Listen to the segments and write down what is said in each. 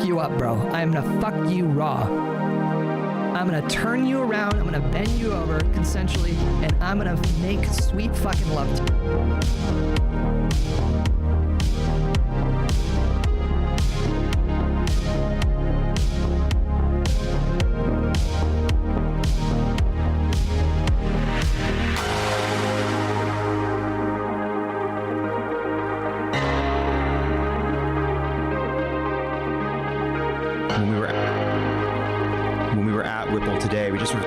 you up, bro. I am gonna fuck you raw. I'm gonna turn you around, I'm gonna bend you over consensually, and I'm gonna make sweet fucking love to you. When we were at Whipple today, we just were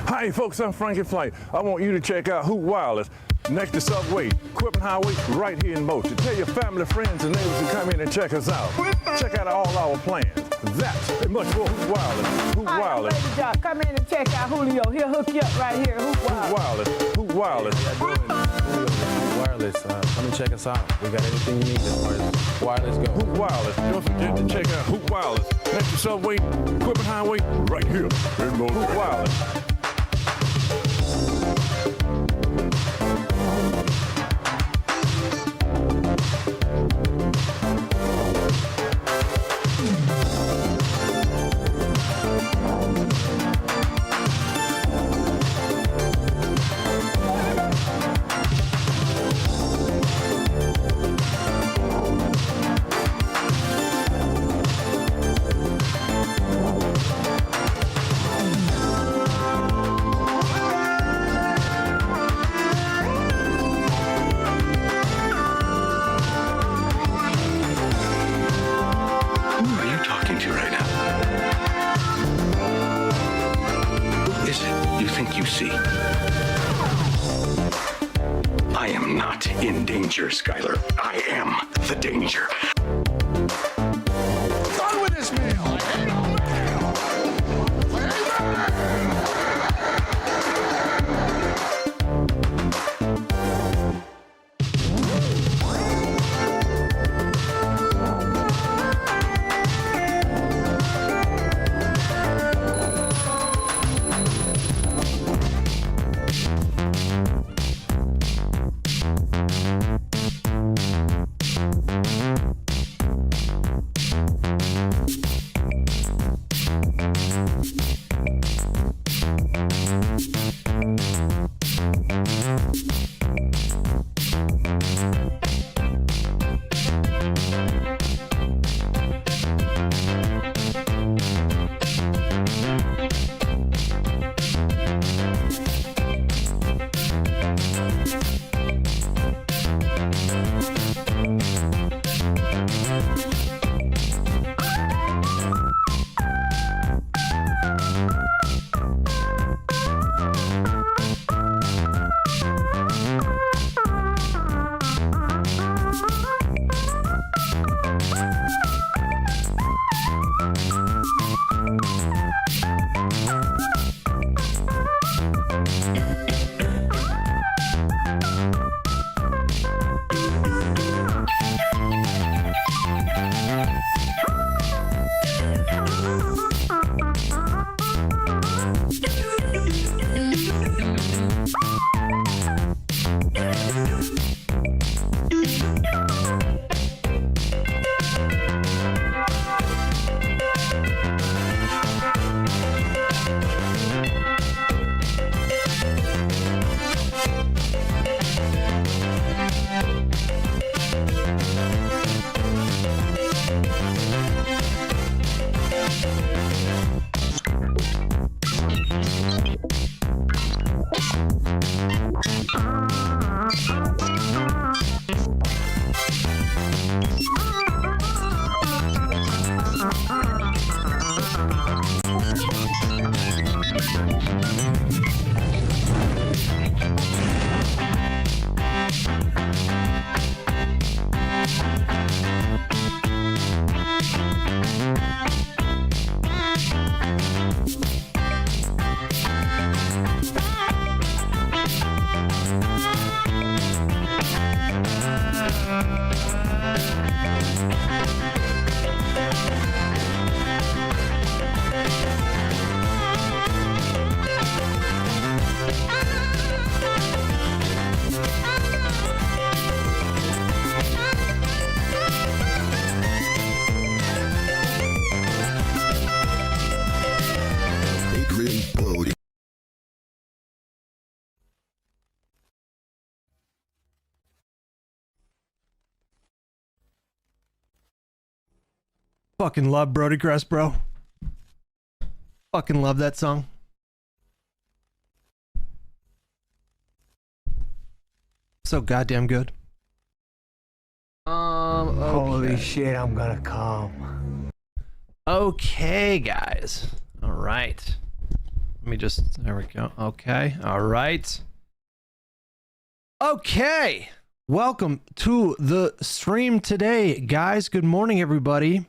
Hi folks, I'm Frankie Flight. I want you to check out Hoot Wireless next to Subway, Quitman Highway, right here in Motion. Tell your family, friends, and neighbors to come in and check us out. Check out all our plans. That's and much more Hoot Wireless. Hoot Wireless. Lady Jock, come in and check out Julio. He'll hook you up right here. Hoot Wireless. Hoot Wireless. Hoot Wireless. Come and check us out. We got everything you need as far as wireless goes. Hoot Wireless. Don't forget to check out Hoot Wireless next to Subway, Quitman Highway, right here in Motion. Hoot Wireless. You see, I am not in danger, Skylar. I am the danger. Done with this meal. I hate all Fucking love Brody Crest, bro. Fucking love that song. So goddamn good. Okay. Holy shit, I'm gonna come. Okay, guys. All right. Let me just, there we go. Okay. All right. Okay. Welcome to the stream today, guys. Good morning, everybody.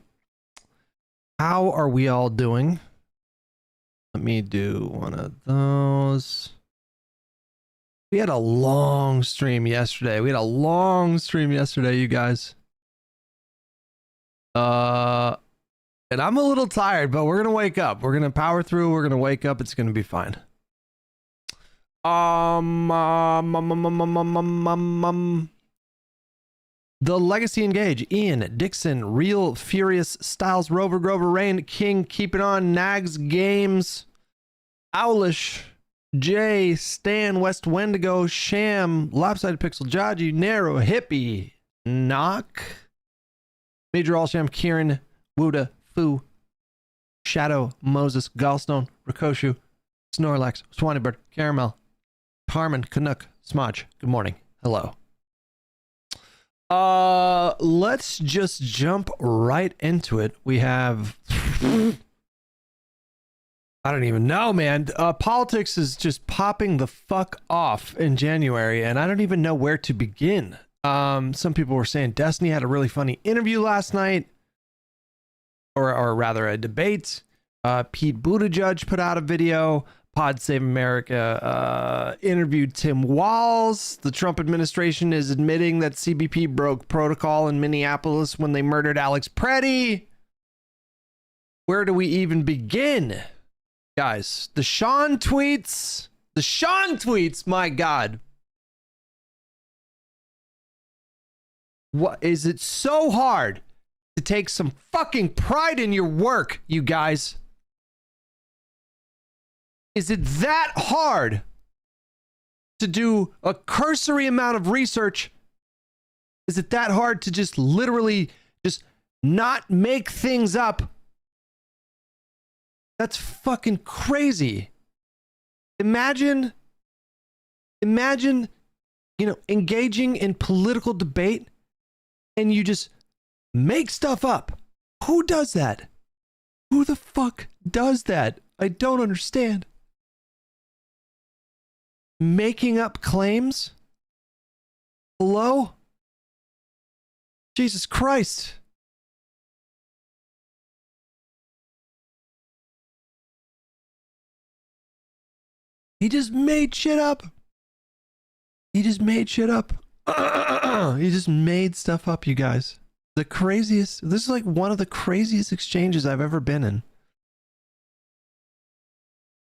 How are we all doing? Let me do one of those. We had a long stream yesterday. You guys. And I'm a little tired, but we're gonna wake up. We're gonna power through. We're gonna wake up. It's gonna be fine. The Legacy Engage, Ian, Dixon, Real Furious, Styles, Rover, Grover, Rain, King, Keep It On, Nags, Games, Owlish, Jay, Stan, West Wendigo, Sham, Lopsided Pixel, Jaji, Narrow, Hippie, Knock, Major Allsham, Kieran, Wuda, Fu, Shadow, Moses, Gallstone, Rikoshu, Snorlax, Swannybird, Caramel, Harmon, Canuck, Smodge. Good morning. Hello. Let's just jump right into it. We have I don't even know, man. Politics is just popping the fuck off in January, and I don't even know where to begin. Some people were saying Destiny had a really funny interview last night, or rather a debate. Pete Buttigieg put out a video. Pod Save America interviewed Tim Walz. The Trump administration is admitting that CBP broke protocol in Minneapolis when they murdered Alex Preddy. Where do we even begin? Guys, the Sean tweets, my God. What is it so hard to take some fucking pride in your work, you guys? Is it that hard to do a cursory amount of research? Is it that hard to just literally just not make things up? That's fucking crazy. Imagine, engaging in political debate and you just make stuff up. Who does that? Who the fuck does that? I don't understand. Making up claims? Hello? Jesus Christ. He just made shit up. He just made stuff up, you guys. The craziest. This is like one of the craziest exchanges I've ever been in.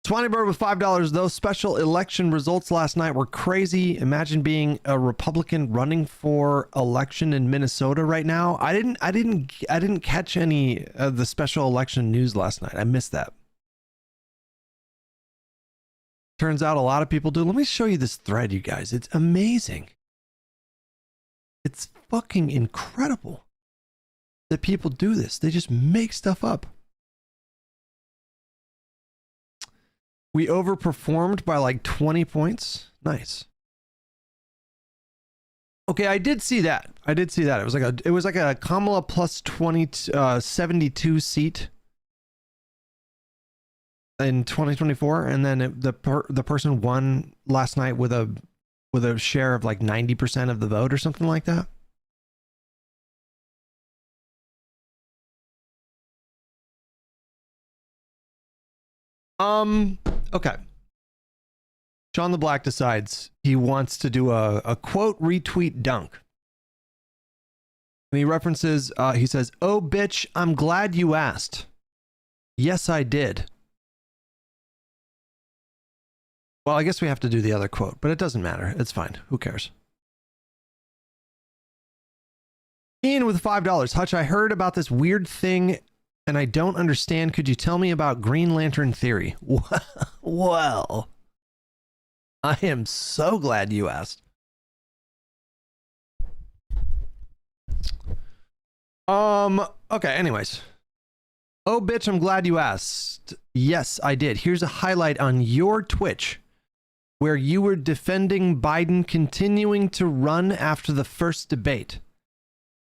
Swannybird with $5. Those special election results last night were crazy. Imagine being a Republican running for election in Minnesota right now. I didn't catch any of the special election news last night. I missed that. Turns out a lot of people do. Let me show you this thread, you guys. It's amazing. It's fucking incredible that people do this. They just make stuff up. We overperformed by like 20 points. Nice. Okay, I did see that. It was like a Kamala plus 72 seat in 2024, and then the person won last night with a share of like 90% of the vote or something like that. Okay. Sean the Black decides he wants to do a quote retweet dunk. And he references, he says, "Oh, bitch, I'm glad you asked. Yes, I did." Well, I guess we have to do the other quote, but it doesn't matter. It's fine. Who cares? Ian with $5. Hutch, I heard about this weird thing and I don't understand. Could you tell me about Green Lantern theory? Well, I am so glad you asked. Okay, anyways. Oh, bitch, I'm glad you asked. Yes, I did. Here's a highlight on your Twitch where you were defending Biden continuing to run after the first debate,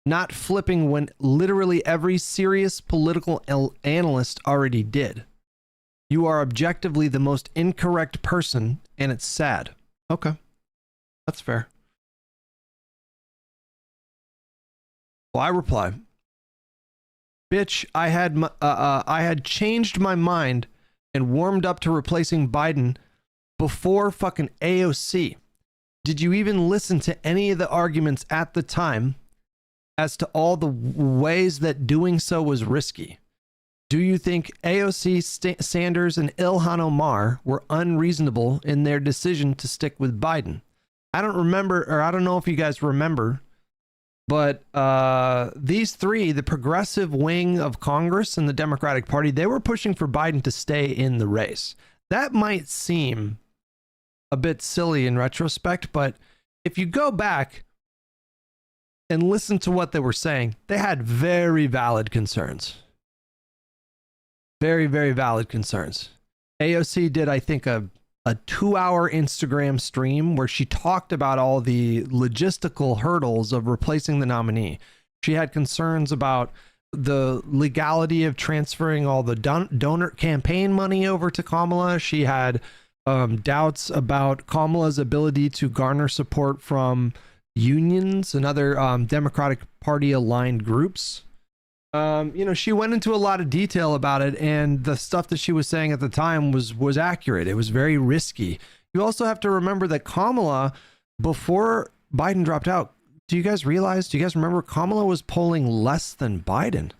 not flipping when literally every serious political analyst already did. You are objectively the most incorrect person, and it's sad. Okay, that's fair. Well, I reply, bitch, I had changed my mind and warmed up to replacing Biden before fucking AOC. Did you even listen to any of the arguments at the time as to all the ways that doing so was risky? Do you think AOC, Sanders, and Ilhan Omar were unreasonable in their decision to stick with Biden? I don't remember, or I don't know if you guys remember, but these three, the progressive wing of Congress and the Democratic Party, they were pushing for Biden to stay in the race. That might seem a bit silly in retrospect, but if you go back and listen to what they were saying, they had very valid concerns. Very, very valid concerns. AOC did, I think, a 2-hour Instagram stream where she talked about all the logistical hurdles of replacing the nominee. She had concerns about the legality of transferring all the donor campaign money over to Kamala. She had doubts about Kamala's ability to garner support from unions and other Democratic Party aligned groups. She went into a lot of detail about it, and the stuff that she was saying at the time was accurate. It was very risky. You also have to remember that Kamala, before Biden dropped out, do you guys remember Kamala was polling less than Biden?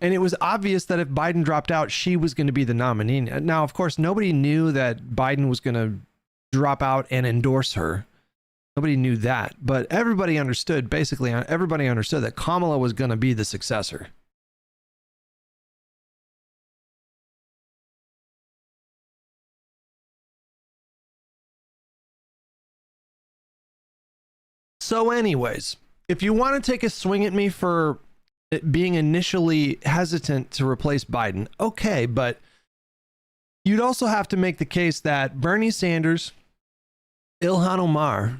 And it was obvious that if Biden dropped out, she was going to be the nominee. Now, of course, nobody knew that Biden was going to drop out and endorse her. Nobody knew that, but everybody understood, everybody understood that Kamala was going to be the successor. So anyways, if you want to take a swing at me for being initially hesitant to replace Biden, okay, but you'd also have to make the case that Bernie Sanders, Ilhan Omar,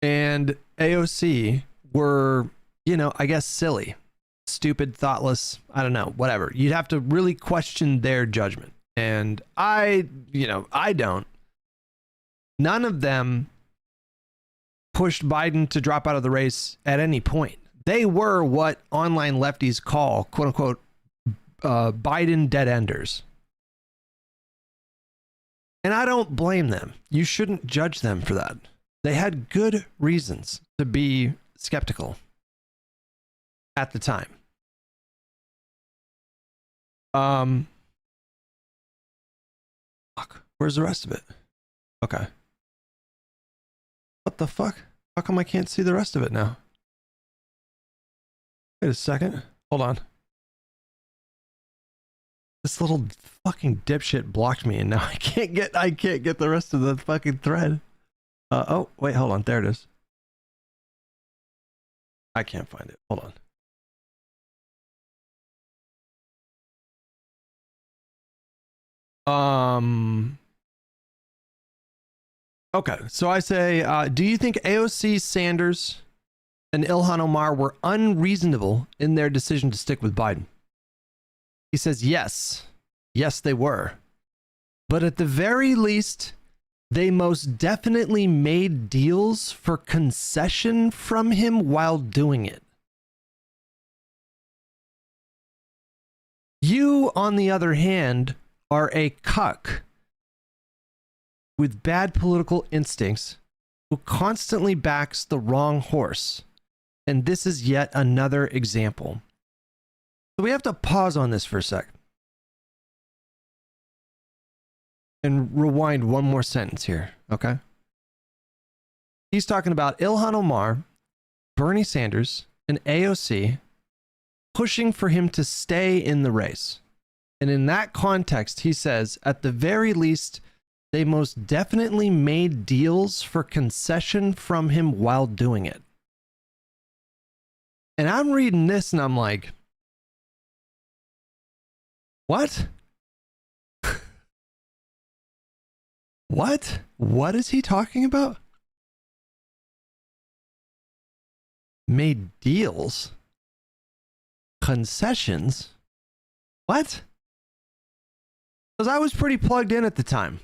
and AOC were, I guess silly, stupid, thoughtless, I don't know, whatever. You'd have to really question their judgment. And I don't. None of them pushed Biden to drop out of the race at any point. They were what online lefties call, quote unquote, Biden dead enders. And I don't blame them. You shouldn't judge them for that. They had good reasons to be skeptical at the time. Fuck. Where's the rest of it? Okay. What the fuck? How come I can't see the rest of it now? Wait a second. Hold on. This little fucking dipshit blocked me, and now I can't get the rest of the fucking thread. Oh, wait, hold on. There it is. I can't find it. Hold on. Okay, so I say, do you think AOC, Sanders, and Ilhan Omar were unreasonable in their decision to stick with Biden? He says, yes. Yes, they were. But at the very least, they most definitely made deals for concession from him while doing it. You, on the other hand, are a cuck with bad political instincts who constantly backs the wrong horse. And this is yet another example. So we have to pause on this for a sec and rewind one more sentence here, okay? He's talking about Ilhan Omar, Bernie Sanders, and AOC pushing for him to stay in the race. And in that context, he says, at the very least, they most definitely made deals for concession from him while doing it. And I'm reading this and I'm like, what? What? What is he talking about? Made deals? Concessions? What? Because I was pretty plugged in at the time.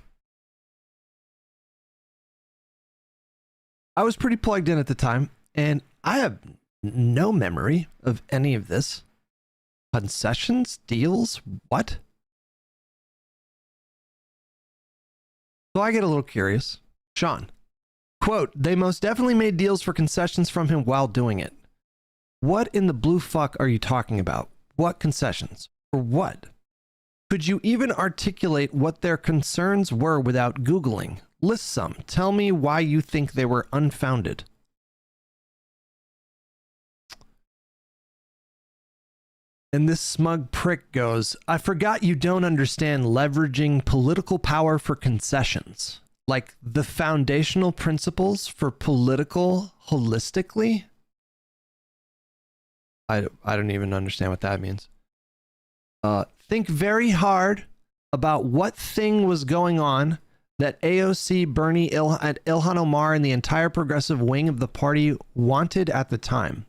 And I have no memory of any of this. Concessions? Deals? What? So I get a little curious. Sean, quote, they most definitely made deals for concessions from him while doing it. What in the blue fuck are you talking about? What concessions? For what? Could you even articulate what their concerns were without Googling? List some. Tell me why you think they were unfounded. And this smug prick goes, I forgot you don't understand leveraging political power for concessions. Like the foundational principles for political holistically? I don't even understand what that means. Think very hard about what thing was going on that AOC, Bernie, Ilhan Omar, and the entire progressive wing of the party wanted at the time.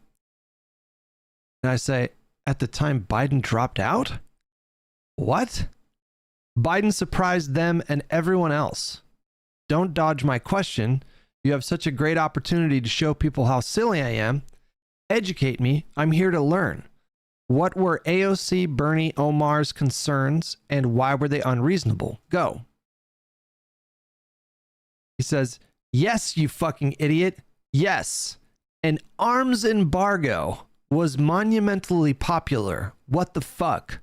And I say, at the time Biden dropped out? What? Biden surprised them and everyone else. Don't dodge my question. You have such a great opportunity to show people how silly I am. Educate me. I'm here to learn. What were AOC, Bernie, Omar's concerns and why were they unreasonable? Go. He says, yes, you fucking idiot. Yes. An arms embargo was monumentally popular. What the fuck?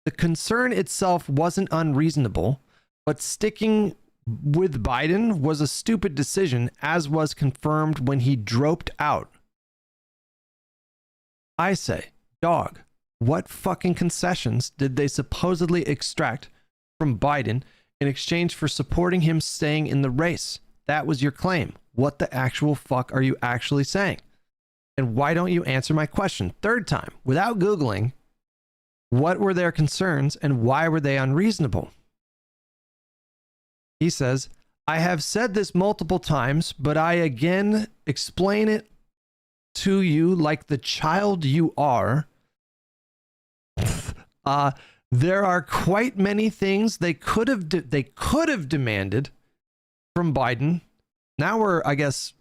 The concern itself wasn't unreasonable, but sticking with Biden was a stupid decision, as was confirmed when he dropped out. I say, dog, what fucking concessions did they supposedly extract from Biden in exchange for supporting him staying in the race? That was your claim. What the actual fuck are you actually saying? And why don't you answer my question? Third time, without Googling, what were their concerns and why were they unreasonable? He says, I have said this multiple times, but I again explain it to you like the child you are. There are quite many things they could have demanded from Biden. Now we're, I guess,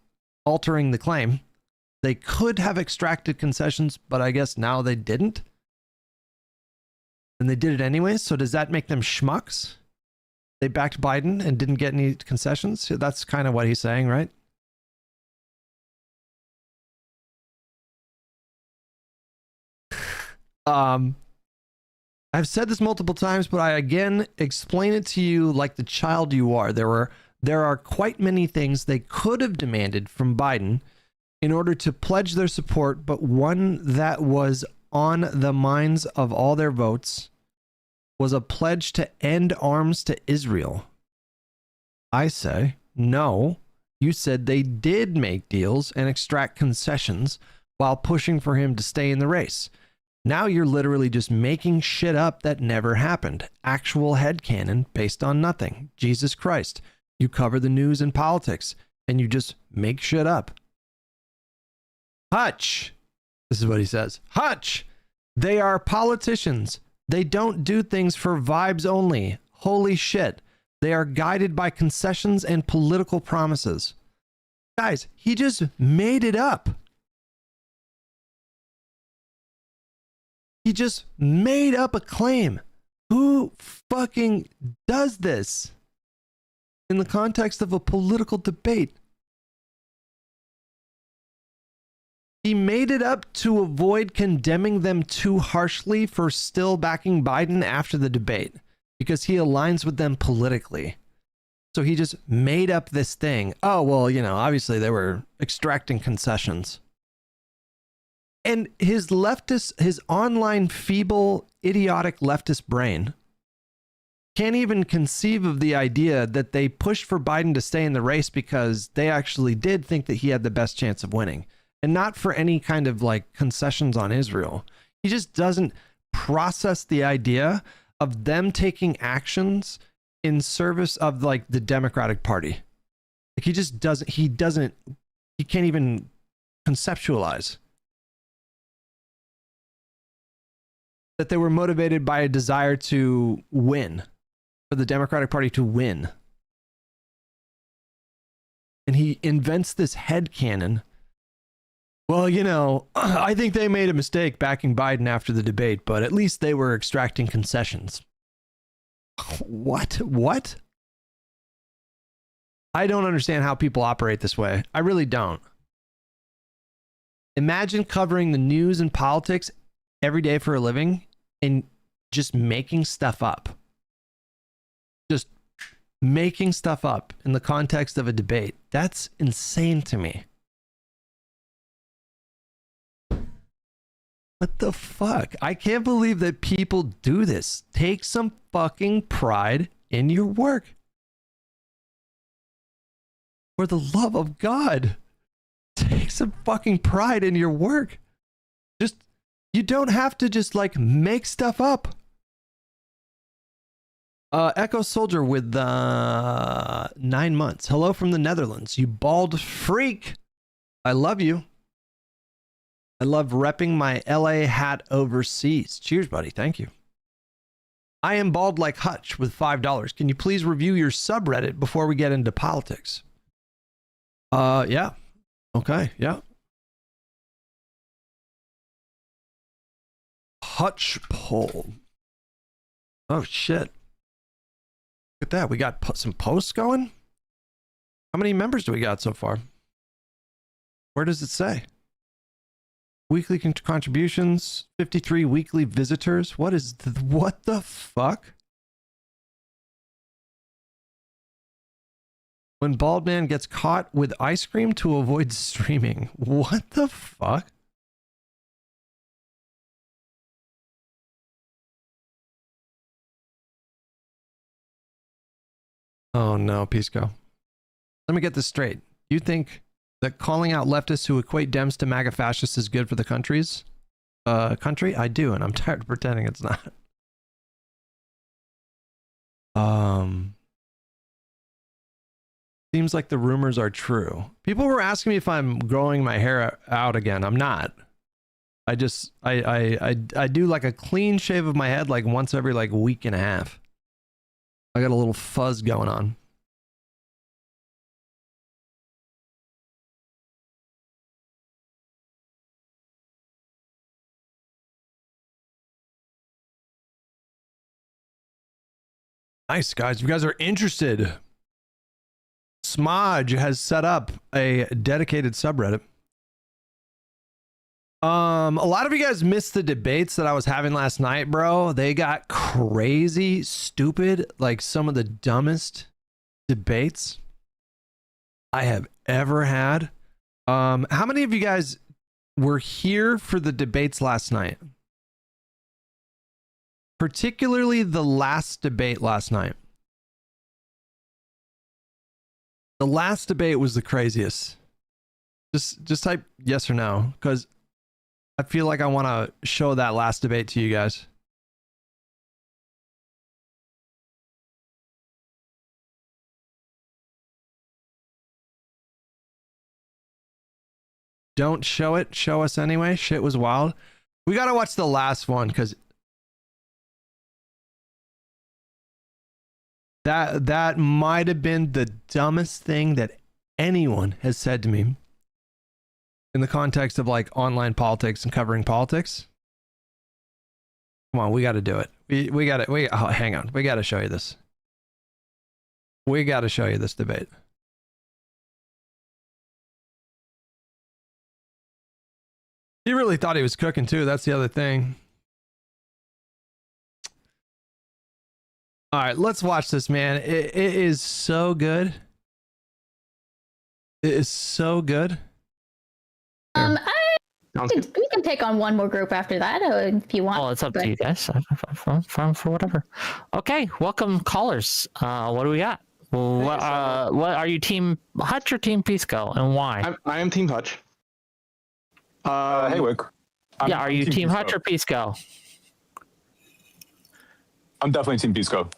altering the claim. They could have extracted concessions, but I guess now they didn't. And they did it anyway. So does that make them schmucks? They backed Biden and didn't get any concessions? That's kind of what he's saying, right? I've said this multiple times, but I again explain it to you like the child you are. There are quite many things they could have demanded from Biden in order to pledge their support, but one that was on the minds of all their votes was a pledge to end arms to Israel. I say, no, you said they did make deals and extract concessions while pushing for him to stay in the race. Now you're literally just making shit up that never happened. Actual headcanon based on nothing. Jesus Christ. You cover the news and politics and you just make shit up. Hutch. This is what he says. Hutch. They are politicians. They don't do things for vibes only. Holy shit. They are guided by concessions and political promises. Guys, he just made it up. He just made up a claim. Who fucking does this in the context of a political debate? He made it up to avoid condemning them too harshly for still backing Biden after the debate because he aligns with them politically. So he just made up this thing. Oh, well, you know, obviously they were extracting concessions. And his leftist, his online feeble, idiotic leftist brain can't even conceive of the idea that they pushed for Biden to stay in the race because they actually did think that he had the best chance of winning. and not for any kind of like concessions on Israel. He just doesn't process the idea of them taking actions in service of like the Democratic Party. Like he can't even conceptualize that they were motivated by a desire to win, for the Democratic Party to win. And he invents this headcanon. Well, you know, I think they made a mistake backing Biden after the debate, but at least they were extracting concessions. What? I don't understand how people operate this way. I really don't. Imagine covering the news and politics every day for a living and just making stuff up. Just making stuff up in the context of a debate. That's insane to me. What the fuck? I can't believe that people do this. Take some fucking pride in your work. For the love of God, take some fucking pride in your work. You don't have to just like make stuff up. Echo Soldier with 9 months. Hello from the Netherlands. You bald freak. I love you. I love repping my LA hat overseas. Cheers, buddy. Thank you. I am bald like Hutch with $5. Can you please review your subreddit before we get into politics? Yeah. Okay. Yeah. Hutch poll. Oh shit. Look at that. We got some posts going. How many members do we got so far? Where does it say? Weekly contributions, 53 weekly visitors. What the fuck? When bald man gets caught with ice cream to avoid streaming. What the fuck? Oh no, Pisco. Let me get this straight. You think that calling out leftists who equate Dems to MAGA fascists is good for the country? I do, and I'm tired of pretending it's not. Seems like the rumors are true. People were asking me if I'm growing my hair out again. I'm not. I do like a clean shave of my head like once every like week and a half. I got a little fuzz going on. Nice, guys. If you guys are interested, Smodge has set up a dedicated subreddit. A lot of you guys missed the debates that I was having last night, bro. They got crazy, stupid, like some of the dumbest debates I have ever had. How many of you guys were here for the debates last night? Particularly the last debate last night. The last debate was the craziest. Just type yes or no, because I feel like I want to show that last debate to you guys. Don't show it. Show us anyway. Shit was wild. We got to watch the last one because that might have been the dumbest thing that anyone has said to me in the context of like online politics and covering politics. Come on, we got to do it. We got to, oh, hang on. We got to show you this. We got to show you this debate. He really thought he was cooking too. That's the other thing. All right, let's watch this, man. It is so good. It is so good. We can pick on one more group after that if you want. Oh, it's up to you guys. I'm for whatever. Okay, welcome callers. What do we got? What are you, team Hutch or team Pisco, and why? I am team Hutch. Hey, Wick. Are you Team Hutch or Pisco? I'm definitely Team Pisco.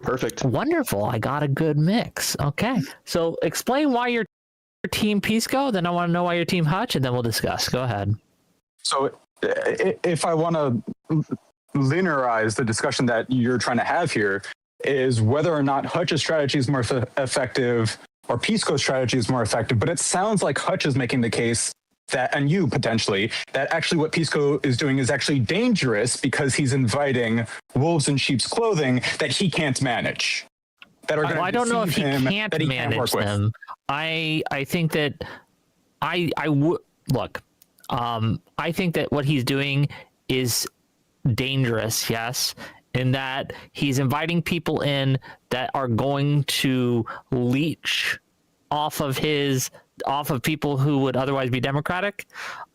Perfect. Wonderful. I got a good mix. Okay. So explain why you're Team Pisco, then I want to know why you're Team Hutch, and then we'll discuss. Go ahead. So if I want to linearize the discussion that you're trying to have here, is whether or not Hutch's strategy is more effective or Pisco's strategy is more effective. But it sounds like Hutch is making the case that, and you potentially, that actually what Pisco is doing is actually dangerous because he's inviting wolves in sheep's clothing that he can't manage. That are going to I don't know if he can't that he manage can't work them. with. I think that I would look. I think that what he's doing is dangerous. Yes. In that he's inviting people in that are going to leech off of people who would otherwise be Democratic.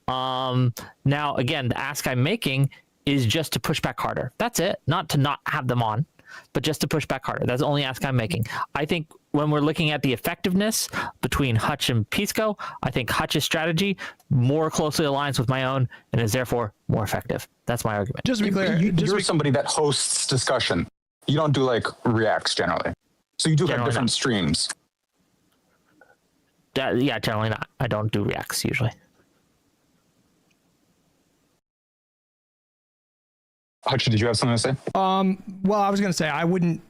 Now, again, the ask I'm making is just to push back harder. That's it. Not to not have them on, but just to push back harder. That's the only ask I'm making. I think when we're looking at the effectiveness between Hutch and Pisco, I think Hutch's strategy more closely aligns with my own and is therefore more effective. That's my argument. Just to be clear, you're somebody that hosts discussion. You don't do like reacts generally. So you do have different streams. Generally not. I don't do reacts usually. Hutch, did you have something to say? Well, I was going to say I wouldn't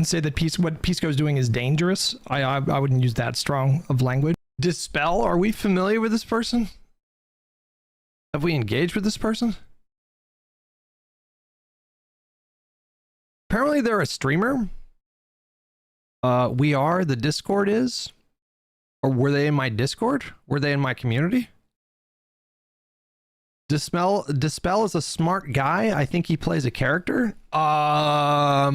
say that what Pisco is doing is dangerous. I wouldn't use that strong of language. Dispel, are we familiar with this person? Have we engaged with this person? Apparently they're a streamer. The Discord is. Or were they in my Discord? Were they in my community? Dispel is a smart guy. I think he plays a character. I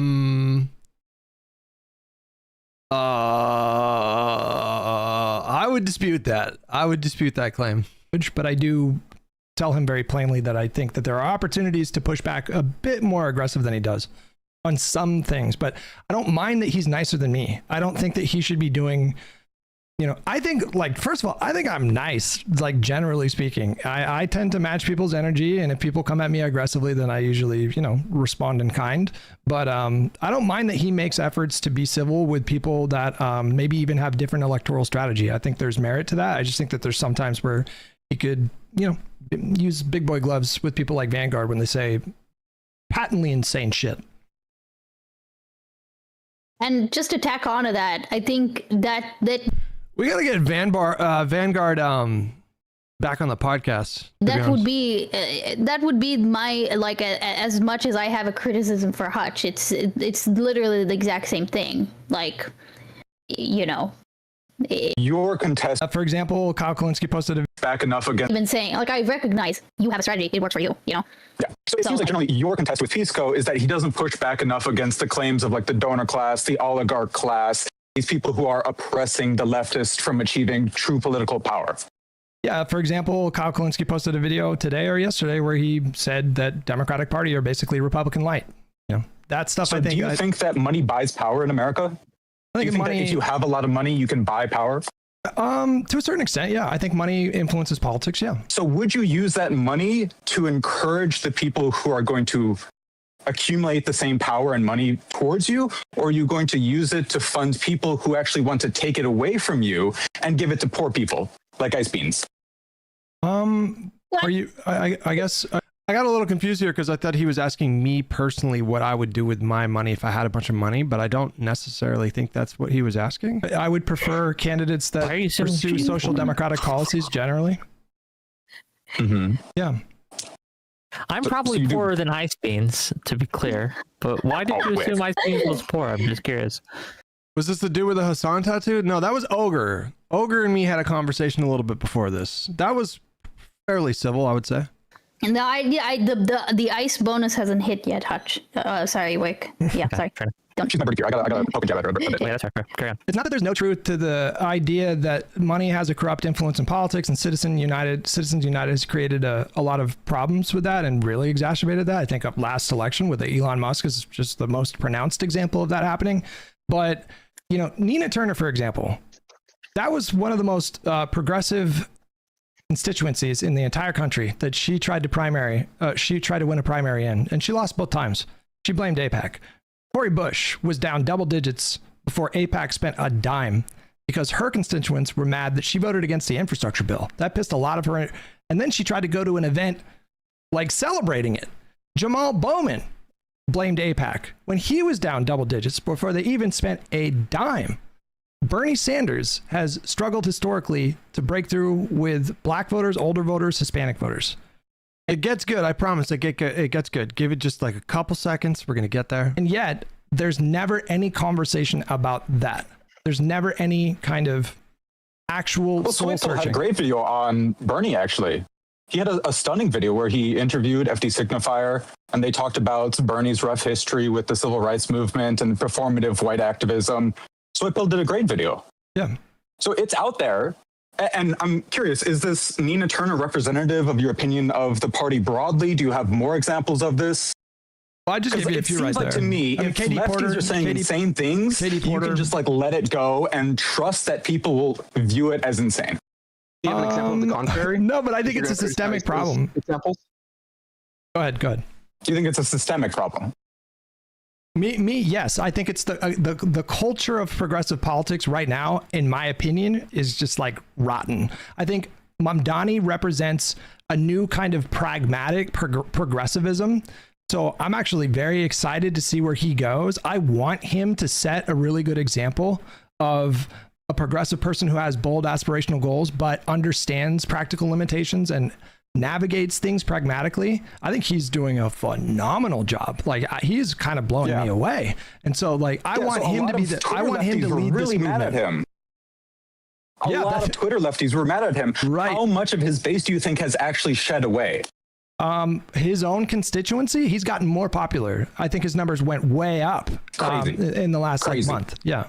would dispute that. I would dispute that claim. But I do tell him very plainly that I think that there are opportunities to push back a bit more aggressive than he does on some things. But I don't mind that he's nicer than me. I don't think that he should be doing... I think, first of all, I think I'm nice, generally speaking. I tend to match people's energy, and if people come at me aggressively, then I usually, respond in kind. But I don't mind that he makes efforts to be civil with people that maybe even have different electoral strategy. I think there's merit to that. I just think that there's sometimes where he could, use big boy gloves with people like Vanguard when they say patently insane shit. And just to tack onto that, I think that we gotta get Vanguard back on the podcast. That would be my as much as I have a criticism for Hutch, it's literally the exact same thing. Your contest, for example, Kyle Kalinske posted a back enough against. Even saying I recognize you have a strategy, it works for you. Yeah. So it seems like generally your contest with Pisco is that he doesn't push back enough against the claims of the donor class, the oligarch class. These people who are oppressing the leftists from achieving true political power. Yeah, for example, Kyle Kalinske posted a video today or yesterday where he said that Democratic Party are basically Republican light. That stuff. So I think. Do you think that money buys power in America? I think, that if you have a lot of money, you can buy power? To a certain extent, yeah. I think money influences politics. Yeah. So would you use that money to encourage the people who are going to accumulate the same power and money towards you, or are you going to use it to fund people who actually want to take it away from you and give it to poor people like Ice Beans? Are you? I guess I got a little confused here because I thought he was asking me personally what I would do with my money if I had a bunch of money, but I don't necessarily think that's what he was asking. I would prefer candidates that pursue social democratic policies generally. Mm-hmm. Yeah. I'm probably poorer than Ice Beans, to be clear. But why did you assume Ice Beans was poor? I'm just curious. Was this the dude with the Hassan tattoo? No, that was Ogre. Ogre and me had a conversation a little bit before this. That was fairly civil, I would say. And the ice bonus hasn't hit yet, Hutch. Sorry, Wick. Yeah, sorry. She's my bird. I got poke and jab at her. Yeah, that's fair. Carry on. It's not that there's no truth to the idea that money has a corrupt influence in politics, and Citizens United has created a lot of problems with that and really exacerbated that. I think of last election with the Elon Musk is just the most pronounced example of that happening. But, Nina Turner, for example, that was one of the most progressive constituencies in the entire country that she tried to win a primary in, and she lost both times. She blamed AIPAC. Cori Bush was down double digits before AIPAC spent a dime because her constituents were mad that she voted against the infrastructure bill. That pissed a lot of her. And then she tried to go to an event like celebrating it. Jamal Bowman blamed AIPAC when he was down double digits before they even spent a dime. Bernie Sanders has struggled historically to break through with black voters, older voters, Hispanic voters. It gets good. I promise. It gets good. Give it just like a couple seconds. We're going to get there. And yet there's never any conversation about that. There's never any kind of actual soul Swayze searching. had a great video on Bernie, actually. He had a stunning video where he interviewed FD Signifier, and they talked about Bernie's rough history with the civil rights movement and performative white activism. Swayze did a great video. Yeah. So it's out there. And I'm curious, is this Nina Turner representative of your opinion of the party broadly? Do you have more examples of this? Well, I just gave you a few right there. It seems like to me, if Katie lefties Porter, are saying insane things, Katie you Porter, can just like let it go and trust that people will view it as insane. Do you have an example of the contrary? No, but I think it's a systemic problem. Examples? Go ahead. Do you think it's a systemic problem? Yes. I think it's the culture of progressive politics right now, in my opinion, is just like rotten. I think Mamdani represents a new kind of pragmatic progressivism. So I'm actually very excited to see where he goes. I want him to set a really good example of a progressive person who has bold aspirational goals, but understands practical limitations and navigates things pragmatically. I think he's doing a phenomenal job. Like he's kind of blowing me away. And so like, I want him to be I want him to lead really this mad at him. A lot of Twitter lefties were mad at him. Right. How much of his base do you think has actually shed away? His own constituency, he's gotten more popular. I think his numbers went way up in the last month. Yeah.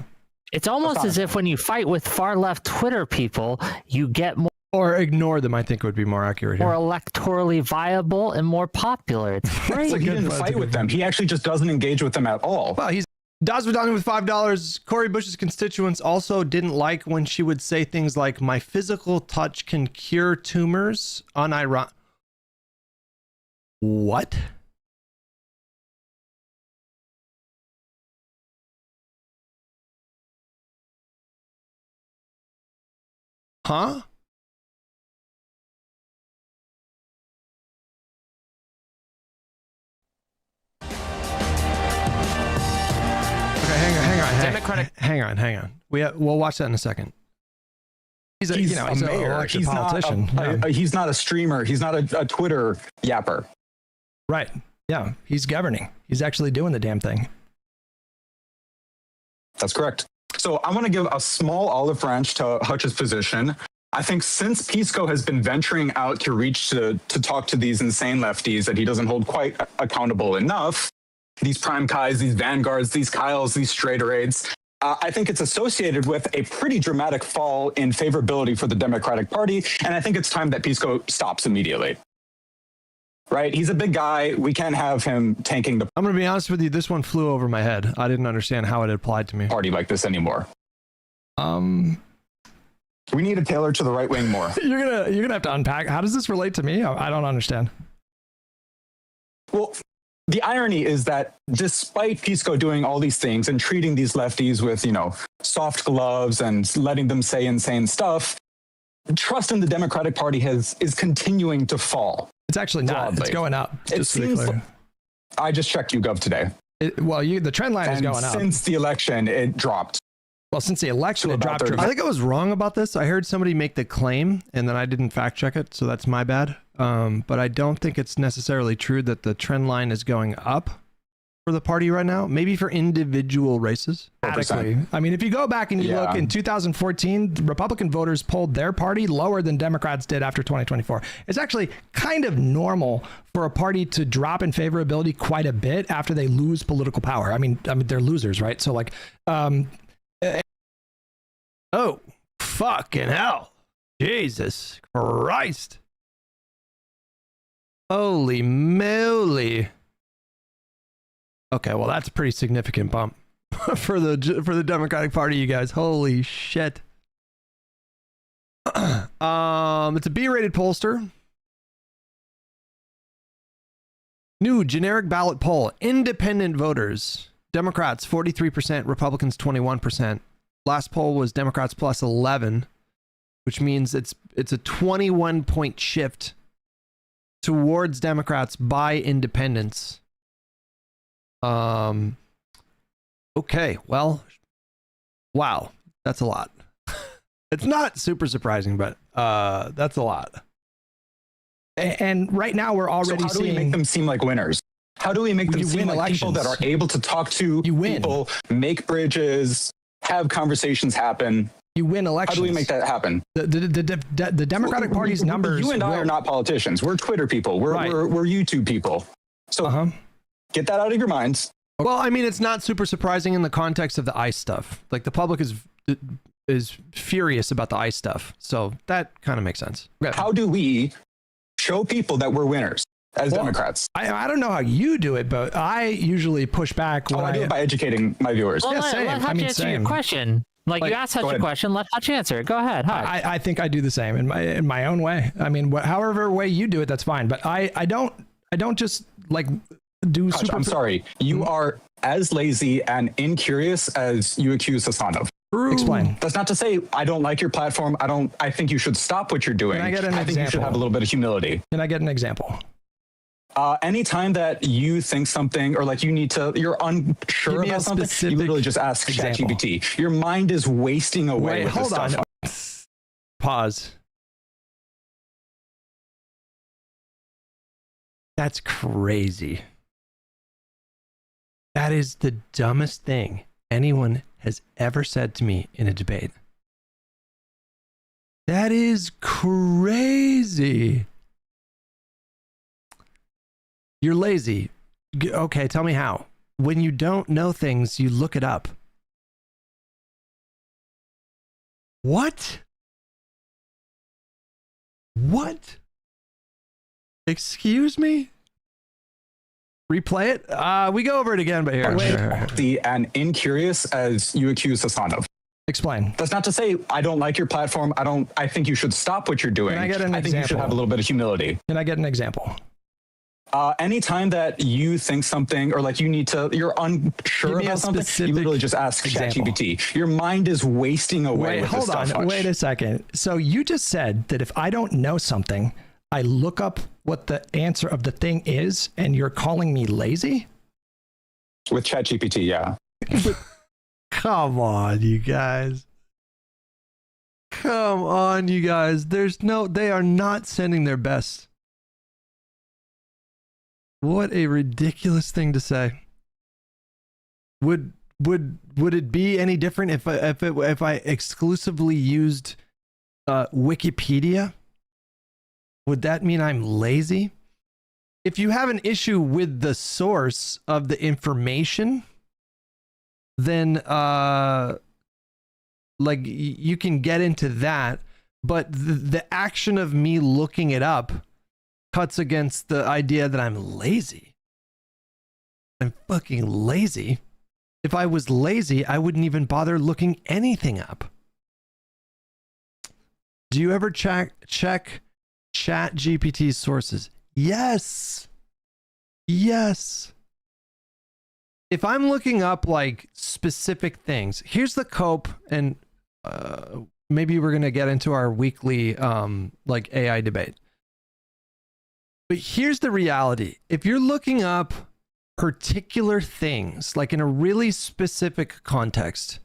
It's almost as if when you fight with far left Twitter people, you get more, or ignore them, I think would be more accurate here. more electorally viable and more popular. It's great. So he didn't fight with them. He actually just doesn't engage with them at all. Well, he's Dazvidani with $5. Cori Bush's constituents also didn't like when she would say things like, "My physical touch can cure tumors." Unironic. What? Huh? Hang on. We'll watch that in a second. He's a mayor. He's politician. He's not a streamer. He's not a Twitter yapper. Right. Yeah. He's governing. He's actually doing the damn thing. That's correct. So I want to give a small olive branch to Hutch's position. I think since Pisco has been venturing out to reach to talk to these insane lefties that he doesn't hold quite accountable enough, these Prime Kais, these Vanguards, these Kyles, these Straighterades, I think it's associated with a pretty dramatic fall in favorability for the Democratic Party. And I think it's time that Pisco stops immediately. Right? He's a big guy. We can't have him tanking the I'm going to be honest with you. This one flew over my head. I didn't understand how it applied to me. party like this anymore. We need to tailor to the right wing more. You're gonna have to unpack. How does this relate to me? I don't understand. Well, the irony is that despite Pisco doing all these things and treating these lefties with, soft gloves and letting them say insane stuff, trust in the Democratic Party is continuing to fall. It's actually not. Broadly. It's going up. It seems. I just checked YouGov today. The trend line is going up. Since the election, it dropped. Well, since the election, it dropped. I think I was wrong about this. I heard somebody make the claim, and then I didn't fact check it, so that's my bad. But I don't think it's necessarily true that the trend line is going up for the party right now. Maybe for individual races. Radically. I mean, if you go back and you look in 2014, Republican voters polled their party lower than Democrats did after 2024. It's actually kind of normal for a party to drop in favorability quite a bit after they lose political power. I mean, they're losers, right? So like, oh, fucking hell. Jesus Christ. Holy moly. Okay, well, that's a pretty significant bump for the Democratic Party, you guys. Holy shit. It's a B-rated pollster. New generic ballot poll. Independent voters. Democrats 43%, Republicans 21%. Last poll was Democrats plus 11, which means it's a 21-point shift towards Democrats by independents. Okay, well, wow, that's a lot. It's not super surprising, but that's a lot. And right now we're already so how do we seeing make them seem like winners? How do we make them You seem win like elections. people that are able to talk to You win. people, make bridges, have conversations happen? you win elections. How do we make that happen? The Democratic Party's numbers? You and I will- are not politicians. We're Twitter people. We're Right. we're YouTube people. So get that out of your minds. Well, I mean, it's not super surprising in the context of the ICE stuff. Like, the public is furious about the ICE stuff, so that kind of makes sense. How do we show people that we're winners as Democrats? I don't know how you do it, but I usually push back when I do it by educating my viewers. Well, let Hutch answer your question. Like, you asked Hutch a question, let Hutch answer it. Go ahead, Hutch. I think I do the same in my own way. I mean, however way you do it, that's fine. But I don't just like do Hutch, super. I'm sorry. You are as lazy and incurious as you accuse Hassan of. Explain. That's not to say I don't like your platform. I think you should stop what you're doing. Can I get an think you should example? have a little bit of humility. Can I get an example? Anytime that you think something or like you're unsure Give me a about something, you specific literally just ask example. ChatGPT. Your mind is wasting away Wait, with hold this on. stuff. Pause. That's crazy. That is the dumbest thing anyone has ever said to me in a debate. That is crazy. You're lazy. Okay, tell me how. When you don't know things, you look it up. What? What? Excuse me? Replay it? We go over it again, but here. And incurious as you accuse Hassan of. Explain. That's not to say I don't like your platform. I think you should stop what you're doing. Can I get an think you should example? have a little bit of humility. Can I get an example? Anytime that you think something or like you're unsure Give me a about something, you specific literally just ask example. ChatGPT. Your mind is wasting away Wait, with hold this on. stuff. Hutch. Wait a second. So you just said that if I don't know something, I look up what the answer of the thing is, and you're calling me lazy? With ChatGPT, yeah. Come on, you guys. Come on, you guys. They are not sending their best. What a ridiculous thing to say. Would it be any different if I exclusively used Wikipedia? Would that mean I'm lazy? If you have an issue with the source of the information, then like you can get into that, but the action of me looking it up cuts against the idea that I'm lazy. I'm fucking lazy. If I was lazy, I wouldn't even bother looking anything up. Do you ever check ChatGPT's sources? Yes. Yes. If I'm looking up like specific things, here's the cope, and maybe we're going to get into our weekly like AI debate. But here's the reality. If you're looking up particular things, like in a really specific context,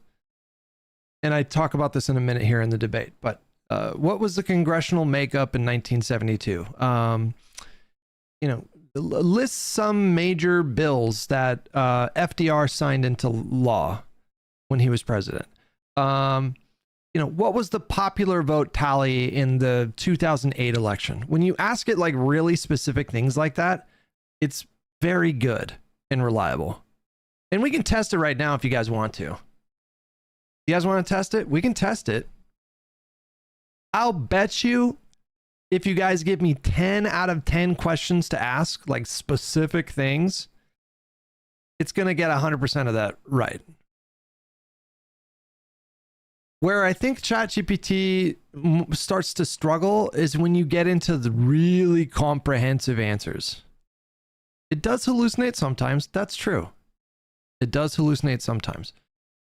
and I talk about this in a minute here in the debate, but what was the congressional makeup in 1972? List some major bills that FDR signed into law when he was president. What was the popular vote tally in the 2008 election? When you ask it like really specific things like that, it's very good and reliable. And we can test it right now if you guys want to. You guys want to test it? We can test it. I'll bet you if you guys give me 10 out of 10 questions to ask, like specific things, it's going to get 100% of that right. Where I think ChatGPT starts to struggle is when you get into the really comprehensive answers. It does hallucinate sometimes. That's true. It does hallucinate sometimes.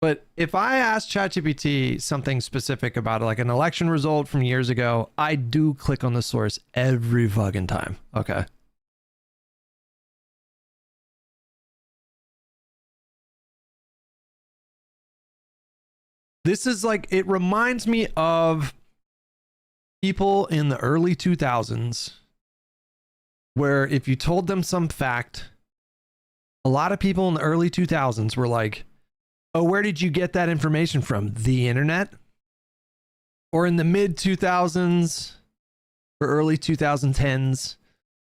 But if I ask ChatGPT something specific about like an election result from years ago, I do click on the source every fucking time. Okay. This is like, it reminds me of people in the early 2000s where if you told them some fact, a lot of people in the early 2000s were like, oh, where did you get that information from? The internet? Or in the mid 2000s or early 2010s,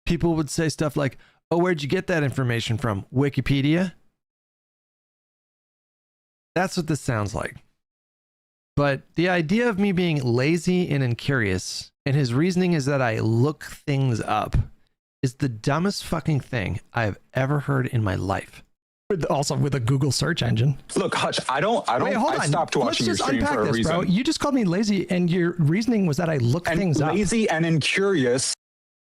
people would say stuff like, oh, where'd you get that information from? Wikipedia? That's what this sounds like. But the idea of me being lazy and incurious, and his reasoning is that I look things up, is the dumbest fucking thing I've ever heard in my life. Also with a Google search engine. Look, Hutch, I stopped watching your stream for a reason. Bro. You just called me lazy and your reasoning was that I look things up. Lazy and incurious.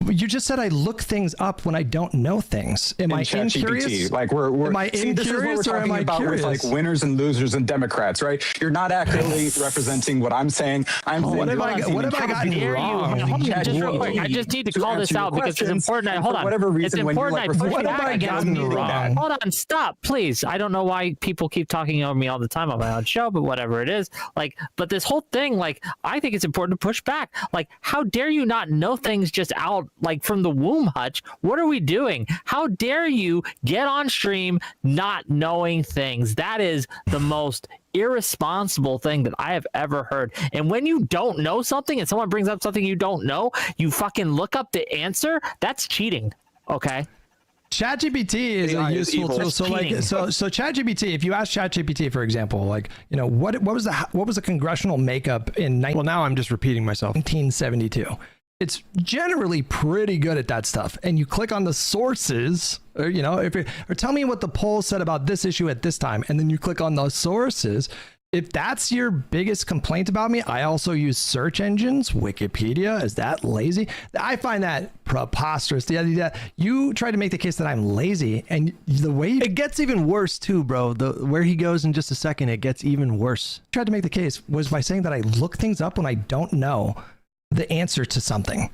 You just said I look things up when I don't know things. Am I incurious? Like am I incurious or am I curious? With like winners and losers and Democrats, right? You're not accurately representing what I'm saying. What have I gotten wrong? Just real quick, I just need to call this out because it's important. Hold on. Whatever reason, it's important I push back against me. Wrong? Hold on, stop, please. I don't know why people keep talking over me all the time on my own show, but whatever it is. Like, but this whole thing, like, I think it's important to push back. Like, how dare you not know things just out like from the womb, Hutch? What are we doing? How dare you get on stream not knowing things? That is the most irresponsible thing that I have ever heard. And when you don't know something and someone brings up something you don't know, you fucking look up the answer. That's cheating. Okay. ChatGPT is a useful tool. So ChatGPT, if you ask ChatGPT, for example, like, you know, what was the congressional makeup in well, now I'm just repeating myself. 1972. It's generally pretty good at that stuff. And you click on the sources, or, you know, or tell me what the poll said about this issue at this time. And then you click on the sources. If that's your biggest complaint about me, I also use search engines. Wikipedia, is that lazy? I find that preposterous. The idea you try to make the case that I'm lazy, and the way it gets even worse too, bro. Where he goes in just a second, it gets even worse. Tried to make the case was by saying that I look things up when I don't know the answer to something.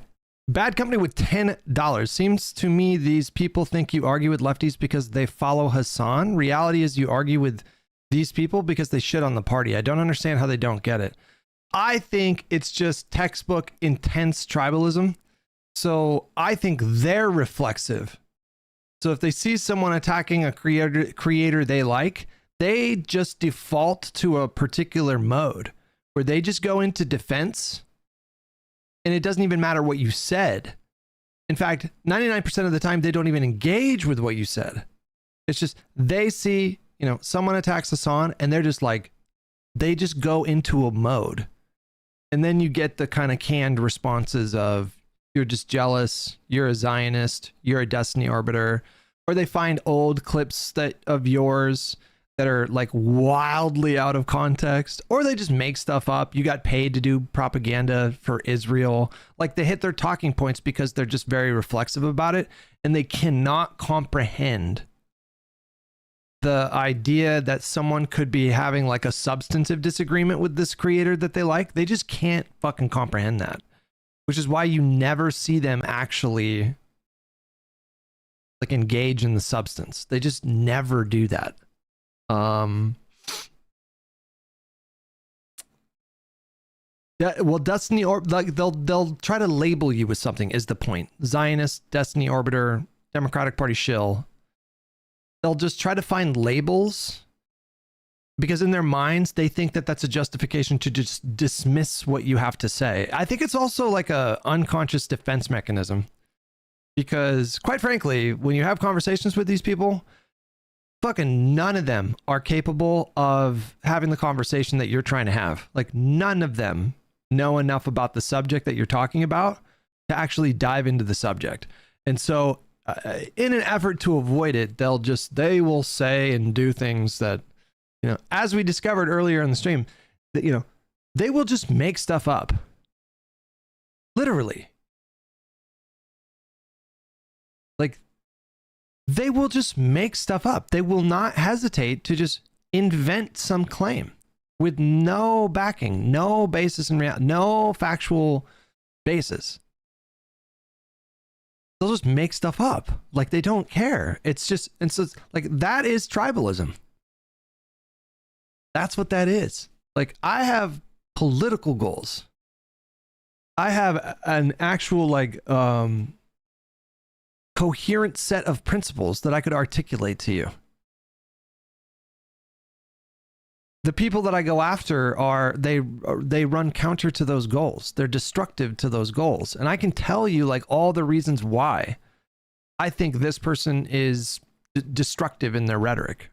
Bad Company with $10. Seems to me these people think you argue with lefties because they follow Hassan. Reality is you argue with these people because they shit on the party. I don't understand how they don't get it. I think it's just textbook intense tribalism. So I think they're reflexive. So if they see someone attacking a creator they like, they just default to a particular mode where they just go into defense. And it doesn't even matter what you said. In fact, 99% of the time, they don't even engage with what you said. It's just they see, you know, someone attacks Hassan and they're just like, they just go into a mode. And then you get the kind of canned responses of, you're just jealous, you're a Zionist, you're a Destiny Arbiter. Or they find old clips of yours that are like wildly out of context, or they just make stuff up. You got paid to do propaganda for Israel. Like they hit their talking points because they're just very reflexive about it, and they cannot comprehend the idea that someone could be having like a substantive disagreement with this creator that they like. They just can't fucking comprehend that, which is why you never see them actually like engage in the substance. They just never do that. Well, Destiny or like they'll try to label you with something is the point. Zionist, Destiny Orbiter, Democratic Party shill. They'll just try to find labels because in their minds they think that that's a justification to just dismiss what you have to say. I think it's also like a unconscious defense mechanism because quite frankly, when you have conversations with these people, fucking none of them are capable of having the conversation that you're trying to have. Like none of them know enough about the subject that you're talking about to actually dive into the subject. And so in an effort to avoid it, they will say and do things that, you know, as we discovered earlier in the stream, that, you know, they will just make stuff up. Literally. Like, they will just make stuff up. They will not hesitate to just invent some claim with no backing, no basis in reality, no factual basis. They'll just make stuff up. Like, they don't care. It's just, and so it's like, that is tribalism. That's what that is. Like, I have political goals. I have an actual, like, coherent set of principles that I could articulate to you. The people that I go after they run counter to those goals. They're destructive to those goals. And I can tell you, like, all the reasons why I think this person is destructive in their rhetoric.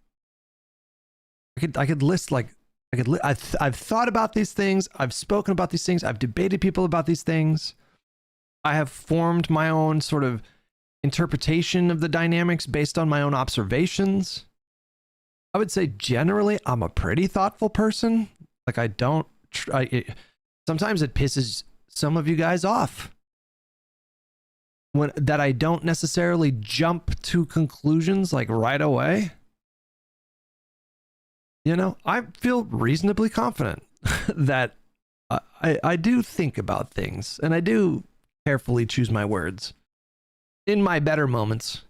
I could list, like, I've thought about these things. I've spoken about these things. I've debated people about these things. I have formed my own sort of interpretation of the dynamics based on my own observations. I would say generally I'm a pretty thoughtful person. Like, I don't sometimes it pisses some of you guys off that I don't necessarily jump to conclusions like right away. You know, I feel reasonably confident that I do think about things, and I do carefully choose my words in my better moments.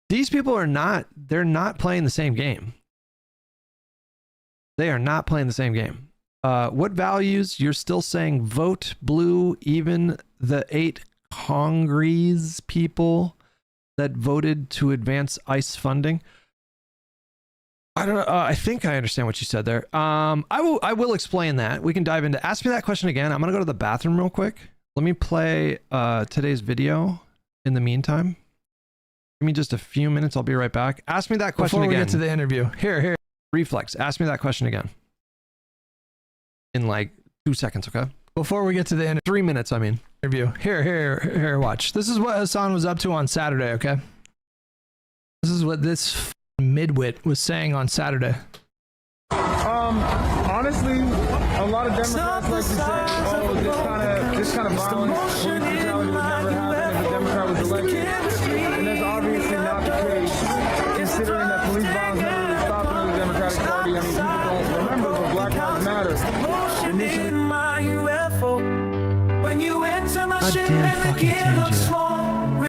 These people they're not playing the same game. They are not playing the same game. What values? You're still saying vote blue, even the 8 Congress people that voted to advance ICE funding. I don't know. I think I understand what you said there. I will explain that. We can dive into. Ask me that question again. I'm gonna go to the bathroom real quick. Let me play today's video in the meantime. Give me just a few minutes. I'll be right back. Ask me that question again. Before we get to the interview. Here. Reflex. Ask me that question again. In like 2 seconds, okay? Before we get to the interview. 3 minutes, I mean. Interview. Here, watch. This is what Hassan was up to on Saturday, okay? This is what this midwit was saying on Saturday. Honestly, a lot of Democrats like to say, oh, this kind of violence, police brutality would never happen if a Democrat was elected. And that's obviously not the case, considering that police violence never really stopped under the Democratic Party. I mean, people don't remember, but Black Lives Matter.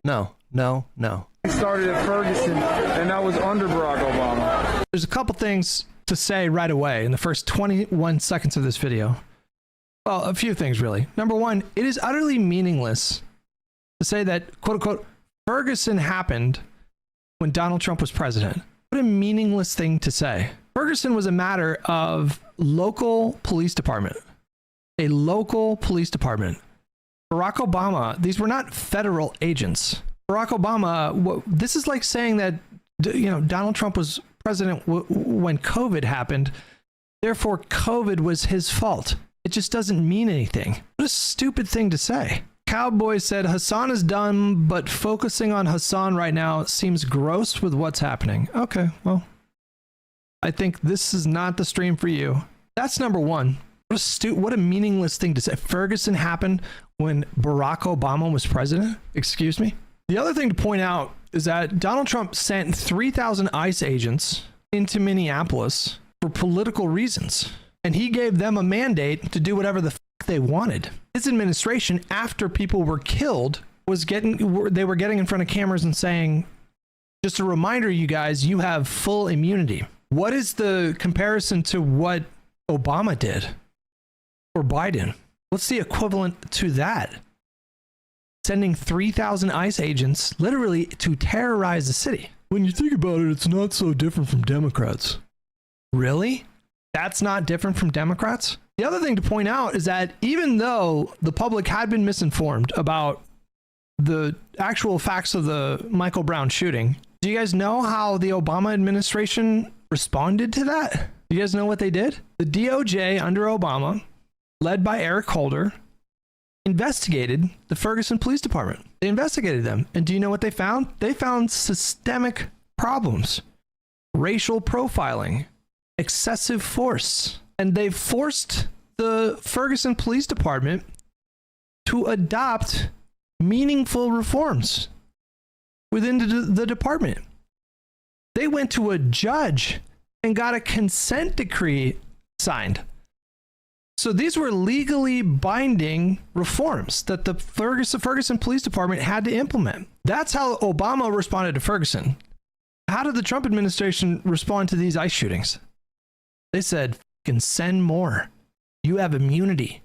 No. It started at Ferguson, and that was under Barack Obama. There's a couple things to say right away in the first 21 seconds of this video. Well, a few things really. Number one, it is utterly meaningless to say that, quote unquote, Ferguson happened when Donald Trump was president. What a meaningless thing to say. Ferguson was a matter of local police department. A local police department. Barack Obama, these were not federal agents. Barack Obama, this is like saying that, you know, Donald Trump was president when COVID happened. Therefore, COVID was his fault. It just doesn't mean anything. What a stupid thing to say. Cowboy said, Hassan is dumb, but focusing on Hassan right now seems gross with what's happening. Okay, well, I think this is not the stream for you. That's number one. What a meaningless thing to say. Ferguson happened when Barack Obama was president? Excuse me? The other thing to point out is that Donald Trump sent 3,000 ICE agents into Minneapolis for political reasons. And he gave them a mandate to do whatever the fuck they wanted. His administration, after people were killed, they were getting in front of cameras and saying, just a reminder, you guys, you have full immunity. What is the comparison to what Obama did or Biden? What's the equivalent to that? Sending 3,000 ICE agents literally to terrorize the city. When you think about it, it's not so different from Democrats. Really? That's not different from Democrats? The other thing to point out is that even though the public had been misinformed about the actual facts of the Michael Brown shooting, do you guys know how the Obama administration responded to that? Do you guys know what they did? The DOJ under Obama, led by Eric Holder, investigated the Ferguson Police Department. They investigated them. And do you know what they found? They found systemic problems, racial profiling, excessive force. And they forced the Ferguson Police Department to adopt meaningful reforms within the department. They went to a judge and got a consent decree signed. So these were legally binding reforms that the Ferguson Police Department had to implement. That's how Obama responded to Ferguson. How did the Trump administration respond to these ICE shootings? They said, "Fucking send more. You have immunity.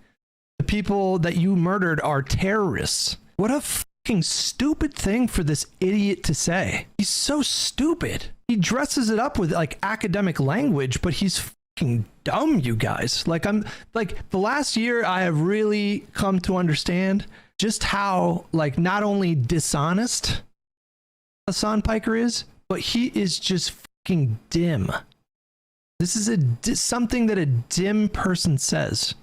The people that you murdered are terrorists." What a fucking stupid thing for this idiot to say. He's so stupid. He dresses it up with like academic language, but he's fucking dumb, you guys. Like, I'm like, the last year I have really come to understand just how like not only dishonest Hassan Piker is, but he is just fucking dim. This is something that a dim person says.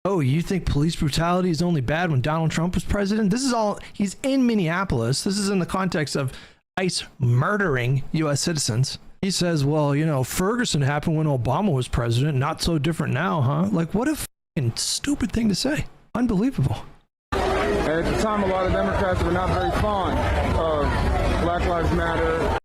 Oh, you think police brutality is only bad when Donald Trump was president? This is all, he's in Minneapolis. This is in the context of ICE murdering U.S. citizens. He says, well, you know, Ferguson happened when Obama was president. Not so different now, huh? Like, what a fucking stupid thing to say. Unbelievable. And at the time, a lot of Democrats were not very fond of Black Lives Matter.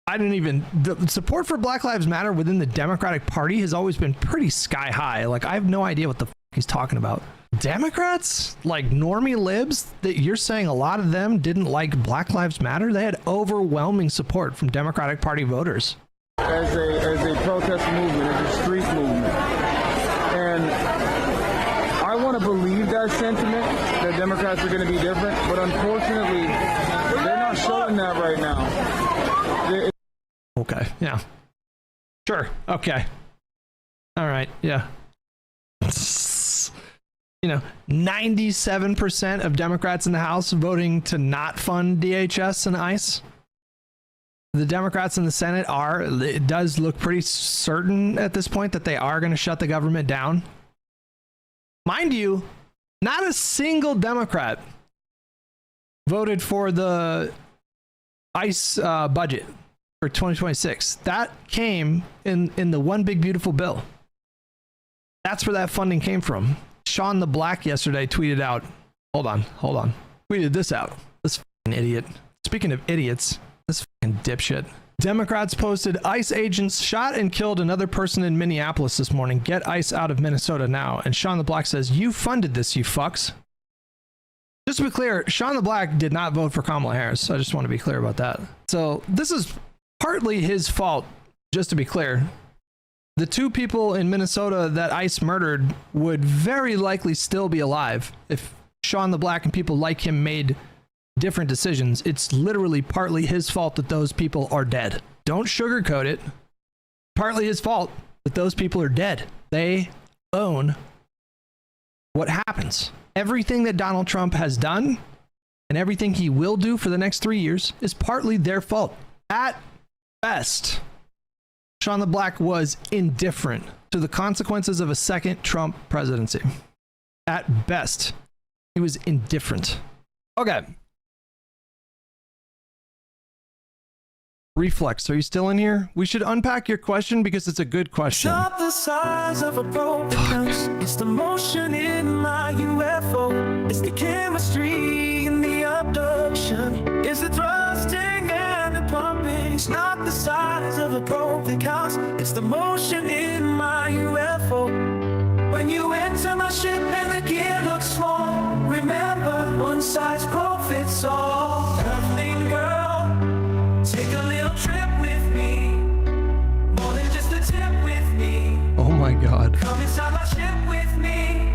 The support for Black Lives Matter within the Democratic Party has always been pretty sky high. Like, I have no idea what the he's talking about. Democrats, like normie libs, that you're saying a lot of them didn't like Black Lives Matter? They had overwhelming support from Democratic Party voters. As a protest movement, as a street movement. And I want to believe that sentiment, that Democrats are going to be different, but unfortunately, they're not showing that right now. Okay, yeah. Sure, okay. All right, yeah. You know, 97% of Democrats in the House voting to not fund DHS and ICE. The Democrats in the Senate it does look pretty certain at this point that they are going to shut the government down. Mind you, not a single Democrat voted for the ICE budget for 2026. That came in the One Big Beautiful Bill. That's where that funding came from. Sean the Black yesterday tweeted out, hold on, tweeted this out. This fucking idiot. Speaking of idiots, this fucking dipshit. Democrats posted ICE agents shot and killed another person in Minneapolis this morning. Get ICE out of Minnesota now. And Sean the Black says, you funded this, you fucks. Just to be clear, Sean the Black did not vote for Kamala Harris. I just want to be clear about that. So this is partly his fault, just to be clear. The two people in Minnesota that ICE murdered would very likely still be alive if Sean the Black and people like him made different decisions. It's literally partly his fault that those people are dead. Don't sugarcoat it. Partly his fault that those people are dead. They own what happens. Everything that Donald Trump has done and everything he will do for the next 3 years is partly their fault. At best, Sean the Black was indifferent to the consequences of a second Trump presidency. At best, he was indifferent. Okay. Reflex, are you still in here? We should unpack your question because it's a good question. Not the size of a broken house. It's the motion in my UFO. It's the chemistry in the abduction. It's the thrusting and the pumping. It's not the size of a broken house. It's the motion in my UFO. When you enter my ship and the gear looks small, remember, one size fits all. Earthling girl, take a little trip with me. More than just a tip with me. Oh my God. Come inside my ship with me.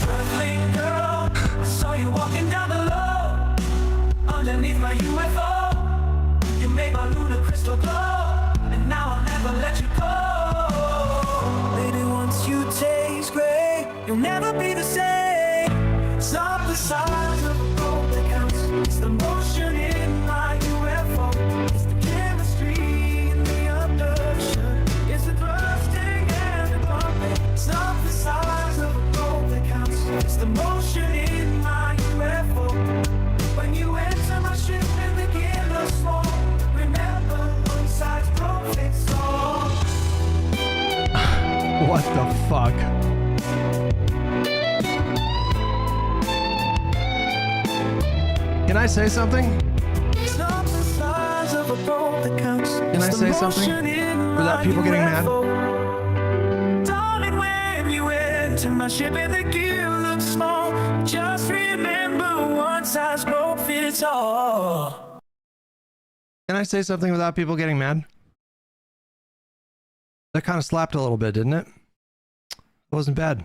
Earthling girl, I saw you walking down the low. Underneath my UFO, you made my lunar crystal glow. And now I'll never let you go. Lady, once you taste gray, you'll never be the same. It's not the size of a broken house. It's the motion in my UFO. It's the chemistry in the abduction. It's the thrusting and the pumping. It's not the size of a broken house. It's the motion in my UFO. When you enter my ship and the gear looks small, remember, one size What the fuck? Can I say something? Can I say something without people getting mad? Darling, when you enter my ship and the gear looks small, just remember one size won't fit all. Can I say something without people getting mad? That kind of slapped a little bit, didn't it? It wasn't bad.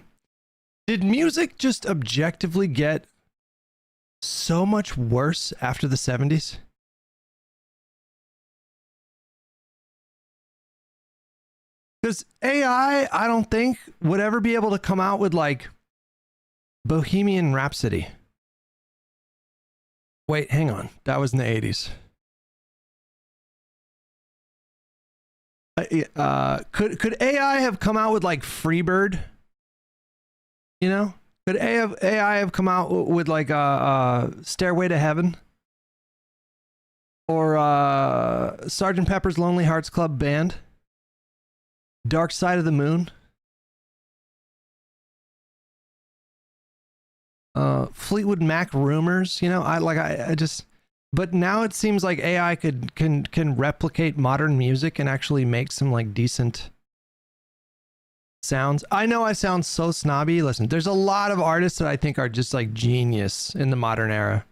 Did music just objectively get so much worse after the 70s? Because AI, I don't think, would ever be able to come out with like Bohemian Rhapsody. Wait, hang on. That was in the 80s. Could AI have come out with like Freebird? You know? Could AI have come out with like Stairway to Heaven? Or Sgt. Pepper's Lonely Hearts Club Band? Dark Side of the Moon? Fleetwood Mac Rumors? You know, I just... But now it seems like AI can replicate modern music and actually make some like decent sounds. I know I sound so snobby. Listen, there's a lot of artists that I think are just like genius in the modern era.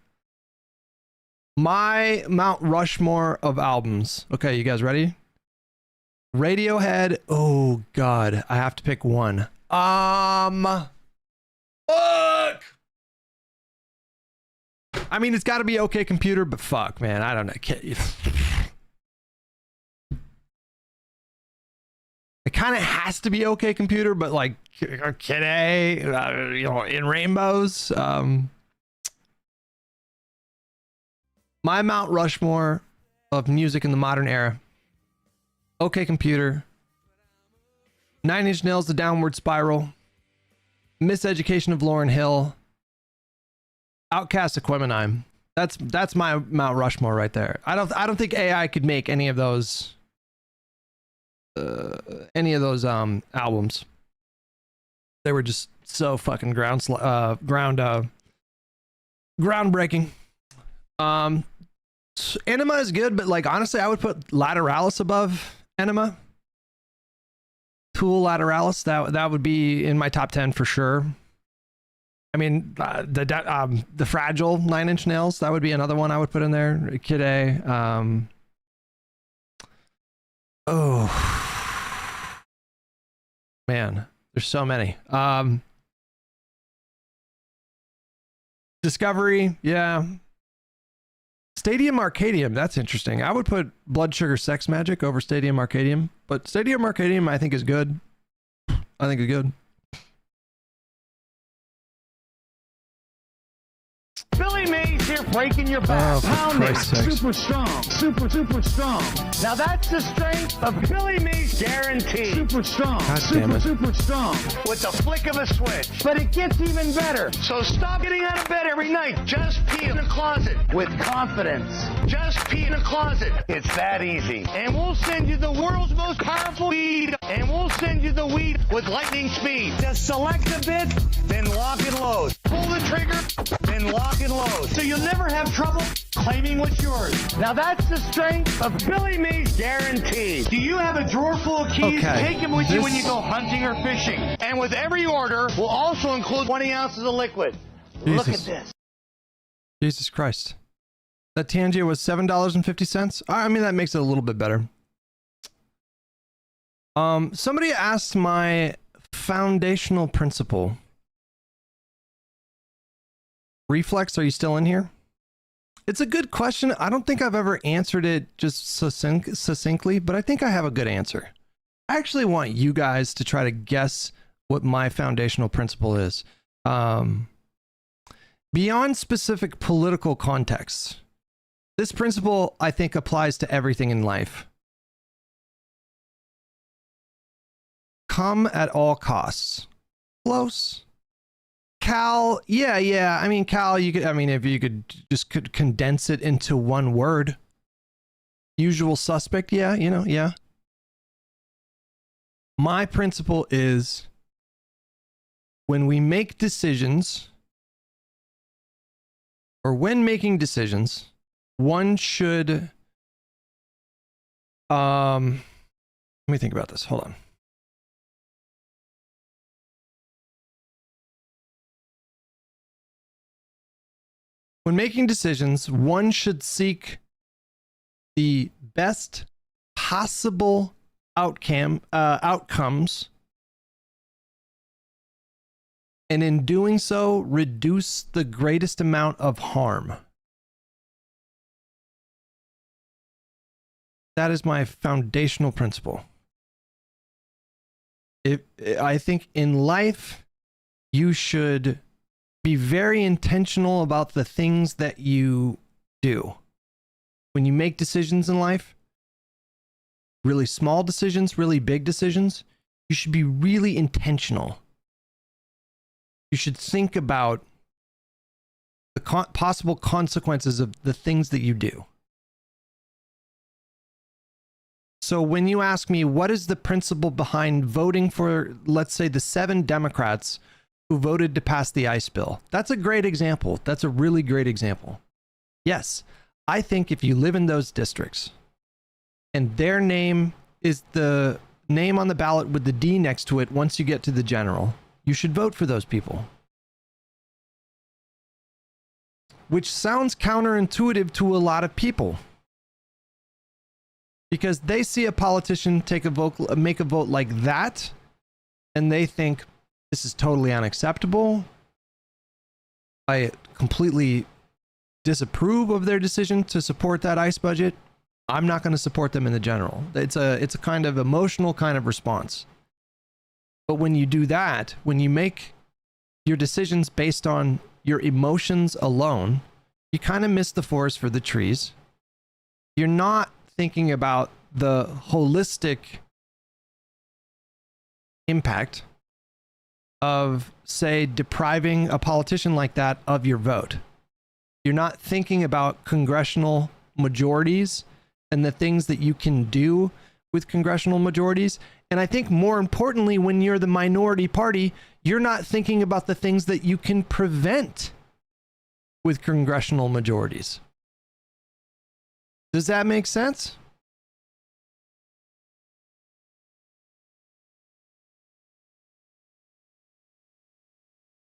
My Mount Rushmore of albums. Okay, you guys ready? Radiohead. Oh God, I have to pick one. Fuck. I mean, it's got to be OK Computer, but fuck, man, I don't know. It kind of has to be OK Computer, but like Kid A, you know, In Rainbows. My Mount Rushmore of music in the modern era. OK Computer. 9 Inch Nails, The Downward Spiral. Miseducation of Lauryn Hill. Outcast of Aquemini. That's my Mount Rushmore right there. I don't think AI could make any of those albums. They were just so fucking groundbreaking. Enema is good, but like honestly, I would put Lateralis above Enema. Tool Lateralis, that would be in my top 10 for sure. I mean, the Fragile 9 Inch Nails, that would be another one I would put in there. Kid A. Oh man, there's so many. Discovery, yeah. Stadium Arcadium, that's interesting. I would put Blood Sugar Sex Magic over Stadium Arcadium, but Stadium Arcadium I think is good. I think it's good. Billy Mays here breaking your back. Pounding. Super strong. Super strong. Now that's the strength of Billy Mays guarantee. Super strong. God damn it. Super strong. With the flick of a switch. But it gets even better. So stop getting out of bed every night. Just pee in the closet with confidence. Just pee in the closet. It's that easy. And we'll send you the world's most powerful weed. And we'll send you the weed with lightning speed. Just select the bit, then lock and load. Pull the trigger, then lock and load. So you'll never have trouble claiming what's yours. Now that's the strength of Billy Mays guarantee. Do you have a drawer full of keys? Okay. Take them with you when you go hunting or fishing. And with every order, we'll also include 20 ounces of liquid. Look at this. Jesus Christ. That Tangia was $7.50. I mean, that makes it a little bit better. Somebody asked my foundational principle. Reflex, are you still in here? It's a good question. I don't think I've ever answered it just succinctly, but I think I have a good answer. I actually want you guys to try to guess what my foundational principle is. Beyond specific political contexts, this principle, I think, applies to everything in life. Come at all costs. Close. Cal, yeah. I mean, Cal, you could, I mean, if you could condense it into one word. Usual suspect, yeah, you know, yeah. My principle is when we make decisions, or when making decisions, one should let me think about this. Hold on. When making decisions, one should seek the best possible outcomes, and in doing so, reduce the greatest amount of harm. That is my foundational principle. I think in life, you should be very intentional about the things that you do. When you make decisions in life, really small decisions, really big decisions, you should be really intentional. You should think about the possible consequences of the things that you do. So when you ask me, what is the principle behind voting for, let's say, the 7 Democrats who voted to pass the ICE bill? That's a great example. That's a really great example. Yes, I think if you live in those districts and their name is the name on the ballot with the D next to it once you get to the general, you should vote for those people. Which sounds counterintuitive to a lot of people, because they see a politician make a vote like that, and they think this is totally unacceptable. I completely disapprove of their decision to support that ICE budget. I'm not going to support them in the general. It's a kind of emotional kind of response. But when you do that, when you make your decisions based on your emotions alone, you kind of miss the forest for the trees. You're not thinking about the holistic impact of, say, depriving a politician like that of your vote. You're not thinking about congressional majorities and the things that you can do with congressional majorities. And I think more importantly, when you're the minority party, you're not thinking about the things that you can prevent with congressional majorities. Does that make sense?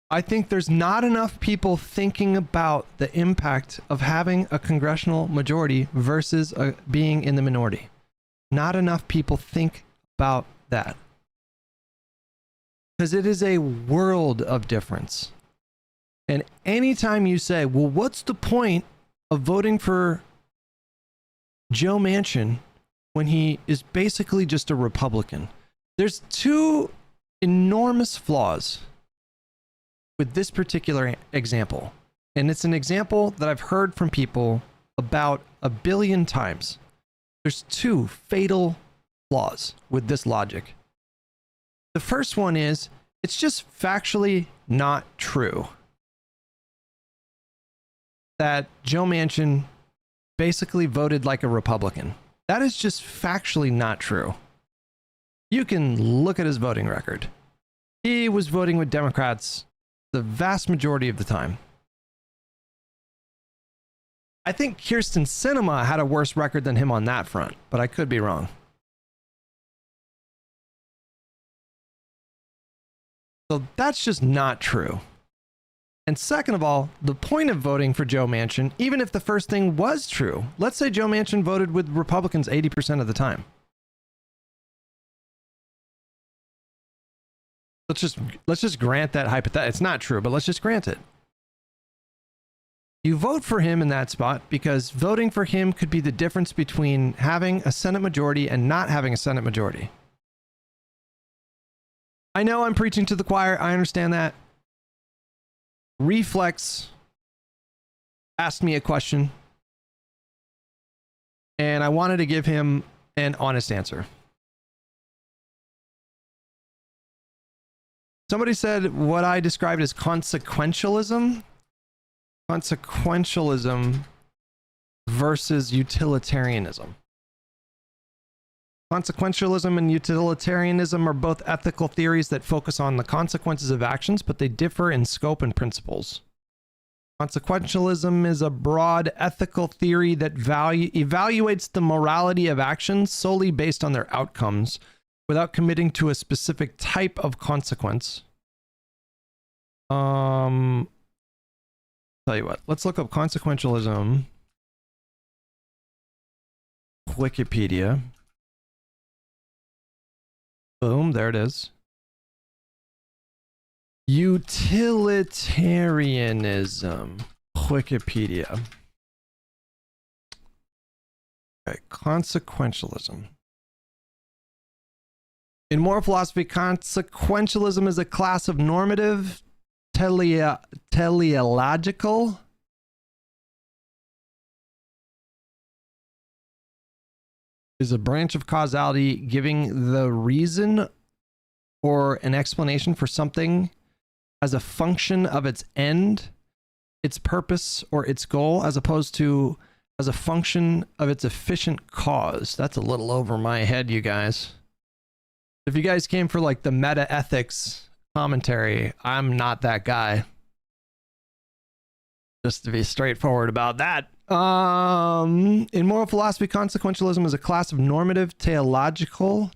I think there's not enough people thinking about the impact of having a congressional majority versus being in the minority. Not enough people think about that. Because it is a world of difference. And anytime you say, well, what's the point of voting for Joe Manchin when he is basically just a Republican? There's 2 enormous flaws with this particular example. And it's an example that I've heard from people about 1 billion times. There's 2 fatal flaws with this logic. The first one is, it's just factually not true that Joe Manchin basically voted like a Republican. That is just factually not true. You can look at his voting record. He was voting with Democrats the vast majority of the time. I think Kyrsten Sinema had a worse record than him on that front, but I could be wrong. So that's just not true. And second of all, the point of voting for Joe Manchin, even if the first thing was true, let's say Joe Manchin voted with Republicans 80% of the time. Let's just grant that hypothetical. It's not true, but let's just grant it. You vote for him in that spot because voting for him could be the difference between having a Senate majority and not having a Senate majority. I know I'm preaching to the choir. I understand that. Reflex asked me a question, and I wanted to give him an honest answer. Somebody said what I described as consequentialism. Consequentialism versus utilitarianism. Consequentialism and utilitarianism are both ethical theories that focus on the consequences of actions, but they differ in scope and principles. Consequentialism is a broad ethical theory that evaluates the morality of actions solely based on their outcomes without committing to a specific type of consequence. Tell you what, let's look up consequentialism. Wikipedia. Boom, there it is. Utilitarianism. Wikipedia. Okay, consequentialism. In moral philosophy, consequentialism is a class of normative teleological is a branch of causality giving the reason or an explanation for something as a function of its end, its purpose, or its goal, as opposed to as a function of its efficient cause. That's a little over my head, you guys. If you guys came for like the meta ethics commentary, I'm not that guy. Just to be straightforward about that. In moral philosophy, consequentialism is a class of normative teleological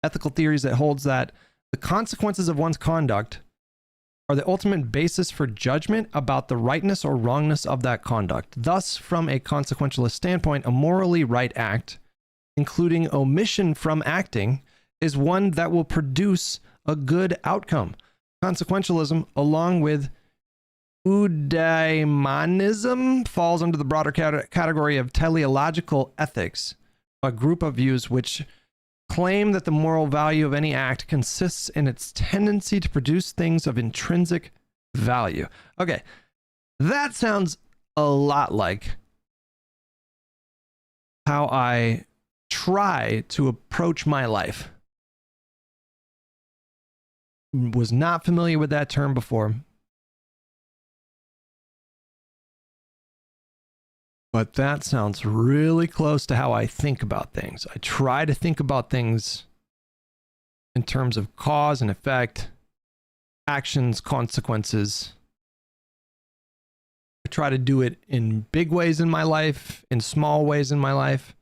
ethical theories that holds that the consequences of one's conduct are the ultimate basis for judgment about the rightness or wrongness of that conduct. Thus, from a consequentialist standpoint, a morally right act, including omission from acting, is one that will produce a good outcome. Consequentialism, along with eudaimonism, falls under the broader category of teleological ethics, a group of views which claim that the moral value of any act consists in its tendency to produce things of intrinsic value. Okay, that sounds a lot like how I try to approach my life. Was not familiar with that term before. But that sounds really close to how I think about things. I try to think about things in terms of cause and effect, actions, consequences. I try to do it in big ways in my life, in small ways in my life.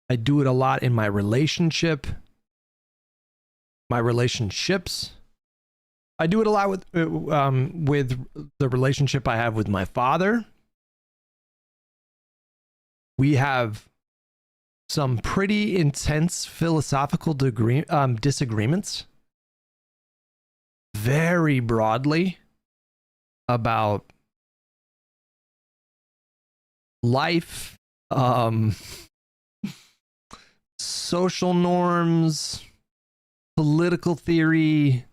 I do it a lot in my relationships. I do it a lot with the relationship I have with my father. We have some pretty intense philosophical disagreements, very broadly, about life, social norms, political theory,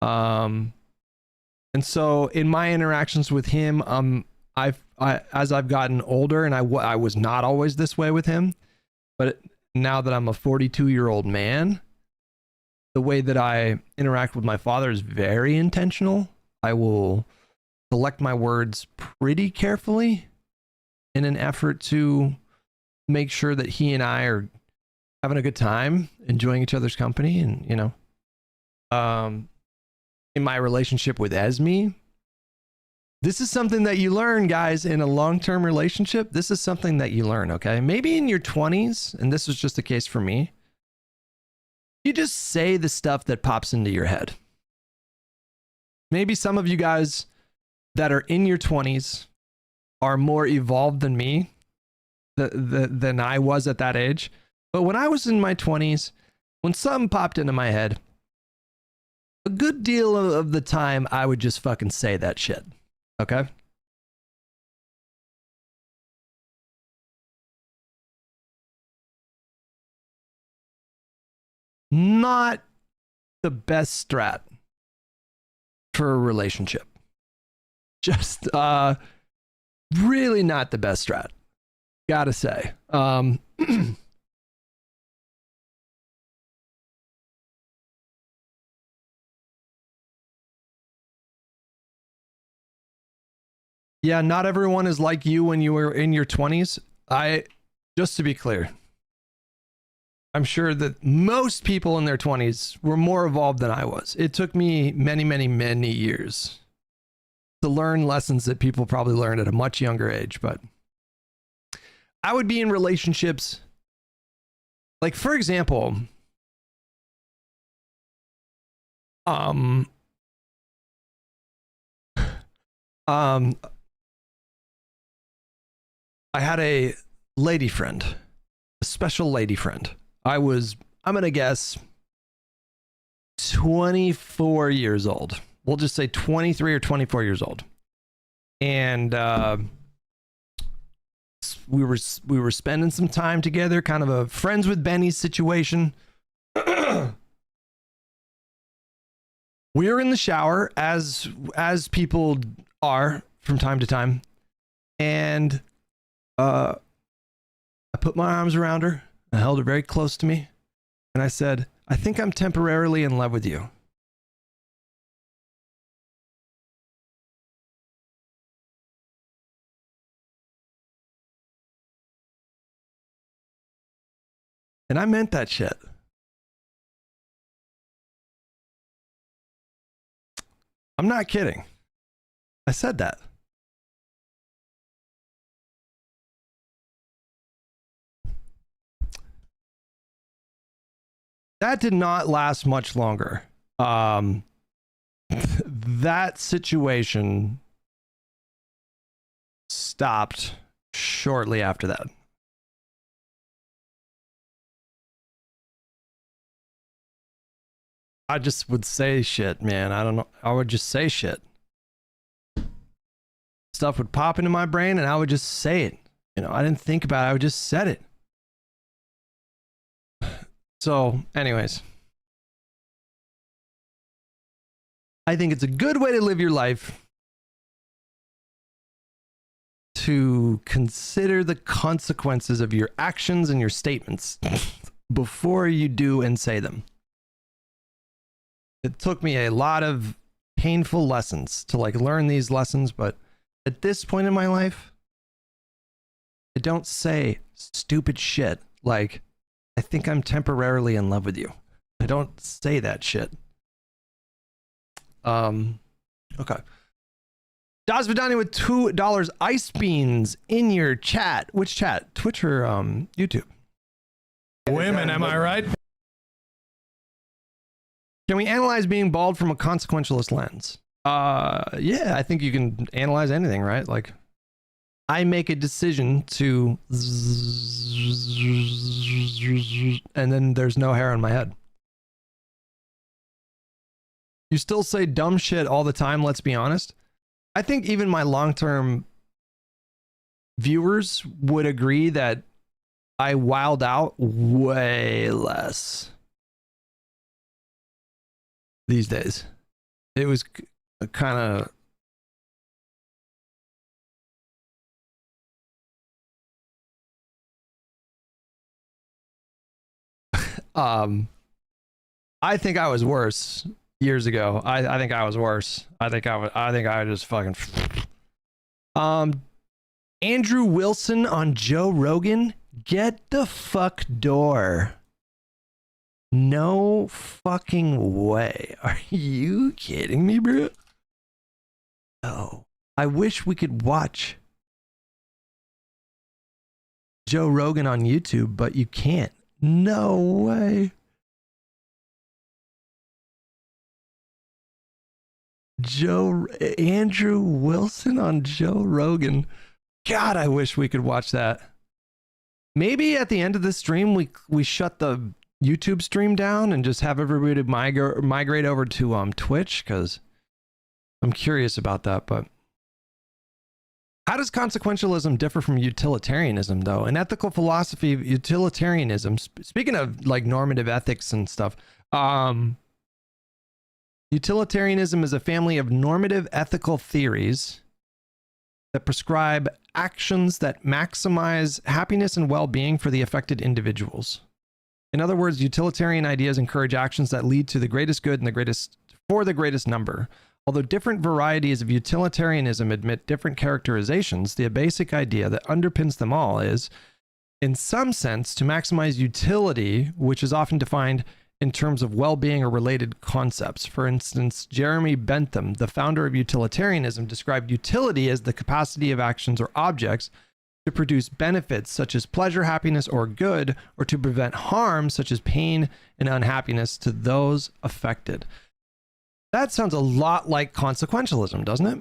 and so in my interactions with him, as I've gotten older, and I was not always this way with him, but now that I'm a 42-year-old man, the way that I interact with my father is very intentional. I will select my words pretty carefully in an effort to make sure that he and I are having a good time, enjoying each other's company, and in my relationship with Esme. This is something that you learn, guys, in a long-term relationship. This is something that you learn, okay? Maybe in your 20s, and this was just the case for me, you just say the stuff that pops into your head. Maybe some of you guys that are in your 20s are more evolved than me, than I was at that age. But when I was in my 20s, when something popped into my head, a good deal of the time, I would just fucking say that shit. Okay. Not the best strat for a relationship. Just really not the best strat. Gotta say. Yeah, not everyone is like you when you were in your 20s. Just to be clear, I'm sure that most people in their 20s were more evolved than I was. It took me many, many, many years to learn lessons that people probably learned at a much younger age. But I would be in relationships, like, for example, I had a lady friend, a special lady friend. I'm going to guess 24 years old. We'll just say 23 or 24 years old. And we were spending some time together, kind of a friends with Benny situation. We were in the shower as people are from time to time. And I put my arms around her. I held her very close to me. And I said, I think I'm temporarily in love with you. And I meant that shit. I'm not kidding. I said that. That did not last much longer. That situation stopped shortly after that. I just would say shit, man. I don't know. I would just say shit. Stuff would pop into my brain and I would just say it. You know, I didn't think about it. I would just said it. So, anyways, I think it's a good way to live your life to consider the consequences of your actions and your statements before you do and say them. It took me a lot of painful lessons to like learn these lessons, but at this point in my life, I don't say stupid shit like, I think I'm temporarily in love with you. I don't say that shit. Okay. Das Vidani with $2 ice beans in your chat. Which chat? Twitch or YouTube? Women, am I right? Can we analyze being bald from a consequentialist lens? Yeah, I think you can analyze anything, right? Like, I make a decision to, and then there's no hair on my head. You still say dumb shit all the time, let's be honest. I think even my long-term viewers would agree that I wild out way less these days. It was kind of I think I was worse years ago. I think I was worse. I think I just fucking Andrew Wilson on Joe Rogan, get the fuck door. No fucking way. Are you kidding me, bro? Oh, I wish we could watch Joe Rogan on YouTube, but you can't. No way. Andrew Wilson on Joe Rogan. God, I wish we could watch that. Maybe at the end of the stream, we shut the YouTube stream down and just have everybody migrate over to Twitch, because I'm curious about that. But how does consequentialism differ from utilitarianism, though? In ethical philosophy, utilitarianism, speaking of like normative ethics and stuff, utilitarianism is a family of normative ethical theories that prescribe actions that maximize happiness and well-being for the affected individuals. In other words, utilitarian ideas encourage actions that lead to the greatest good and for the greatest number. Although different varieties of utilitarianism admit different characterizations, the basic idea that underpins them all is in some sense to maximize utility, which is often defined in terms of well-being or related concepts. For instance, Jeremy Bentham, the founder of utilitarianism, described utility as the capacity of actions or objects to produce benefits such as pleasure, happiness, or good, or to prevent harm such as pain and unhappiness to those affected. That sounds a lot like consequentialism, doesn't it?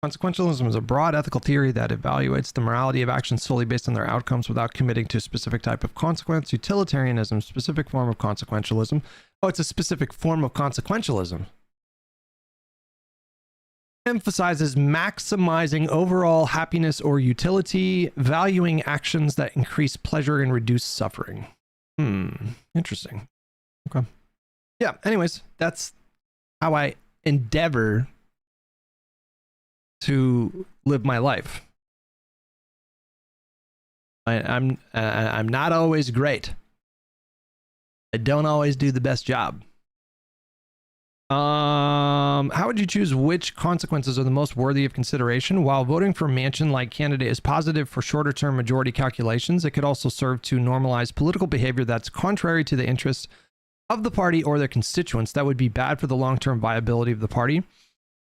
Consequentialism is a broad ethical theory that evaluates the morality of actions solely based on their outcomes without committing to a specific type of consequence. Utilitarianism, specific form of consequentialism. Oh, it's a specific form of consequentialism. Emphasizes maximizing overall happiness or utility, valuing actions that increase pleasure and reduce suffering. Interesting. Okay. Yeah, anyways, that's how I endeavor to live my life. I'm not always great. I don't always do the best job. How would you choose which consequences are the most worthy of consideration? While voting for Manchin-like candidate is positive for shorter-term majority calculations, it could also serve to normalize political behavior that's contrary to the interests of the party or their constituents. That would be bad for the long-term viability of the party.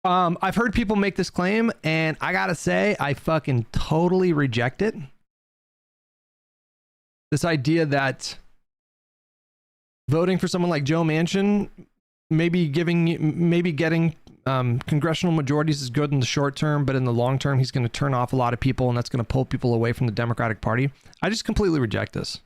I've heard people make this claim, and I gotta say, I fucking totally reject it. This idea that voting for someone like Joe Manchin, maybe getting congressional majorities is good in the short term, but in the long term, he's going to turn off a lot of people, and that's going to pull people away from the Democratic Party. I just completely reject this.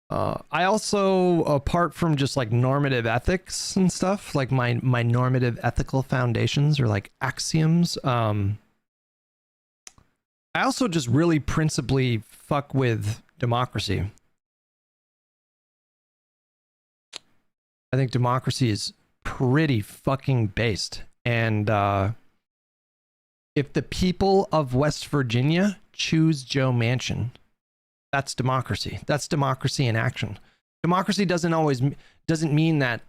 I also, apart from just like normative ethics and stuff, like my normative ethical foundations or like axioms, I also just really principally fuck with democracy. I think democracy is pretty fucking based. And if the people of West Virginia choose Joe Manchin, that's democracy. That's democracy in action. Democracy doesn't mean that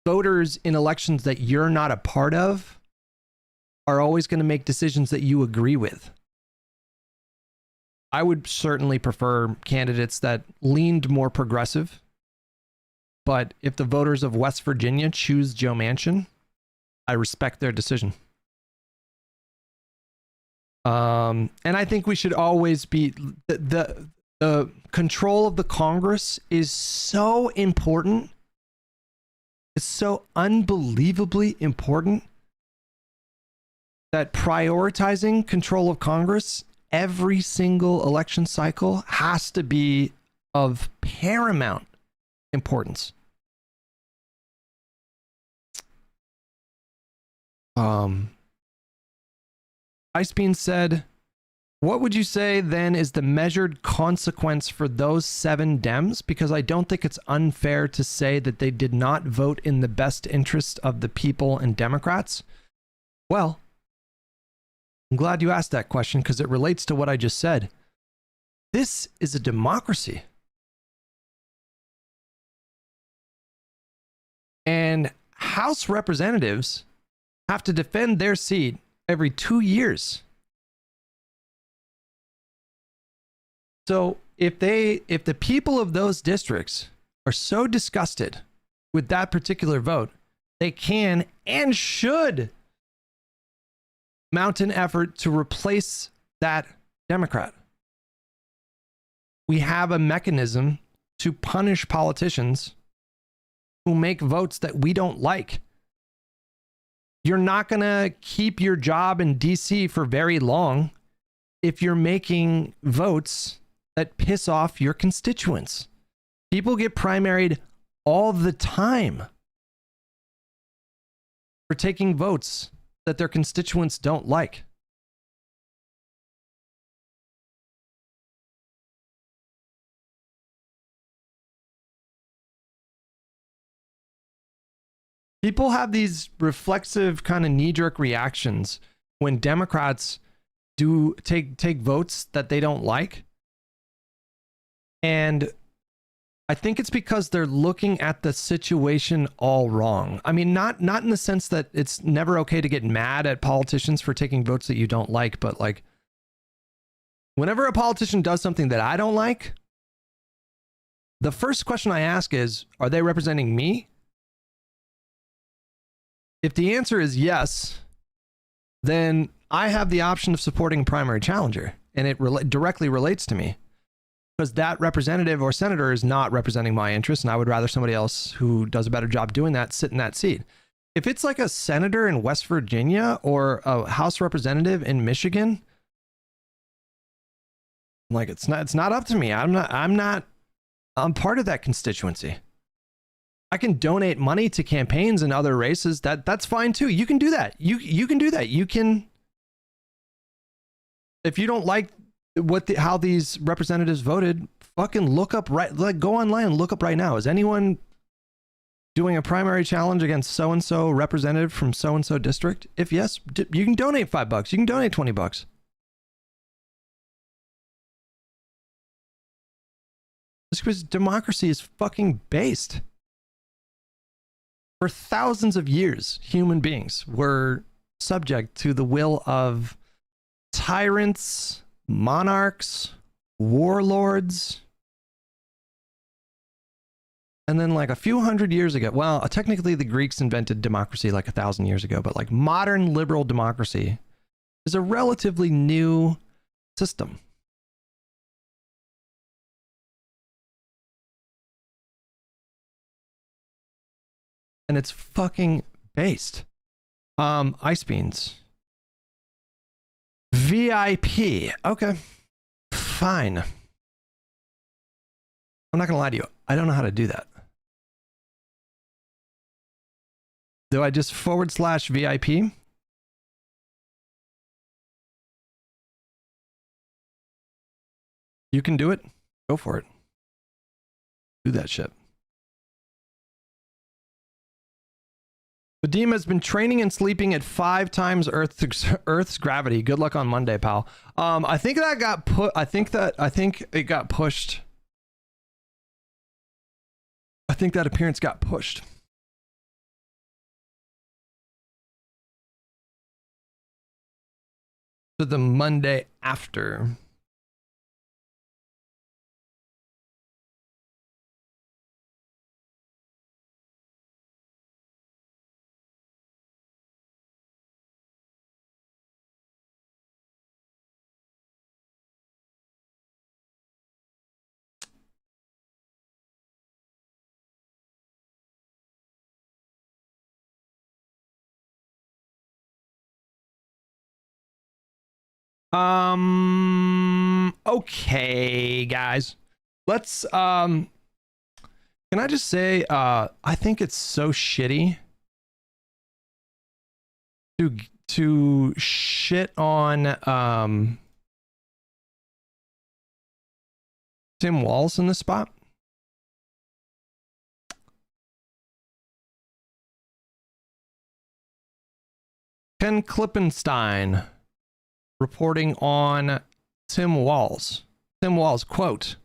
voters in elections that you're not a part of are always going to make decisions that you agree with. I would certainly prefer candidates that leaned more progressive. But if the voters of West Virginia choose Joe Manchin, I respect their decision. And I think we should always be the control of the Congress is so important. It's so unbelievably important that prioritizing control of Congress every single election cycle has to be of paramount importance. Icebean said, what would you say then is the measured consequence for those 7 Dems? Because I don't think it's unfair to say that they did not vote in the best interest of the people and Democrats. Well, I'm glad you asked that question because it relates to what I just said. This is a democracy. And House representatives have to defend their seat every 2 years. So if the people of those districts are so disgusted with that particular vote, they can and should mount an effort to replace that Democrat. We have a mechanism to punish politicians who make votes that we don't like. You're not going to keep your job in DC for very long if you're making votes that piss off your constituents. People get primaried all the time for taking votes that their constituents don't like. People have these reflexive kind of knee-jerk reactions when Democrats do take votes that they don't like. And I think it's because they're looking at the situation all wrong. I mean, not in the sense that it's never okay to get mad at politicians for taking votes that you don't like, but like whenever a politician does something that I don't like, the first question I ask is, are they representing me? If the answer is yes, then I have the option of supporting a primary challenger, and it directly relates to me. Because that representative or senator is not representing my interests, and I would rather somebody else who does a better job doing that sit in that seat. If it's like a senator in West Virginia or a House representative in Michigan, like it's not up to me. I'm part of that constituency. I can donate money to campaigns and other races. That's fine too. You can do that. You can do that. You can, if you don't like how these representatives voted, fucking look up go online and look up right now. Is anyone doing a primary challenge against so-and-so representative from so-and-so district? If yes, you can donate $5. You can donate $20. It's because democracy is fucking based. For thousands of years, human beings were subject to the will of tyrants, monarchs, warlords. And then like a few hundred years ago, well, technically the Greeks invented democracy like 1,000 years ago, but like modern liberal democracy is a relatively new system. And it's fucking based. Ice beans. VIP. Okay. Fine. I'm not gonna lie to you. I don't know how to do that. Do I just /VIP? You can do it. Go for it. Do that shit. Vadim has been training and sleeping at 5 times Earth's gravity. Good luck on Monday, pal. I think that got put. I think it got pushed. I think that appearance got pushed. To the Monday after. Okay, guys. Let's can I just say I think it's so shitty to shit on Tim Walz in this spot. Ken Klippenstein reporting on Tim Walz. Tim Walz, quote,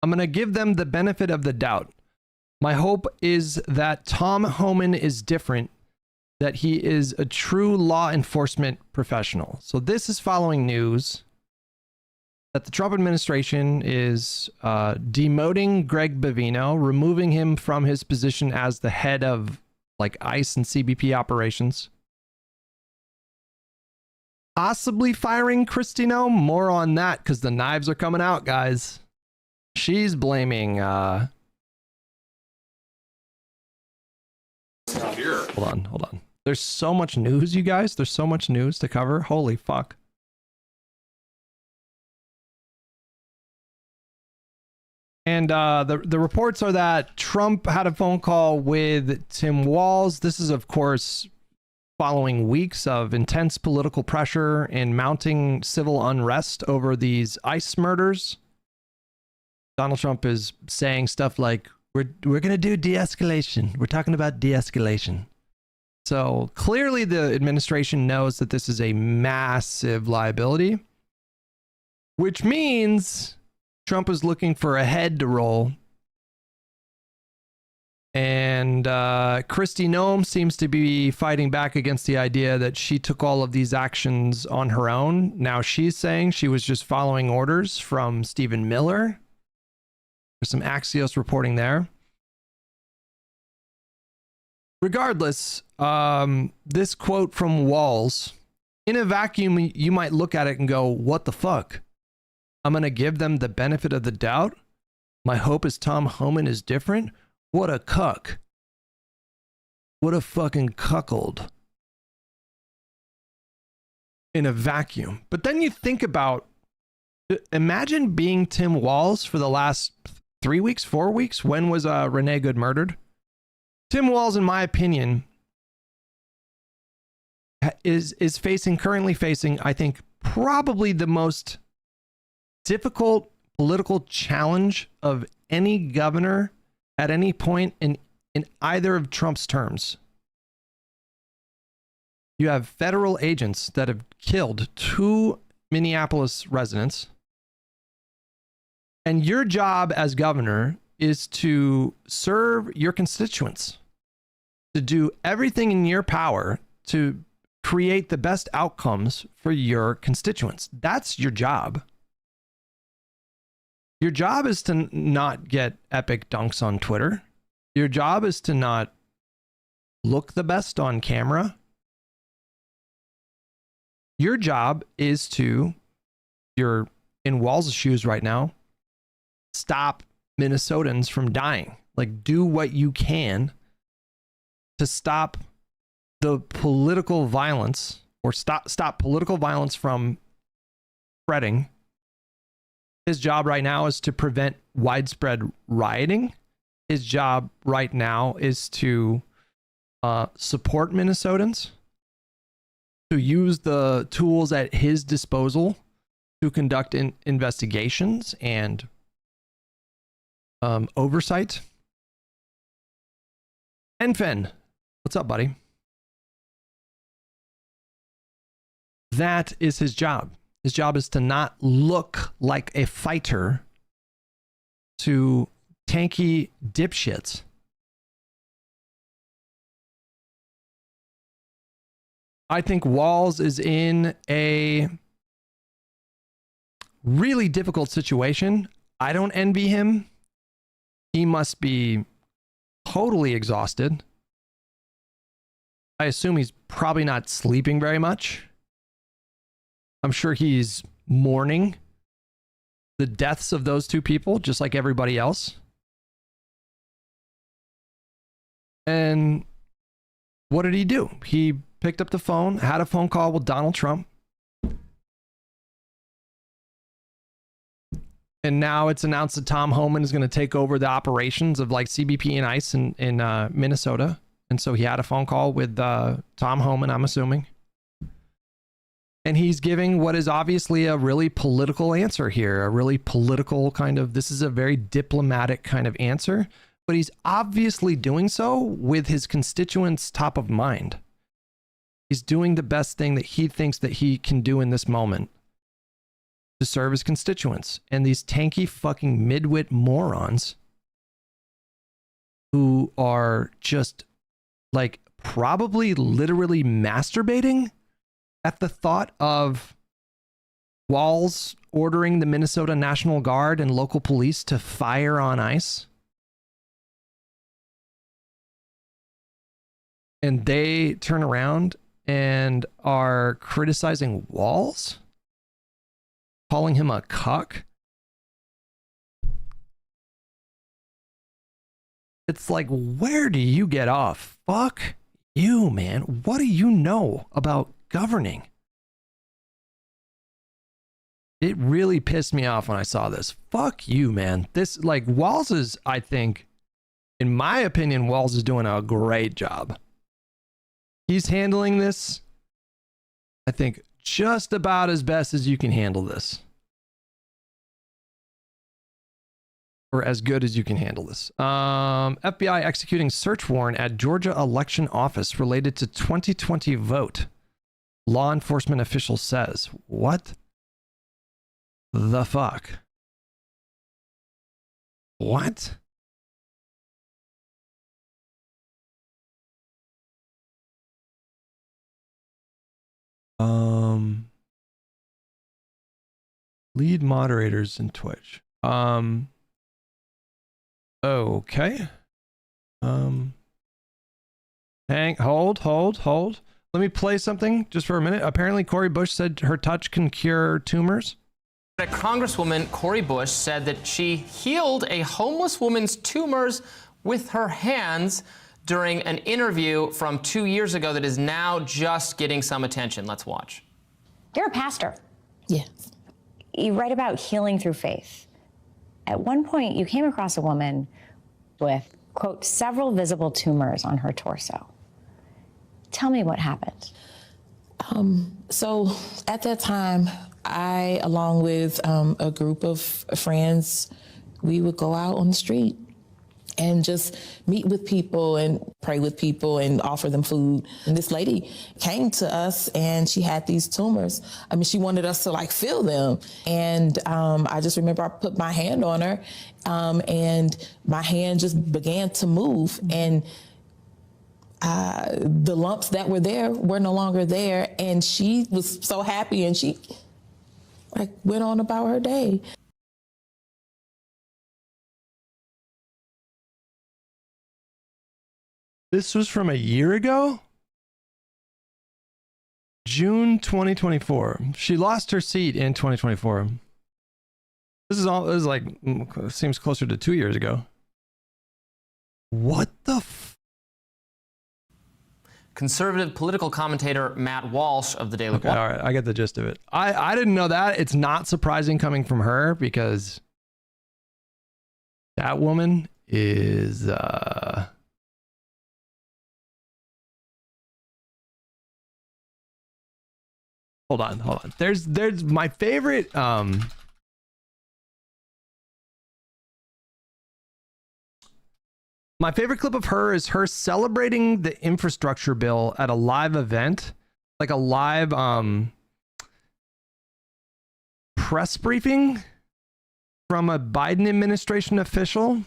"I'm going to give them the benefit of the doubt. My hope is that Tom Homan is different, that he is a true law enforcement professional." So this is following news that the Trump administration is demoting Greg Bavino, removing him from his position as the head of like ICE and CBP operations. Possibly firing Christino. More on that because the knives are coming out, guys. She's blaming hold on. There's so much news, you guys. There's so much news to cover. Holy fuck. And the reports are that Trump had a phone call with Tim Walz. This is, of course, following weeks of intense political pressure and mounting civil unrest over these ICE murders. Donald Trump is saying stuff like, we're going to do de-escalation. We're talking about de-escalation. So clearly the administration knows that this is a massive liability, which means Trump is looking for a head to roll And Kristi Noem seems to be fighting back against the idea that she took all of these actions on her own. Now she's saying she was just following orders from Stephen Miller. There's some Axios reporting there. Regardless, this quote from Walls, in a vacuum, you might look at it and go, what the fuck? I'm going to give them the benefit of the doubt. My hope is Tom Homan is different. What a cuck. What a fucking cuckold. In a vacuum. But then you think about, imagine being Tim Walz for the last 3 weeks, 4 weeks. When was Renee Good murdered? Tim Walz, in my opinion, is currently facing, I think, probably the most difficult political challenge of any governor at any point in either of Trump's terms. You have federal agents that have killed 2 Minneapolis residents, and your job as governor is to serve your constituents, to do everything in your power to create the best outcomes for your constituents. That's your job. Your job is to not get epic dunks on Twitter. Your job is to not look the best on camera. Your job is to, you're in Walls' shoes right now, stop Minnesotans from dying. Like, do what you can to stop the political violence, or stop political violence from spreading. His job right now is to prevent widespread rioting. His job right now is to support Minnesotans, to use the tools at his disposal to conduct investigations and oversight. Enfen, what's up, buddy? That is his job. His job is to not look like a fighter to tanky dipshits. I think Walls is in a really difficult situation. I don't envy him. He must be totally exhausted. I assume he's probably not sleeping very much. I'm sure he's mourning the deaths of those 2 people, just like everybody else. And what did he do? He picked up the phone, had a phone call with Donald Trump. And now it's announced that Tom Homan is going to take over the operations of like CBP and ICE in Minnesota. And so he had a phone call with Tom Homan, I'm assuming. And he's giving what is obviously a really political answer here, a really political kind of, this is a very diplomatic kind of answer, but he's obviously doing so with his constituents top of mind. He's doing the best thing that he thinks that he can do in this moment to serve his constituents. And these tanky fucking midwit morons who are just like probably literally masturbating at the thought of Walls ordering the Minnesota National Guard and local police to fire on ICE. And they turn around and are criticizing Walls, calling him a cuck. It's like, where do you get off? Fuck you, man. What do you know about governing? It really pissed me off when I saw this. Fuck you, man. This, like, Walls is, I think, in my opinion, Walls is doing a great job. He's handling this, I think, just about as best as you can handle this. Or as good as you can handle this. FBI executing search warrant at Georgia election office related to 2020 vote. Law enforcement official says. What the fuck? What? Lead moderators in Twitch. Okay. Hold. Let me play something just for a minute. Apparently, Cori Bush said her touch can cure tumors. Congresswoman Cori Bush said that she healed a homeless woman's tumors with her hands during an interview from 2 years ago that is now just getting some attention. Let's watch. You're a pastor. Yes. You write about healing through faith. At one point, you came across a woman with, quote, several visible tumors on her torso. Tell me what happened. So at that time, I, along with a group of friends, we would go out on the street and just meet with people and pray with people and offer them food. And this lady came to us and she had these tumors. I mean, she wanted us to like feel them. And I just remember I put my hand on her and my hand just began to move. And the lumps that were there were no longer there. And she was so happy and she like went on about her day. This was from a year ago? June 2024. She lost her seat in 2024. This is like, seems closer to 2 years ago. What the Conservative political commentator Matt Walsh of the Daily Okay, all right, I get the gist of it. I didn't know that. It's not surprising coming from her because that woman is hold on. There's my favorite my favorite clip of her is her celebrating the infrastructure bill at a live event, like a live press briefing from a Biden administration official.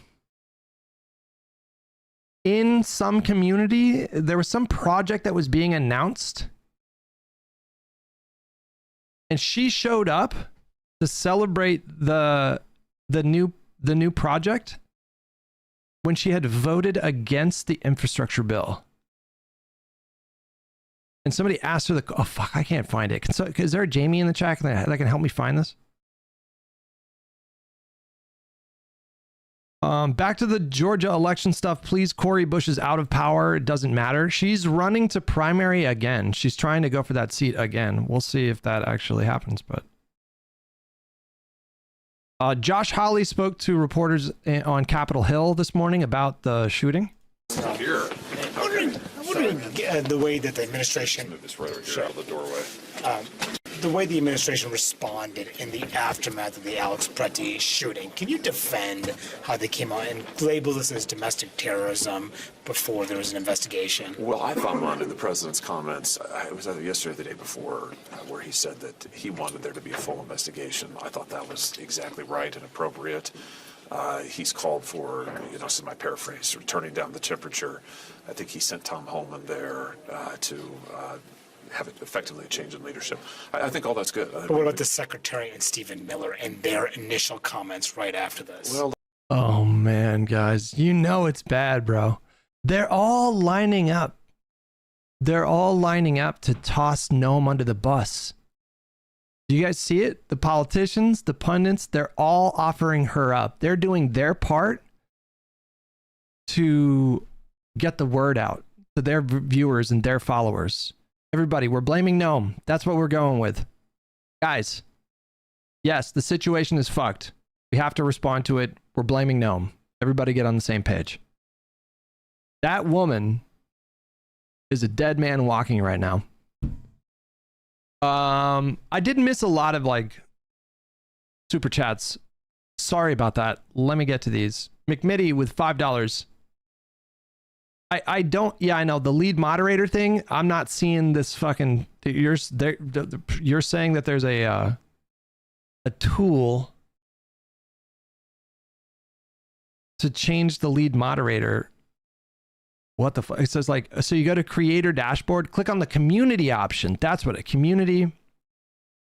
In some community, there was some project that was being announced. And she showed up to celebrate the new project when she had voted against the infrastructure bill. And somebody asked her, oh fuck, I can't find it. Is there a Jamie in the chat that can help me find this? Back to the Georgia election stuff, please. Cori Bush is out of power. It doesn't matter. She's running to primary again. She's trying to go for that seat again. We'll see if that actually happens, but Josh Hawley spoke to reporters on Capitol Hill this morning about the shooting. Here. I'm wondering the way that the administration move this right over here out of the doorway. The way the administration responded in the aftermath of the Alex Preti shooting. Can you defend how they came out and label this as domestic terrorism before there was an investigation? Well, I found the president's comments, it was either yesterday or the day before, where he said that he wanted there to be a full investigation. I thought that was exactly right and appropriate. He's called for, this is my paraphrase, turning down the temperature. I think he sent Tom Homan there to have it effectively a change in leadership. I think all that's good. But what about the Secretary and Stephen Miller and their initial comments right after this? Well, oh man, guys, it's bad, bro. They're all lining up. They're all lining up to toss Noam under the bus. Do you guys see it? The politicians, the pundits, they're all offering her up. They're doing their part to get the word out to their viewers and their followers. Everybody, we're blaming Noam. That's what we're going with. Guys, yes, the situation is fucked. We have to respond to it. We're blaming Noam. Everybody get on the same page. That woman is a dead man walking right now. I did miss a lot of super chats. Sorry about that. Let me get to these. McMitty with $5. I don't, I know the lead moderator thing. I'm not seeing this fucking, you're saying that there's a tool to change the lead moderator. What the fuck? It says so you go to creator dashboard, click on the community option. That's what community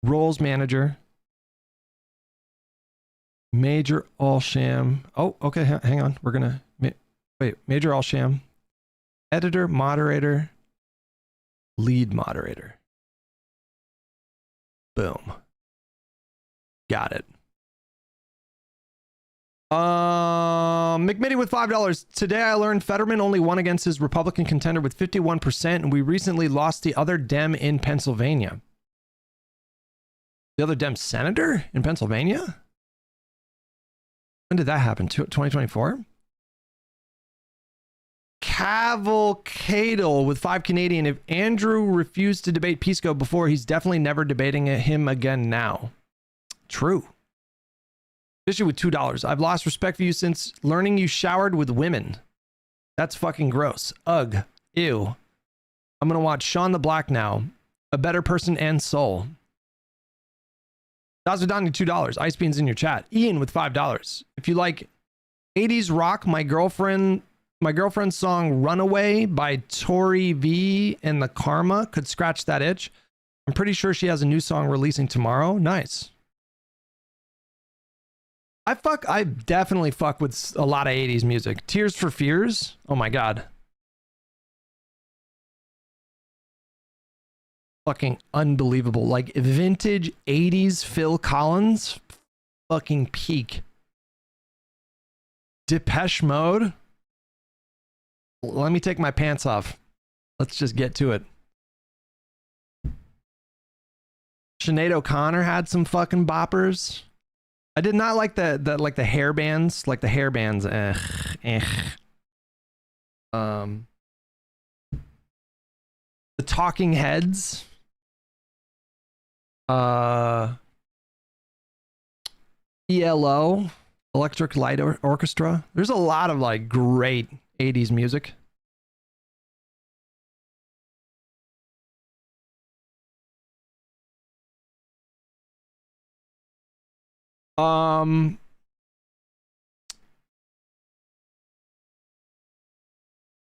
roles manager. Major all sham. Oh, okay. Hang on. We're gonna wait. Major all sham. Editor, moderator, lead moderator. Boom. Got it. McMitty with $5. Today I learned Fetterman only won against his Republican contender with 51%, and we recently lost the other Dem in Pennsylvania. The other Dem senator in Pennsylvania? When did that happen? 2024? Cavalcadle with 5 Canadian. If Andrew refused to debate Pisco before, he's definitely never debating him again now. True. Issue with $2. I've lost respect for you since learning you showered with women. That's fucking gross. Ugh. Ew. I'm gonna watch Shaun the Black now. A better person and soul. Dazadani $2. Ice Beans in your chat. Ian with $5. If you like 80s rock, my girlfriend's song Runaway by Tori V and the Karma could scratch that itch. I'm pretty sure she has a new song releasing tomorrow. Nice. I definitely fuck with a lot of 80s music. Tears for Fears. Oh my God. Fucking unbelievable. Like vintage 80s Phil Collins. Fucking peak. Depeche Mode. Let me take my pants off. Let's just get to it. Sinead O'Connor had some fucking boppers. I did not like the hair bands, the Talking Heads, ELO, Electric Light Orchestra. There's a lot of like great 80s music.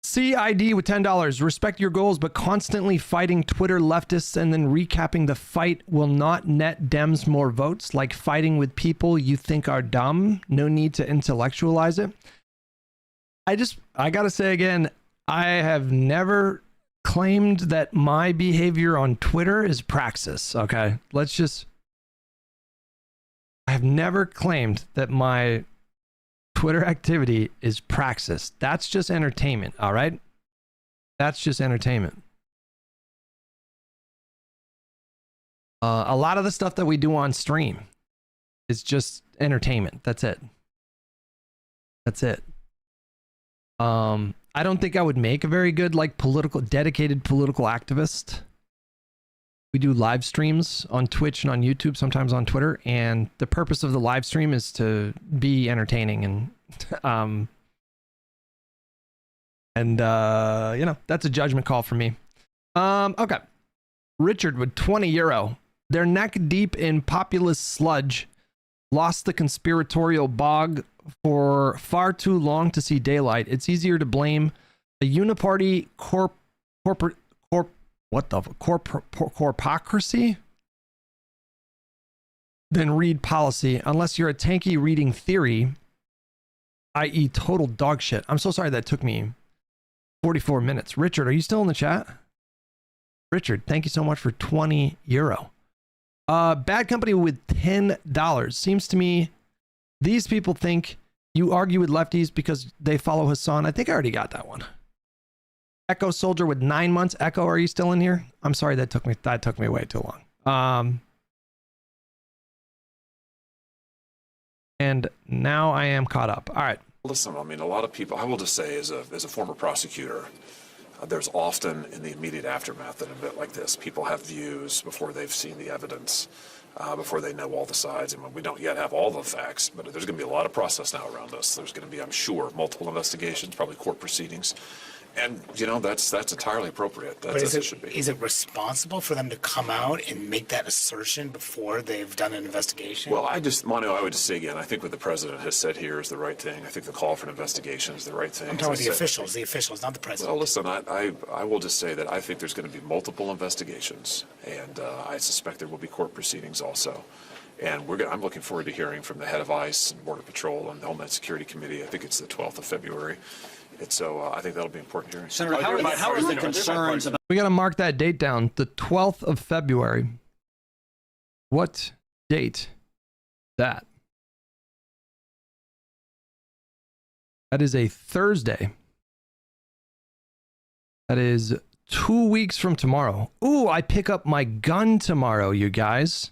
CID with $10. Respect your goals, but constantly fighting Twitter leftists and then recapping the fight will not net Dems more votes, like fighting with people you think are dumb. No need to intellectualize it. I gotta say again, I have never claimed that my behavior on Twitter is praxis. Okay, I have never claimed that my Twitter activity is praxis. That's just entertainment, all right? That's just entertainment. A lot of the stuff that we do on stream is just entertainment. That's it. That's it. I don't think I would make a very good, like, dedicated political activist. We do live streams on Twitch and on YouTube, sometimes on Twitter, and the purpose of the live stream is to be entertaining and you know, that's a judgment call for me. Okay. Richard with €20. They're neck deep in populist sludge, lost the conspiratorial bog for far too long to see daylight. It's easier to blame a uniparty corpocracy than read policy, unless you're a tanky reading theory, i.e. total dog shit. I'm so sorry that took me 44 minutes. Richard, are you still in the chat? Richard, thank you so much for €20. Bad Company with $10. Seems to me these people think you argue with lefties because they follow Hassan. I think I already got that one. Echo Soldier with 9 months. Echo, are you still in here? I'm sorry that took me way too long. And now I am caught up. All right. Listen, I mean, a lot of people, I will just say as a former prosecutor, there's often in the immediate aftermath of an event like this, people have views before they've seen the evidence, before they know all the sides. And we don't yet have all the facts, but there's going to be a lot of process now around this. There's going to be, I'm sure, multiple investigations, probably court proceedings. And, you know, that's entirely appropriate. That's as it should be. Is it responsible for them to come out and make that assertion before they've done an investigation? Well, Manu, I would just say again, I think what the president has said here is the right thing. I think the call for an investigation is the right thing. I'm talking about the officials, not the president. Well, listen, I will just say that I think there's going to be multiple investigations, and I suspect there will be court proceedings also. And I'm looking forward to hearing from the head of ICE and Border Patrol and the Homeland Security Committee. I think it's the 12th of February. And so I think that'll be important hearing. Senator, how are the concerns about... We got to mark that date down, the 12th of February. What date? That is a Thursday. That is 2 weeks from tomorrow. Ooh, I pick up my gun tomorrow, you guys.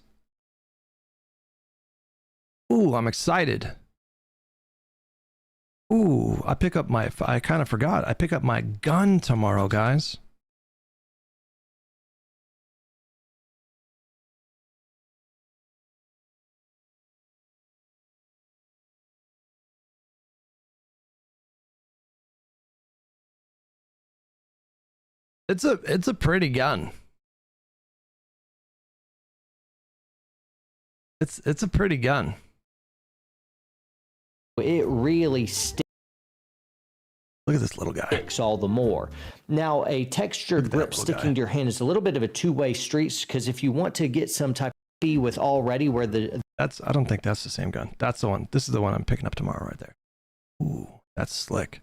Ooh, I'm excited. Ooh, I kind of forgot. I pick up my gun tomorrow, guys. It's a pretty gun. It's a pretty gun. It really sticks. Look at this little guy. All the more. Now, a textured grip sticking to your hand is a little bit of a two-way street, because if you want to get some type of fee with already where the... I don't think that's the same gun. That's the one. This is the one I'm picking up tomorrow right there. Ooh, that's slick.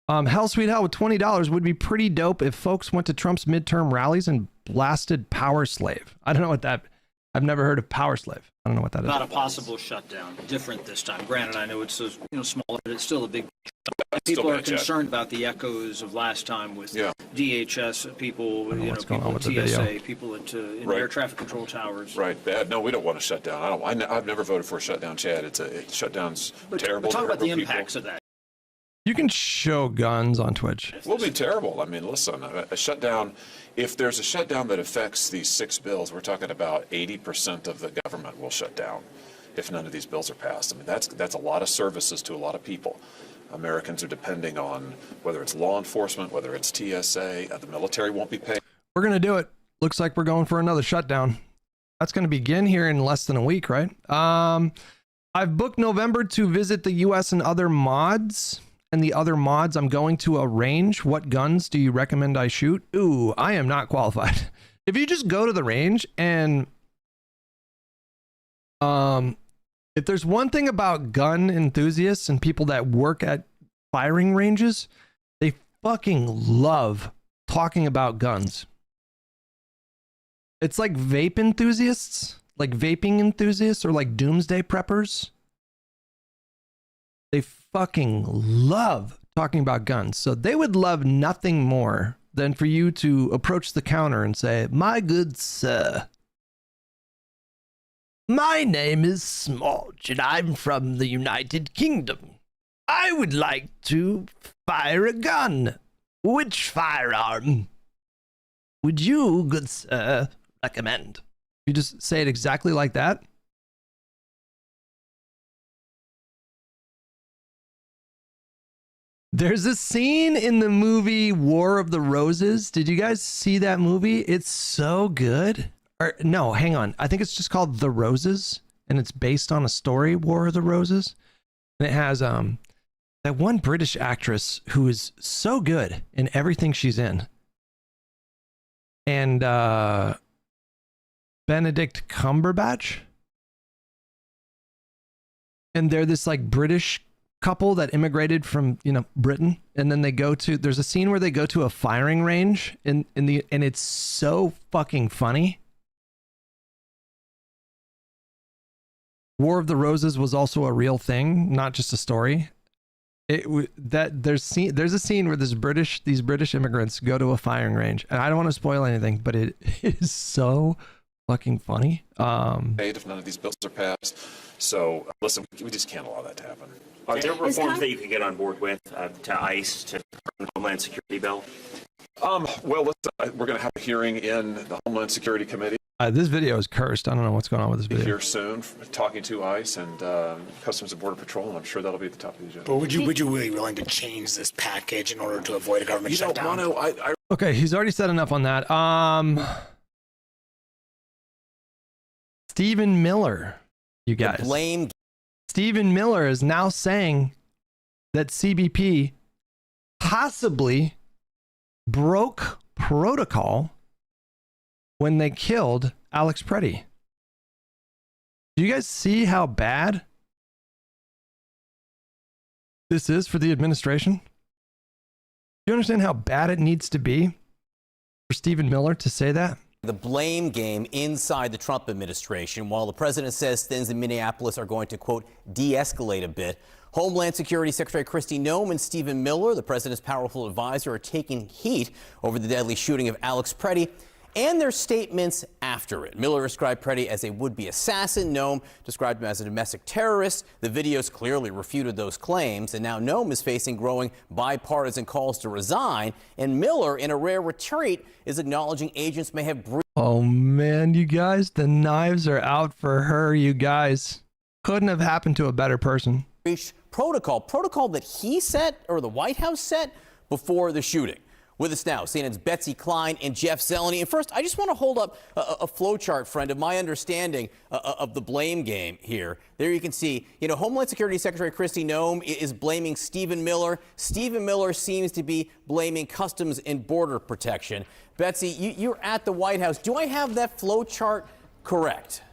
Hell Sweet Hell with $20 would be pretty dope if folks went to Trump's midterm rallies and blasted Power Slave. I don't know what that... I've never heard of Power Slave. I don't know what that is. About a possible shutdown, different this time. Granted, I know it's smaller, but it's still a big. People are concerned about the echoes of last time with DHS people, people at TSA, people at in air traffic control towers. Right. No, we don't want to shut down. I've never voted for a shutdown, Chad. Shutdown's terrible. But talk about the impacts of that. You can show guns on Twitch. It will be terrible. I mean, listen, a shutdown, if there's a shutdown that affects these 6 bills, we're talking about 80% of the government will shut down if none of these bills are passed. I mean, that's a lot of services to a lot of people. Americans are depending on whether it's law enforcement, whether it's TSA, the military won't be paid. We're going to do it. Looks like we're going for another shutdown. That's going to begin here in less than a week, right? I've booked November to visit the U.S. and other mods. And the other mods, I'm going to a range. What guns do you recommend I shoot? Ooh, I am not qualified. If you just go to the range and if there's one thing about gun enthusiasts and people that work at firing ranges, they fucking love talking about guns. It's like vape enthusiasts, like vaping enthusiasts, or like doomsday preppers. They fucking love talking about guns. So they would love nothing more than for you to approach the counter and say, "My good sir, my name is Smodge and I'm from the United Kingdom. I would like to fire a gun. Which firearm would you, good sir, recommend?" You just say it exactly like that. There's a scene in the movie War of the Roses. Did you guys see that movie? It's so good. Or no, hang on. I think it's just called The Roses, and it's based on a story, War of the Roses. And it has that one British actress who is so good in everything she's in. And Benedict Cumberbatch. And they're this like British couple that immigrated from, Britain, and then there's a scene where they go to a firing range and it's so fucking funny. War of the Roses was also a real thing, not just a story. There's a scene where these British immigrants go to a firing range, and I don't want to spoil anything, but it is so fucking funny. If none of these bills are passed. So listen, we just can't allow that to happen. Are there reforms that you could get on board with to ICE, to the Homeland Security bill? Well, listen, we're going to have a hearing in the Homeland Security Committee. This video is cursed. I don't know what's going on with this video. Here soon, talking to ICE and Customs and Border Patrol, and I'm sure that'll be at the top of the agenda. But would you really willing to change this package in order to avoid a government shutdown? Okay, he's already said enough on that. Stephen Miller, you guys. Stephen Miller is now saying that CBP possibly broke protocol when they killed Alex Preddy. Did Do you guys see how bad this is for the administration? Do you understand how bad it needs to be for Stephen Miller to say that? The blame game inside the Trump administration, while the president says things in Minneapolis are going to, quote, de-escalate a bit. Homeland Security Secretary Kristi Noem and Stephen Miller, the president's powerful advisor, are taking heat over the deadly shooting of Alex Preddy and their statements after it. Miller described Preddy as a would-be assassin. Noem described him as a domestic terrorist. The videos clearly refuted those claims, and now Noem is facing growing bipartisan calls to resign, and Miller, in a rare retreat, is acknowledging agents may have breached. Oh man, you guys, the knives are out for her, you guys. Couldn't have happened to a better person. Protocol that he set, or the White House set, before the shooting. With us now, CNN's Betsy Klein and Jeff Zeleny. And first, I just want to hold up a flow chart, friend, of my understanding of the blame game here. There you can see, Homeland Security Secretary Kristi Noem is blaming Stephen Miller. Stephen Miller seems to be blaming Customs and Border Protection. Betsy, you're at the White House. Do I have that flow chart correct?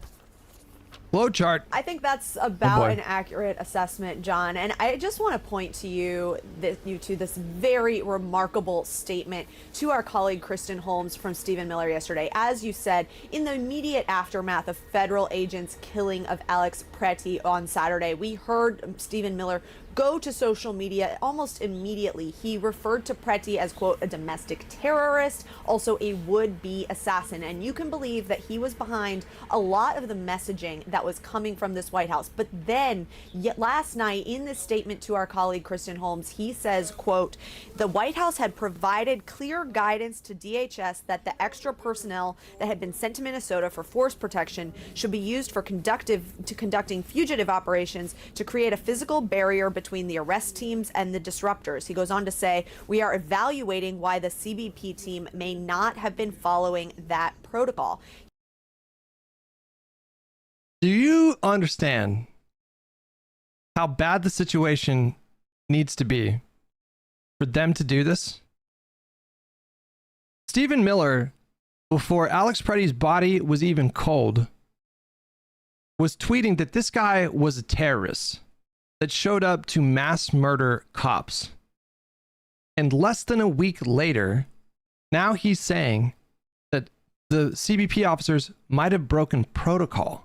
Flow chart. I think that's about an accurate assessment, John. And I just want to point to you to this very remarkable statement to our colleague Kristen Holmes from Stephen Miller yesterday. As you said, in the immediate aftermath of federal agents' killing of Alex Preddy on Saturday, we heard Stephen Miller go to social media almost immediately. He referred to Preddy as, quote, a domestic terrorist, also a would-be assassin. And you can believe that he was behind a lot of the messaging that was coming from this White House. But then last night, in this statement to our colleague Kristen Holmes, he says, quote, the White House had provided clear guidance to DHS that the extra personnel that had been sent to Minnesota for force protection should be used for conducting fugitive operations to create a physical barrier between the arrest teams and the disruptors. He goes on to say, we are evaluating why the CBP team may not have been following that protocol. Do you understand how bad the situation needs to be for them to do this? Stephen Miller, before Alex Preddy's body was even cold, was tweeting that this guy was a terrorist that showed up to mass murder cops. And less than a week later, now he's saying that the CBP officers might have broken protocol.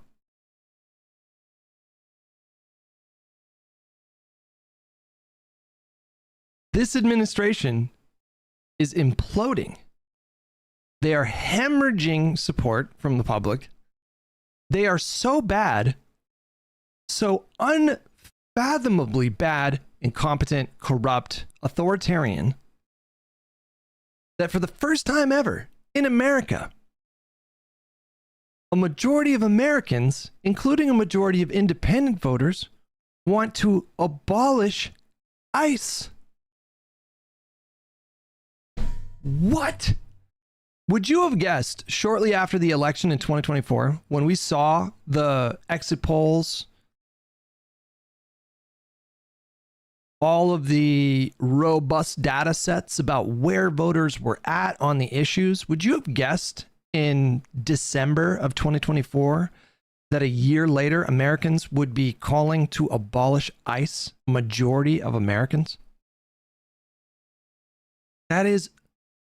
This administration is imploding. They are hemorrhaging support from the public. They are so bad, so unfathomably bad, incompetent, corrupt, authoritarian, that for the first time ever in America, a majority of Americans, including a majority of independent voters, want to abolish ICE. What? Would you have guessed shortly after the election in 2024, when we saw the exit polls, all of the robust data sets about where voters were at on the issues, would you have guessed in December of 2024 that a year later Americans would be calling to abolish ICE? Majority of Americans? That is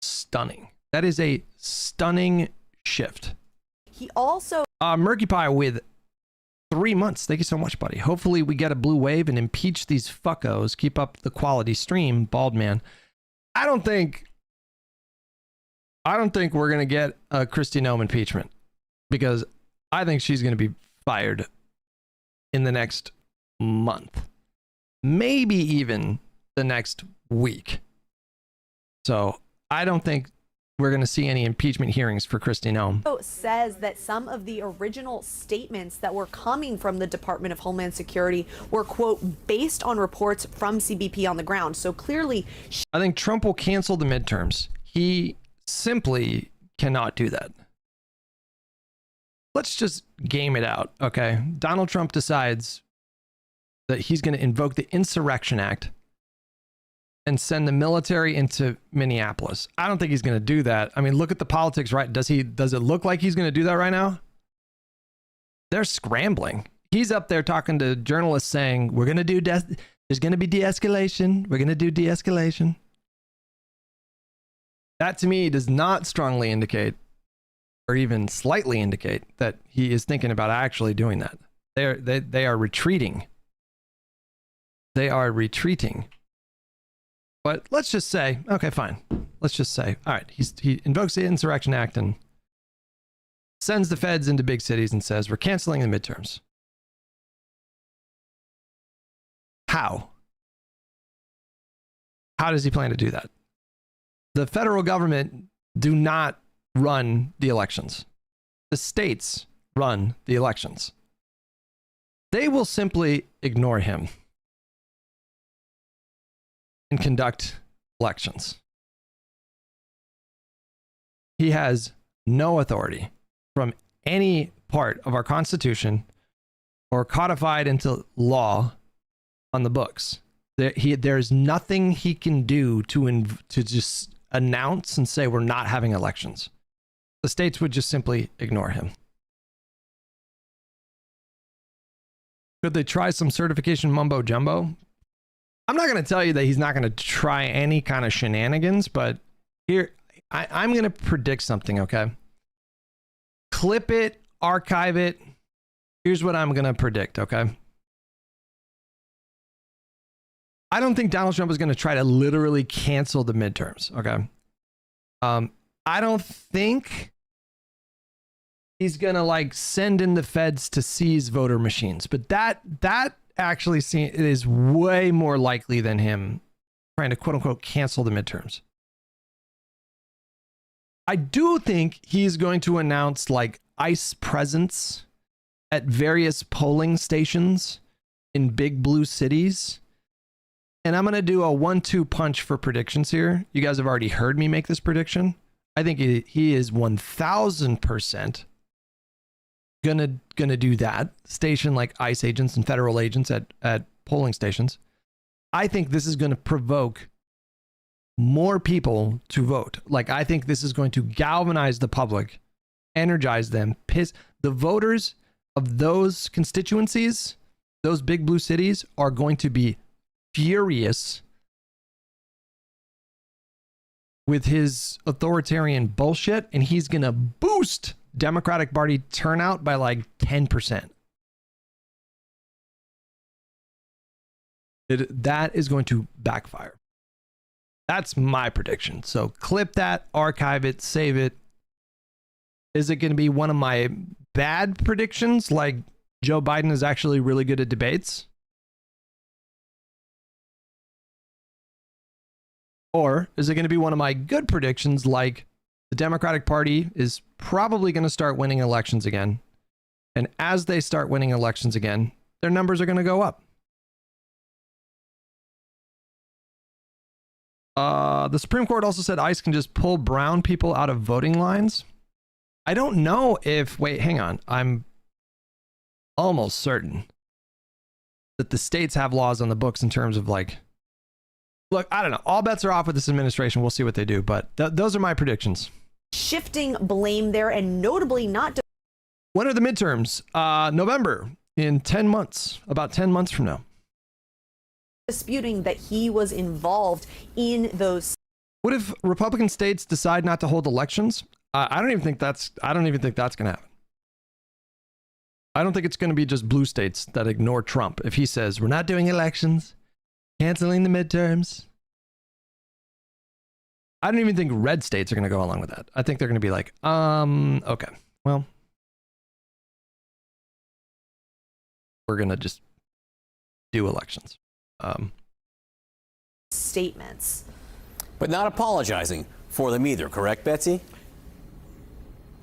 stunning. That is a stunning shift. He also Murky Pie with 3 months. Thank you so much, buddy. Hopefully we get a blue wave and impeach these fuckos. Keep up the quality stream, bald man. I don't think we're gonna get a Kristi Noem impeachment, because I think she's gonna be fired in the next month, maybe even the next week. So I don't think we're going to see any impeachment hearings for Kristi Noem. Says that some of the original statements that were coming from the Department of Homeland Security were, quote, based on reports from CBP on the ground. So clearly, I think Trump will cancel the midterms. He simply cannot do that. Let's just game it out, okay? Donald Trump decides that he's going to invoke the Insurrection Act and send the military into Minneapolis. I don't think he's going to do that. I mean, look at the politics, right? Does it look like he's going to do that right now? They're scrambling. He's up there talking to journalists saying, we're going to do, there's going to be de-escalation. We're going to do de-escalation. That to me does not strongly indicate or even slightly indicate that he is thinking about actually doing that. They are retreating. They are retreating. But let's just say, okay, fine. Let's just say, all right, he invokes the Insurrection Act and sends the feds into big cities and says, we're canceling the midterms. How? How does he plan to do that? The federal government do not run the elections. The states run the elections. They will simply ignore him and conduct elections. He has no authority from any part of our Constitution or codified into law on the books. There's nothing he can do to just announce and say we're not having elections. The states would just simply ignore him. Could they try some certification mumbo jumbo? I'm not going to tell you that he's not going to try any kind of shenanigans, but here, I'm going to predict something, okay? Clip it, archive it. Here's what I'm going to predict, okay? I don't think Donald Trump is going to try to literally cancel the midterms, okay? I don't think he's going to like send in the feds to seize voter machines, but that actually is way more likely than him trying to quote unquote cancel the midterms. I do think he's going to announce like ICE presence at various polling stations in big blue cities. And I'm going to do a 1-2 punch for predictions here. You guys have already heard me make this prediction. I think he is 1000% gonna do that. Station like ICE agents and federal agents at polling stations. I think this is going to provoke more people to vote. Like, I think this is going to galvanize the public, energize them, piss the voters of those constituencies. Those big blue cities are going to be furious with his authoritarian bullshit, and he's going to boost Democratic Party turnout by like 10%. That is going to backfire. That's my prediction. So clip that, archive it, save it. Is it going to be one of my bad predictions, like Joe Biden is actually really good at debates? Or is it going to be one of my good predictions, like the Democratic Party is probably going to start winning elections again. And as they start winning elections again, their numbers are going to go up. The Supreme Court also said ICE can just pull brown people out of voting lines. I don't know if, wait, hang on. I'm almost certain that the states have laws on the books in terms of like, look, I don't know. All bets are off with this administration. We'll see what they do. But those are my predictions. Shifting blame there and notably not. When are the midterms? November, in 10 months, about 10 months from now. Disputing that he was involved in those. What if Republican states decide not to hold elections? I don't even think that's going to happen. I don't think it's going to be just blue states that ignore Trump. If he says, we're not doing elections, canceling the midterms. I don't even think red states are going to go along with that. I think they're going to be like, okay, well, we're going to just do elections. Statements. But not apologizing for them either, correct, Betsy?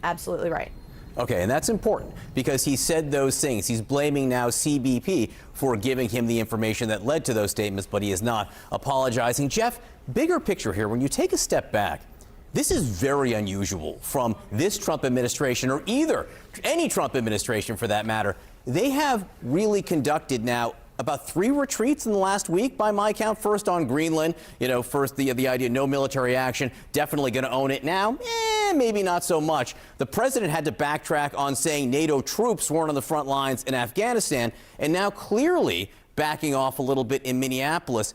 Absolutely right. Okay, and that's important because he said those things. He's blaming now CBP for giving him the information that led to those statements, but he is not apologizing. Jeff, bigger picture here, when you take a step back, this is very unusual from this Trump administration, or any Trump administration for that matter. They have really conducted now about 3 retreats in the last week by my count. First on Greenland, first the idea no military action, definitely going to own it. Now, maybe not so much. The president had to backtrack on saying NATO troops weren't on the front lines in Afghanistan, and now clearly backing off a little bit in Minneapolis.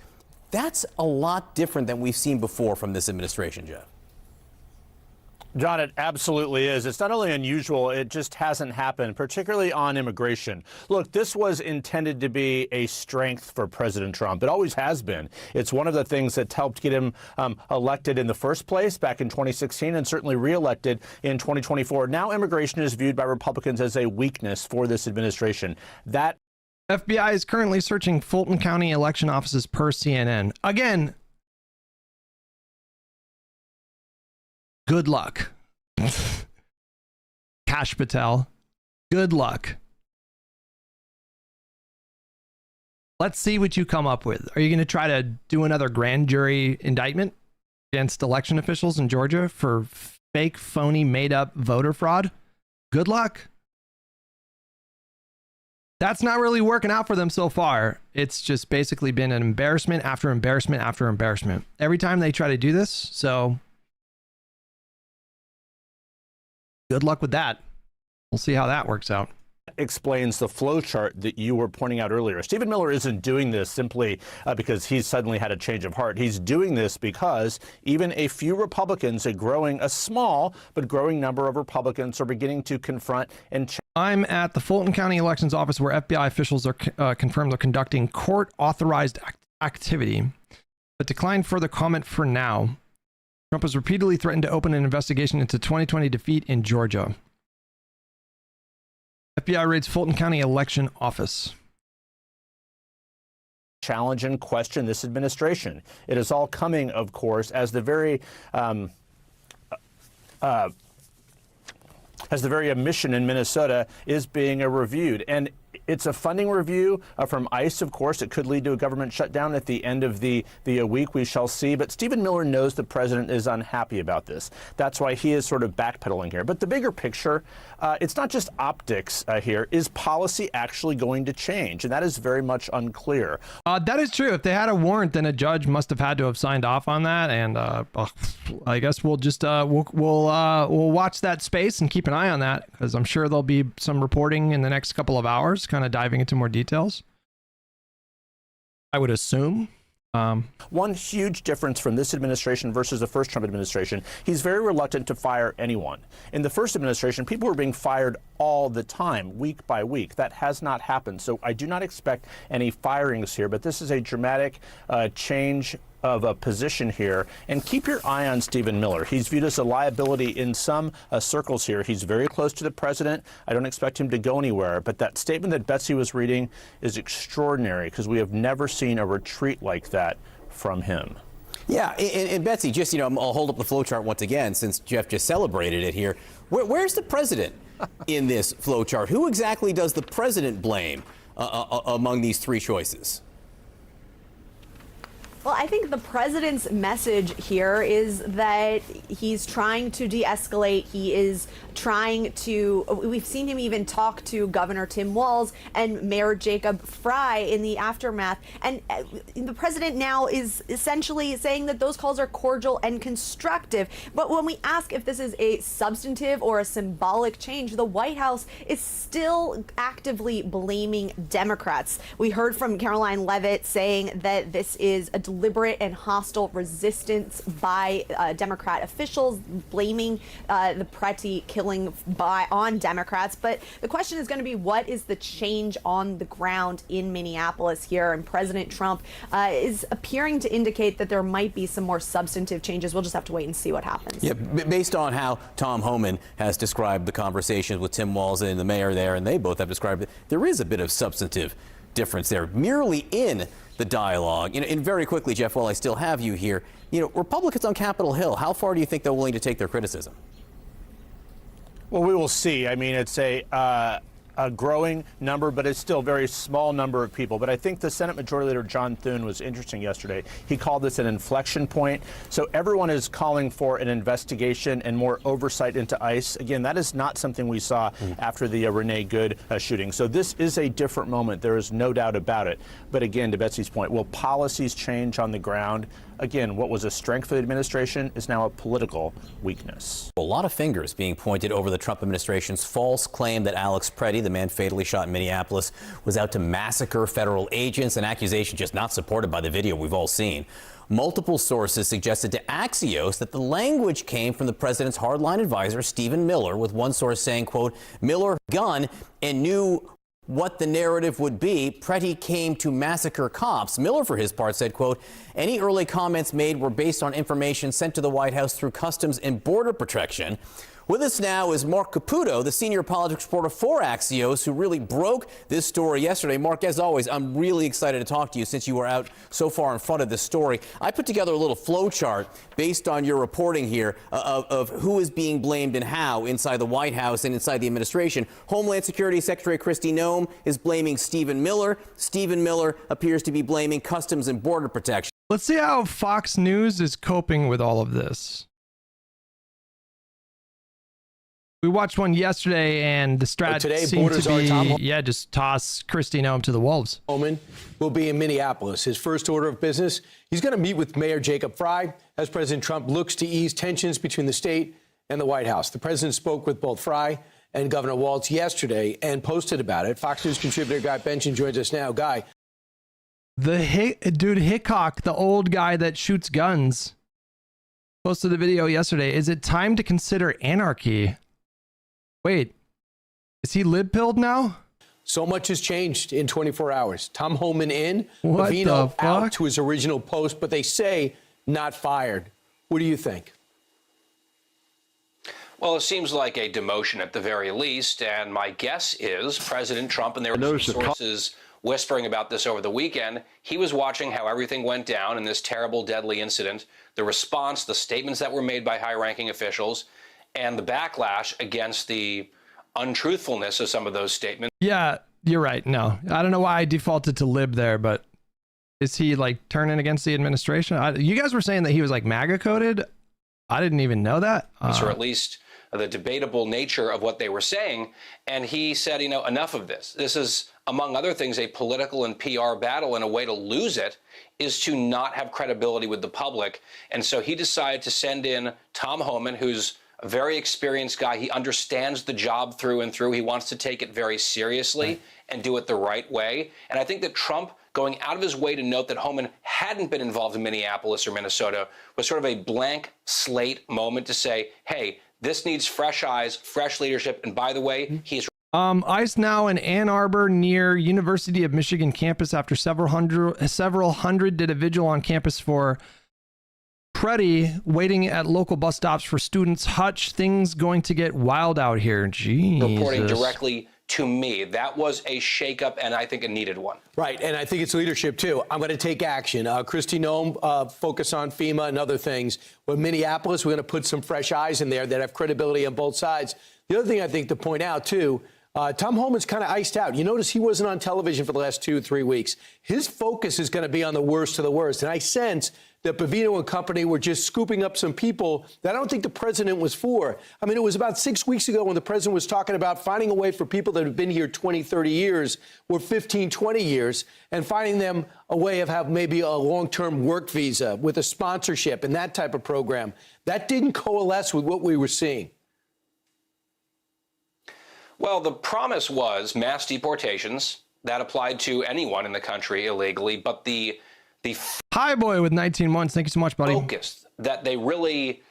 That's a lot different than we've seen before from this administration, Jeff. John, it absolutely is. It's not only unusual, it just hasn't happened, particularly on immigration. Look, this was intended to be a strength for President Trump. It always has been. It's one of the things that helped get him elected in the first place back in 2016 and certainly reelected in 2024. Now immigration is viewed by Republicans as a weakness for this administration. That FBI is currently searching Fulton County election offices per CNN. Again, good luck. Kash Patel, good luck. Let's see what you come up with. Are you going to try to do another grand jury indictment against election officials in Georgia for fake, phony, made-up voter fraud? Good luck. That's not really working out for them so far. It's just basically been an embarrassment after embarrassment after embarrassment every time they try to do this. So good luck with that. We'll see how that works out. Explains the flow chart that you were pointing out earlier. Stephen Miller isn't doing this simply because he's suddenly had a change of heart. He's doing this because even a few Republicans, a small but growing number of Republicans, are beginning to confront and I'm at the Fulton County Elections Office where FBI officials are confirmed they're conducting court-authorized activity, but declined further comment for now. Trump has repeatedly threatened to open an investigation into 2020 defeat in Georgia. FBI raids Fulton County Election Office. challenge and question this administration. It is all coming, of course, as the very admission in Minnesota is being reviewed. And it's a funding review from ICE, of course. It could lead to a government shutdown at the end of the week. We shall see. But Stephen Miller knows the president is unhappy about this. That's why he is sort of backpedaling here. But the bigger picture, it's not just optics here. Is policy actually going to change? And that is very much unclear. That is true. If they had a warrant, then a judge must have had to have signed off on that. And I guess we'll just we'll watch that space and keep an eye on that, because I'm sure there'll be some reporting in the next couple of hours, kind of diving into more details, I would assume. One huge difference from this administration versus the first Trump administration, he's very reluctant to fire anyone. In the first administration, people were being fired all the time, week by week. That has not happened. So I do not expect any firings here, but this is a dramatic change of a position here. And keep your eye on Stephen Miller. He's viewed as a liability in some circles here. He's very close to the president. I don't expect him to go anywhere. But that statement that Betsy was reading is extraordinary, because we have never seen a retreat like that from him. Yeah, and Betsy, just, I'll hold up the flowchart once again, since Jeff just celebrated it here. Where's the president in this flowchart? Who exactly does the president blame among these three choices? Well, I think the president's message here is that he's trying to de-escalate. He is trying to, we've seen him even talk to Governor Tim Walz and Mayor Jacob Fry in the aftermath. And the president now is essentially saying that those calls are cordial and constructive. But when we ask if this is a substantive or a symbolic change, the White House is still actively blaming Democrats. We heard from Caroline Leavitt saying that this is a deliberate and hostile resistance by Democrat officials, blaming the Preti killing on Democrats. But the question is going to be, what is the change on the ground in Minneapolis here? And President Trump is appearing to indicate that there might be some more substantive changes. We'll just have to wait and see what happens. Yeah, based on how Tom Homan has described the conversations with Tim Walz and the mayor there, and they both have described it, there is a bit of substantive difference there, merely in the dialogue. And very quickly, Jeff, while I still have you here, Republicans on Capitol Hill, how far do you think they're willing to take their criticism? Well, we will see. I mean, it's a growing number, but it's still a very small number of people. But I think the Senate Majority Leader John Thune was interesting yesterday. He called this an inflection point. So everyone is calling for an investigation and more oversight into ICE. Again, that is not something we saw after the Renee Good shooting. So this is a different moment. There is no doubt about it. But again, to Betsy's point, will policies change on the ground? Again, what was a strength for the administration is now a political weakness. A lot of fingers being pointed over the Trump administration's false claim that Alex Preddy, the man fatally shot in Minneapolis, was out to massacre federal agents, an accusation just not supported by the video we've all seen. Multiple sources suggested to Axios that the language came from the president's hardline advisor, Stephen Miller, with one source saying, quote, Miller gun and knew what the narrative would be. Preddy came to massacre cops. Miller, for his part, said, quote, any early comments made were based on information sent to the White House through Customs and Border Protection. With us now is Mark Caputo, the senior politics reporter for Axios, who really broke this story yesterday. Mark, as always, I'm really excited to talk to you since you were out so far in front of this story. I put together a little flow chart based on your reporting here of who is being blamed and how inside the White House and inside the administration. Homeland Security Secretary Kristi Noem is blaming Stephen Miller. Stephen Miller appears to be blaming Customs and Border Protection. Let's see how Fox News is coping with all of this. We watched one yesterday, and the strat today, seemed to be, Tom just toss Kristi Noem to the wolves. Holman will be in Minneapolis. His first order of business, he's going to meet with Mayor Jacob Frey as President Trump looks to ease tensions between the state and the White House. The president spoke with both Frey and Governor Walz yesterday and posted about it. Fox News contributor Guy Benson joins us now. Guy. Dude Hickok, the old guy that shoots guns, posted the video yesterday. Is it time to consider anarchy? Wait, is he lib-pilled now? So much has changed in 24 hours. Tom Homan in, What Bavino the fuck? out to his original post, but they say not fired. What do you think? Well, it seems like a demotion at the very least, and my guess is President Trump, and there were some sources whispering about this over the weekend, he was watching how everything went down in this terrible, deadly incident, the response, the statements that were made by high-ranking officials, and the backlash against the untruthfulness of some of those statements. Yeah, you're right. No, I don't know why I defaulted to lib there, but is he like turning against the administration? You guys were saying that he was like MAGA coded. I didn't even know that. Or at least the debatable nature of what they were saying. And he said, enough of this. This is, among other things, a political and PR battle, and a way to lose it is to not have credibility with the public. And so he decided to send in Tom Homan, who's a very experienced guy. He understands the job through and through. He wants to take it very seriously and do it the right way. And I think that Trump going out of his way to note that Homan hadn't been involved in Minneapolis or Minnesota was sort of a blank slate moment to say, hey, this needs fresh eyes, fresh leadership. And by the way, he's ICE now in Ann Arbor near University of Michigan campus after several hundred did a vigil on campus for Preddy, waiting at local bus stops for students. Hutch, things going to get wild out here. Jesus. Reporting directly to me. That was a shakeup, and I think a needed one. Right, and I think it's leadership, too. I'm going to take action. Kristi Noem, focus on FEMA and other things. With Minneapolis, we're going to put some fresh eyes in there that have credibility on both sides. The other thing I think to point out, too, Tom Homan's kind of iced out. You notice he wasn't on television for the last 2-3 weeks. His focus is going to be on the worst of the worst. And I sense that Bavino and company were just scooping up some people that I don't think the president was for. I mean, it was about 6 weeks ago when the president was talking about finding a way for people that have been here 20, 30 years or 15, 20 years and finding them a way of have maybe a long-term work visa with a sponsorship and that type of program. That didn't coalesce with what we were seeing. Well, the promise was mass deportations that applied to anyone in the country illegally, but the Hi boy with 19 months. Thank you so much, buddy. Focus that they really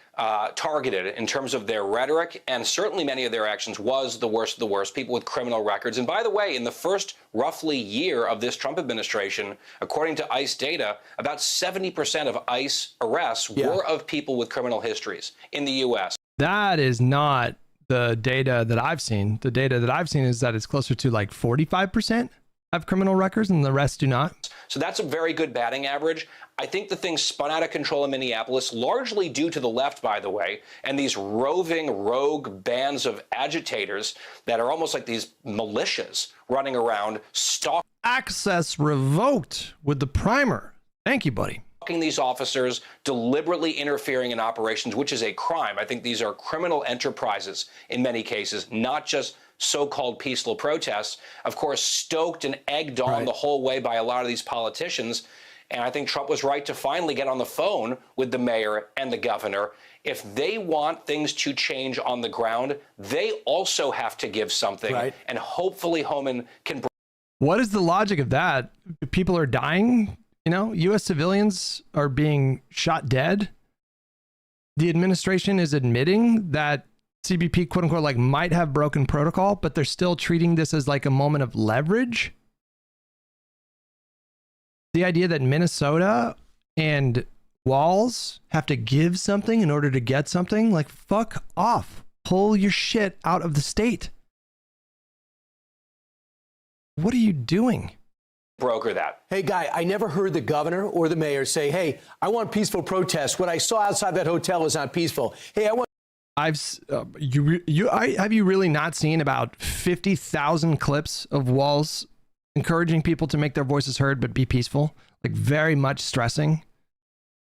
targeted in terms of their rhetoric, and certainly many of their actions, was the worst of the worst, people with criminal records. And by the way, in the first roughly year of this Trump administration, according to ICE data, about 70% of ICE arrests were of people with criminal histories in the U.S. That is not the data that I've seen. The data that I've seen is that it's closer to like 45%. have criminal records and the rest do not. So that's a very good batting average. I think the thing spun out of control in Minneapolis, largely due to the left, by the way, and these roving, rogue bands of agitators that are almost like these militias running around, stalking. Access revoked with the primer. Thank you, buddy. These officers, deliberately interfering in operations, which is a crime. I think these are criminal enterprises in many cases, not just so-called peaceful protests, of course, stoked and egged on the whole way by a lot of these politicians. And I think Trump was right to finally get on the phone with the mayor and the governor. If they want things to change on the ground, they also have to give something. And hopefully Homan can. What is the logic of that? People are dying. You know, U.S. civilians are being shot dead. The administration is admitting that CBP, quote unquote, like might have broken protocol, but they're still treating this as like a moment of leverage. The idea that Minnesota and Walls have to give something in order to get something, like fuck off. Pull your shit out of the state. What are you doing? Broker that. Hey, Guy, I never heard the governor or the mayor say, hey, I want peaceful protests. What I saw outside that hotel is not peaceful. Hey, I want. Have you really not seen about 50,000 clips of Walls encouraging people to make their voices heard but be peaceful? Like very much stressing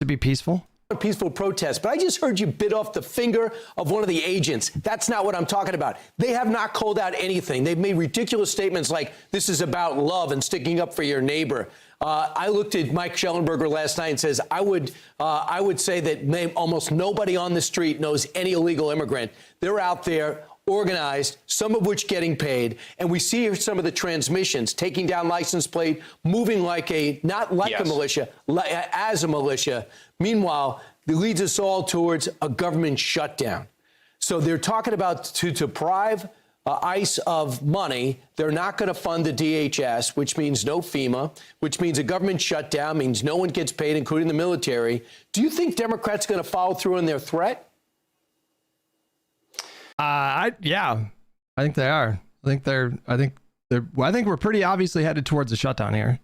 to be peaceful. Peaceful protest, but I just heard you bit off the finger of one of the agents. That's not what I'm talking about. They have not called out anything. They've made ridiculous statements like this is about love and sticking up for your neighbor. I looked at Mike Schellenberger last night and says I would say that almost nobody on the street knows any illegal immigrant. They're out there organized, some of which getting paid. And we see here some of the transmissions, taking down license plate, moving like not like a militia, as a militia. Meanwhile, it leads us all towards a government shutdown. So they're talking about to deprive ICE of money. They're not going to fund the DHS, which means no FEMA, which means a government shutdown, means no one gets paid, including the military. Do you think Democrats are going to follow through on their threat? Yeah, I think they are. I think we're pretty obviously headed towards a shutdown here.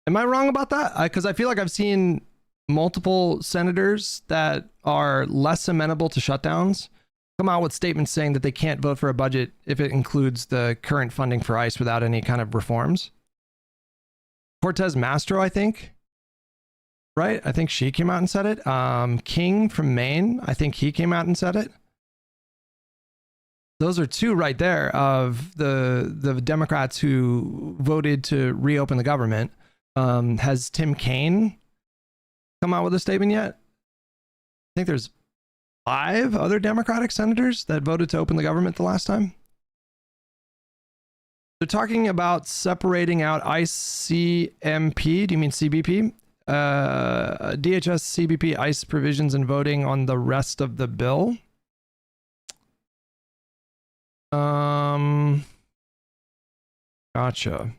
Am I wrong about that? Because I feel like I've seen multiple senators that are less amenable to shutdowns come out with statements saying that they can't vote for a budget if it includes the current funding for ICE without any kind of reforms. Cortez Mastro, I think. Right? I think she came out and said it. King from Maine, I think he came out and said it. Those are two right there of the Democrats who voted to reopen the government. Has Tim Kaine come out with a statement yet? I think there's 5 other Democratic senators that voted to open the government the last time. They're talking about separating out ICMP. Do you mean CBP? DHS, CBP, ICE provisions and voting on the rest of the bill. Gotcha.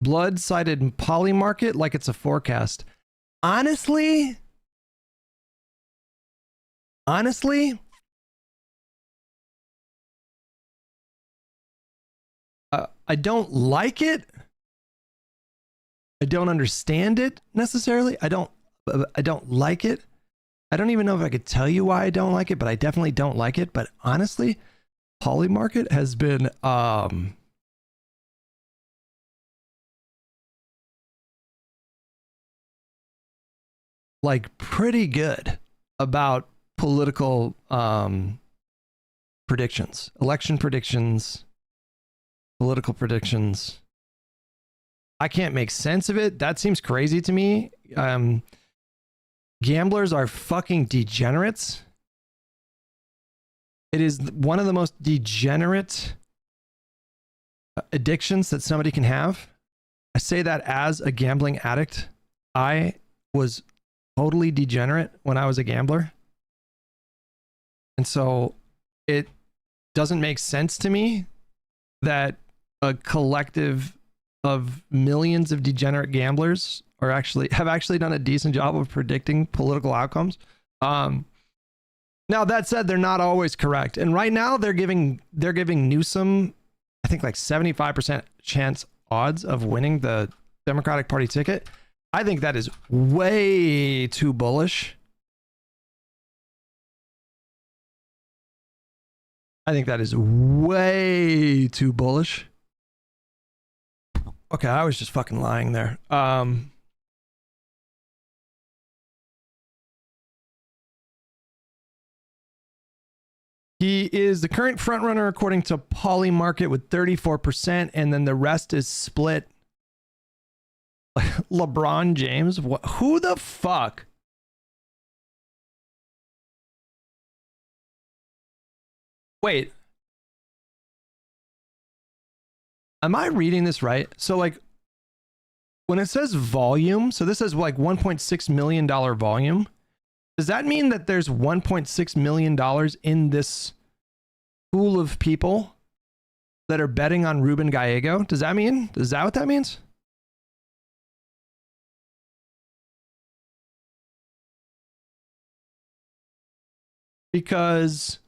Blood cited poly market like it's a forecast. Honestly, I don't like it. I don't understand it necessarily. I don't like it. I don't even know if I could tell you why I don't like it, but I definitely don't like it. But honestly, poly market has been like pretty good about political predictions, election predictions, political predictions. I can't make sense of it. That seems crazy to me. Gamblers are fucking degenerates. It is one of the most degenerate addictions that somebody can have. I say that as a gambling addict. I was totally degenerate when I was a gambler. And so it doesn't make sense to me that a collective of millions of degenerate gamblers have actually done a decent job of predicting political outcomes. Now that said, they're not always correct. And right now they're giving Newsom, I think like 75% chance odds of winning the Democratic Party ticket. I think that is way too bullish. I think that is way too bullish. Okay, I was just fucking lying there. He is the current frontrunner according to Polymarket with 34%, and then the rest is split. LeBron James? What? Who the fuck? Wait. Am I reading this right? So like when it says volume, so this is like $1.6 million volume. Does that mean that there's $1.6 million in this pool of people that are betting on Ruben Gallego? Is that what that means? Because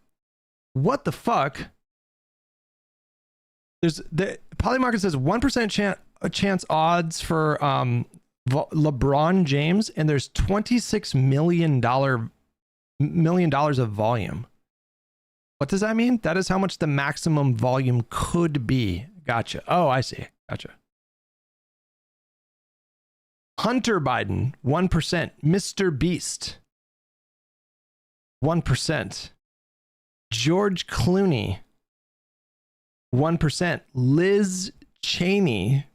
what the fuck? The Polymarket says 1% chance odds for LeBron James, and there's $26 million of volume. What does that mean? That is how much the maximum volume could be. Gotcha. Oh, I see. Gotcha. Hunter Biden, 1%. Mr. Beast, 1%. George Clooney, 1%. Liz Cheney,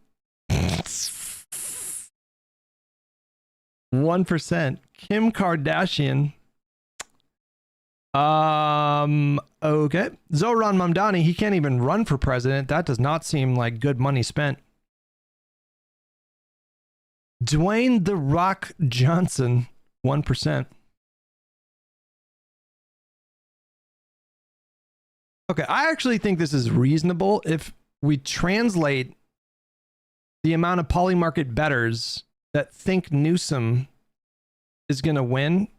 1%. Kim Kardashian. Okay. Zohran Mamdani, he can't even run for president. That does not seem like good money spent. Dwayne The Rock Johnson, 1%. Okay, I actually think this is reasonable if we translate the amount of Polymarket bettors that think Newsom is going to win.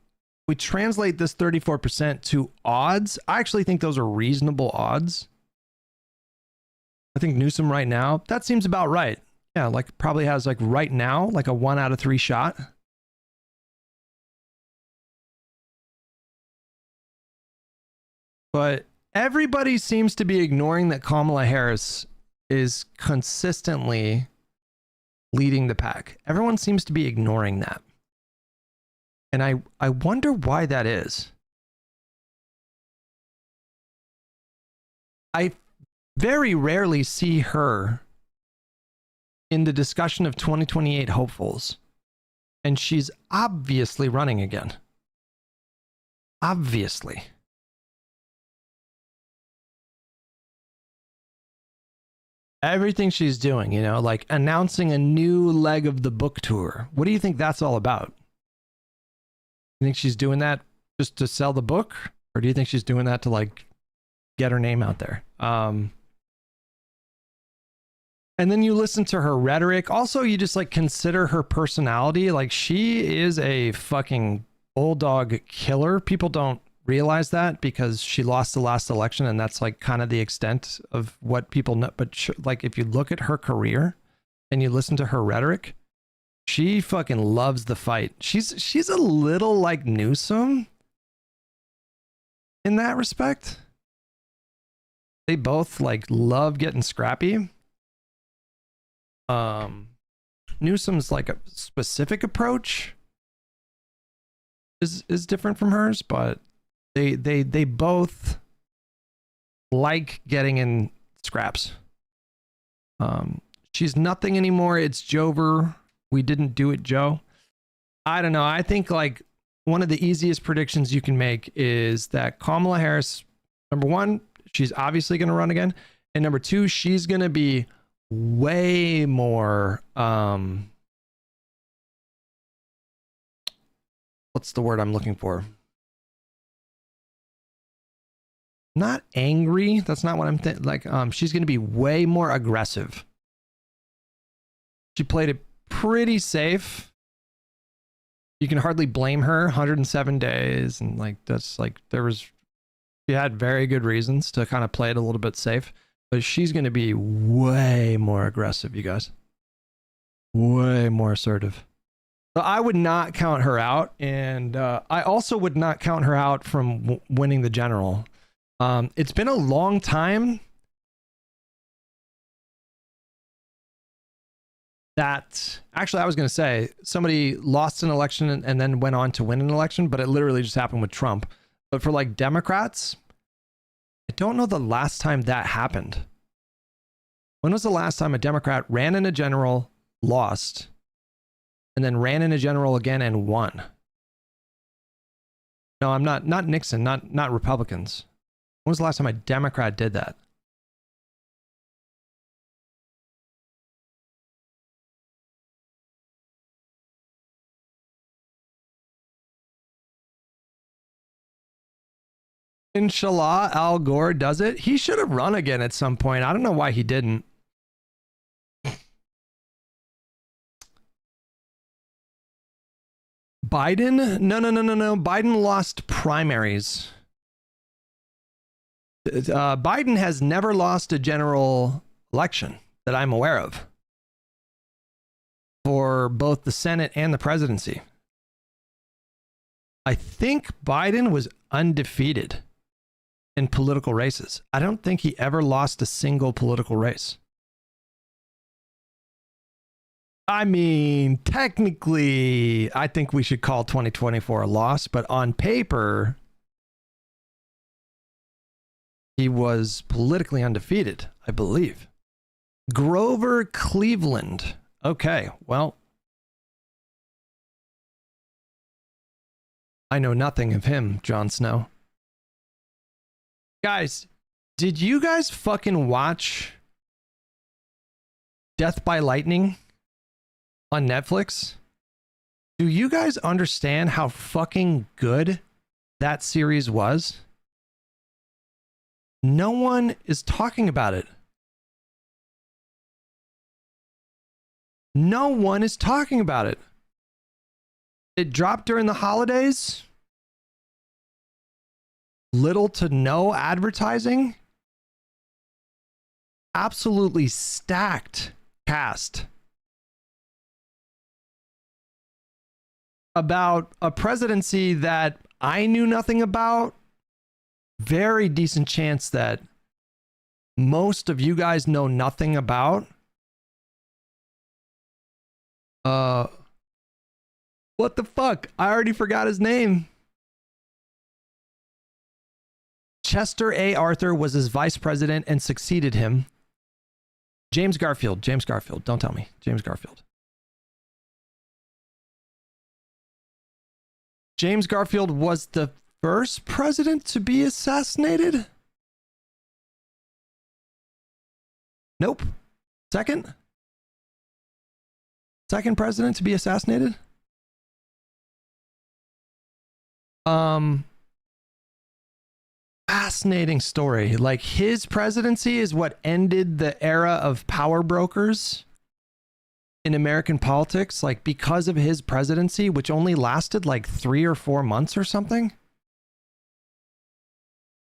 We translate this 34% to odds. I actually think those are reasonable odds. I think Newsom right now, that seems about right. Yeah, like probably has like right now, like a 1 out of 3 shot. But everybody seems to be ignoring that Kamala Harris is consistently leading the pack. Everyone seems to be ignoring that. And I wonder why that is. I very rarely see her in the discussion of 2028 hopefuls. And she's obviously running again. Obviously. Everything she's doing, you know, like announcing a new leg of the book tour. What do you think that's all about? You think she's doing that just to sell the book? Or do you think she's doing that to like get her name out there? And then you listen to her rhetoric. Also, you just like consider her personality. Like she is a fucking bulldog killer. People don't realize that because she lost the last election, and that's like kind of the extent of what people know. But like if you look at her career and you listen to her rhetoric, she fucking loves the fight. She's a little like Newsom in that respect. They both like love getting scrappy. Newsom's like a specific approach is different from hers, but they both like getting in scraps. She's nothing anymore. It's Jover. We didn't do it, Joe. I don't know. I think like one of the easiest predictions you can make is that Kamala Harris, number one, she's obviously going to run again. And number two, she's going to be way more, what's the word I'm looking for? Not angry. That's not what I'm thinking. Like, she's going to be way more aggressive. She played it pretty safe. You can hardly blame her. 107 days. And like, that's like, she had very good reasons to kind of play it a little bit safe. But she's going to be way more aggressive, you guys. Way more assertive. So I would not count her out. And I also would not count her out from winning the general. It's been a long time that, actually, I was going to say somebody lost an election and then went on to win an election, but it literally just happened with Trump. But for like Democrats, I don't know the last time that happened. When was the last time a Democrat ran in a general, lost, and then ran in a general again and won? No, I'm not Nixon, not Republicans. When was the last time a Democrat did that? Inshallah, Al Gore does it. He should have run again at some point. I don't know why he didn't. Biden? No. Biden lost primaries. Biden has never lost a general election that I'm aware of for both the Senate and the presidency. I think Biden was undefeated in political races. I don't think he ever lost a single political race. I mean, technically, I think we should call 2024 a loss, but on paper, he was politically undefeated, I believe. Grover Cleveland. Okay, well, I know nothing of him, Jon Snow. Guys, did you guys fucking watch Death by Lightning on Netflix? Do you guys understand how fucking good that series was? No one is talking about it. No one is talking about it. It dropped during the holidays. Little to no advertising. Absolutely stacked cast. About a presidency that I knew nothing about. Very decent chance that most of you guys know nothing about. What the fuck? I already forgot his name. Chester A. Arthur was his vice president and succeeded him. James Garfield. Don't tell me. James Garfield. James Garfield was the first president to be assassinated? Nope. Second president to be assassinated? Fascinating story. Like, his presidency is what ended the era of power brokers in American politics, like because of his presidency, which only lasted like 3 or 4 months or something.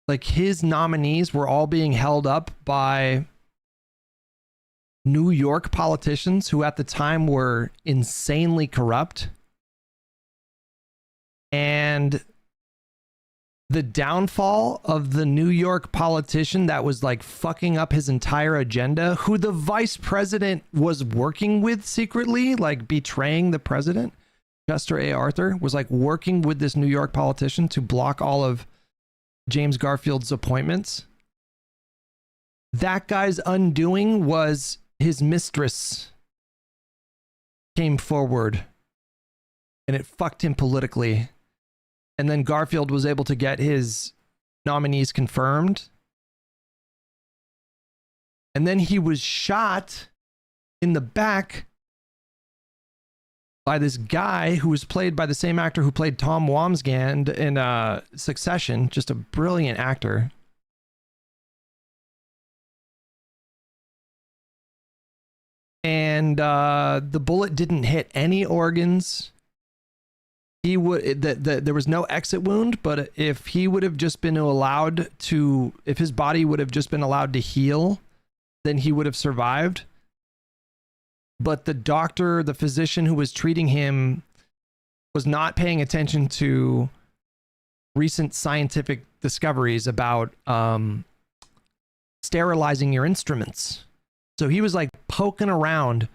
Like, his nominees were all being held up by New York politicians who at the time were insanely corrupt. And the downfall of the New York politician that was like fucking up his entire agenda, who the vice president was working with secretly, like betraying the president, Chester A. Arthur, was like working with this New York politician to block all of James Garfield's appointments. That guy's undoing was his mistress came forward and it fucked him politically. And then Garfield was able to get his nominees confirmed. And then he was shot in the back by this guy who was played by the same actor who played Tom Wamsgand in Succession. Just a brilliant actor. And the bullet didn't hit any organs. He would there was no exit wound, but if he would have just been allowed to, if his body would have just been allowed to heal, then he would have survived. But the doctor, the physician who was treating him, was not paying attention to recent scientific discoveries about sterilizing your instruments. So he was like poking around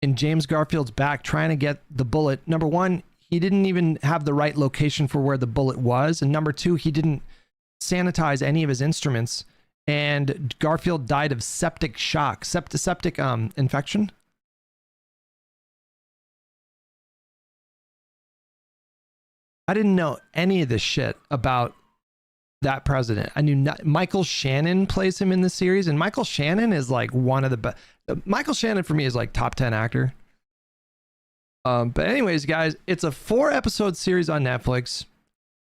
in James Garfield's back trying to get the bullet. Number one, he didn't even have the right location for where the bullet was. And number two, he didn't sanitize any of his instruments. And Garfield died of septic shock, septic infection. I didn't know any of this shit about that president. I knew not. Michael Shannon plays him in the series, and Michael Shannon is like one of the best. Michael Shannon for me is like top 10 actor. But anyways, guys, it's a 4-episode series on Netflix.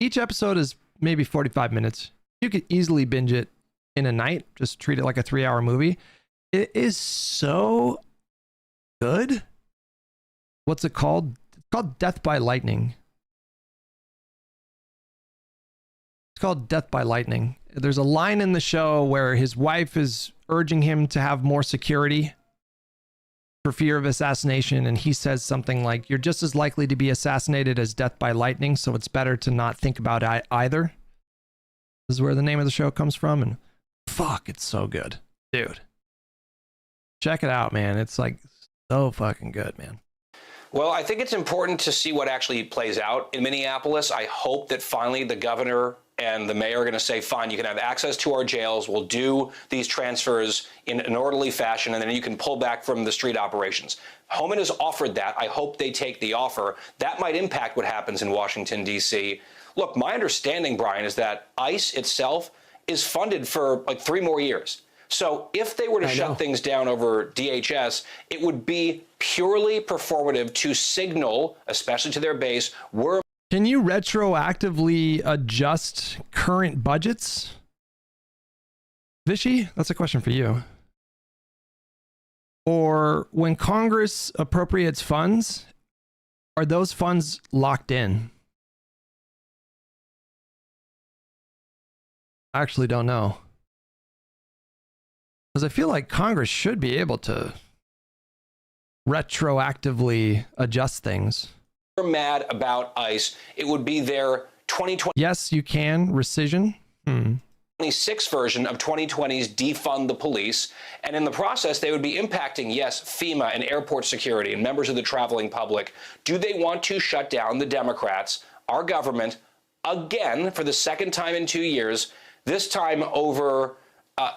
Each episode is maybe 45 minutes. You could easily binge it in a night. Just treat it like a 3-hour movie. It is so good. What's it called? It's called Death by Lightning. It's called Death by Lightning. There's a line in the show where his wife is urging him to have more security for fear of assassination, and he says something like, "You're just as likely to be assassinated as death by lightning, so it's better to not think about either." This is where the name of the show comes from, and fuck, it's so good. Dude. Check it out, man. It's like so fucking good, man. Well, I think it's important to see what actually plays out in Minneapolis. I hope that finally the governor and the mayor are going to say, fine, you can have access to our jails. We'll do these transfers in an orderly fashion, and then you can pull back from the street operations. Homan has offered that. I hope they take the offer. That might impact what happens in Washington, D.C. Look, my understanding, Brian, is that ICE itself is funded for like 3 more years. So if they were to shut things down over DHS, it would be purely performative to signal, especially to their base, we're... Can you retroactively adjust current budgets? Vishy, that's a question for you. Or when Congress appropriates funds, are those funds locked in? I actually don't know. Because I feel like Congress should be able to retroactively adjust things. mad about ICE, it would be their 2020. Yes, you can. Rescission. 26 version of 2020's defund the police. And in the process, they would be impacting, yes, FEMA and airport security and members of the traveling public. Do they want to shut down the Democrats, our government, again for the second time in 2 years, this time over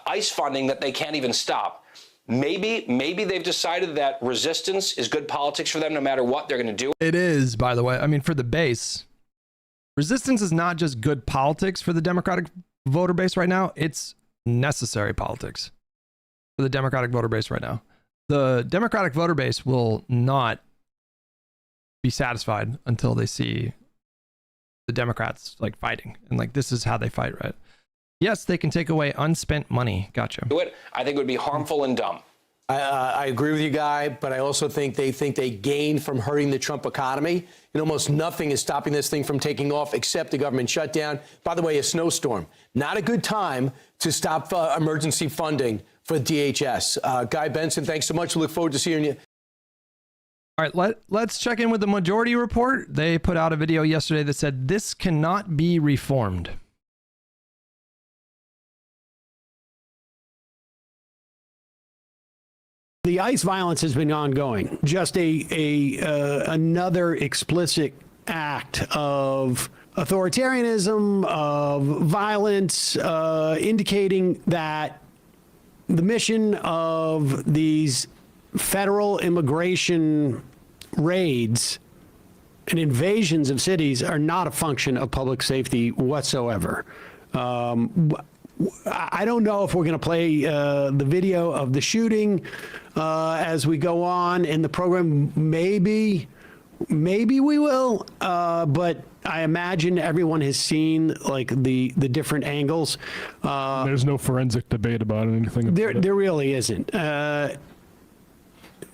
ICE funding that they can't even stop? Maybe they've decided that resistance is good politics for them no matter what they're going to do. It is, by the way. I mean, for the base, resistance is not just good politics for the Democratic voter base right now. It's necessary politics for the Democratic voter base right now. The Democratic voter base will not be satisfied until they see the Democrats like fighting. And like, this is how they fight, right? Yes, they can take away unspent money. Gotcha. I think it would be harmful and dumb. I agree with you, Guy, but I also think they gain from hurting the Trump economy. And almost nothing is stopping this thing from taking off except the government shutdown. By the way, a snowstorm. Not a good time to stop emergency funding for DHS. Guy Benson, thanks so much. We look forward to seeing you. All right, let's check in with the Majority Report. They put out a video yesterday that said this cannot be reformed. The ICE violence has been ongoing. Just another explicit act of authoritarianism, of violence, indicating that the mission of these federal immigration raids and invasions of cities are not a function of public safety whatsoever. I don't know if we're going to play the video of the shooting as we go on in the program. Maybe we will, but I imagine everyone has seen like the different angles. There's no forensic debate about anything. There really isn't.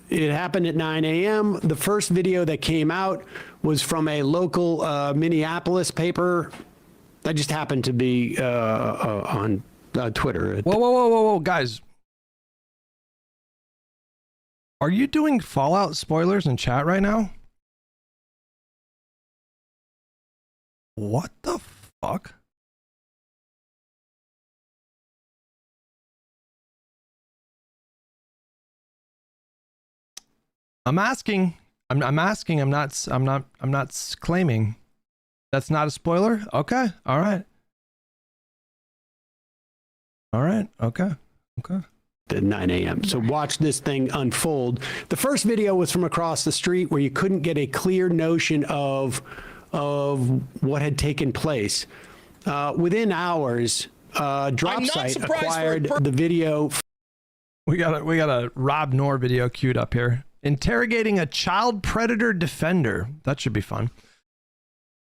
It happened at 9 a.m. The first video that came out was from a local Minneapolis paper. I just happened to be on Twitter. Whoa, guys. Are you doing Fallout spoilers in chat right now? What the fuck? I'm asking. I'm asking. I'm not claiming. That's not a spoiler? Okay. All right. All right. Okay. Okay. At 9 a.m. So watch this thing unfold. The first video was from across the street where you couldn't get a clear notion of what had taken place. Within hours, DropSite acquired the video. We got a Rob Noor video queued up here. Interrogating a child predator defender. That should be fun.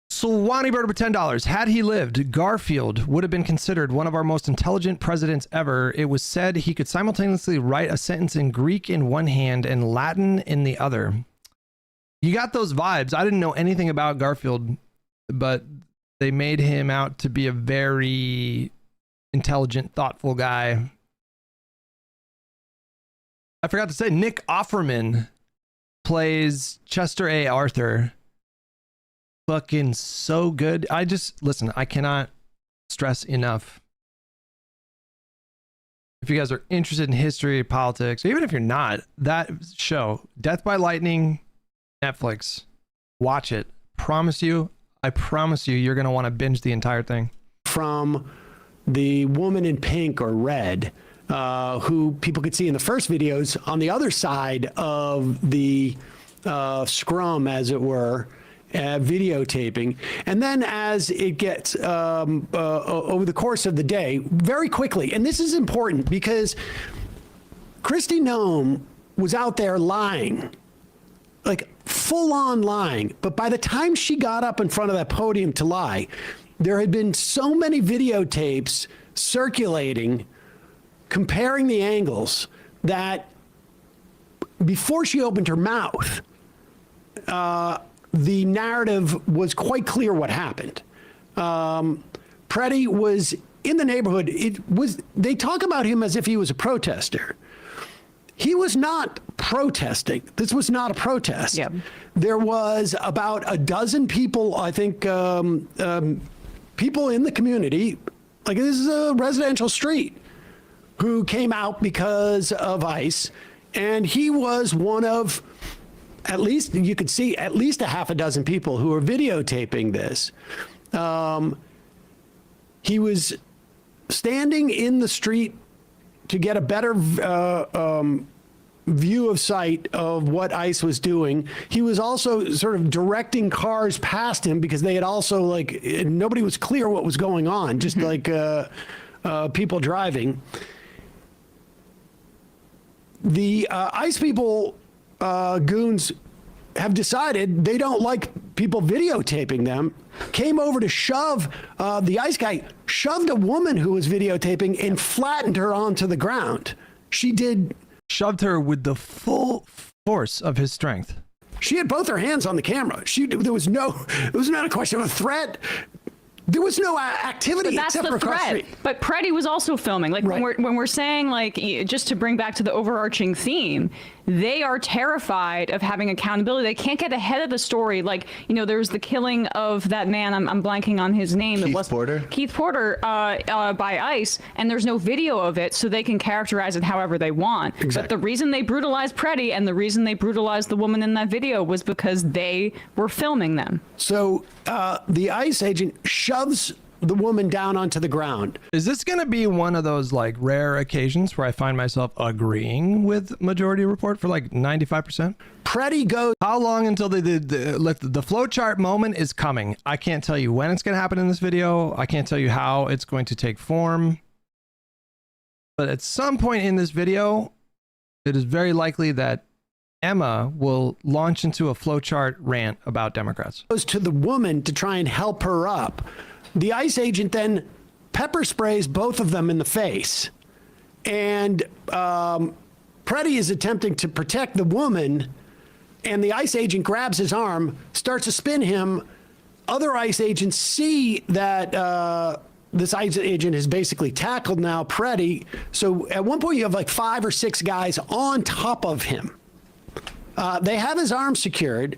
Swanee Bird with $10. Had he lived, Garfield would have been considered one of our most intelligent presidents ever. It was said he could simultaneously write a sentence in Greek in one hand and Latin in the other. You got those vibes. I didn't know anything about Garfield, but they made him out to be a very intelligent, thoughtful guy. I forgot to say, Nick Offerman plays Chester A. Arthur. Fucking so good. Listen, I cannot stress enough. If you guys are interested in history, politics, even if you're not, that show, Death by Lightning, Netflix, watch it. I promise you, you're going to want to binge the entire thing. From the woman in pink or red, who people could see in the first videos on the other side of the scrum, as it were, videotaping. And then as it gets over the course of the day, very quickly, and this is important because Kristi Noem was out there lying, like full on lying. But by the time she got up in front of that podium to lie, there had been so many videotapes circulating, comparing the angles, that before she opened her mouth, the narrative was quite clear what happened. Preddy was in the neighborhood. They talk about him as if he was a protester. He was not protesting. This was not a protest. Yep. There was about a dozen people, I think, people in the community, like this is a residential street, who came out because of ICE. And he was one of, at least you could see at least a half a dozen people who were videotaping this. He was standing in the street to get a better view of sight of what ICE was doing. He was also sort of directing cars past him because they had also, like, nobody was clear what was going on, just like people driving. The ICE people, goons, have decided they don't like people videotaping them, came over to shove, the ICE guy shoved a woman who was videotaping and flattened her onto the ground. Shoved her with the full force of his strength. She had both her hands on the camera. It was not a question of a threat. There was no activity except for across the street. But Preddy was also filming. Like, right. when we're saying, like, just to bring back to the overarching theme, they are terrified of having accountability. They can't get ahead of the story. Like, there was the killing of that man. I'm blanking on his name. Keith Porter by ICE, and there's no video of it, so they can characterize it however they want. Exactly. But the reason they brutalized Preddy and the reason they brutalized the woman in that video was because they were filming them. So the ICE agent shoves the woman down onto the ground. Is this going to be one of those, like, rare occasions where I find myself agreeing with Majority Report for like 95%? Preddy goes. How long until the flowchart moment is coming? I can't tell you when it's going to happen in this video. I can't tell you how it's going to take form. But at some point in this video, it is very likely that Emma will launch into a flowchart rant about Democrats. Goes to the woman to try and help her up. The ICE agent then pepper sprays both of them in the face. And Preddy is attempting to protect the woman, and the ICE agent grabs his arm, starts to spin him. Other ICE agents see that this ICE agent has basically tackled now Preddy. So at one point you have like 5 or 6 guys on top of him. They have his arm secured.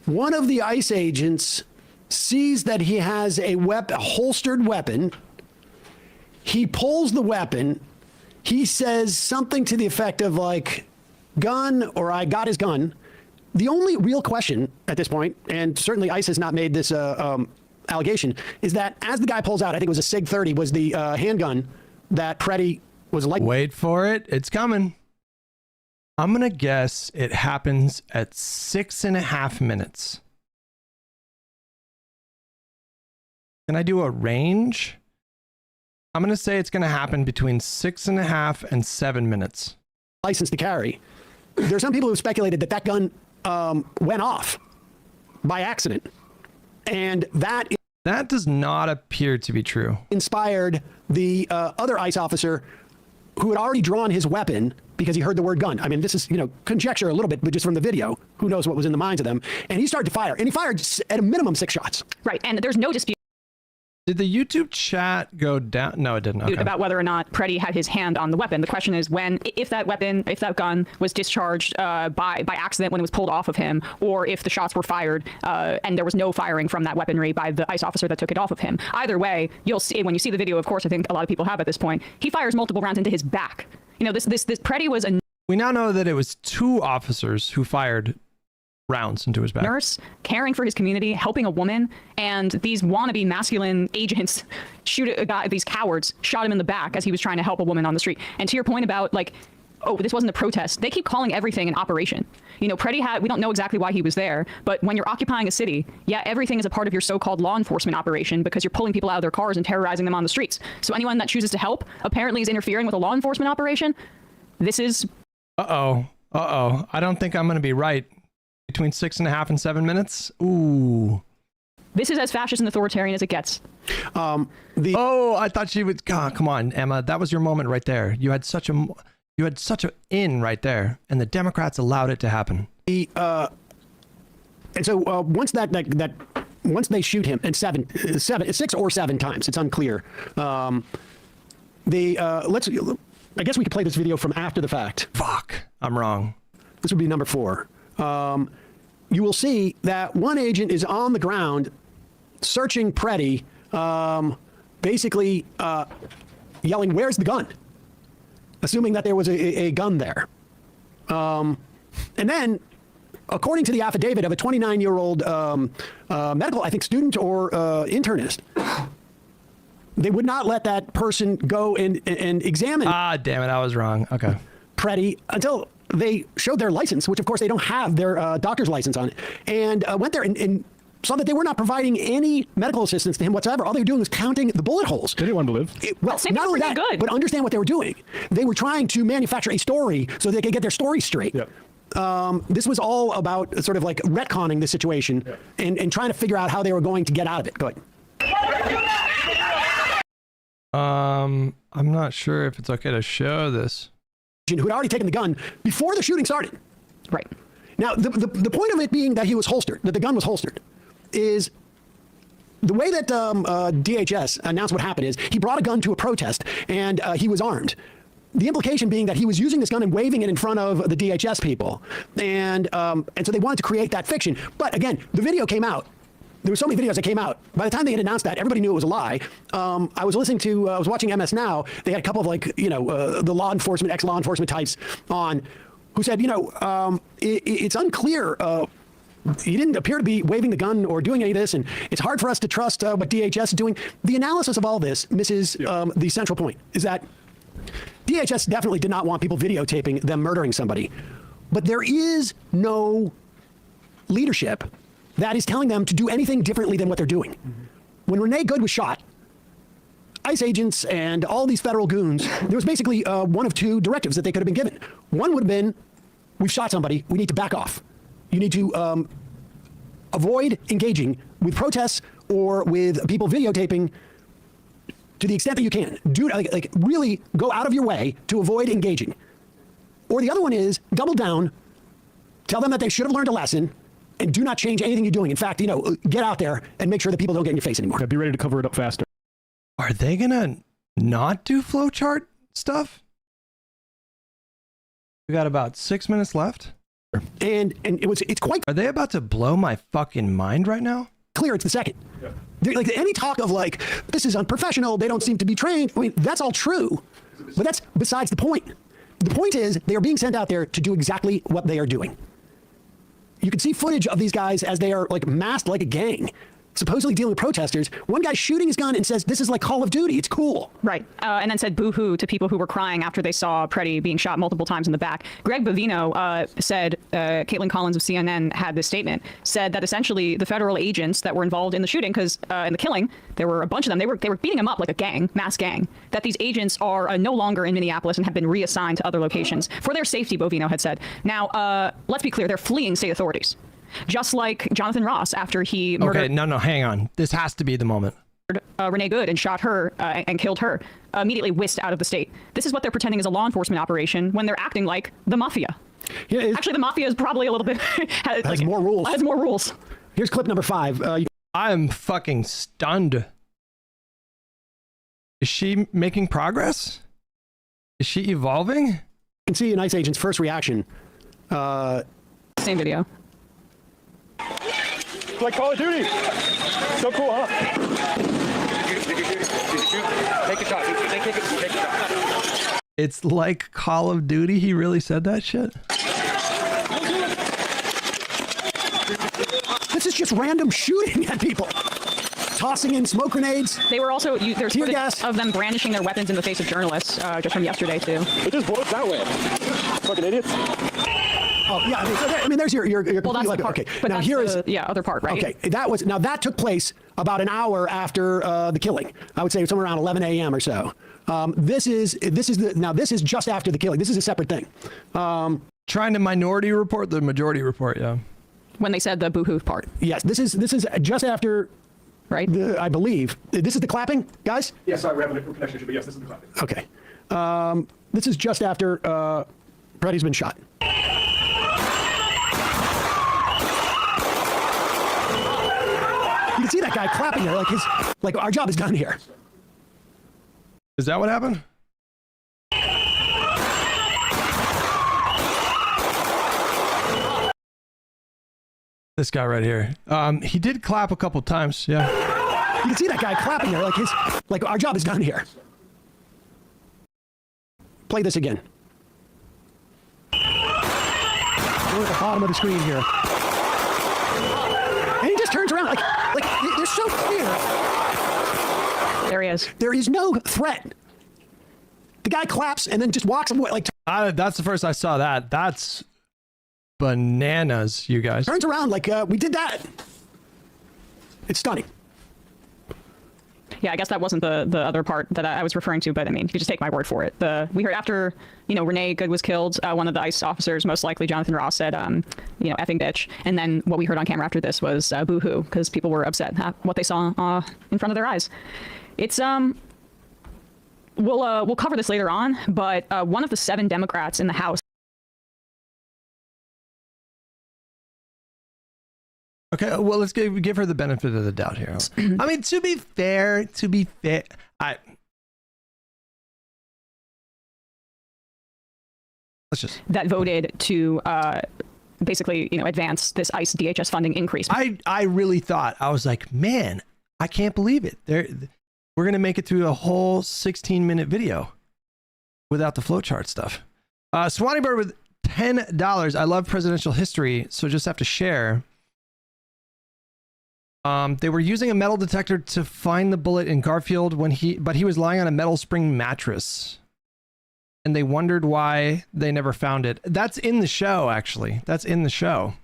One of the ICE agents sees that he has a holstered weapon. He pulls the weapon. He says something to the effect of like, gun, or I got his gun. The only real question at this point, and certainly ICE has not made this allegation, is that as the guy pulls out, I think it was a SIG 30, was the handgun that Preddy was like. Wait for it. It's coming. I'm going to guess it happens at 6.5 minutes. Can I do a range? I'm going to say it's going to happen between 6.5 and 7 minutes. License to carry. There's some people who speculated that that gun went off by accident. And that does not appear to be true. Inspired the other ICE officer who had already drawn his weapon because he heard the word gun. I mean, this is, conjecture a little bit, but just from the video, who knows what was in the minds of them. And he started to fire, and he fired at a minimum 6 shots. Right, and there's no dispute. Did the YouTube chat go down? No, it didn't. Okay. About whether or not Preddy had his hand on the weapon. The question is if that gun was discharged by accident when it was pulled off of him, or if the shots were fired and there was no firing from that weaponry by the ICE officer that took it off of him. Either way, you'll see when you see the video. Of course, I think a lot of people have at this point. He fires multiple rounds into his back. This Preddy was a. We now know that it was 2 officers who fired rounds into his back. Nurse, caring for his community, helping a woman, and these wannabe masculine agents shoot a guy, these cowards shot him in the back as he was trying to help a woman on the street. And to your point about this wasn't a protest, they keep calling everything an operation. Preddy we don't know exactly why he was there, but when you're occupying a city, everything is a part of your so-called law enforcement operation because you're pulling people out of their cars and terrorizing them on the streets. So anyone that chooses to help apparently is interfering with a law enforcement operation. This is... I don't think I'm going to be right. Between 6.5 and 7 minutes? Ooh. This is as fascist and authoritarian as it gets. I thought she would... God, come on, Emma. That was your moment right there. You had such a in right there, and the Democrats allowed it to happen. And so once once they shoot him, and 6 or 7 times, it's unclear. I guess we could play this video from after the fact. Fuck, I'm wrong. This would be number 4. You will see that one agent is on the ground searching Preddy, basically yelling, "Where's the gun?" Assuming that there was a gun there. And then, according to the affidavit of a 29-year-old medical, I think, student or internist, they would not let that person go and examine. Ah, damn it, I was wrong. Okay. Preddy until they showed their license, which of course they don't have their doctor's license on it, and went there and saw that they were not providing any medical assistance to him whatsoever. All they were doing was counting the bullet holes. They didn't want to live. Not only that, but understand what they were doing. They were trying to manufacture a story so they could get their story straight. Yep. This was all about sort of like retconning the situation and trying to figure out how they were going to get out of it. Go ahead. I'm not sure if it's okay to show this. Who had already taken the gun before the shooting started. Right. Now, the point of it being that he was holstered, that the gun was holstered, is the way that DHS announced what happened is he brought a gun to a protest and he was armed. The implication being that he was using this gun and waving it in front of the DHS people. And so they wanted to create that fiction. But again, the video came out. There were so many videos that came out. By the time they had announced that, everybody knew it was a lie. I was watching MS Now. They had a couple of the law enforcement, ex-law enforcement types on who said, it's unclear. He didn't appear to be waving the gun or doing any of this, and it's hard for us to trust what DHS is doing. The analysis of all this misses the central point, is that DHS definitely did not want people videotaping them murdering somebody. But there is no leadership that is telling them to do anything differently than what they're doing. When Renee Good was shot, ICE agents and all these federal goons, there was basically one of 2 directives that they could have been given. One would have been, we've shot somebody, we need to back off. You need to avoid engaging with protests or with people videotaping to the extent that you can. Do really go out of your way to avoid engaging. Or the other one is double down, tell them that they should have learned a lesson, and do not change anything you're doing. In fact, get out there and make sure that people don't get in your face anymore. Yeah, be ready to cover it up faster. Are they gonna not do flowchart stuff? We got about 6 minutes left. And it's quite. Are they about to blow my fucking mind right now? Clear it's the second. Yeah. Like any talk of like, this is unprofessional, they don't seem to be trained. I mean, that's all true, but that's besides the point. The point is they are being sent out there to do exactly what they are doing. You can see footage of these guys as they are like masked like a gang, supposedly dealing with protesters. One guy shooting his gun and says, this is like Call of Duty. It's cool. Right. And then said boo-hoo to people who were crying after they saw Preddy being shot multiple times in the back. Greg Bovino said, Caitlin Collins of CNN had this statement, said that essentially the federal agents that were involved in the shooting, because in the killing, there were a bunch of them. They were beating them up like a gang, mass gang, that these agents are no longer in Minneapolis and have been reassigned to other locations for their safety, Bovino had said. Now, let's be clear, they're fleeing state authorities. Just like Jonathan Ross after he murdered... Okay, no, hang on. This has to be the moment. Renee Good and shot her and killed her, immediately whisked out of the state. This is what they're pretending is a law enforcement operation when they're acting like the mafia. Yeah, actually, the mafia is probably a little bit... has more rules. Has more rules. Here's clip number 5. I am fucking stunned. Is she making progress? Is she evolving? You can see an ICE agent's first reaction. Same video. Like Call of Duty. So cool, huh? Take a shot. Take a shot. It's like Call of Duty. He really said that shit? This is just random shooting at people. Tossing in smoke grenades. They were also, there's footage of them brandishing their weapons in the face of journalists just from yesterday, too. It just blows that way. Fucking idiots. Oh yeah, I mean, there's your well, that's the part. Okay, but now here is other part, right? Okay, that took place about an hour after the killing. I would say somewhere around 11 a.m. or so. This is just after the killing. This is a separate thing. Trying to minority report the majority report, yeah. When they said the boohoo part. Yes, this is just after. Right. I believe this is the clapping, guys. Yes, sorry, we're having a connection issue, but yes, this is the clapping. Okay, this is just after Preddy's been shot. You can see that guy clapping there, like our job is done here. Is that what happened? This guy right here. He did clap a couple times, yeah. You can see that guy clapping there, like our job is done here. Play this again. We're at the bottom of the screen here. And he just turns around like they're so clear. There he is. There is no threat. The guy claps and then just walks away. That's the first I saw that. That's bananas, you guys. Turns around like we did that. It's stunning. Yeah, I guess that wasn't the other part that I was referring to, but I mean, you could just take my word for it. We heard after, Renee Good was killed, one of the ICE officers, most likely Jonathan Ross, said, effing bitch. And then what we heard on camera after this was boo-hoo, because people were upset at what they saw in front of their eyes. It's, we'll cover this later on, but one of the 7 Democrats in the House. Okay, well, let's give her the benefit of the doubt here. I mean, to be fair, that voted to basically, advance this ICE DHS funding increase. I really thought, I was like, man, I can't believe it. We're going to make it through a whole 16-minute video without the flowchart stuff. Swanee Bird with $10. I love presidential history, so just have to share. They were using a metal detector to find the bullet in Garfield but he was lying on a metal spring mattress. And they wondered why they never found it. That's in the show, actually. That's in the show.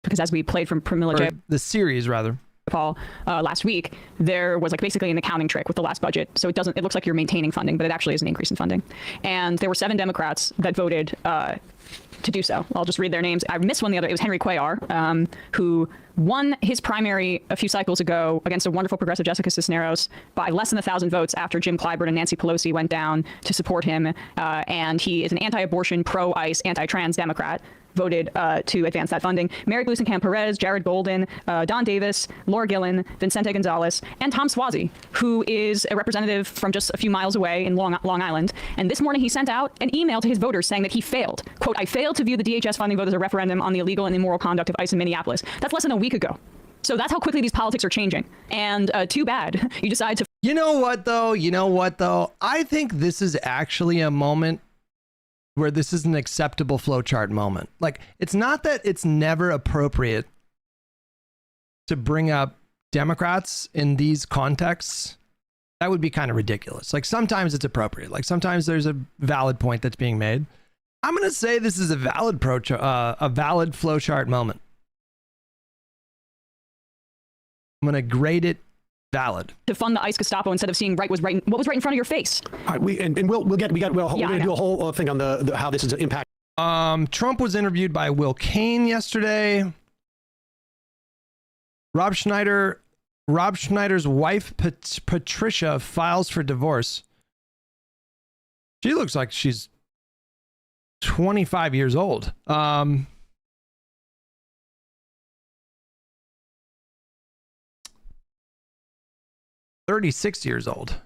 Because as we played from Primilla the series, rather. Paul, last week, there was basically an accounting trick with the last budget. So it looks like you're maintaining funding, but it actually is an increase in funding. And there were 7 Democrats that voted to do so. I'll just read their names. I missed one the other. It was Henry Cuellar, who won his primary a few cycles ago against a wonderful progressive Jessica Cisneros by less than 1,000 votes after Jim Clyburn and Nancy Pelosi went down to support him. And he is an anti-abortion, pro-ICE, anti-trans Democrat. voted to advance that funding. Mary Blusenkamp Perez, Jared Golden, Don Davis, Laura Gillen, Vincente Gonzalez, and Tom Swazi, who is a representative from just a few miles away in Long Island. And this morning he sent out an email to his voters saying that he failed. Quote, I failed to view the DHS funding vote as a referendum on the illegal and immoral conduct of ICE in Minneapolis. That's less than a week ago. So that's how quickly these politics are changing. And too bad you decide to. You know what, though? I think this is actually a moment where this is an acceptable flowchart moment. Like, it's not that it's never appropriate to bring up Democrats in these contexts. That would be kind of ridiculous. Like, sometimes it's appropriate. Like, sometimes there's a valid point that's being made. I'm going to say this is a valid flowchart moment. I'm going to grade it valid. To fund the ICE Gestapo instead of seeing what was right in front of your face. All right, we're going to do a whole thing on the how this is impacting. Trump was interviewed by Will Cain yesterday. Rob Schneider's wife, Patricia, files for divorce. She looks like she's 25 years old. 36 years old.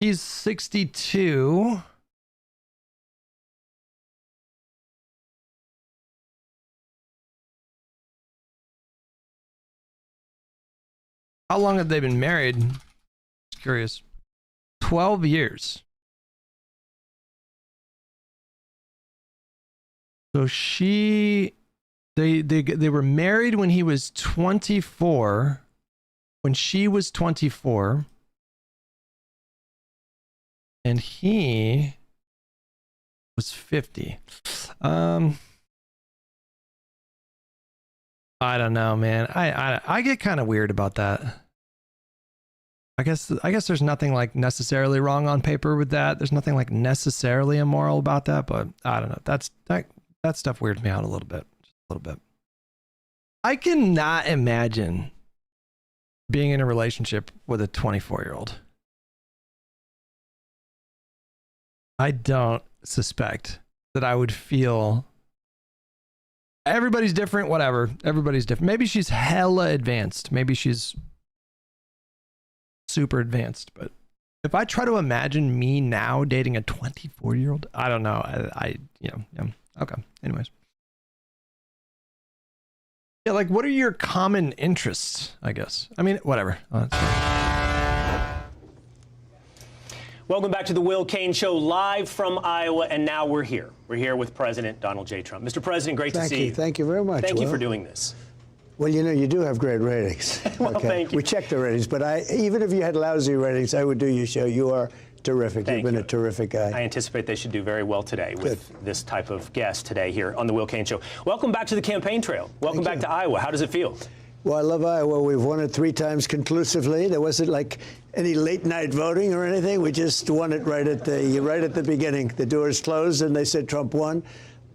He's 62. How long have they been married? Just curious. 12 years. So they were married when he was 24, when she was 24, and he was 50. I don't know, man. I get kind of weird about that. I guess there's nothing like necessarily wrong on paper with that. There's nothing like necessarily immoral about that, but I don't know. That stuff weirds me out a little bit. Just a little bit. I cannot imagine being in a relationship with a 24-year-old. I don't suspect that I would feel. Everybody's different, whatever. Everybody's different. Maybe she's hella advanced. Maybe she's super advanced. But if I try to imagine me now dating a 24-year-old, I don't know. Yeah. Okay. Anyways. Yeah, like, what are your common interests, I guess? I mean, whatever. Welcome back to the Will Cain Show, live from Iowa, and now we're here. We're here with President Donald J. Trump. Mr. President, great to see you. Thank you very much. Thank you for doing this. Well, you know, you do have great ratings. Well, thank you. We check the ratings, but even if you had lousy ratings, I would do your show. You are terrific. You've been a terrific guy. I anticipate they should do very well today with this type of guest today here on the Will Cain Show. Welcome back to the campaign trail. Welcome back to Iowa. How does it feel? Well, I love Iowa. We've won it 3 times conclusively. There wasn't like any late night voting or anything. We just won it right at the beginning. The doors closed and they said Trump won.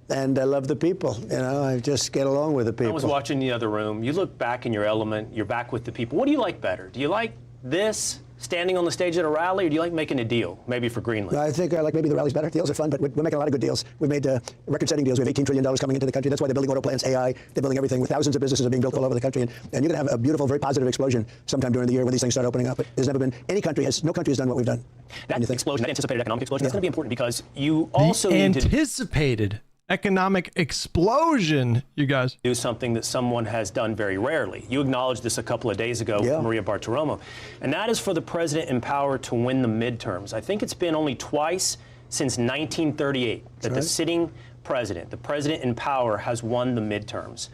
And I love the people. You know, I just get along with the people. I was watching the other room. You look back in your element. You're back with the people. What do you like better? Do you like this, standing on the stage at a rally, or do you like making a deal, maybe for Greenland? I think I like maybe the rallies better. Deals are fun, but we're making a lot of good deals. We made record-setting deals. We have $18 trillion coming into the country. That's why they're building auto plants, AI. They're building everything. With thousands of businesses are being built all over the country. And you're going to have a beautiful, very positive explosion sometime during the year when these things start opening up. But there's never been no country has done what we've done. That explosion, that anticipated economic explosion, that's going to be important because you also need to anticipated economic explosion, you guys. Do something that someone has done very rarely. You acknowledged this a couple of days ago with Maria Bartiromo, and that is for the president in power to win the midterms. I think it's been only twice since 1938 that the sitting president, the president in power, has won the midterms.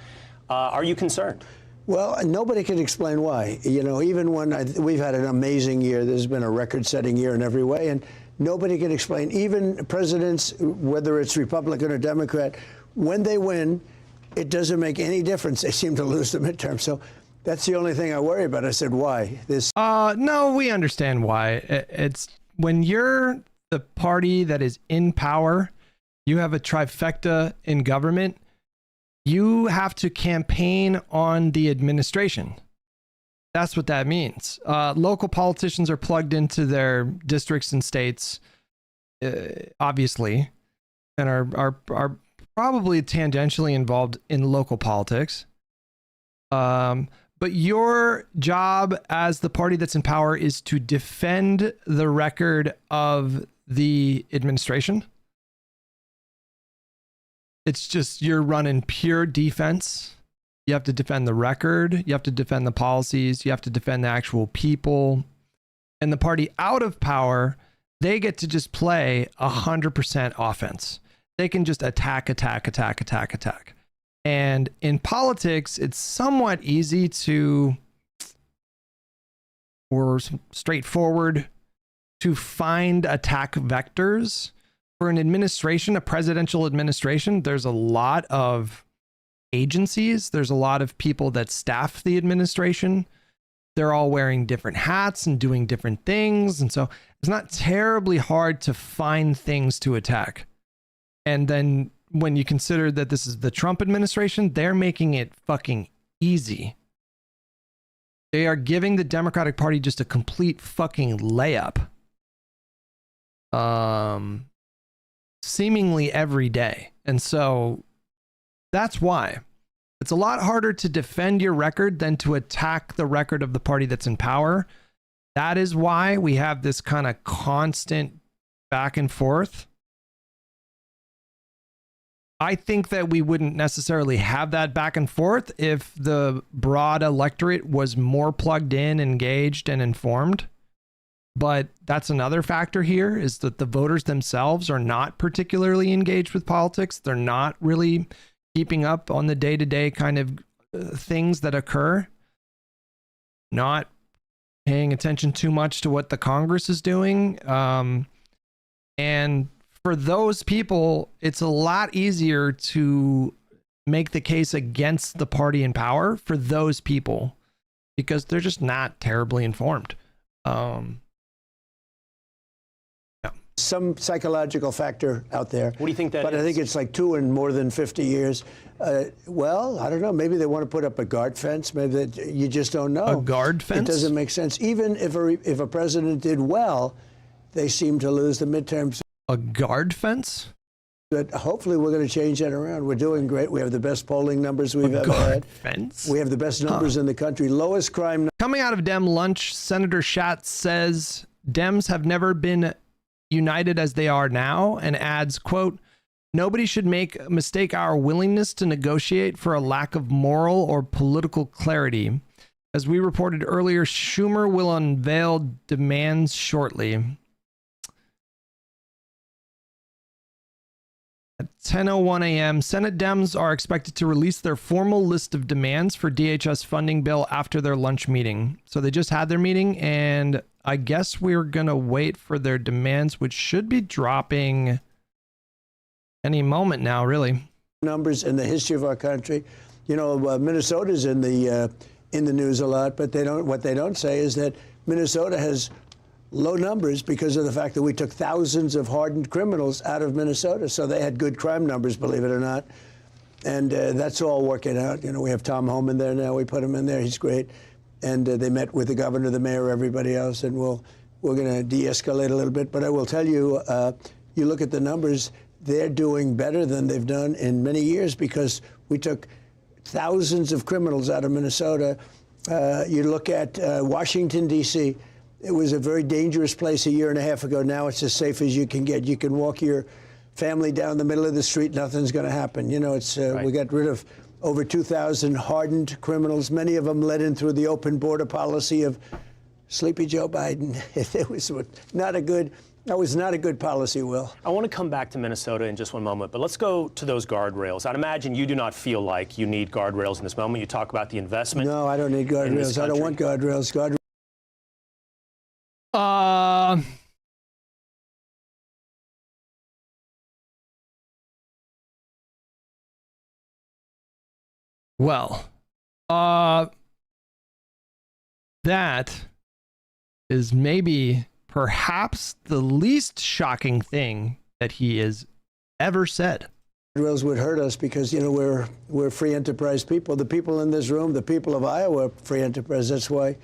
Are you concerned? Well, nobody can explain why. You know, even when we've had an amazing year, there's been a record-setting year in every way, and nobody can explain. Even presidents, whether it's Republican or Democrat, when they win, it doesn't make any difference. They seem to lose the midterm. So that's the only thing I worry about. I said, why? No, we understand why. It's when you're the party that is in power, you have a trifecta in government, you have to campaign on the administration. That's what that means. Local politicians are plugged into their districts and states, obviously, and are probably tangentially involved in local politics. But your job as the party that's in power is to defend the record of the administration. It's just you're running pure defense. You have to defend the record. You have to defend the policies. You have to defend the actual people. And the party out of power, they get to just play 100% offense. They can just attack. And in politics, it's somewhat easy or straightforward to find attack vectors. For an administration, a presidential administration, there's a lot of agencies. There's a lot of people that staff the administration. They're all wearing different hats and doing different things. And so it's not terribly hard to find things to attack. And then when you consider that this is the Trump administration, they're making it fucking easy. They are giving the Democratic Party just a complete fucking layup. Seemingly every day. And so that's why it's a lot harder to defend your record than to attack the record of the party that's in power. That is why we have this kind of constant back and forth. I think that we wouldn't necessarily have that back and forth if the broad electorate was more plugged in, engaged, and informed. But that's another factor here, is that the voters themselves are not particularly engaged with politics. They're not really keeping up on the day-to-day kind of things that occur. Not paying attention too much to what the Congress is doing. And for those people, it's a lot easier to make the case against the party in power for those people because they're just not terribly informed. Some psychological factor out there. What do you think that but is? I think it's like 2 in more than 50 years. Well, I don't know. Maybe they want to put up a guard fence. Maybe you just don't know. A guard fence? It doesn't make sense. Even if a president did well, they seem to lose the midterms. A guard fence? But hopefully we're going to change that around. We're doing great. We have the best polling numbers we've ever had. Fence? We have the best numbers in the country. Lowest crime. Coming out of Dem lunch, Senator Schatz says Dems have never been united as they are now, and adds, quote, "Nobody should mistake our willingness to negotiate for a lack of moral or political clarity. As we reported earlier, Schumer will unveil demands shortly." At 10:01 a.m., Senate Dems are expected to release their formal list of demands for DHS funding bill after their lunch meeting. So they just had their meeting, and I guess we're going to wait for their demands, which should be dropping any moment now, really. Numbers in the history of our country. You know, Minnesota's in the news a lot, but what they don't say is that Minnesota has low numbers because of the fact that we took thousands of hardened criminals out of Minnesota. So they had good crime numbers, believe it or not. And that's all working out. You know, we have Tom Homan there now. We put him in there. He's great. And they met with the governor, the mayor, everybody else, and we're going to de-escalate a little bit. But I will tell you, you look at the numbers, they're doing better than they've done in many years because we took thousands of criminals out of Minnesota. You look at Washington, D.C., it was a very dangerous place a year and a half ago. Now it's as safe as you can get. You can walk your family down the middle of the street, nothing's going to happen. You know, it's Right. we got rid of over 2,000 hardened criminals, many of them led in through the open border policy of Sleepy Joe Biden. It was not a good policy, Will. I want to come back to Minnesota in just one moment, but let's go to those guardrails. I'd imagine you do not feel like you need guardrails in this moment. You talk about the investment. No, I don't need guardrails. I don't want guardrails. Well, that is maybe perhaps the least shocking thing that he has ever said. Guardrails would hurt us because, you know, we're free enterprise people. The people in this room, the people of Iowa, are free enterprise. That's why.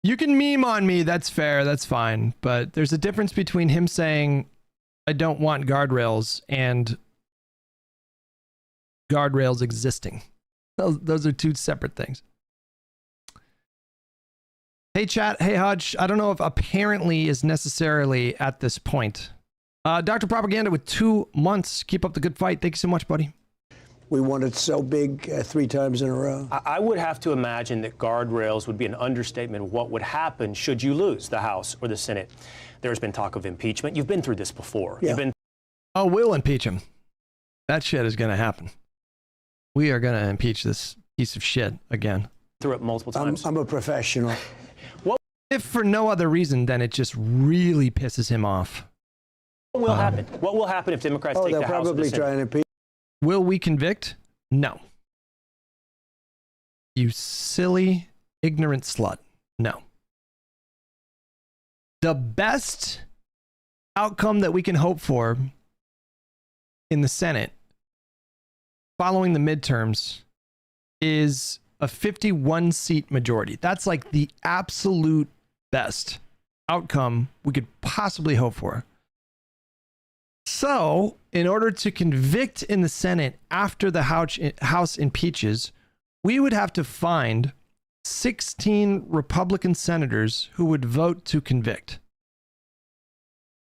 You can meme on me. That's fair. That's fine. But there's a difference between him saying, I don't want guardrails, and guardrails existing. Those are two separate things. Hey, chat. Hey, Hutch. I don't know if apparently is necessarily at this point. Dr. Propaganda with 2 months. Keep up the good fight. Thank you so much, buddy. We won it so big 3 times in a row. I would have to imagine that guardrails would be an understatement of what would happen should you lose the House or the Senate. There's been talk of impeachment. You've been through this before. Yeah. Oh, we'll impeach him. That shit is going to happen. We are going to impeach this piece of shit again. Through it multiple times. I'm a professional. What if for no other reason than it just really pisses him off? What will happen? What will happen if Democrats take the House? They'll probably try and impeach. Will we convict? No. You silly, ignorant slut. No. The best outcome that we can hope for in the Senate following the midterms is a 51-seat majority. That's like the absolute best outcome we could possibly hope for. So, in order to convict in the Senate after the House impeaches, we would have to find 16 Republican senators who would vote to convict.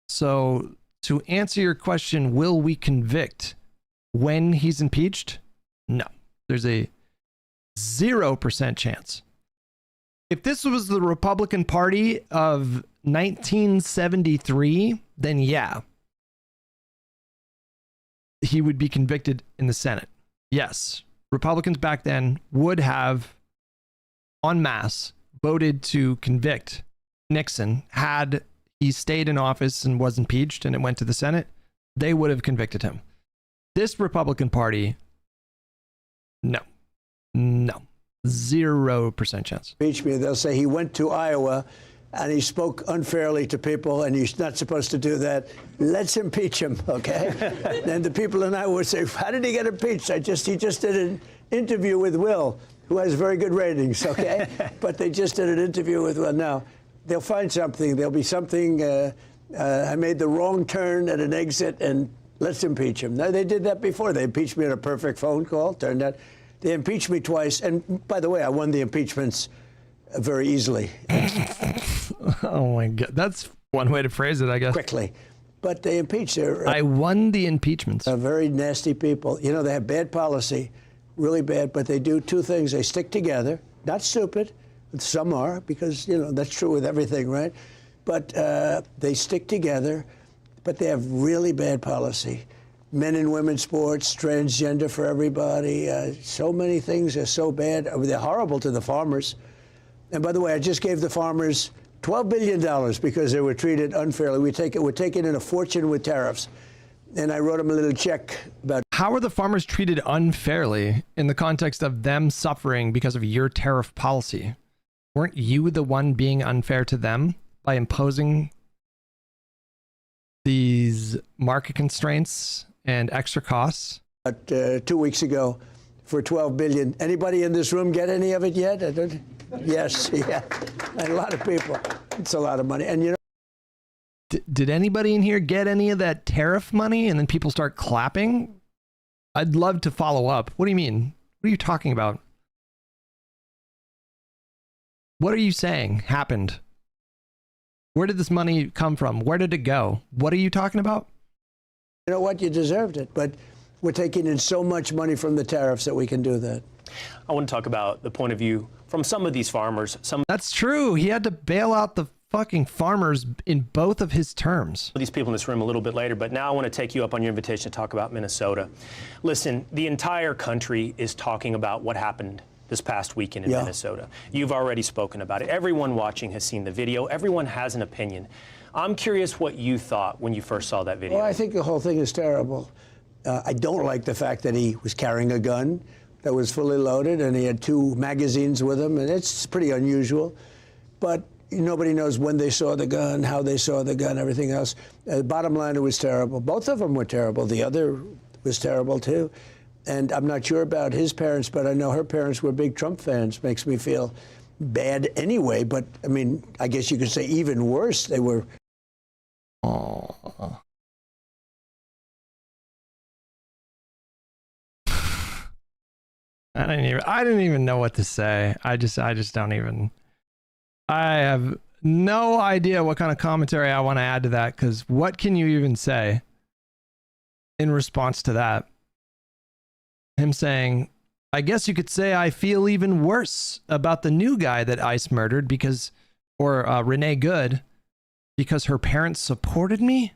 So, to answer your question, will we convict when he's impeached? No. There's a 0% chance. If this was the Republican Party of 1973, then yeah. He would be convicted in the Senate. Yes, Republicans back then would have, en masse, voted to convict Nixon had he stayed in office and was impeached and it went to the Senate. They would have convicted him. This Republican Party, no. 0% chance. Impeach me. They'll say he went to Iowa and he spoke unfairly to people, and he's not supposed to do that. Let's impeach him, okay? And the people in Iowa would say, how did he get impeached? He just did an interview with Will, who has very good ratings, okay? But they just did an interview with Will. Now, they'll find something. There'll be something, I made the wrong turn at an exit, and let's impeach him. Now, they did that before. They impeached me on a perfect phone call. Turned out they impeached me twice. And by the way, I won the impeachments very easily. Oh my God. That's one way to phrase it, I guess. Quickly. But they impeached her. I won the impeachments. Very nasty people. You know, they have bad policy, really bad, but they do 2 things. They stick together. Not stupid. Some are, because, you know, that's true with everything, right? But they stick together, but they have really bad policy. Men and women's sports, transgender for everybody. So many things are so bad. They're horrible to the farmers. And by the way, I just gave the farmers $12 billion because they were treated unfairly. We're taking in a fortune with tariffs. And I wrote them a little check about. How are the farmers treated unfairly in the context of them suffering because of your tariff policy? Weren't you the one being unfair to them by imposing these market constraints and extra costs? 2 weeks ago for $12 billion. Anybody in this room get any of it yet? Yes, yeah. And a lot of people. It's a lot of money. And you know. Did anybody in here get any of that tariff money and then people start clapping? I'd love to follow up. What do you mean? What are you talking about? What are you saying happened? Where did this money come from? Where did it go? What are you talking about? You know what? You deserved it. But we're taking in so much money from the tariffs that we can do that. I want to talk about the point of view from some of these farmers. That's true. He had to bail out the fucking farmers in both of his terms. These people in this room a little bit later, but now I want to take you up on your invitation to talk about Minnesota. Listen, the entire country is talking about what happened this past weekend in Minnesota. You've already spoken about it. Everyone watching has seen the video. Everyone has an opinion. I'm curious what you thought when you first saw that video. Well, I think the whole thing is terrible. I don't like the fact that he was carrying a gun that was fully loaded and he had 2 magazines with him, and it's pretty unusual. But nobody knows when they saw the gun, how they saw the gun, everything else. Bottom line, it was terrible. Both of them were terrible. The other was terrible too. And I'm not sure about his parents, but I know her parents were big Trump fans. Makes me feel bad anyway. But I mean, I guess you could say even worse. They were. Oh. I didn't even know what to say. I just don't even. I have no idea what kind of commentary I want to add to that, because what can you even say in response to that? Him saying, I guess you could say I feel even worse about the new guy that ICE murdered because, or Renee Good, because her parents supported me.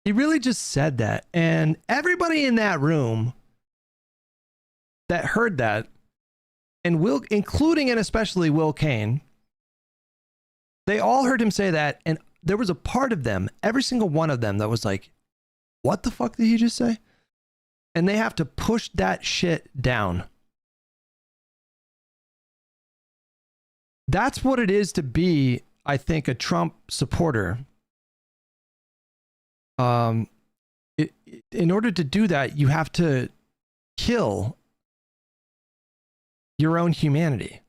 He really just said that. And everybody in that room that heard that, and Will, including and especially Will Cain, they all heard him say that. And there was a part of them, every single one of them, that was like, what the fuck did he just say? And they have to push that shit down. That's what it is to be, I think, a Trump supporter. In order to do that, you have to kill your own humanity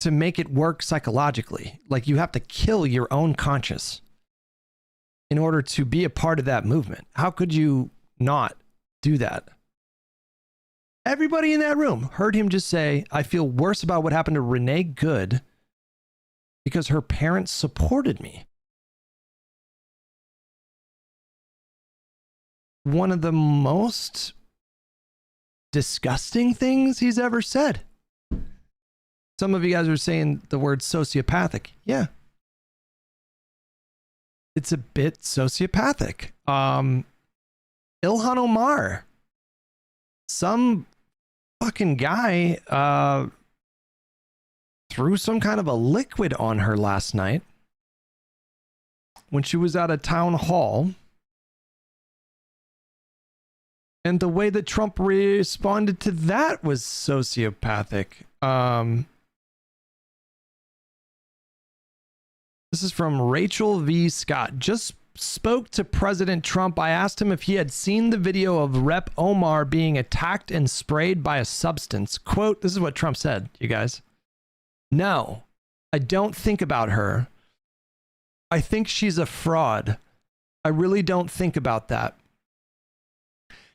to make it work psychologically. Like, you have to kill your own conscience in order to be a part of that movement. How could you not do that? Everybody in that room heard him just say, I feel worse about what happened to Renee Good because her parents supported me. One of the most disgusting things he's ever said. Some of you guys are saying the word sociopathic. Yeah. It's a bit sociopathic. Ilhan Omar, some fucking guy threw some kind of a liquid on her last night when she was at a town hall. And the way that Trump responded to that was sociopathic. This is from Rachel V. Scott. Just spoke to President Trump. I asked him if he had seen the video of Rep. Omar being attacked and sprayed by a substance. Quote, this is what Trump said, you guys. No, I don't think about her. I think she's a fraud. I really don't think about that.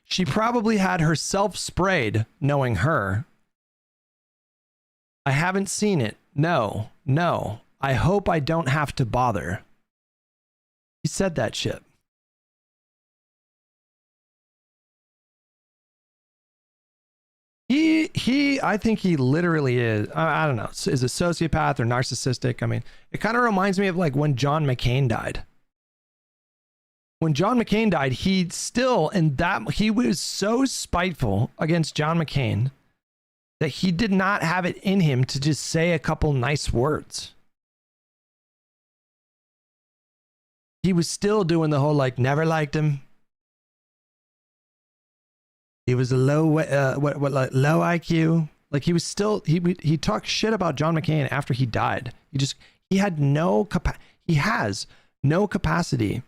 She probably had herself sprayed, knowing her. I haven't seen it. No. I hope I don't have to bother. He said that shit. I think he literally is, I don't know, is a sociopath or narcissistic. I mean, it kind of reminds me of like when John McCain died. When John McCain died, he was so spiteful against John McCain that he did not have it in him to just say a couple nice words. He was still doing the whole like never liked him. He was a low low IQ. Like he was still he talked shit about John McCain after he died. He has no capacity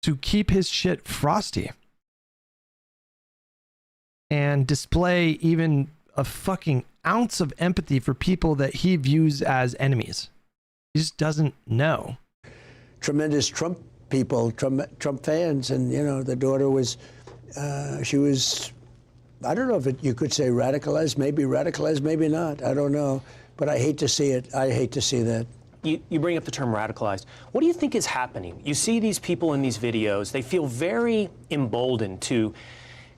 to keep his shit frosty and display even a fucking ounce of empathy for people that he views as enemies. He just doesn't know. Tremendous Trump people, Trump fans, and you know the daughter was, she was, I don't know if you could say radicalized, maybe not. I don't know, but I hate to see it. I hate to see that. You bring up the term radicalized. What do you think is happening? You see these people in these videos, they feel very emboldened to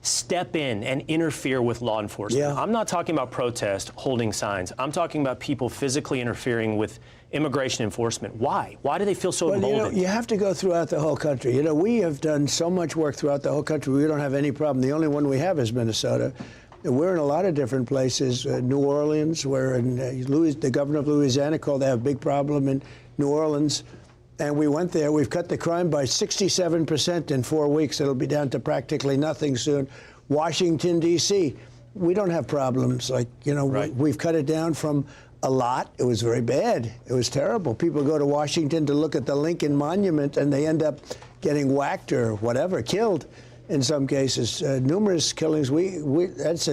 step in and interfere with law enforcement. Yeah. I'm not talking about protest, holding signs. I'm talking about people physically interfering with immigration enforcement. Why? Why do they feel so emboldened? You have to go throughout the whole country. You know, we have done so much work throughout the whole country. We don't have any problem. The only one we have is Minnesota. We're in a lot of different places. New Orleans, we're in the governor of Louisiana called they have a big problem in New Orleans. And we went there. We've cut the crime by 67% in 4 weeks. It'll be down to practically nothing soon. Washington, D.C., we don't have problems. Like, you know, right. We've cut it down from a lot. It was very bad. It was terrible. People go to Washington to look at the Lincoln Monument, and they end up getting whacked or whatever, killed in some cases. Numerous killings. That's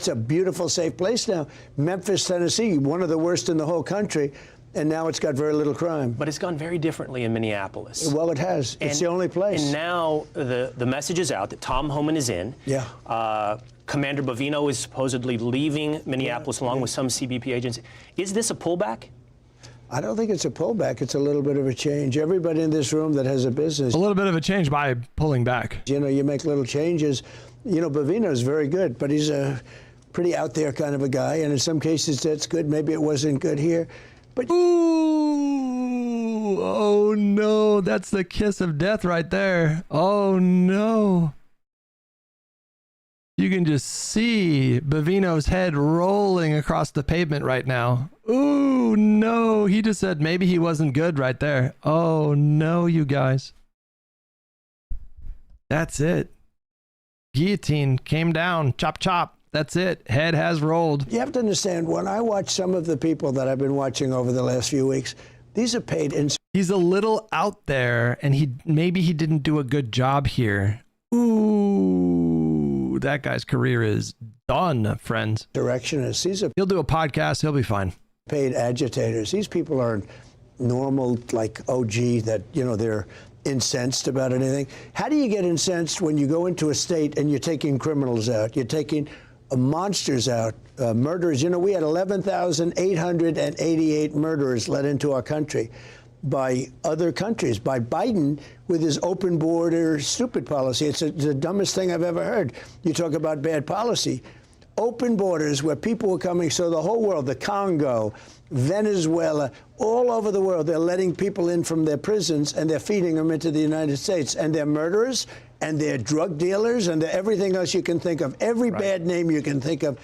a beautiful, safe place now. Memphis, Tennessee, one of the worst in the whole country. And now it's got very little crime. But it's gone very differently in Minneapolis. Well, it has. It's the only place. And now the message is out that Tom Homan is in. Yeah. Commander Bovino is supposedly leaving Minneapolis along with some CBP agents. Is this a pullback? I don't think it's a pullback. It's a little bit of a change. Everybody in this room that has a business. A little bit of a change by pulling back. You know, you make little changes. You know, Bovino's very good, but he's a pretty out there kind of a guy. And in some cases, that's good. Maybe it wasn't good here. But ooh, oh no, that's the kiss of death right there. Oh no. You can just see Bovino's head rolling across the pavement right now. Ooh, no, he just said maybe he wasn't good right there. Oh no, you guys. That's it. Guillotine came down, chop, chop. That's it. Head has rolled. You have to understand, when I watch some of the people that I've been watching over the last few weeks, these are paid in. He's a little out there, and maybe he didn't do a good job here. Ooh, that guy's career is done, friends. Directionists. He'll do a podcast. He'll be fine. Paid agitators. These people aren't normal, like OG, that, you know, they're incensed about anything. How do you get incensed when you go into a state and you're taking criminals out? You're taking monsters out, murderers. You know, we had 11,888 murderers let into our country by other countries, by Biden with his open border stupid policy. It's the dumbest thing I've ever heard. You talk about bad policy. Open borders where people were coming, so the whole world, the Congo, Venezuela, all over the world, they're letting people in from their prisons and they're feeding them into the United States. And they're murderers and they're drug dealers and they're everything else you can think of, every bad name you can think of.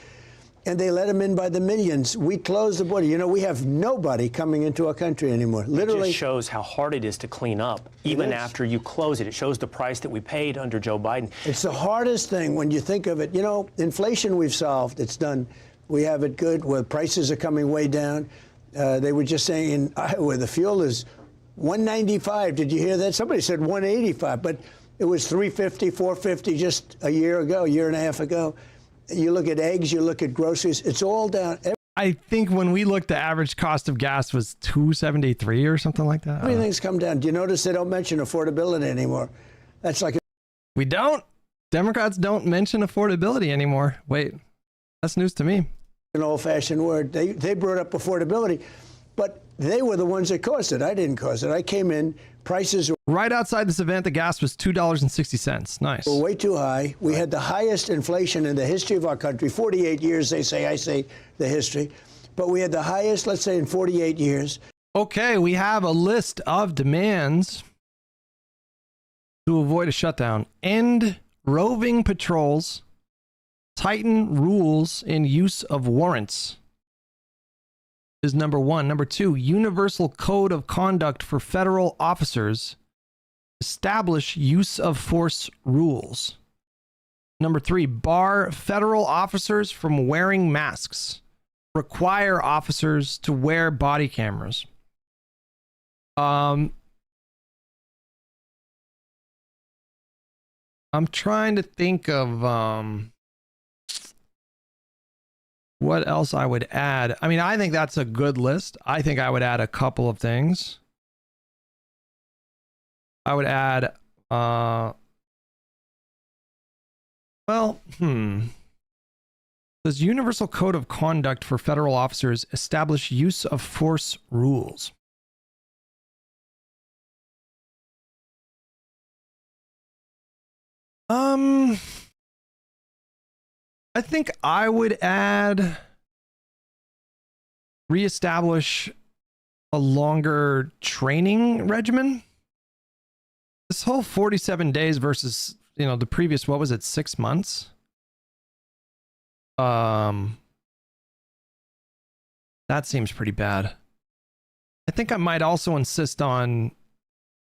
And they let them in by the millions. We closed the border. You know, we have nobody coming into our country anymore. Literally. It just shows how hard it is to clean up, even after you close it. It shows the price that we paid under Joe Biden. It's the hardest thing when you think of it. You know, inflation we've solved. It's done. We have it good, where prices are coming way down. They were just saying in Iowa, the fuel is $1.95. Did you hear that? Somebody said $1.85, but it was $3.50, $4.50 just a year ago, year and a half ago. You look at eggs, you look at groceries, it's all down. I think when we looked, the average cost of gas was $2.73 or something like that. Everything's come down. Do you notice they don't mention affordability anymore? That's like we don't. Democrats don't mention affordability anymore. Wait, that's news to me. An old-fashioned word. They brought up affordability, but they were the ones that caused it. I didn't cause it. I came in, prices were right outside this event. The gas was $2.60. Nice. Were way too high. We had the highest inflation in the history of our country. 48 years, they say. I say the history. But we had the highest, let's say, in 48 years. Okay, we have a list of demands to avoid a shutdown. End roving patrols. Tighten rules in use of warrants is number one. Number two, universal code of conduct for federal officers. Establish use of force rules. Number three, bar federal officers from wearing masks. Require officers to wear body cameras. I'm trying to think of what else I would add. I mean, I think that's a good list. I think I would add a couple of things. I would add, does Universal Code of Conduct for Federal Officers establish use of force rules? I think I would add reestablish a longer training regimen. This whole 47 days versus, the previous, what was it, 6 months? That seems pretty bad. I think I might also insist on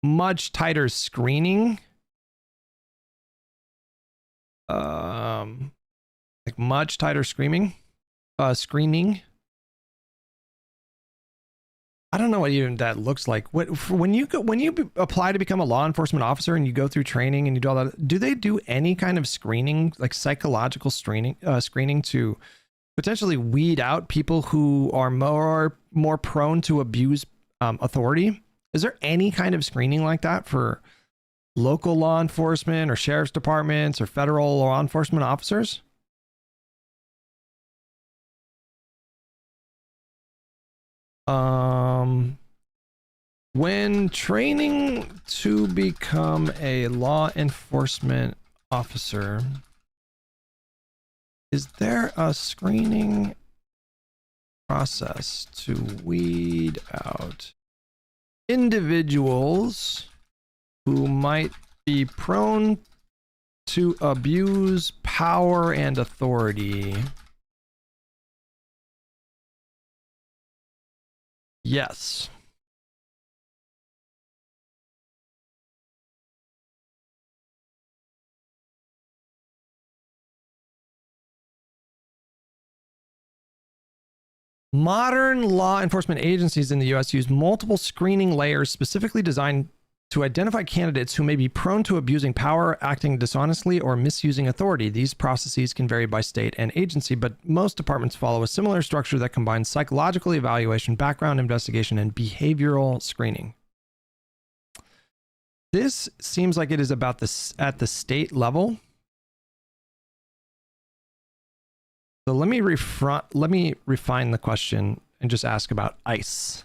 much tighter screening. Like much tighter screening. I don't know what even that looks like. When you apply to become a law enforcement officer and you go through training and you do all that, do they do any kind of screening, like psychological screening to potentially weed out people who are more prone to abuse authority? Is there any kind of screening like that for local law enforcement or sheriff's departments or federal law enforcement officers? When training to become a law enforcement officer, is there a screening process to weed out individuals who might be prone to abuse power and authority? Yes. Modern law enforcement agencies in the U.S. use multiple screening layers specifically designed to identify candidates who may be prone to abusing power, acting dishonestly, or misusing authority. These processes can vary by state and agency, but most departments follow a similar structure that combines psychological evaluation, background investigation, and behavioral screening. This seems like it is about this at the state level. So let me refine the question and just ask about ICE.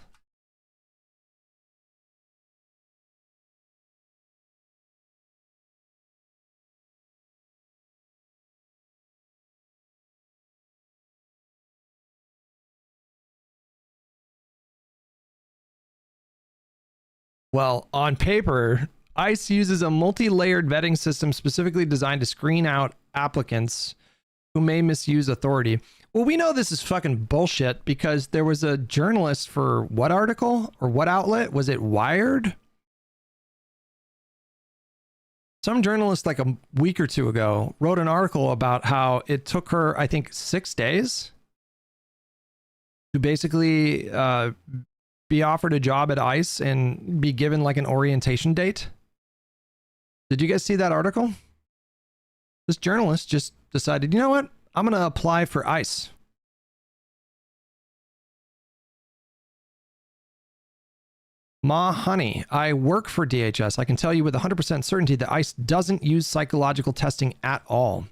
Well, on paper, ICE uses a multi-layered vetting system specifically designed to screen out applicants who may misuse authority. Well, we know this is fucking bullshit because there was a journalist for what article or what outlet? Was it Wired? Some journalist like a week or two ago wrote an article about how it took her, I think, 6 days to basically be offered a job at ICE and be given like an orientation date. Did you guys see that article? This journalist just decided, you know what? I'm going to apply for ICE. Ma honey, I work for DHS. I can tell you with 100% certainty that ICE doesn't use psychological testing at all.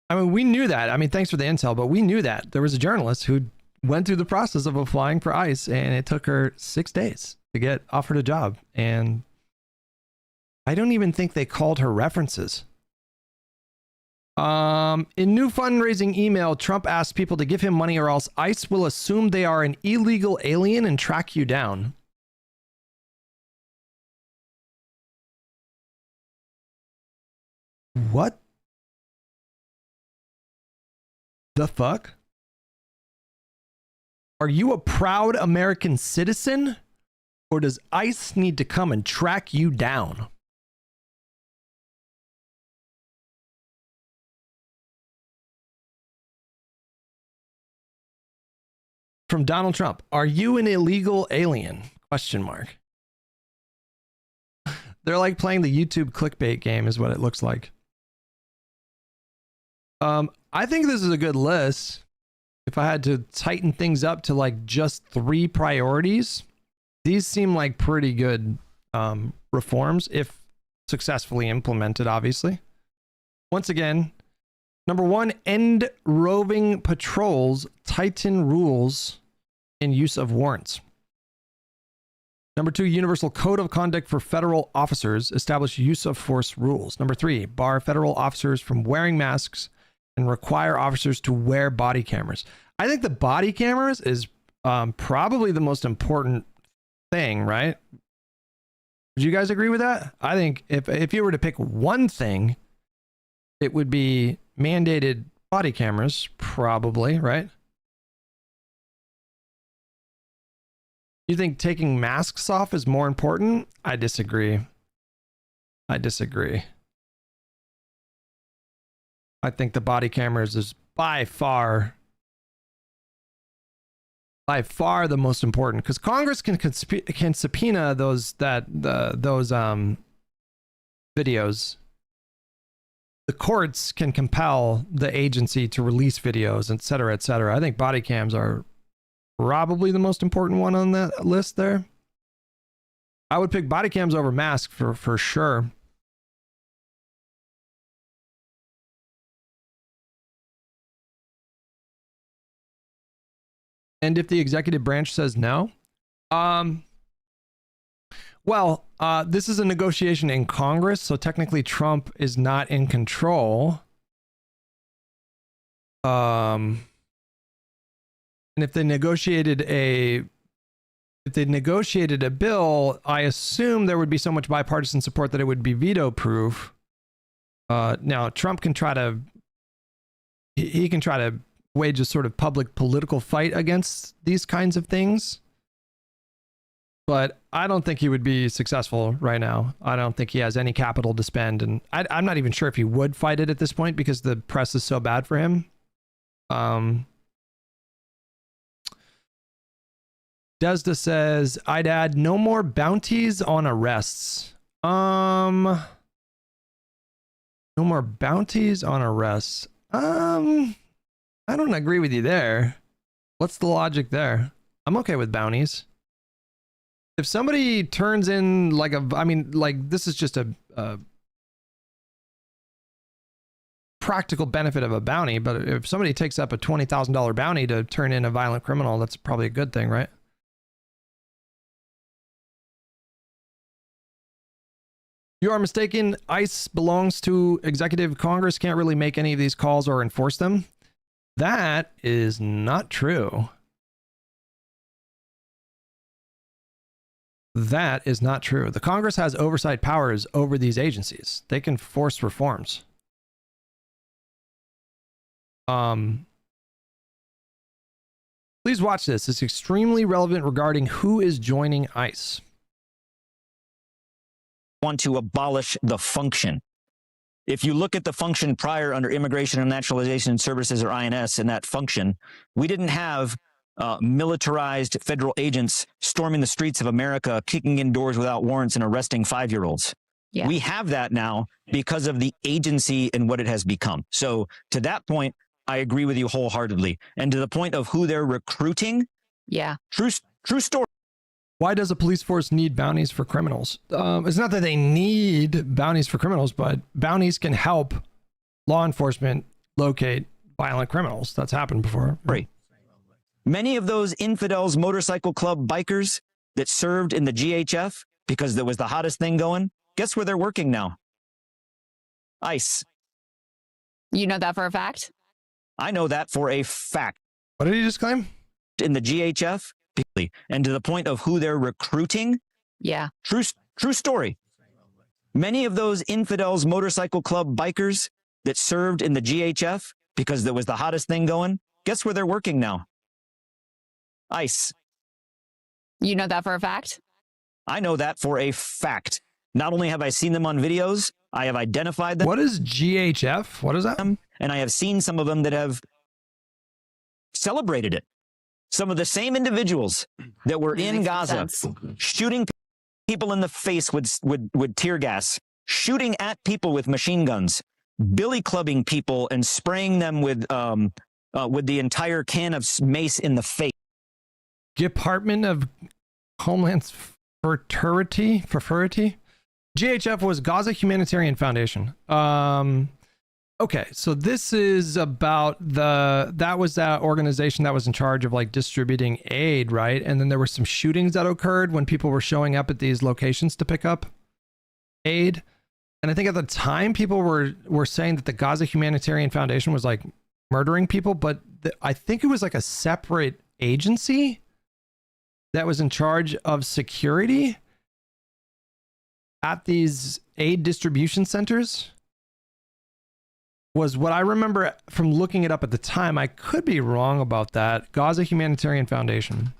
I mean, we knew that. I mean, thanks for the intel, but we knew that. There was a journalist who went through the process of applying for ICE and it took her 6 days to get offered a job. And I don't even think they called her references. In new fundraising email, Trump asked people to give him money or else ICE will assume they are an illegal alien and track you down. What the fuck? Are you a proud American citizen? Or does ICE need to come and track you down? From Donald Trump, are you an illegal alien? Question mark. They're like playing the YouTube clickbait game is what it looks like. I think this is a good list. If I had to tighten things up to like just 3 priorities, these seem like pretty good reforms if successfully implemented, obviously. Once again, number 1, end roving patrols, tighten rules in use of warrants. Number 2, universal code of conduct for federal officers, establish use of force rules. Number 3, bar federal officers from wearing masks and require officers to wear body cameras. I think the body cameras is probably the most important thing, right? Would you guys agree with that? I think if you were to pick one thing, it would be mandated body cameras, probably, right? You think taking masks off is more important? I disagree. I think the body cameras is by far by far the most important, because Congress can subpoena those videos. The courts can compel the agency to release videos, et cetera, et cetera. I think body cams are probably the most important one on that list there. I would pick body cams over masks for sure. And if the executive branch says no, this is a negotiation in Congress, so technically Trump is not in control. And if they negotiated a bill, I assume there would be so much bipartisan support that it would be veto proof. Now Trump can try to wage a sort of public political fight against these kinds of things, but I don't think he would be successful right now. I don't think he has any capital to spend, and I'm not even sure if he would fight it at this point because the press is so bad for him. Desda says, I'd add no more bounties on arrests. No more bounties on arrests. I don't agree with you there. What's the logic there? I'm okay with bounties. If somebody turns in this is just a practical benefit of a bounty, but if somebody takes up a $20,000 bounty to turn in a violent criminal, that's probably a good thing, right? You are mistaken. ICE belongs to executive. Congress can't really make any of these calls or enforce them. That is not true. That is not true. The Congress has oversight powers over these agencies. They can force reforms. Please watch this. It's extremely relevant regarding who is joining ICE. Want to abolish the function. If you look at the function prior under Immigration and Naturalization Services, or INS, in that function, we didn't have militarized federal agents storming the streets of America, kicking in doors without warrants and arresting 5-year-olds. Yeah. We have that now because of the agency and what it has become. So to that point, I agree with you wholeheartedly. And to the point of who they're recruiting, yeah, true story. Why does a police force need bounties for criminals? It's not that they need bounties for criminals, but bounties can help law enforcement locate violent criminals. That's happened before. Right. Many of those infidels motorcycle club bikers that served in the GHF because that was the hottest thing going, guess where they're working now? ICE. You know that for a fact? I know that for a fact. What did he just claim? In the GHF. And to the point of who they're recruiting, yeah, true story. Many of those infidels motorcycle club bikers that served in the GHF because that was the hottest thing going, guess where they're working now? ICE. You know that for a fact? I know that for a fact. Not only have I seen them on videos, I have identified them. What is GHF? What is that? And I have seen some of them that have celebrated it. Some of the same individuals that were in Gaza shooting people in the face with tear gas, shooting at people with machine guns, billy clubbing people and spraying them with the entire can of mace in the face. Department of Homeland Security. GHF was Gaza Humanitarian Foundation. Okay, so this is about that was that organization that was in charge of like distributing aid, right? And then there were some shootings that occurred when people were showing up at these locations to pick up aid. And I think at the time people were saying that the Gaza Humanitarian Foundation was like murdering people, but I think it was like a separate agency that was in charge of security at these aid distribution centers. Was what I remember from looking it up at the time. I could be wrong about that. Gaza Humanitarian Foundation.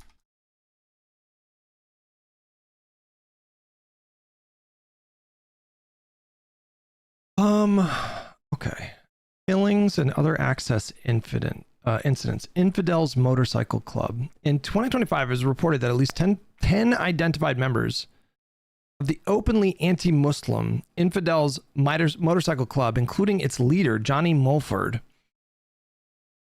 Okay. Killings and other access incident. incidents. Infidels Motorcycle Club. In 2025, it was reported that at least 10 identified members of the openly anti-Muslim Infidels Motorcycle Club, including its leader, Johnny Mulford,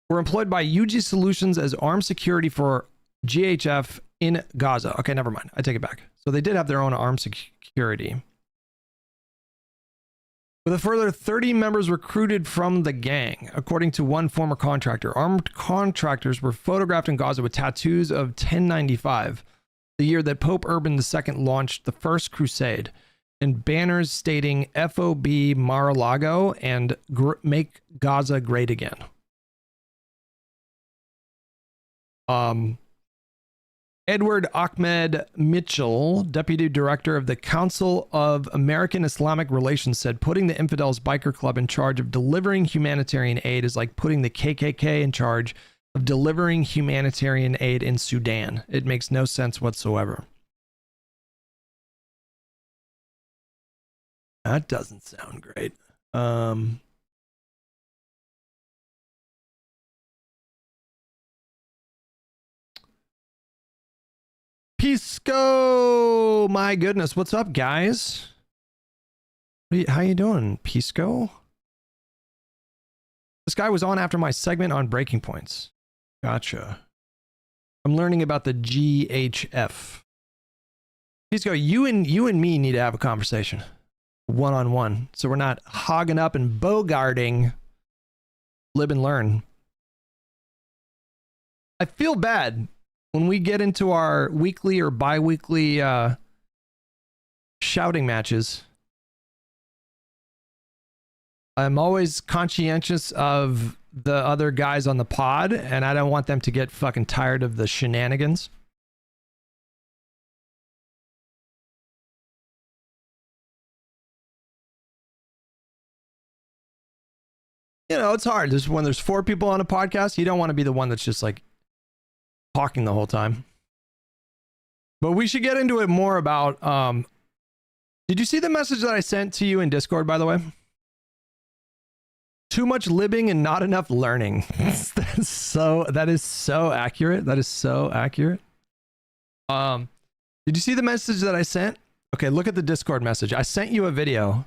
were employed by UG Solutions as armed security for GHF in Gaza. Okay, never mind. I take it back. So they did have their own armed security. With a further 30 members recruited from the gang, according to one former contractor. Armed contractors were photographed in Gaza with tattoos of 1095, the year that Pope Urban II launched the First Crusade, and banners stating FOB Mar-a-Lago and Make Gaza Great Again. Edward Ahmed Mitchell, deputy director of the Council of American Islamic Relations, said putting the Infidels Biker Club in charge of delivering humanitarian aid is like putting the KKK in charge of delivering humanitarian aid in Sudan. It makes no sense whatsoever. That doesn't sound great. Pisco, my goodness, what's up, guys? How you doing, Pisco? This guy was on after my segment on breaking points. Gotcha. I'm learning about the GHF. Pisco, you and me need to have a conversation, one-on-one, so we're not hogging up and bogarting. Live and learn. I feel bad when we get into our weekly or bi-weekly shouting matches. I'm always conscientious of the other guys on the pod, and I don't want them to get fucking tired of the shenanigans. You know, it's hard. When there's 4 people on a podcast, you don't want to be the one that's just like talking the whole time. But we should get into it more about did you see the message that I sent to you in Discord, by the way? Too much living and not enough learning. That is so accurate. That is so accurate. Did you see the message that I sent? Okay, look at the Discord message. I sent you a video,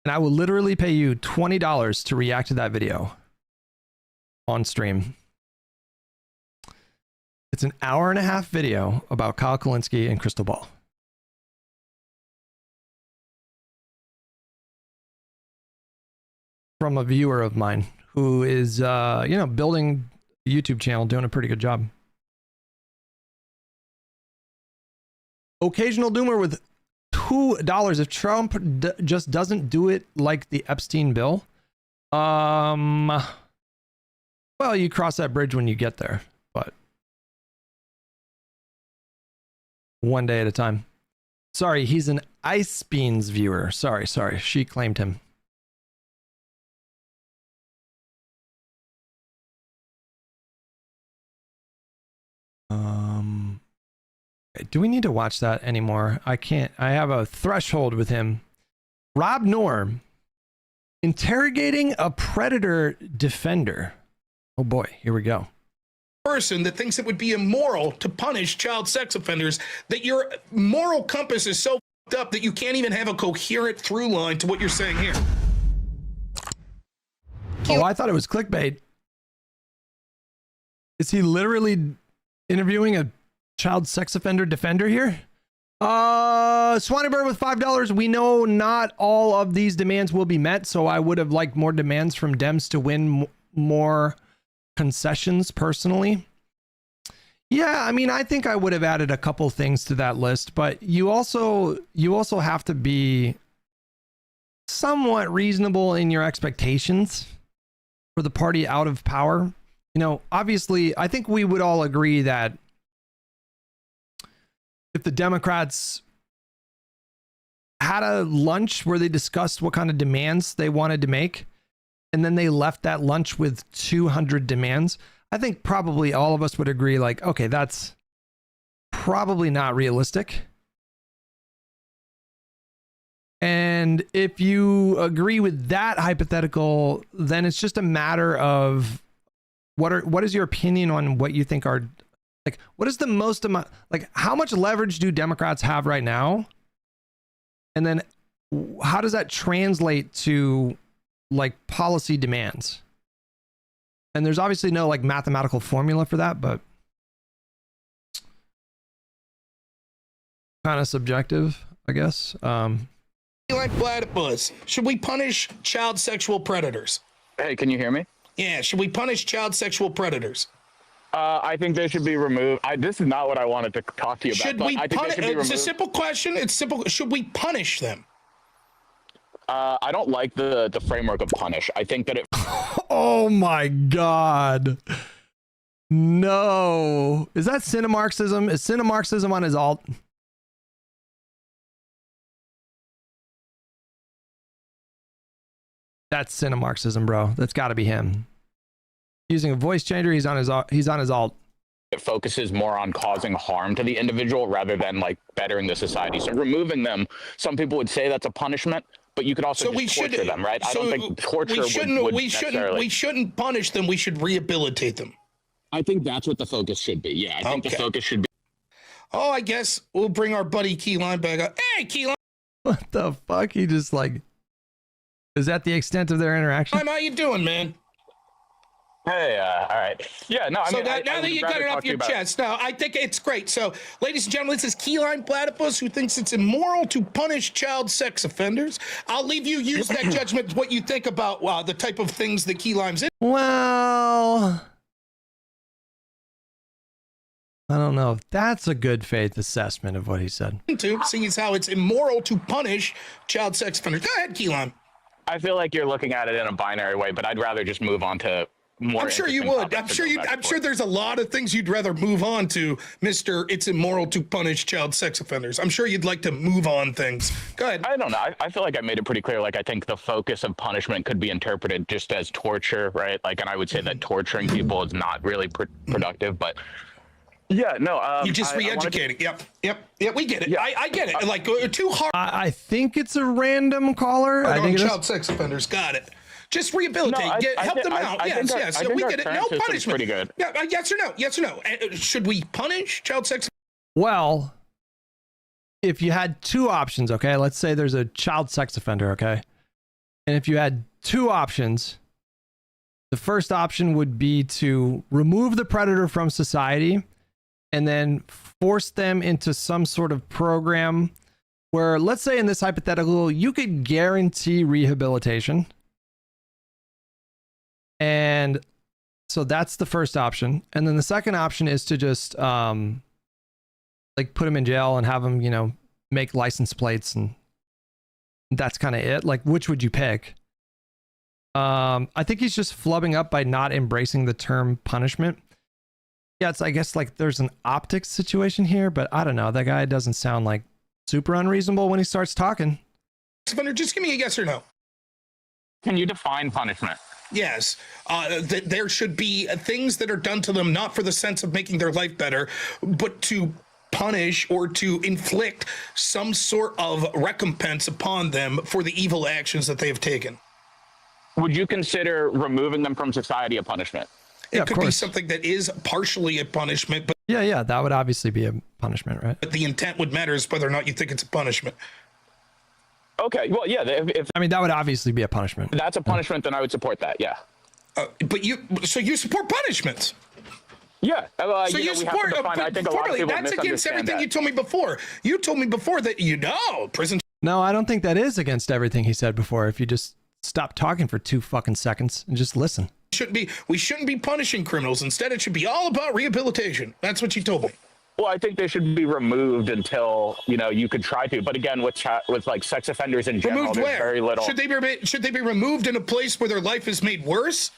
and I will literally pay you $20 to react to that video on stream. It's an 1.5-hour video about Kyle Kulinski and Crystal Ball. From a viewer of mine who is, building a YouTube channel, doing a pretty good job. Occasional Doomer with $2. If Trump just doesn't do it like the Epstein bill, well, you cross that bridge when you get there, but one day at a time. Sorry, he's an Ice Beans viewer. Sorry. She claimed him. Do we need to watch that anymore? I can't. I have a threshold with him. Rob Norm interrogating a predator defender. Oh boy, here we go. Person that thinks it would be immoral to punish child sex offenders, that your moral compass is so fucked up that you can't even have a coherent through line to what you're saying here. Oh, I thought it was clickbait. Is he literally interviewing a child sex offender defender here? Swanibird with $5. We know not all of these demands will be met, so I would have liked more demands from Dems to win more concessions personally. Yeah, I mean, I think I would have added a couple things to that list, but you also have to be somewhat reasonable in your expectations for the party out of power. You know, obviously, I think we would all agree that if the Democrats had a lunch where they discussed what kind of demands they wanted to make, and then they left that lunch with 200 demands, I think probably all of us would agree, like, okay, that's probably not realistic. And if you agree with that hypothetical, then it's just a matter of what is your opinion on what you think are, like, what is the most amount, like, how much leverage do Democrats have right now? And then how does that translate to like policy demands? And there's obviously no like mathematical formula for that, but kind of subjective, I guess. Like platypus. Should we punish child sexual predators? Hey, can you hear me? Yeah, should we punish child sexual predators? I think they should be removed. This is not what I wanted to talk to you about. Should but we I think they punish? should be It's removed. a simple question. It's simple. Should we punish them? I don't like the framework of punish. I think that it. Oh my God. No. Is that Cinemarxism? Is Cinemarxism on his alt? That's Cinemarxism, bro. That's got to be him. Using a voice changer, he's on his alt. It focuses more on causing harm to the individual rather than like bettering the society. So removing them, some people would say that's a punishment, but you could also just torture them, right? I don't think torture would necessarily. We shouldn't punish them. We should rehabilitate them. I think that's what the focus should be. Yeah, I think the focus should be. Oh, I guess we'll bring our buddy Keyline back up. Hey, Keyline. What the fuck? He just like, is that the extent of their interaction? How you doing, man? Hey, all right. Yeah, no, I So mean, now that you got it off your chest, now I think it's great. So, ladies and gentlemen, this is Keyline Platypus, who thinks it's immoral to punish child sex offenders. I'll leave you use that judgment, what you think about the type of things that Keyline's in. Well, I don't know if that's a good faith assessment of what he said. Seeing as how it's immoral to punish child sex offenders. Go ahead, Keyline. I feel like you're looking at it in a binary way, but I'd rather just move on to more. I'm sure you would. I'm sure there's a lot of things you'd rather move on to, Mr. It's immoral to punish child sex offenders. I'm sure you'd like to move on things. Go ahead. I don't know. I feel like I made it pretty clear. Like, I think the focus of punishment could be interpreted just as torture, right? Like, and I would say that torturing people is not really productive, but yeah, no. You just re-educating. Yep. We get it. Yeah. I get it. Like, too hard. I think it's a random caller. I think child sex offenders. Got it. Just rehabilitate. Help them out. Yes. We get it. No punishment. Pretty good. Yeah, yes or no? Yes or no? Should we punish child sex? Well, if you had two options, okay, let's say there's a child sex offender, okay, and if you had two options, the first option would be to remove the predator from society and then force them into some sort of program where, let's say in this hypothetical, you could guarantee rehabilitation. And so that's the first option. And then the second option is to just like put him in jail and have him, make license plates, and that's kind of it. Like, which would you pick? I think he's just flubbing up by not embracing the term punishment. Yeah, it's, I guess, like there's an optics situation here, but I don't know. That guy doesn't sound like super unreasonable when he starts talking. Just give me a yes or no. Can you define punishment? Yes. There should be things that are done to them, not for the sense of making their life better, but to punish or to inflict some sort of recompense upon them for the evil actions that they have taken. Would you consider removing them from society a punishment? It could be something that is partially a punishment, but yeah, that would obviously be a punishment, right? But the intent would matter is whether or not you think it's a punishment. Okay, well, yeah. If I mean, that would obviously be a punishment. That's a punishment, then I would support that. Yeah. But you support punishments. Yeah. So you support. I think a lot of people that's against everything that. you told me before. You told me before that prison. No, I don't think that is against everything he said before. If you just stop talking for 2 fucking seconds and just listen. We shoun't be punishing criminals. Instead, it should be all about rehabilitation. That's what you told me. Well, I think they should be removed until you could try to. But again, with like sex offenders in general, removed there's where? very little. Should they be removed in a place where their life is made worse,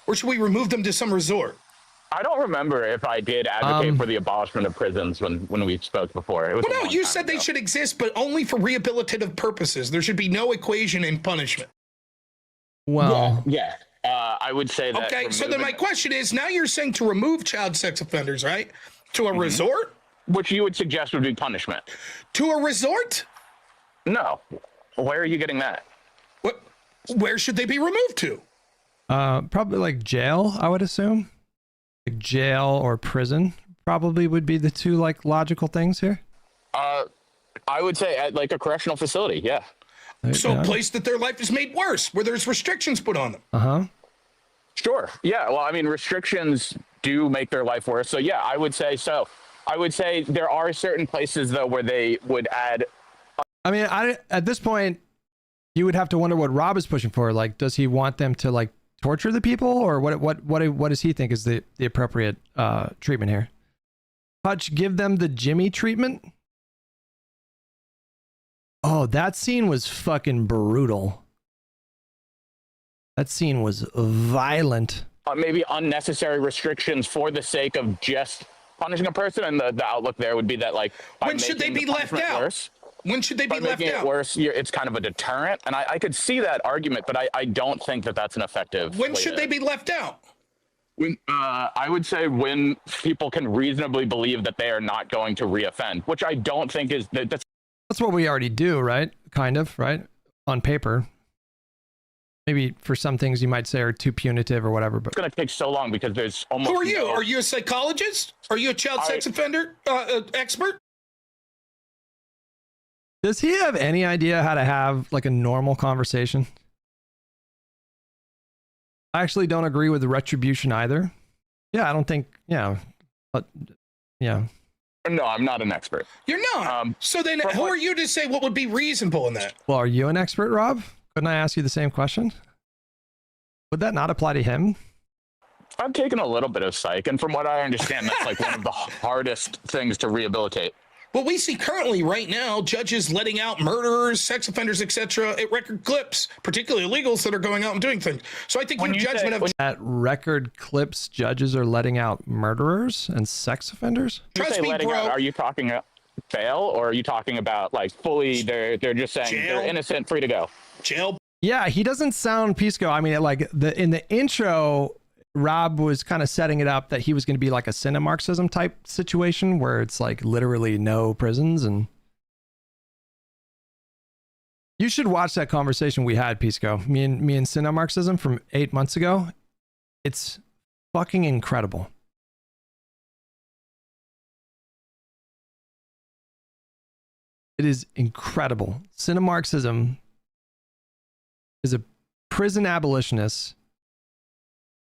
or should we remove them to some resort? I don't remember if I did advocate for the abolishment of prisons when we spoke before. It was well, no, you said they should exist, but only for rehabilitative purposes. There should be no equation in punishment. Well, yeah. I would say that. Okay, so then my question is, now you're saying to remove child sex offenders, right? To a resort? Which you would suggest would be punishment. To a resort? No. Where are you getting that? Where should they be removed to? Probably like jail, I would assume. Like jail or prison probably would be the two like logical things here. I would say at like a correctional facility. Yeah. So a place that their life is made worse, where there's restrictions put on them. Sure. Yeah. Well, I mean, restrictions do make their life worse. So yeah, I would say so. I would say there are certain places though where they would add. I mean, at this point, you would have to wonder what Rob is pushing for. Like, does he want them to like torture the people, or what does he think is the appropriate treatment here? Hutch, give them the Jimmy treatment. Oh, that scene was fucking brutal. That scene was violent. Maybe unnecessary restrictions for the sake of just punishing a person, and the outlook there would be that like when should they be left out? When should they be left out? Worse, it's kind of a deterrent, and I could see that argument, but I don't think that that's an effective. When should they be left out? When I would say when people can reasonably believe that they are not going to reoffend, which I don't think is that's what we already do, right? Kind of, right? On paper. Maybe for some things you might say are too punitive or whatever, but it's going to take so long because there's almost. Who are you? Are you a psychologist? Are you a child sex offender expert? Does he have any idea how to have like a normal conversation? I actually don't agree with the retribution either. Yeah, I don't think. Yeah, but yeah. No, I'm not an expert. You're not. So then, who are you to say what would be reasonable in that? Well, are you an expert, Rob? Couldn't I ask you the same question? Would that not apply to him? I've taken a little bit of psych, and from what I understand, that's like one of the hardest things to rehabilitate. Well, we see currently right now judges letting out murderers, sex offenders, etc. at record clips, particularly illegals that are going out and doing things. So I think your judgment of at record clips, judges are letting out murderers and sex offenders. Trust me, bro. Are you talking about bail, or are you talking about like fully? They're just saying jail. They're innocent, free to go. Jail. Yeah, he doesn't sound Pisco. I mean, like in the intro, Rob was kind of setting it up that he was going to be like a Cinemarxism type situation where it's like literally no prisons. And you should watch that conversation we had, Pisco, me and Cinemarxism from 8 months ago. It's fucking incredible. It is incredible. Cinemarxism is a prison abolitionist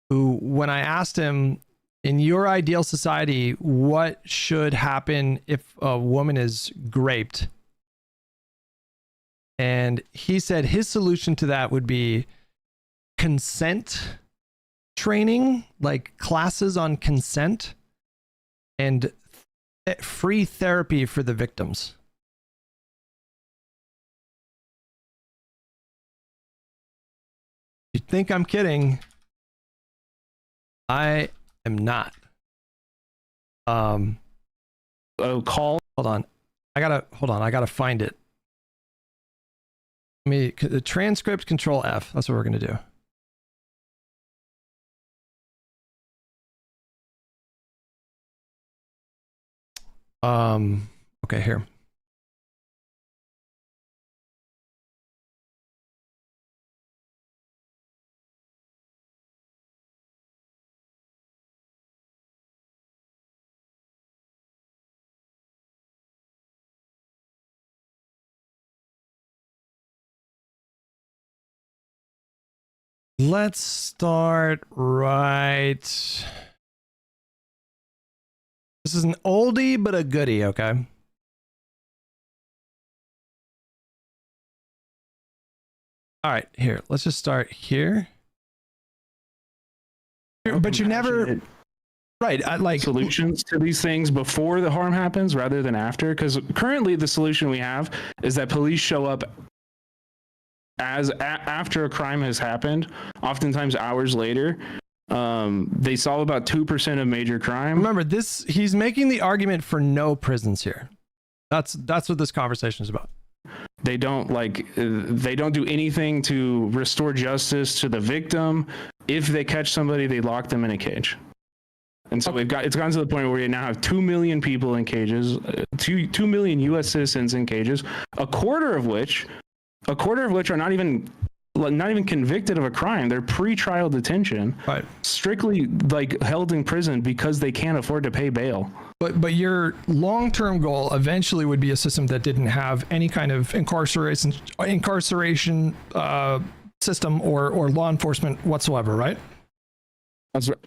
who, when I asked him, in your ideal society, what should happen if a woman is raped? And he said his solution to that would be consent training, like classes on consent, and free therapy for the victims. You think I'm kidding? I am not. Call. Hold on. I gotta find it. The transcript, Control F. That's what we're gonna do. Okay, here. Let's start right. This is an oldie but a goodie, okay? All right, here. Let's just start here. But you never right, I like solutions to these things before the harm happens rather than after, because currently the solution we have is that police show up after a crime has happened, oftentimes hours later. They solve about 2% of major crime. Remember, he's making the argument for no prisons here. That's what this conversation is about. They don't do anything to restore justice to the victim. If they catch somebody, they lock them in a cage. And so it's gotten to the point where we now have 2 million people in cages, 2 million U.S. citizens in cages, a quarter of which are not even not even convicted of a crime. They're pre-trial detention, right? Strictly like held in prison because they can't afford to pay bail. But your long-term goal eventually would be a system that didn't have any kind of incarceration system or law enforcement whatsoever, right? That's right.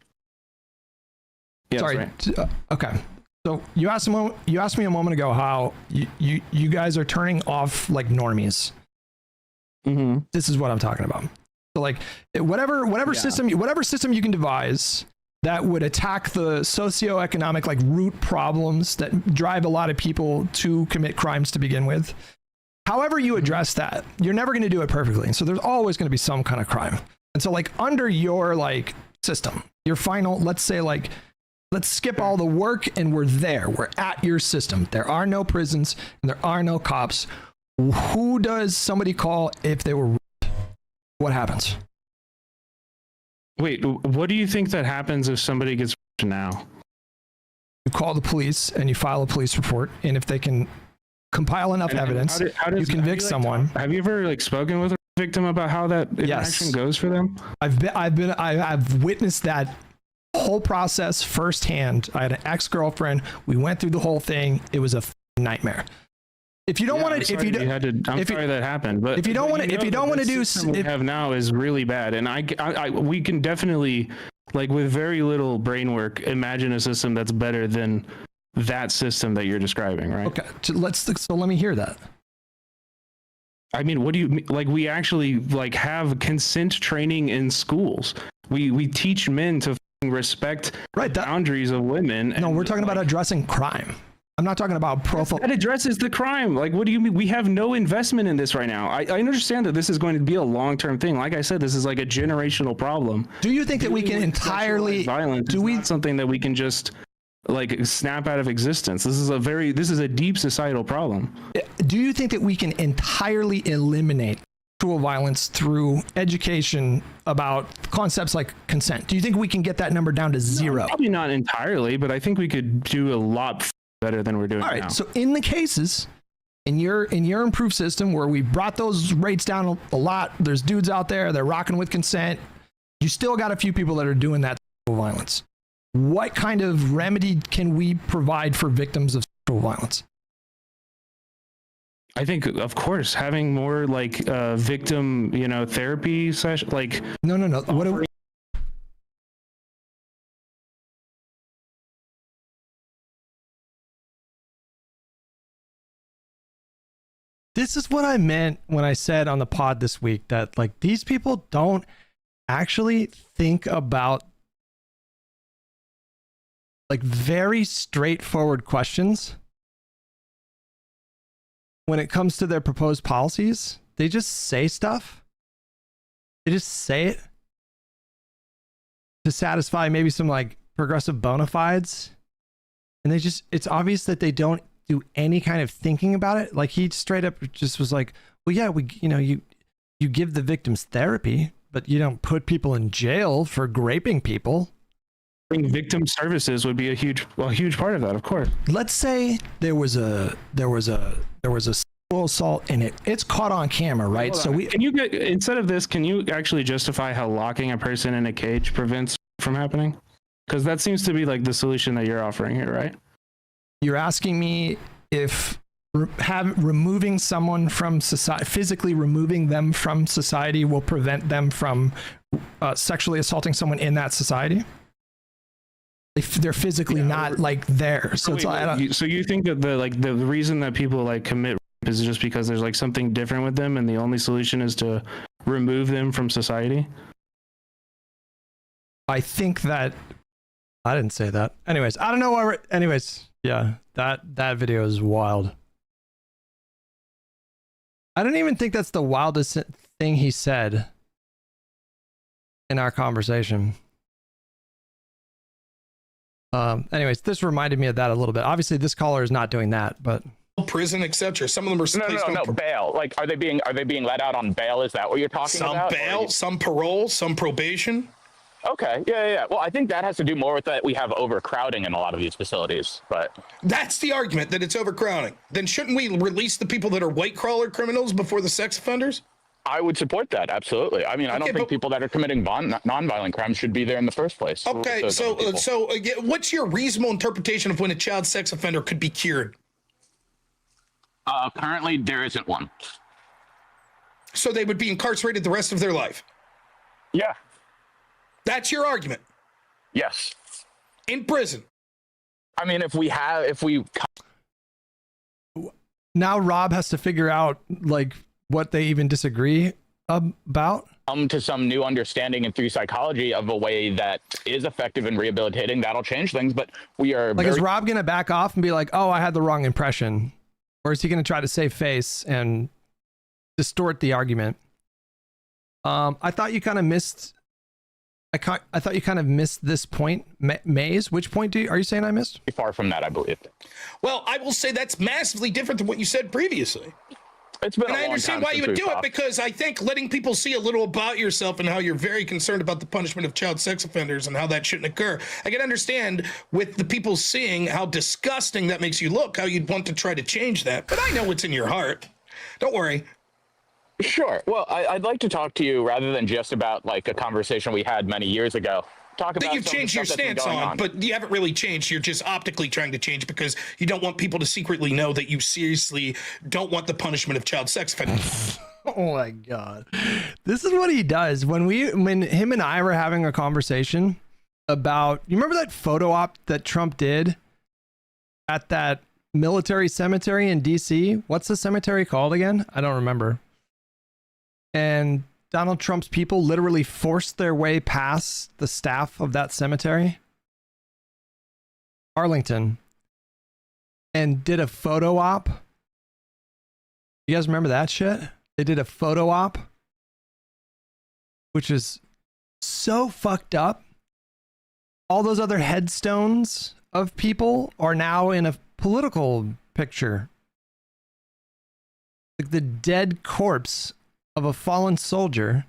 Yeah, Sorry. that's right. Okay. So you asked me a moment ago how you guys are turning off like normies. Mm-hmm. This is what I'm talking about. So like whatever system you can devise that would attack the socioeconomic like root problems that drive a lot of people to commit crimes to begin with. However you address that, you're never going to do it perfectly. And so there's always going to be some kind of crime. And so like under your like system, your final, let's say like, let's skip all the work and we're there. We're at your system. There are no prisons and there are no cops. Who does somebody call if they were raped? What happens? Wait, what do you think that happens if somebody gets raped now? You call the police and you file a police report, and if they can compile enough evidence, you convict someone. Have you ever like spoken with a victim about how that interaction goes for them? I've witnessed that whole process firsthand. I had an ex-girlfriend. We went through the whole thing. It was a nightmare. If you don't want to, I'm sorry that happened. But if you don't want to do, we have now is really bad, and we can definitely, like with very little brain work, imagine a system that's better than that system that you're describing, right? Okay, so let me hear that. I mean, what do you like? We actually like have consent training in schools. We teach men to respect the boundaries of women. No, we're talking about addressing crime. I'm not talking about profile. That addresses the crime. Like, what do you mean? We have no investment in this right now. I understand that this is going to be a long-term thing. Like I said, this is like a generational problem. Do you think that we can entirely violence? Not something that we can just like snap out of existence. This is a deep societal problem. Do you think that we can entirely eliminate sexual violence through education about concepts like consent? Do you think we can get that number down to zero? No, probably not entirely, but I think we could do a lot better than we're doing now. All right, so in the cases, in your improved system where we brought those rates down a lot, there's dudes out there, they're rocking with consent, you still got a few people that are doing that sexual violence. What kind of remedy can we provide for victims of sexual violence? I think, of course, having more like victim, therapy session, like no. What do we? This is what I meant when I said on the pod this week that like these people don't actually think about like very straightforward questions when it comes to their proposed policies. They just say stuff. They just say it to satisfy maybe some like progressive bona fides. And it's obvious that they don't do any kind of thinking about it. Like he straight up just was like, well, yeah, you give the victims therapy, but you don't put people in jail for raping people. Victim services would be a huge part of that, of course. Let's say there was a sexual assault and it's caught on camera, right? Instead of this, can you actually justify how locking a person in a cage prevents from happening? Because that seems to be like the solution that you're offering here, right? You're asking me if removing someone from society, physically removing them from society, will prevent them from sexually assaulting someone in that society? If they're physically not like there. So so you think that the reason that people like commit rape is just because there's like something different with them, and the only solution is to remove them from society? I think that I didn't say that. Anyways, I don't know why. Yeah, that video is wild. I don't even think that's the wildest thing he said in our conversation. Anyways, this reminded me of that a little bit. Obviously, this caller is not doing that, but prison, etc. Some of them are no bail. Like, are they being let out on bail? Is that what you're talking about? Some bail, some parole, some probation. Okay, yeah. Well, I think that has to do more with that we have overcrowding in a lot of these facilities, but that's the argument, that it's overcrowding. Then shouldn't we release the people that are white collar criminals before the sex offenders? I would support that. Absolutely. I mean, I don't think people that are committing nonviolent crimes should be there in the first place. Okay, so what's your reasonable interpretation of when a child sex offender could be cured? Currently, there isn't one. So they would be incarcerated the rest of their life? Yeah. That's your argument? Yes. In prison? I mean, now Rob has to figure out like what they even disagree about. Come to some new understanding and through psychology of a way that is effective in rehabilitating, that'll change things. But we are like, is Rob going to back off and be like, oh, I had the wrong impression? Or is he going to try to save face and distort the argument? I thought you kind of missed. I thought you kind of missed this point, Maze. Which point are you saying I missed? Far from that, I believe. Well, I will say that's massively different than what you said previously. It's been and I understand why you would do it, because I think letting people see a little about yourself and how you're very concerned about the punishment of child sex offenders and how that shouldn't occur. I can understand with the people seeing how disgusting that makes you look, how you'd want to try to change that. But I know what's in your heart. Don't worry. Sure. Well, I'd like to talk to you rather than just about like a conversation we had many years ago. Talk about that you've changed your stance on, but you haven't really changed. You're just optically trying to change because you don't want people to secretly know that you seriously don't want the punishment of child sex offenders. Oh my God. This is what he does. When him and I were having a conversation about, you remember that photo op that Trump did at that military cemetery in DC? What's the cemetery called again? I don't remember. And Donald Trump's people literally forced their way past the staff of that cemetery, Arlington, and did a photo op. You guys remember that shit? They did a photo op, which is so fucked up. All those other headstones of people are now in a political picture. Like the dead corpse of a fallen soldier,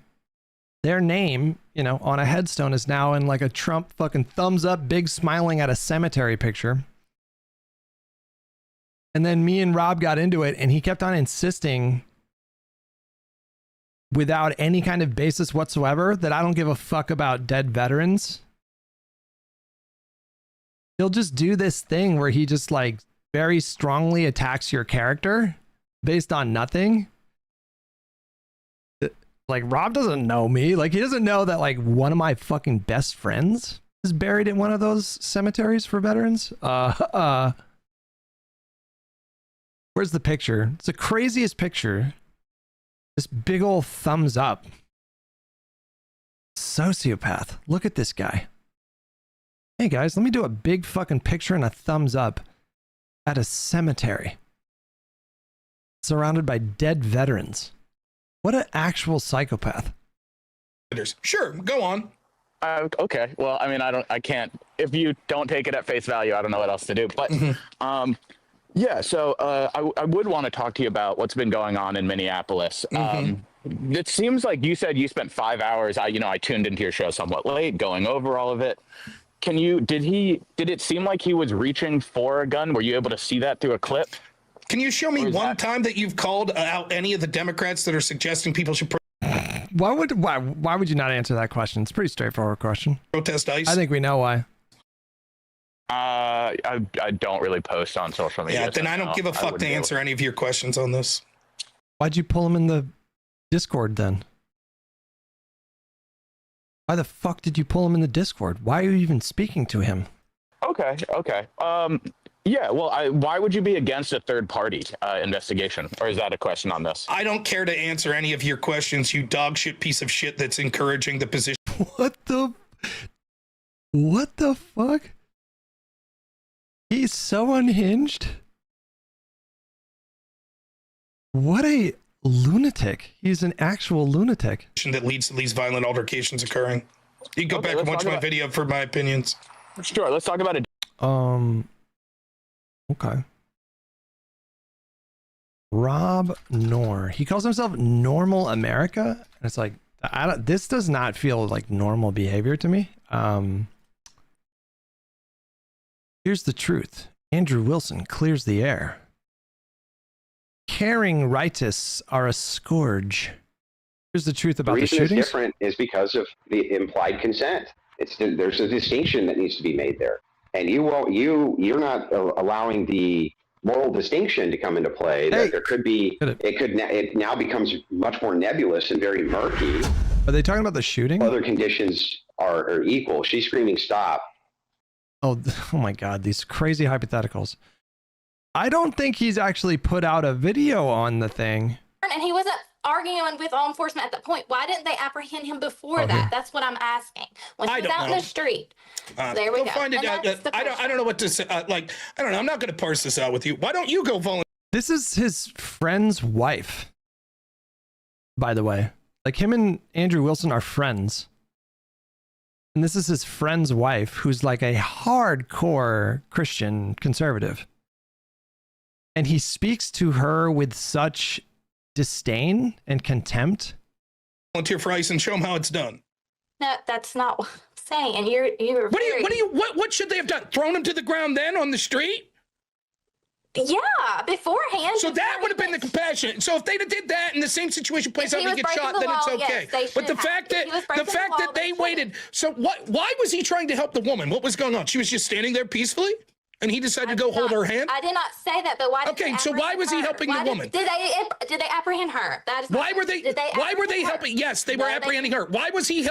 their name, on a headstone is now in like a Trump fucking thumbs up, big smiling at a cemetery picture. And then me and Rob got into it, and he kept on insisting, without any kind of basis whatsoever, that I don't give a fuck about dead veterans. He'll just do this thing where he just like very strongly attacks your character based on nothing. Like, Rob doesn't know me. Like, he doesn't know that, like, one of my fucking best friends is buried in one of those cemeteries for veterans. Where's the picture? It's the craziest picture. This big old thumbs up. Sociopath. Look at this guy. Hey, guys, let me do a big fucking picture and a thumbs up at a cemetery surrounded by dead veterans. What an actual psychopath. Sure, go on. Okay. Well, I mean, I can't, if you don't take it at face value, I don't know what else to do. But yeah, so I would want to talk to you about what's been going on in Minneapolis. It seems like you said you spent 5 hours. I tuned into your show somewhat late, going over all of it. Did it seem like he was reaching for a gun? Were you able to see that through a clip? Can you show me one time that you've called out any of the Democrats that are suggesting people should why would you not answer that question? It's a pretty straightforward question. Protest ICE? I think we know why. I don't really post on social media. Yeah, then I don't give a fuck to answer any of your questions on this. Why'd you pull him in the Discord then? Why the fuck did you pull him in the Discord? Why are you even speaking to him? Okay. Yeah, well, why would you be against a third-party investigation? Or is that a question on this? I don't care to answer any of your questions, you dog shit piece of shit that's encouraging the position. What the fuck? He's so unhinged. What a lunatic. He's an actual lunatic. That leads to these violent altercations occurring. You can go back and watch my video for my opinions. Sure, let's talk about it. Okay. Rob Noor. He calls himself Normal America. And it's like, this does not feel like normal behavior to me. Here's the truth. Andrew Wilson clears the air. Caring rightists are a scourge. Here's the truth about the reason it's shootings. different is because of the implied consent. There's a distinction that needs to be made there, and you're not allowing the moral distinction to come into play. That there could be, it now becomes much more nebulous and very murky. Are they talking about the shooting? Other conditions are equal. She's screaming stop. Oh my God, these crazy hypotheticals. I don't think he's actually put out a video on the thing. And he wasn't arguing with law enforcement at that point. Why didn't they apprehend him before that? Here. That's what I'm asking. When he was out in the street. There we Go go. find it out. I don't know what to say. I don't know. I'm not going to parse this out with you. Why don't you go volunteer? This is his friend's wife, by the way. Like, him and Andrew Wilson are friends. And this is his friend's wife, who's like a hardcore Christian conservative. And he speaks to her with such disdain and contempt. Volunteer for ICE and show them how it's done. No, that's not what I'm saying. You're what should they have done? Thrown him to the ground then on the street? Yeah, beforehand. So that would have been the compassionate. So if they did that and the same situation plays out and he gets shot, then it's okay. But the fact that they waited. So why was he trying to help the woman? What was going on? She was just standing there peacefully? And he decided to go hold her hand? I did not say that, but why did Okay, so why was he helping the woman? Did they apprehend her? That is why were they helping? Yes, they were apprehending her. Why was he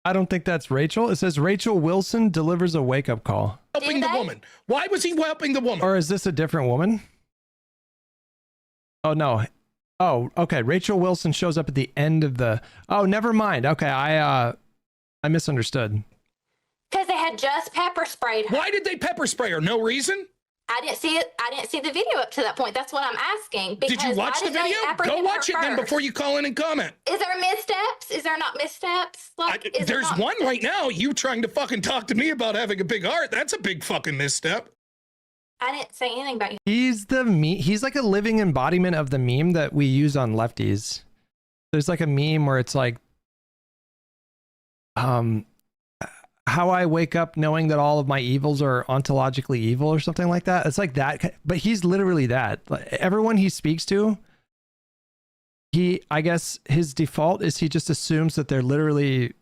I don't think that's Rachel. It says Rachel Wilson delivers a wake-up call. helping the woman? Why was he helping the woman? Or is this a different woman? Oh, no. Oh, okay. Rachel Wilson shows up at the end of the... Oh, never mind. Okay, I misunderstood. Because they had just pepper sprayed her. Why did they pepper spray her? No reason? I didn't see it. I didn't see the video up to that point. That's what I'm asking. Did you watch the video? Go watch it then before you call in and comment. Is there missteps? Is there not missteps? There's one right now. You trying to fucking talk to me about having a big heart. That's a big fucking misstep. I didn't say anything about you. He's like a living embodiment of the meme that we use on Lefties. There's like a meme where it's like, how I wake up knowing that all of my evils are ontologically evil or something like that. It's like that, but he's literally that. Like, everyone he speaks to, I guess his default is he just assumes that they're literally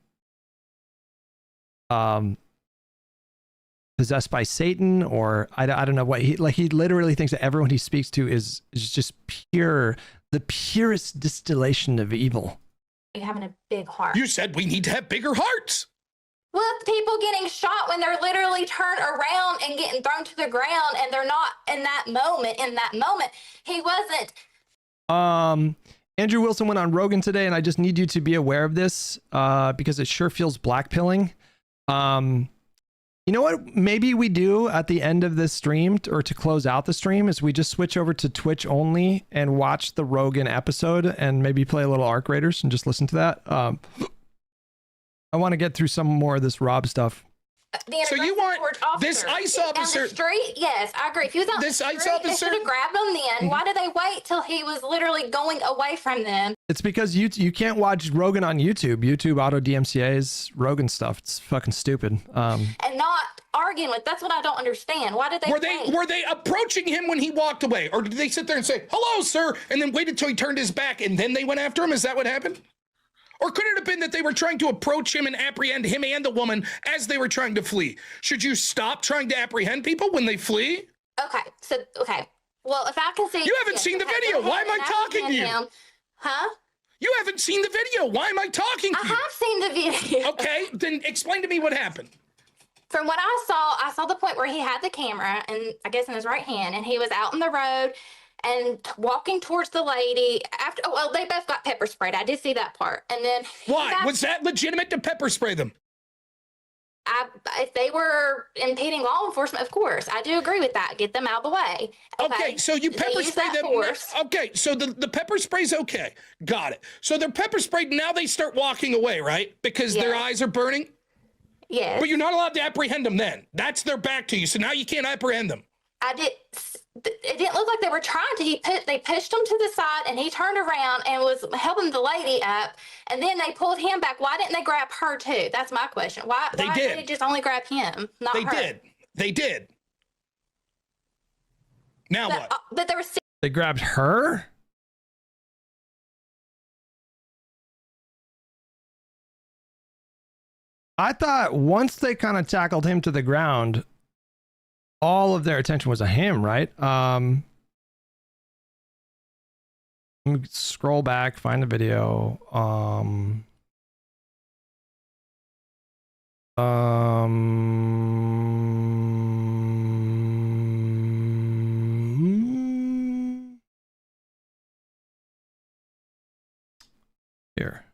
possessed by Satan, or I don't know what he literally thinks that everyone he speaks to is just the purest distillation of evil. You're having a big heart. You said we need to have bigger hearts. Well, people getting shot when they're literally turned around and getting thrown to the ground and they're not in that moment. He wasn't. Andrew Wilson went on Rogan today, and I just need you to be aware of this because it sure feels blackpilling. You know what maybe we do at the end of this stream, or to close out the stream, is we just switch over to Twitch only and watch the Rogan episode and maybe play a little Arc Raiders and just listen to that. I want to get through some more of this Rob stuff. So you want this ICE officer? On the street? Yes, I agree. If he was on this the ICE street, officer, they should have grabbed him then. Why did they wait till he was literally going away from them? It's because you can't watch Rogan on YouTube. YouTube auto DMCA's Rogan stuff. It's fucking stupid. And not arguing with. That's what I don't understand. Why did they? Were they approaching him when he walked away, or did they sit there and say hello, sir, and then wait until he turned his back and then they went after him? Is that what happened? Or could it have been that they were trying to approach him and apprehend him and the woman as they were trying to flee? Should you stop trying to apprehend people when they flee? Okay. Well, if I can see... You haven't seen the video. Why am I talking to you? Huh? You haven't seen the video. Why am I talking to you? I have seen the video. Okay, then explain to me what happened. From what I saw the point where he had the camera, and I guess in his right hand, and he was out on the road and walking towards the lady after. Oh, well, they both got pepper sprayed. I did see that part. And then why was that legitimate to pepper spray them? If they were impeding law enforcement, of course, I do agree with that. Get them out of the way. Okay, so you pepper spray them. Okay, so the pepper spray's okay. Got it. So they're pepper sprayed. Now they start walking away, right? Because their eyes are burning. Yes. But you're not allowed to apprehend them then. That's their back to you. So now you can't apprehend them. It didn't look like they were trying to. They pushed him to the side, and he turned around and was helping the lady up, and then they pulled him back. Why didn't they grab her too? That's my question. Why did they just only grab him, not her? They did. Now what? But there was. They grabbed her? I thought once they kind of tackled him to the ground, all of their attention was on him, right? Let me scroll back, find the video. Here.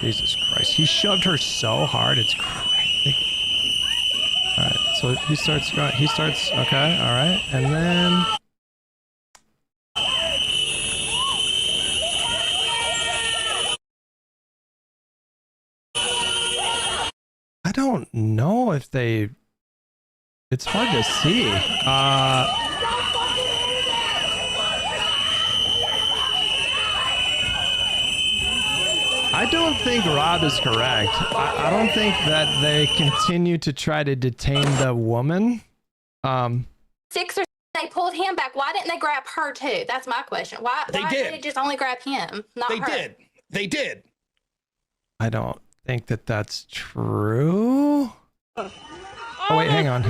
Jesus Christ. He shoved her so hard, it's crazy. Alright, so he starts, okay, alright, and then... I don't know if they... It's hard to see. I don't think Rob is correct. I don't think that they continue to try to detain the woman. 6 or they pulled him back. Why didn't they grab her too? That's my question. Why did they just only grab him, not her? They did. I don't think that that's true. Oh wait, hang on.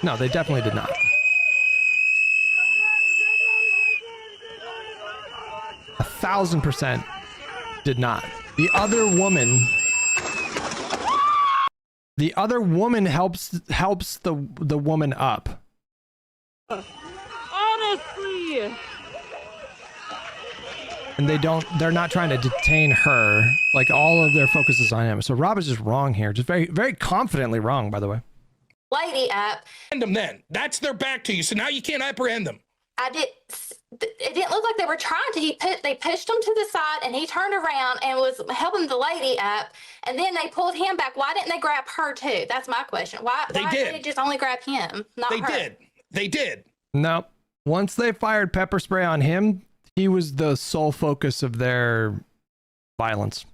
No, they definitely did not. 1,000% did not. The other woman helps the woman up. Honestly. And they're not trying to detain her. Like, all of their focus is on him. So Rob is just wrong here. Just very, very confidently wrong, by the way. Lady up. Apprehend them then. That's their back to you. So now you can't apprehend them. It didn't look like they were trying to. They pushed him to the side, and he turned around and was helping the lady up, and then they pulled him back. Why didn't they grab her too? That's my question. Why did they just only grab him, not her? They did. No. Once they fired pepper spray on him, he was the sole focus of their violence.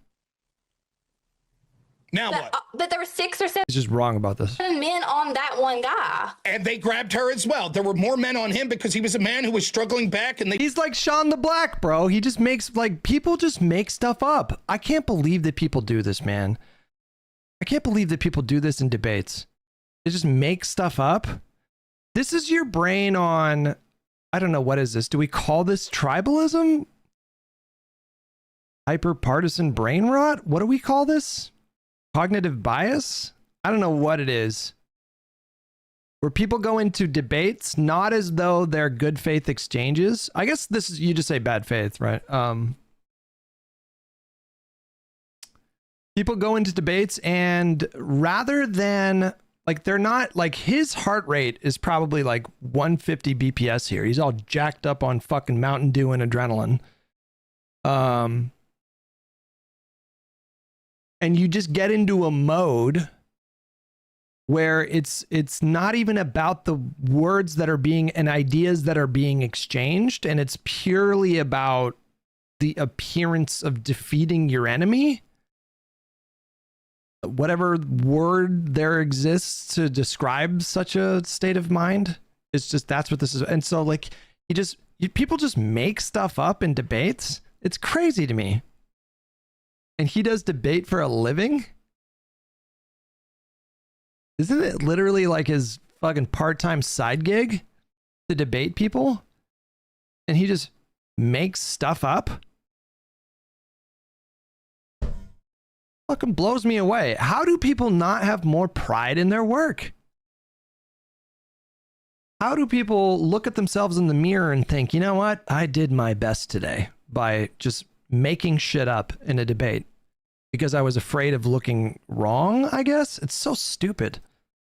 Now what? But there were 6 or 7 He's just wrong about this. men on that one guy. And they grabbed her as well. There were more men on him because he was a man who was struggling back, and He's like Sean the Black, bro. He just makes, like, people just make stuff up. I can't believe that people do this, man. I can't believe that people do this in debates. They just make stuff up. This is your brain on, I don't know, what is this? Do we call this tribalism? Hyper-partisan brain rot? What do we call this? Cognitive bias? I don't know what it is. Where people go into debates not as though they're good faith exchanges. I guess this is, you just say bad faith, right? People go into debates, and rather than, like, they're not, like, his heart rate is probably like 150 BPS here. He's all jacked up on fucking Mountain Dew and adrenaline. And you just get into a mode where it's not even about the words that are being and ideas that are being exchanged, and it's purely about the appearance of defeating your enemy. Whatever word there exists to describe such a state of mind, it's just, that's what this is. And so, like, people just make stuff up in debates. It's crazy to me. And he does debate for a living? Isn't it literally like his fucking part-time side gig to debate people? And he just makes stuff up? Fucking blows me away. How do people not have more pride in their work? How do people look at themselves in the mirror and think, you know what? I did my best today by just making shit up in a debate because I was afraid of looking wrong, I guess? It's so stupid.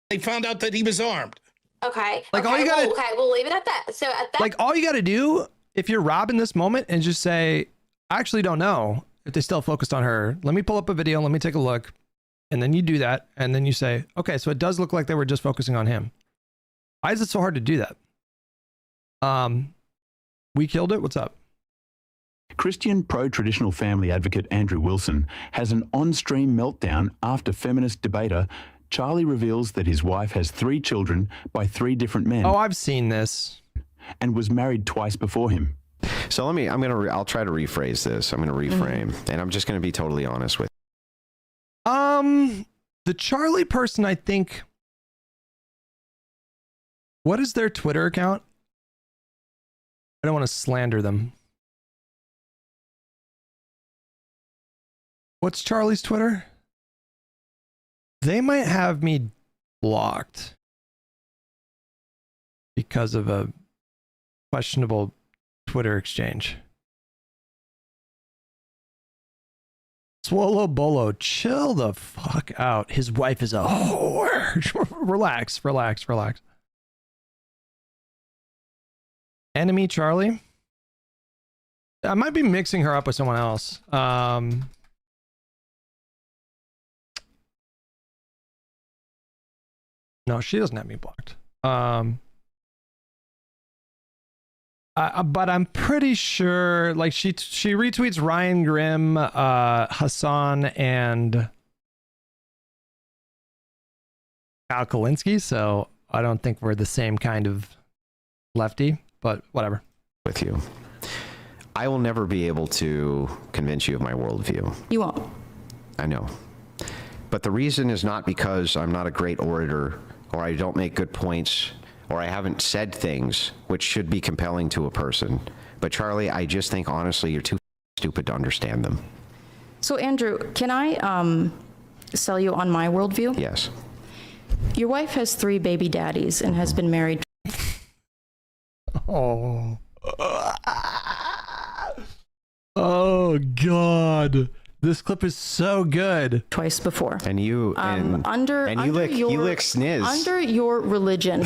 They found out that he was armed. Okay. Like, okay, all you gotta, okay, we'll leave it at that. So at that, like, all you got to do, if you're Rob in this moment, and just say, I actually don't know if they still focused on her. Let me pull up a video. Let me take a look. And then you do that. And then you say, okay, so it does look like they were just focusing on him. Why is it so hard to do that? We killed it. What's up? Christian pro-traditional family advocate Andrew Wilson has an on-stream meltdown after feminist debater Charlie reveals that his wife has 3 children by 3 different men. Oh, I've seen this. And was married twice before him. So I'll try to rephrase this. I'm going to reframe, and I'm just going to be totally honest with you. The Charlie person, I think. What is their Twitter account? I don't want to slander them. What's Charlie's Twitter? They might have me blocked because of a questionable Twitter exchange. Swallow Bolo, chill the fuck out. His wife is a whore. Relax. Enemy Charlie? I might be mixing her up with someone else. No, she doesn't have me blocked. But I'm pretty sure, like, she retweets Ryan Grimm, Hassan, and Al Kalinsky, so I don't think we're the same kind of lefty, but whatever. With you. I will never be able to convince you of my worldview. You won't. I know. But the reason is not because I'm not a great orator, or I don't make good points, or I haven't said things which should be compelling to a person. But Charlie, I just think honestly you're too stupid to understand them. So Andrew, can I sell you on my worldview? Yes. Your wife has 3 baby daddies and has been married. Oh. Oh God. This clip is so good. Twice before. And you you lick sniz. Under your religion.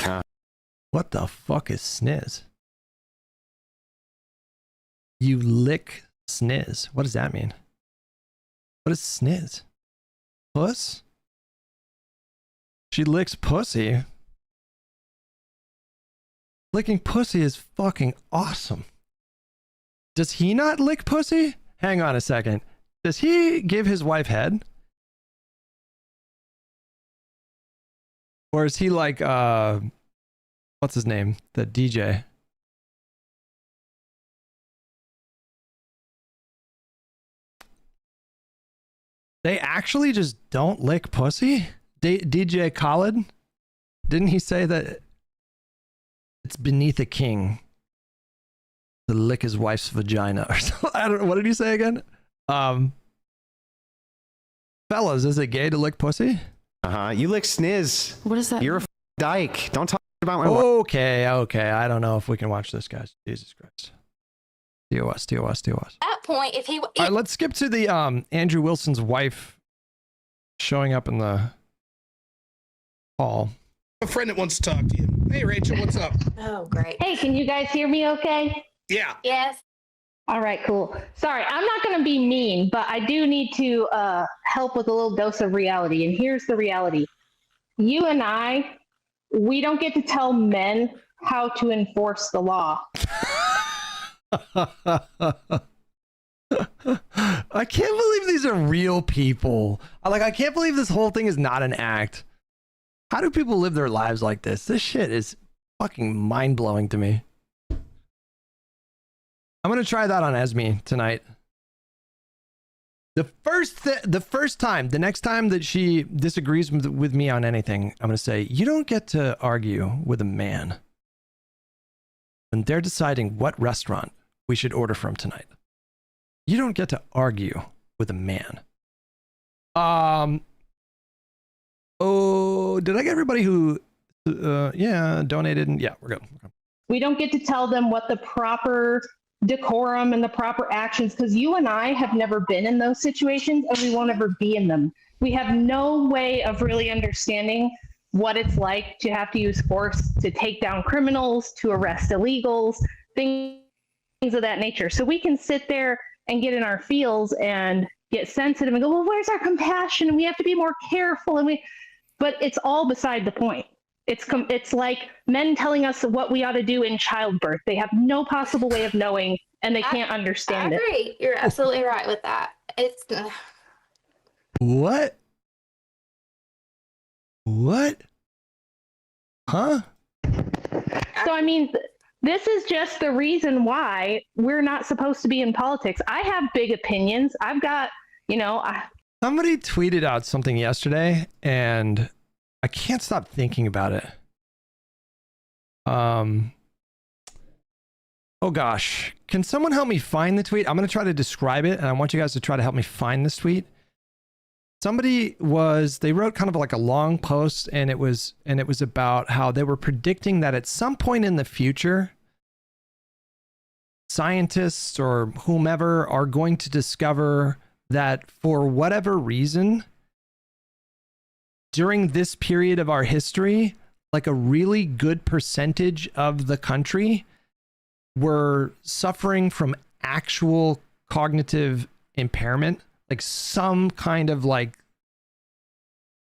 What the fuck is sniz? You lick sniz. What does that mean? What is sniz? Puss? She licks pussy. Licking pussy is fucking awesome. Does he not lick pussy? Hang on a second. Does he give his wife head? Or is he like, what's his name? The DJ. They actually just don't lick pussy? DJ Khaled? Didn't he say that it's beneath a king to lick his wife's vagina or something? I don't know. What did he say again? Fellas, is it gay to lick pussy? You lick sniz. What is that? You're a dyke. Don't talk about my wife. Okay. I don't know if we can watch this, guys. Jesus Christ. TOS. At that point, if he... All right, let's skip to the Andrew Wilson's wife showing up in the hall. A friend that wants to talk to you. Hey, Rachel, what's up? Oh, great. Hey, can you guys hear me okay? Yeah. Yes. All right, cool. Sorry, I'm not going to be mean, but I do need to help with a little dose of reality. And here's the reality. You and we don't get to tell men how to enforce the law. I can't believe these are real people. I can't believe this whole thing is not an act. How do people live their lives like this? This shit is fucking mind-blowing to me. I'm going to try that on Esme tonight. The next time that she disagrees with me on anything, I'm going to say, you don't get to argue with a man when they're deciding what restaurant we should order from tonight. You don't get to argue with a man. Oh, did I get everybody who, donated? And yeah, we're good. We don't get to tell them what the proper decorum and the proper actions, because you and I have never been in those situations and we won't ever be in them. We have no way of really understanding what it's like to have to use force to take down criminals, to arrest illegals, things of that nature. So we can sit there and get in our feels and get sensitive and go, well, where's our compassion? And we have to be more careful. But it's all beside the point. It's like men telling us what we ought to do in childbirth. They have no possible way of knowing, and they can't understand it. I agree. You're absolutely right with that. It's What? Huh? So I mean, This is just the reason why we're not supposed to be in politics. I have big opinions. I've got, Somebody tweeted out something yesterday, and I can't stop thinking about it. Oh gosh, can someone help me find the tweet? I'm going to try to describe it, and I want you guys to try to help me find this tweet. They wrote kind of like a long post, and it was about how they were predicting that at some point in the future, scientists or whomever are going to discover that for whatever reason, during this period of our history, like a really good percentage of the country were suffering from actual cognitive impairment, like some kind of like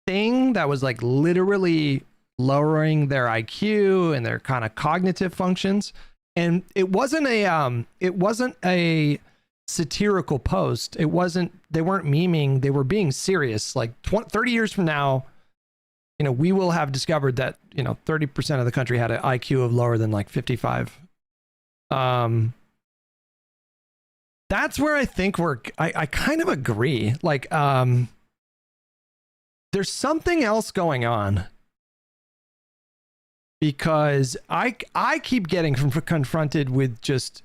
thing that was like literally lowering their IQ and their kind of cognitive functions. And it wasn't a satirical post. They weren't memeing. They were being serious. Like 30 years from now, we will have discovered that, 30% of the country had an IQ of lower than like 55. That's where I think I kind of agree. Like, there's something else going on, because I keep getting confronted with just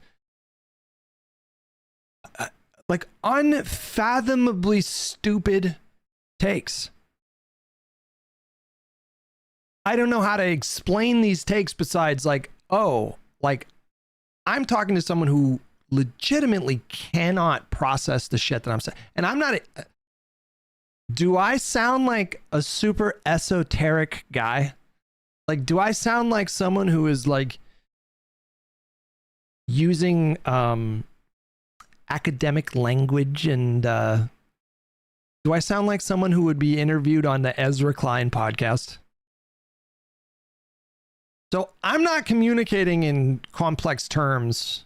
like unfathomably stupid takes. I don't know how to explain these takes besides like, I'm talking to someone who legitimately cannot process the shit that I'm saying. And I'm not, do I sound like a super esoteric guy? Like, do I sound like someone who is like using academic language, and do I sound like someone who would be interviewed on the Ezra Klein podcast? So I'm not communicating in complex terms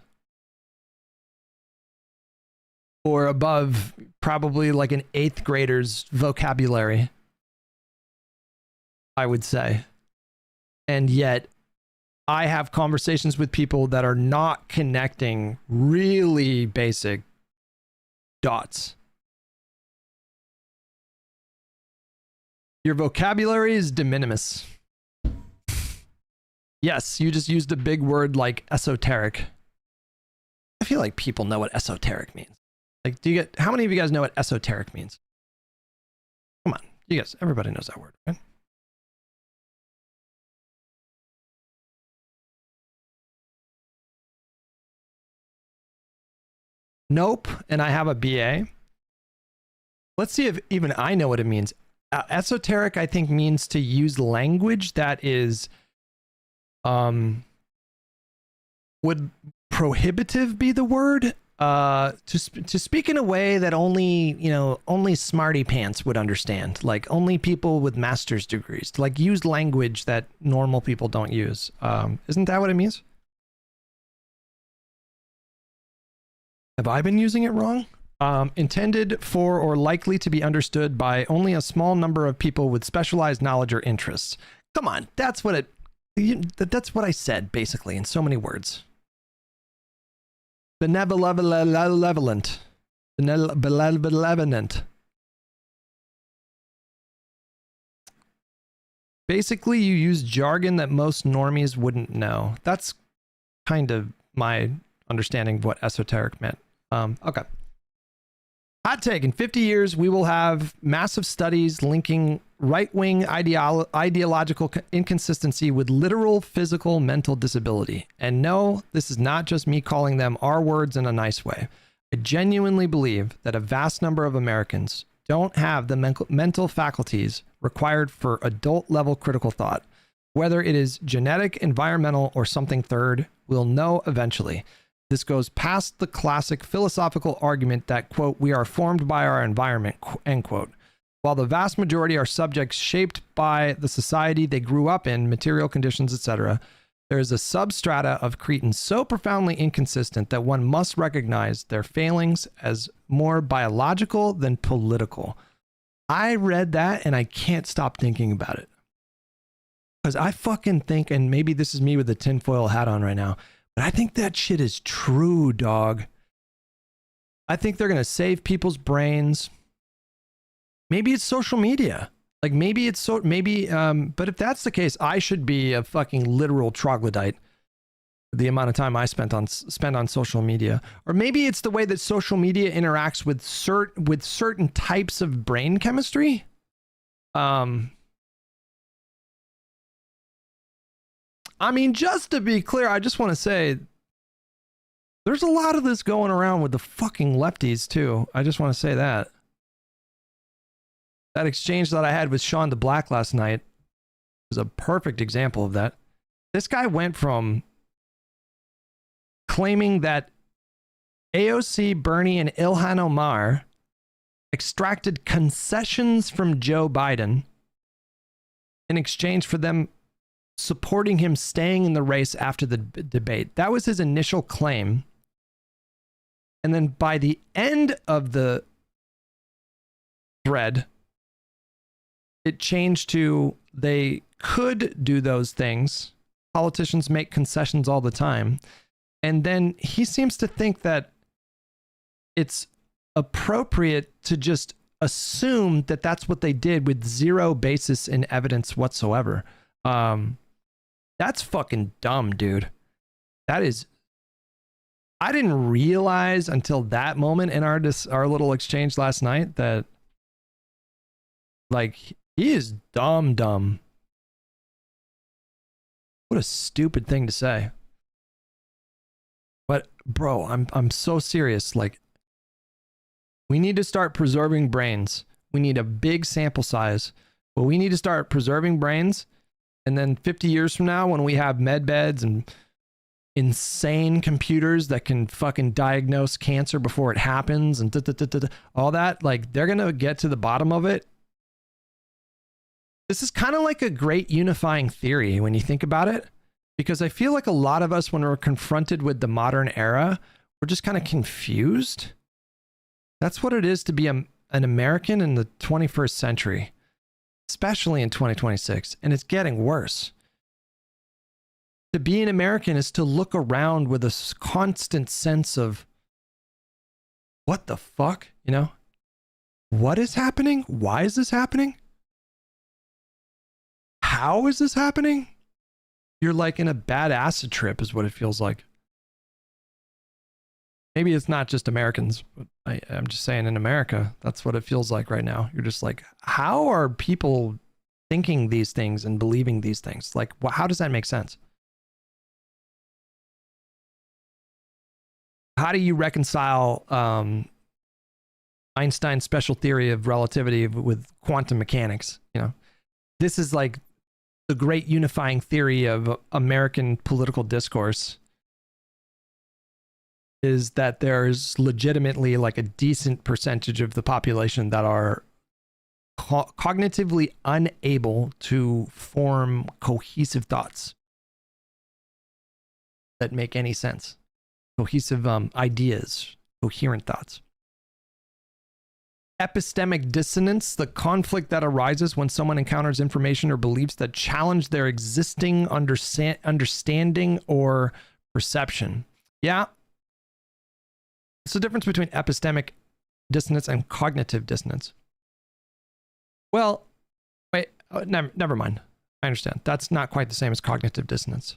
or above probably like an 8th grader's vocabulary, I would say. And yet I have conversations with people that are not connecting really basic dots. Your vocabulary is de minimis. Yes, you just used a big word like esoteric. I feel like people know what esoteric means. Like, how many of you guys know what esoteric means? Come on, you guys, everybody knows that word, right? Nope, and I have a BA. Let's see if even I know what it means. Esoteric, I think, means to use language that is, would prohibitive be the word? To speak in a way that only smarty pants would understand, like only people with master's degrees, to like use language that normal people don't use. Isn't that what it means? Have I been using it wrong? Intended for or likely to be understood by only a small number of people with specialized knowledge or interests. Come on, that's what I said basically in so many words. Benevolent. Basically, you use jargon that most normies wouldn't know. That's kind of my understanding of what esoteric meant. Okay. Hot take. In 50 years, we will have massive studies linking right-wing ideological inconsistency with literal physical mental disability. And no, this is not just me calling them R words in a nice way. I genuinely believe that a vast number of Americans don't have the mental faculties required for adult-level critical thought. Whether it is genetic, environmental, or something third, we'll know eventually. This goes past the classic philosophical argument that, quote, we are formed by our environment, end quote. While the vast majority are subjects shaped by the society they grew up in, material conditions, etc., there is a substrata of cretins so profoundly inconsistent that one must recognize their failings as more biological than political. I read that and I can't stop thinking about it. Because I fucking think, and maybe this is me with the tinfoil hat on right now, But I think that shit is true, dog. I think they're going to save people's brains. Maybe it's social media. Like maybe it's but if that's the case, I should be a fucking literal troglodyte. The amount of time I spent on social media, or maybe it's the way that social media interacts with certain types of brain chemistry. I mean, just to be clear, I just want to say there's a lot of this going around with the fucking lefties too. I just want to say that. That exchange that I had with Sean the Black last night was a perfect example of that. This guy went from claiming that AOC, Bernie, and Ilhan Omar extracted concessions from Joe Biden in exchange for them supporting him staying in the race after the debate. That was his initial claim. And then by the end of the thread, it changed to they could do those things. Politicians make concessions all the time. And then he seems to think that it's appropriate to just assume that that's what they did with zero basis in evidence whatsoever. That's fucking dumb, dude. That is. I didn't realize until that moment in our little exchange last night that, like, he is dumb. What a stupid thing to say. But bro, I'm so serious. Like, we need to start preserving brains. We need a big sample size. But we need to start preserving brains. And then 50 years from now, when we have med beds and insane computers that can fucking diagnose cancer before it happens and all that, like, they're gonna get to the bottom of it. This is kind of like a great unifying theory when you think about it. Because I feel like a lot of us, when we're confronted with the modern era, we're just kind of confused. That's what it is to be an American in the 21st century, especially in 2026. And it's getting worse. To be an American is to look around with a constant sense of, what the fuck? You know? What is happening? Why is this happening? How is this happening? You're like in a bad acid trip is what it feels like. Maybe it's not just Americans, but I'm just saying in America, that's what it feels like right now. You're just like, how are people thinking these things and believing these things? Like, how does that make sense? How do you reconcile Einstein's special theory of relativity with quantum mechanics? You know, this is like the great unifying theory of American political discourse, is that there's legitimately like a decent percentage of the population that are cognitively unable to form cohesive thoughts that make any sense. Cohesive ideas, coherent thoughts. Epistemic dissonance, the conflict that arises when someone encounters information or beliefs that challenge their existing understanding or perception. Yeah. It's the difference between epistemic dissonance and cognitive dissonance. Well, wait, never mind. I understand. That's not quite the same as cognitive dissonance.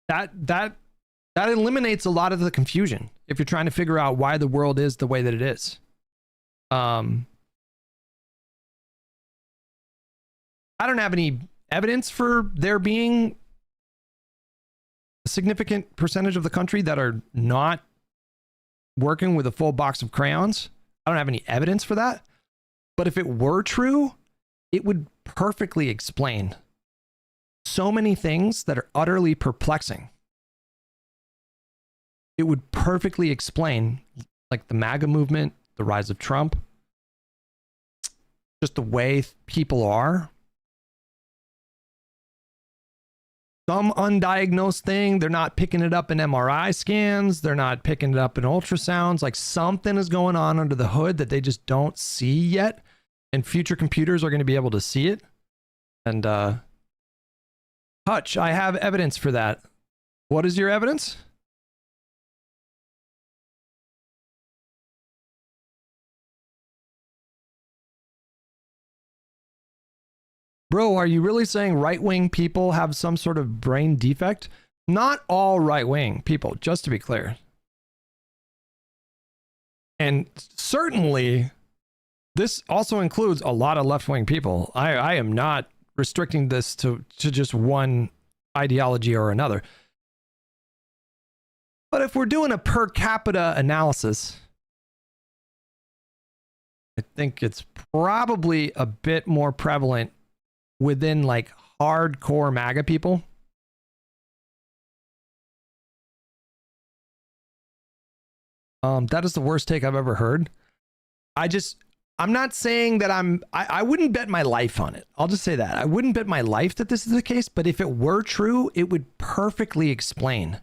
That eliminates a lot of the confusion if you're trying to figure out why the world is the way that it is. I don't have any evidence for there being a significant percentage of the country that are not working with a full box of crayons. I don't have any evidence for that. But if it were true, it would perfectly explain so many things that are utterly perplexing. It would perfectly explain, like, the MAGA movement, the rise of Trump, just the way people are. Some undiagnosed thing, they're not picking it up in MRI scans, they're not picking it up in ultrasounds. Like, something is going on under the hood that they just don't see yet, and future computers are going to be able to see it. And Hutch, I have evidence for that. What is your evidence? Bro, are you really saying right-wing people have some sort of brain defect? Not all right-wing people, just to be clear. And certainly, this also includes a lot of left-wing people. I am not restricting this to just one ideology or another. But if we're doing a per capita analysis, I think it's probably a bit more prevalent within like hardcore MAGA people. That is the worst take I've ever heard. I'm not saying that I wouldn't bet my life on it. I'll just say that. I wouldn't bet my life that this is the case, but if it were true, it would perfectly explain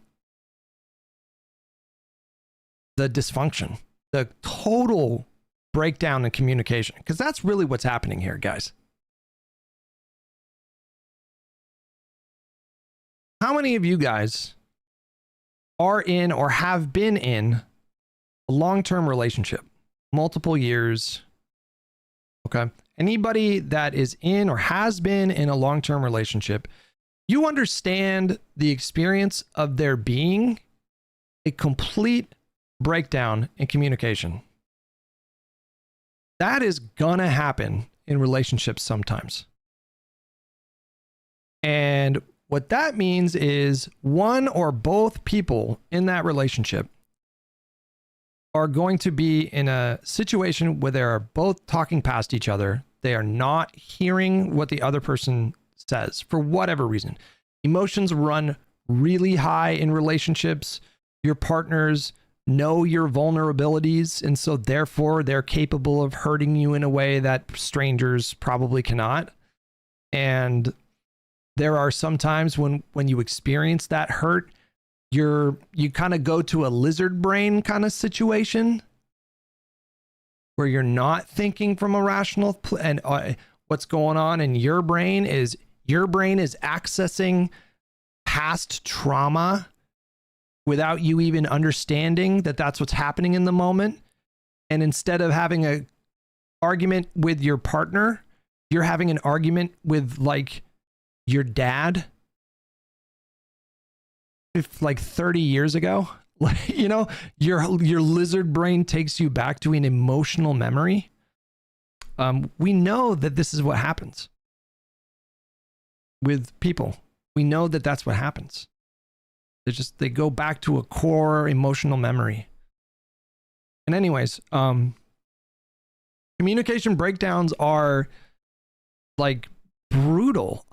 the dysfunction, the total breakdown in communication, because that's really what's happening here, guys. How many of you guys are in or have been in a long-term relationship, multiple years? Okay. Anybody that is in or has been in a long-term relationship, you understand the experience of there being a complete breakdown in communication. That is gonna happen in relationships sometimes. And what that means is one or both people in that relationship are going to be in a situation where they are both talking past each other. They are not hearing what the other person says for whatever reason. Emotions run really high in relationships. Your partners know your vulnerabilities, and so therefore they're capable of hurting you in a way that strangers probably cannot. And there are some times when you experience that hurt, you kind of go to a lizard brain kind of situation where you're not thinking from a rational and what's going on in your brain is accessing past trauma without you even understanding that that's what's happening in the moment. And instead of having an argument with your partner, you're having an argument with like your dad, if like 30 years ago. You know, your lizard brain takes you back to an emotional memory. We know that this is what happens with people. We know that that's what happens. They go back to a core emotional memory. And anyways, communication breakdowns are like brutal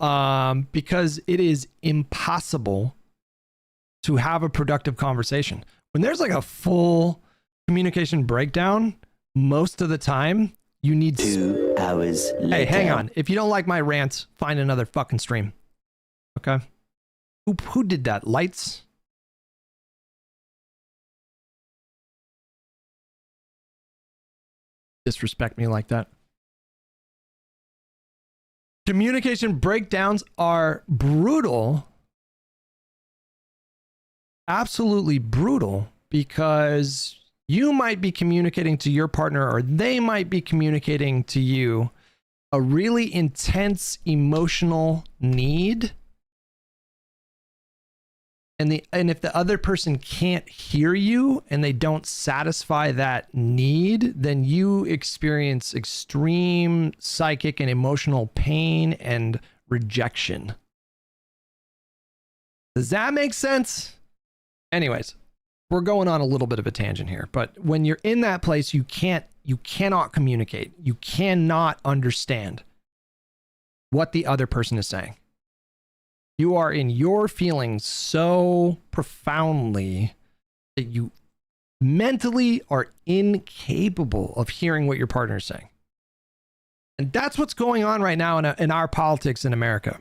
because it is impossible to have a productive conversation. When there's like a full communication breakdown, most of the time you need 2 hours later. Hey, hang on. If you don't like my rants, find another fucking stream. Okay? Who did that? Lights? Disrespect me like that. Communication breakdowns are brutal. Absolutely brutal, because you might be communicating to your partner or they might be communicating to you a really intense emotional need. And if the other person can't hear you and they don't satisfy that need, then you experience extreme psychic and emotional pain and rejection. Does that make sense? Anyways, we're going on a little bit of a tangent here, but when you're in that place, you cannot communicate. You cannot understand what the other person is saying. You are in your feelings so profoundly that you mentally are incapable of hearing what your partner is saying. And that's what's going on right now in our politics in America.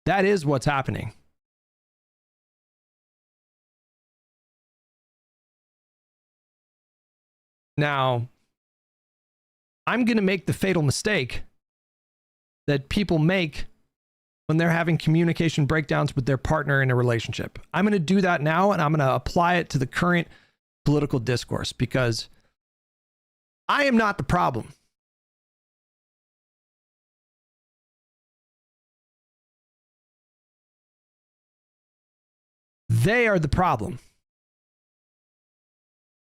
That is what's happening. Now, I'm going to make the fatal mistake that people make when they're having communication breakdowns with their partner in a relationship. I'm going to do that now, and I'm going to apply it to the current political discourse, because I am not the problem. They are the problem.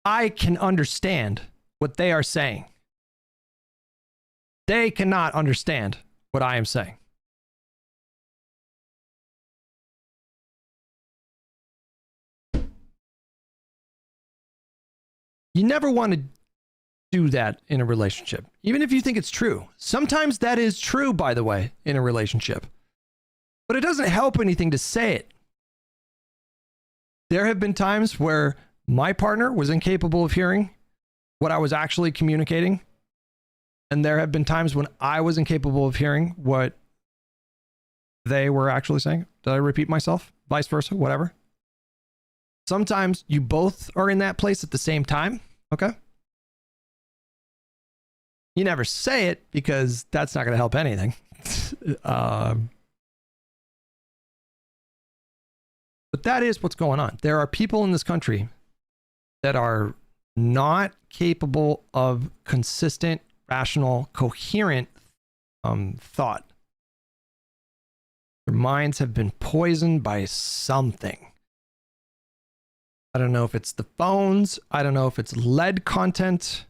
I can understand what they are saying. They cannot understand what I am saying. You never want to do that in a relationship, even if you think it's true. Sometimes that is true, by the way, in a relationship. But it doesn't help anything to say it. There have been times where my partner was incapable of hearing what I was actually communicating. And there have been times when I was incapable of hearing what they were actually saying. Did I repeat myself? Vice versa, whatever. Sometimes you both are in that place at the same time, okay? You never say it because that's not going to help anything. But that is what's going on. There are people in this country that are not capable of consistent, rational, coherent thought. Their minds have been poisoned by something. I don't know if it's the phones. I don't know if it's lead content.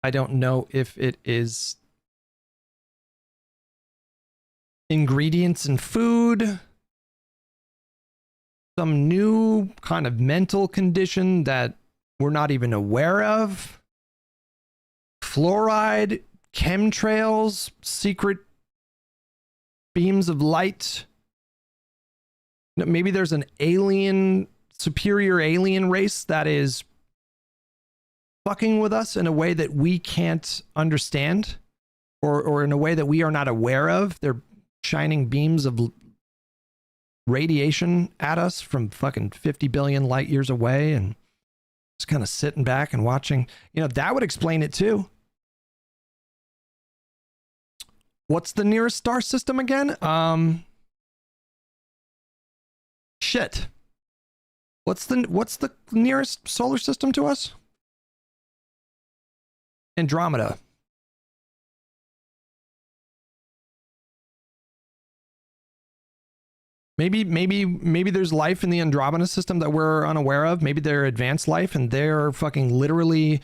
I don't know if it is ingredients in food. Some new kind of mental condition that we're not even aware of. Fluoride, chemtrails, secret beams of light. Maybe there's an alien, superior alien race that is fucking with us in a way that we can't understand, or in a way that we are not aware of. They're shining beams of radiation at us from fucking 50 billion light years away, and just kind of sitting back and watching. That would explain it too. What's the nearest star system again? Shit. What's the nearest solar system to us? Andromeda. Maybe there's life in the Andromeda system that we're unaware of. Maybe they're advanced life and they're fucking literally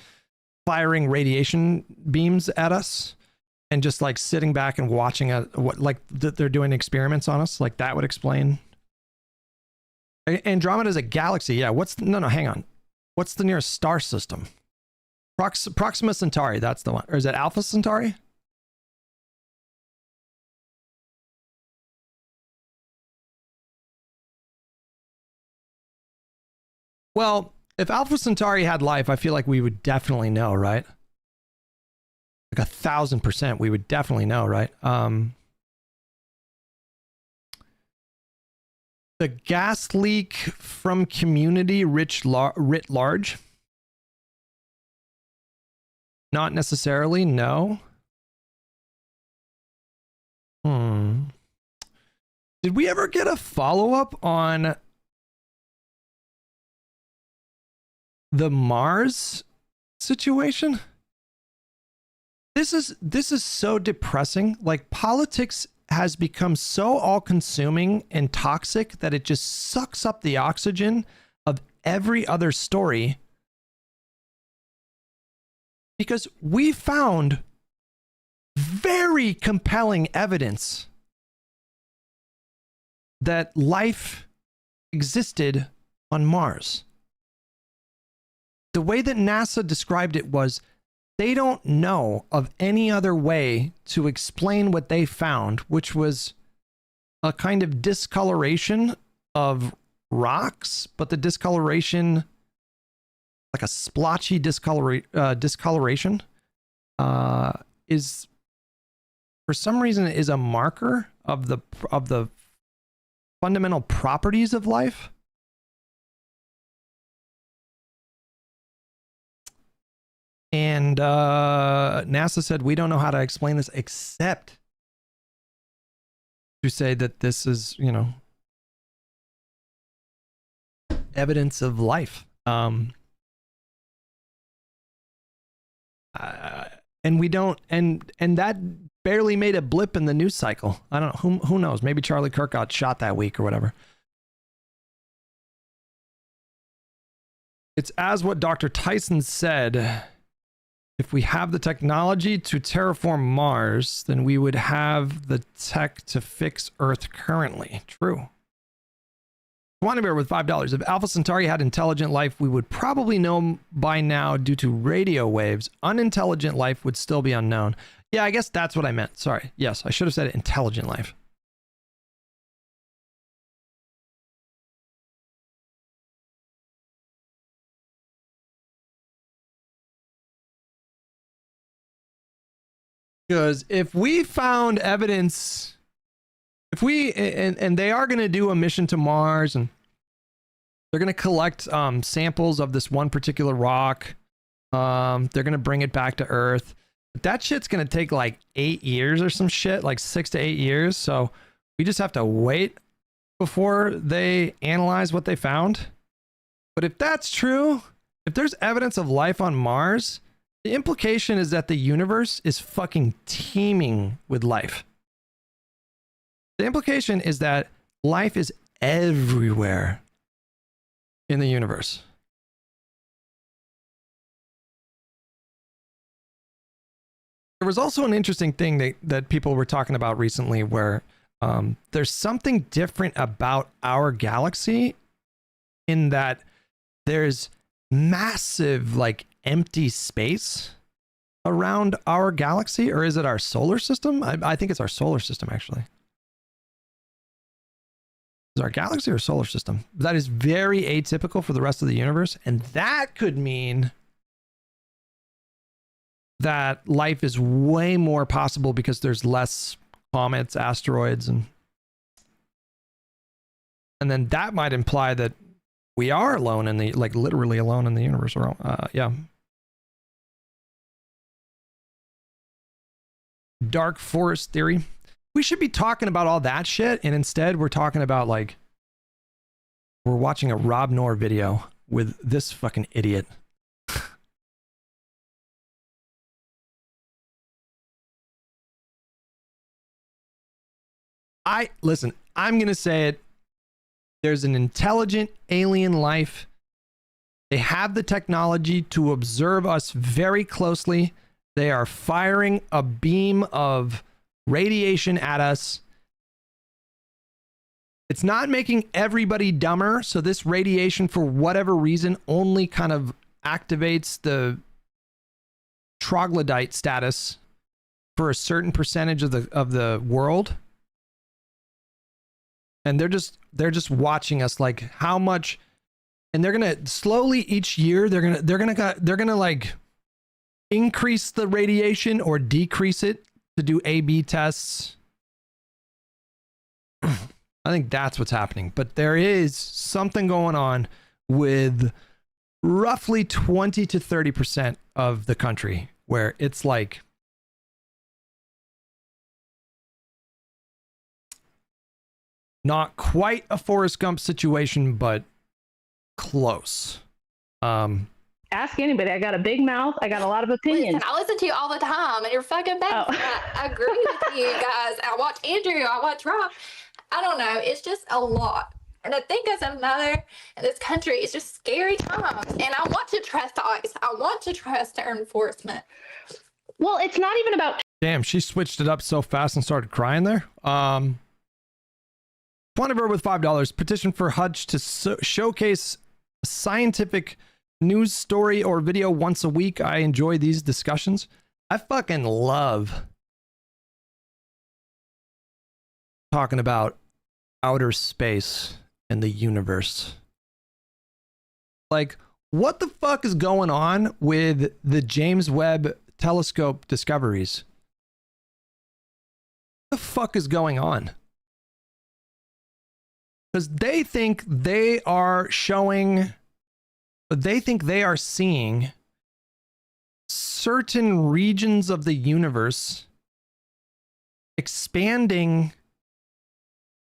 firing radiation beams at us and just like sitting back and watching they're doing experiments on us. Like that would explain. Andromeda is a galaxy. Yeah. Hang on. What's the nearest star system? Proxima Centauri. That's the one. Or is it Alpha Centauri? Well, if Alpha Centauri had life, I feel like we would definitely know, right? Like 1,000%, we would definitely know, right? The gas leak from community writ large? Not necessarily, no. Did we ever get a follow-up on the Mars situation? This is so depressing. Like, politics has become so all-consuming and toxic that it just sucks up the oxygen of every other story. Because we found very compelling evidence that life existed on Mars. The way that NASA described it was they don't know of any other way to explain what they found, which was a kind of discoloration of rocks, but the discoloration, like a splotchy discoloration, is for some reason is a marker of the fundamental properties of life. And NASA said, we don't know how to explain this except to say that this is, you know, evidence of life. And we don't, and that barely made a blip in the news cycle. I don't know, who knows? Maybe Charlie Kirk got shot that week or whatever. It's as what Dr. Tyson said. If we have the technology to terraform Mars, then we would have the tech to fix Earth currently. True. Bear with $5. If Alpha Centauri had intelligent life, we would probably know by now due to radio waves. Unintelligent life would still be unknown. Yeah, I guess that's what I meant. Sorry. Yes, I should have said intelligent life. Because if we found evidence, if we, and they are going to do a mission to Mars, and they're going to collect samples of this one particular rock. They're going to bring it back to Earth. But that shit's going to take like 8 years or some shit, like 6 to 8 years. So we just have to wait before they analyze what they found. But if that's true, if there's evidence of life on Mars, the implication is that the universe is fucking teeming with life. The implication is that life is everywhere in the universe. There was also an interesting thing that people were talking about recently where there's something different about our galaxy in that there's massive like empty space around our galaxy. Or is it our solar system? I think it's our solar system actually. Is our galaxy or solar system? That is very atypical for the rest of the universe. And that could mean that life is way more possible because there's less comets, asteroids, and then that might imply that we are alone in the, like literally alone in the universe. Or, yeah. Dark forest theory. We should be talking about all that shit, and instead we're talking about like we're watching a Rob Noor video with this fucking idiot. Listen, I'm going to say it. There's an intelligent alien life. They have the technology to observe us very closely. They are firing a beam of radiation at us. It's not making everybody dumber. So this radiation, for whatever reason, only kind of activates the troglodyte status for a certain percentage of the world. And they're just watching us, like how much, and they're gonna slowly each year they're gonna like increase the radiation or decrease it to do A/B tests. I think that's what's happening. But there is something going on with roughly 20 to 30% of the country where it's like not quite a Forrest Gump situation, but close. Ask anybody. I got a big mouth. I got a lot of opinions. Listen, I listen to you all the time, and you're fucking bad. I agree with you guys. I watch Andrew. I watch Rob. I don't know. It's just a lot. And I think as a mother in this country, it's just scary times. And I want to trust ICE. I want to trust their enforcement. Well, it's not even about... Damn, she switched it up so fast and started crying there. Quantiver with $5. Petition for Hutch to showcase a scientific news story or video once a week. I enjoy these discussions. I fucking love talking about outer space and the universe. Like, what the fuck is going on with the James Webb telescope discoveries? What the fuck is going on? Because they think they are showing, they think they are seeing certain regions of the universe expanding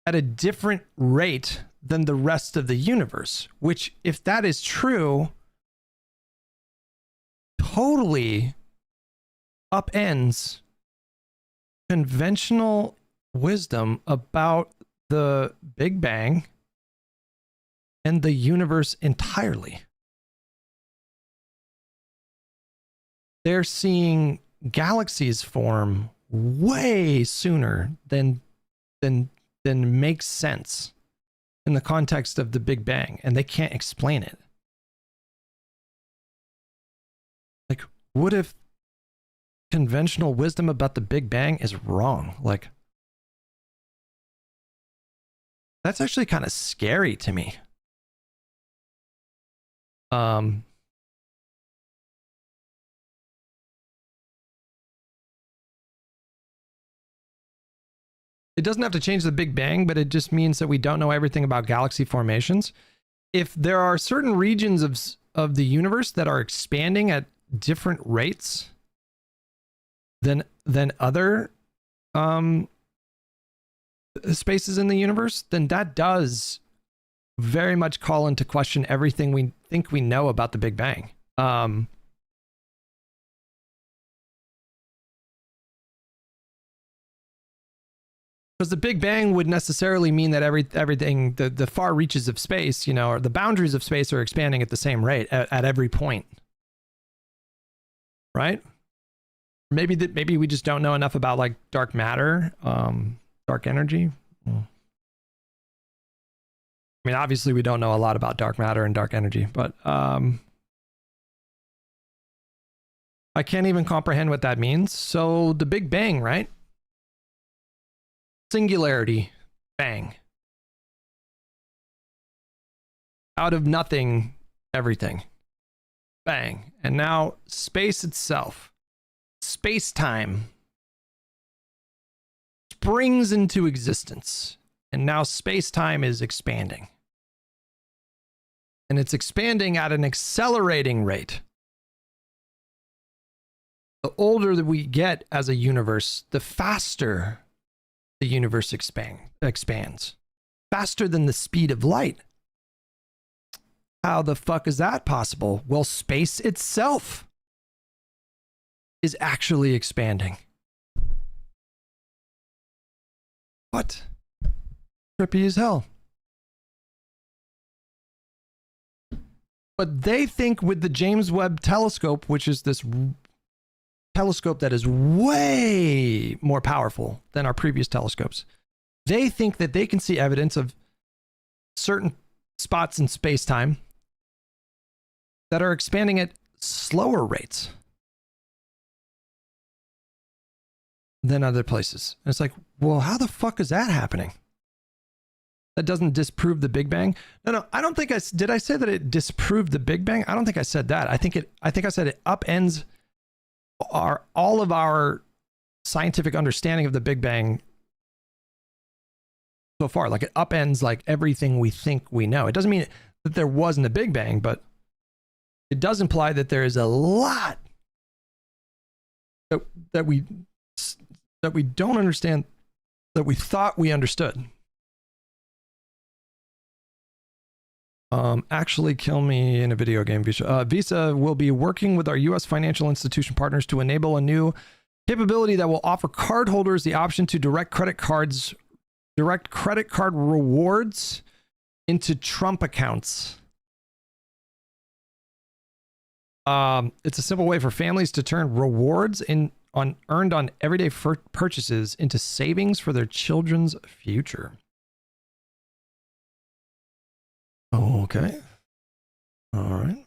at a different rate than the rest of the universe, which, if that is true, totally upends conventional wisdom about the Big Bang and the universe entirely. They're seeing galaxies form way sooner than makes sense in the context of the Big Bang, and they can't explain it. Like, what if conventional wisdom about the Big Bang is wrong? Like, that's actually kind of scary to me. It doesn't have to change the Big Bang, but it just means that we don't know everything about galaxy formations. If there are certain regions of the universe that are expanding at different rates than other spaces in the universe, then that does very much call into question everything we think we know about the Big Bang. Because the Big Bang would necessarily mean that everything, the far reaches of space, or the boundaries of space are expanding at the same rate at every point. Right? Maybe we just don't know enough about like dark matter, dark energy. I mean, obviously we don't know a lot about dark matter and dark energy, but I can't even comprehend what that means. So the Big Bang, right? Singularity, bang. Out of nothing, everything. Bang. And now space itself, space-time, springs into existence. And now space-time is expanding. And it's expanding at an accelerating rate. The older that we get as a universe, the faster the universe expands. Faster than the speed of light. How the fuck is that possible? Well, space itself is actually expanding. What? Trippy as hell. But they think with the James Webb Telescope, which is this telescope that is way more powerful than our previous telescopes, they think that they can see evidence of certain spots in space-time that are expanding at slower rates than other places. And it's like, well, how the fuck is that happening? That doesn't disprove the Big Bang. No, I don't think did I say that it disproved the Big Bang? I don't think I said that. I think I said it upends all of our scientific understanding of the Big Bang so far. Like, it upends like everything we think we know. It doesn't mean that there wasn't a Big Bang, but it does imply that there is a lot that we don't understand, that we thought we understood. Actually kill me in a video game, Visa. Visa will be working with our U.S. financial institution partners to enable a new capability that will offer cardholders the option to direct credit card rewards into Trump accounts. It's a simple way for families to turn rewards earned on everyday purchases into savings for their children's future. Okay. All right.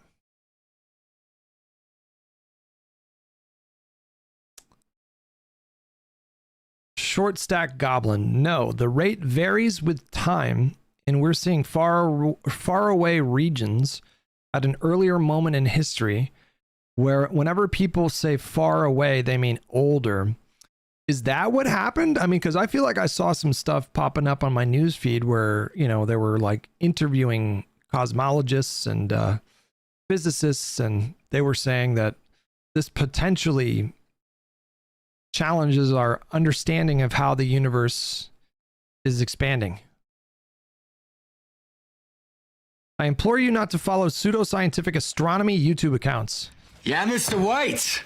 Short stack goblin. No, the rate varies with time, and we're seeing far away regions at an earlier moment in history where whenever people say far away, they mean older. Is that what happened? I mean, because I feel like I saw some stuff popping up on my news feed where, they were like interviewing cosmologists and physicists, and they were saying that this potentially challenges our understanding of how the universe is expanding. I implore you not to follow pseudoscientific astronomy YouTube accounts. Yeah, Mr. White.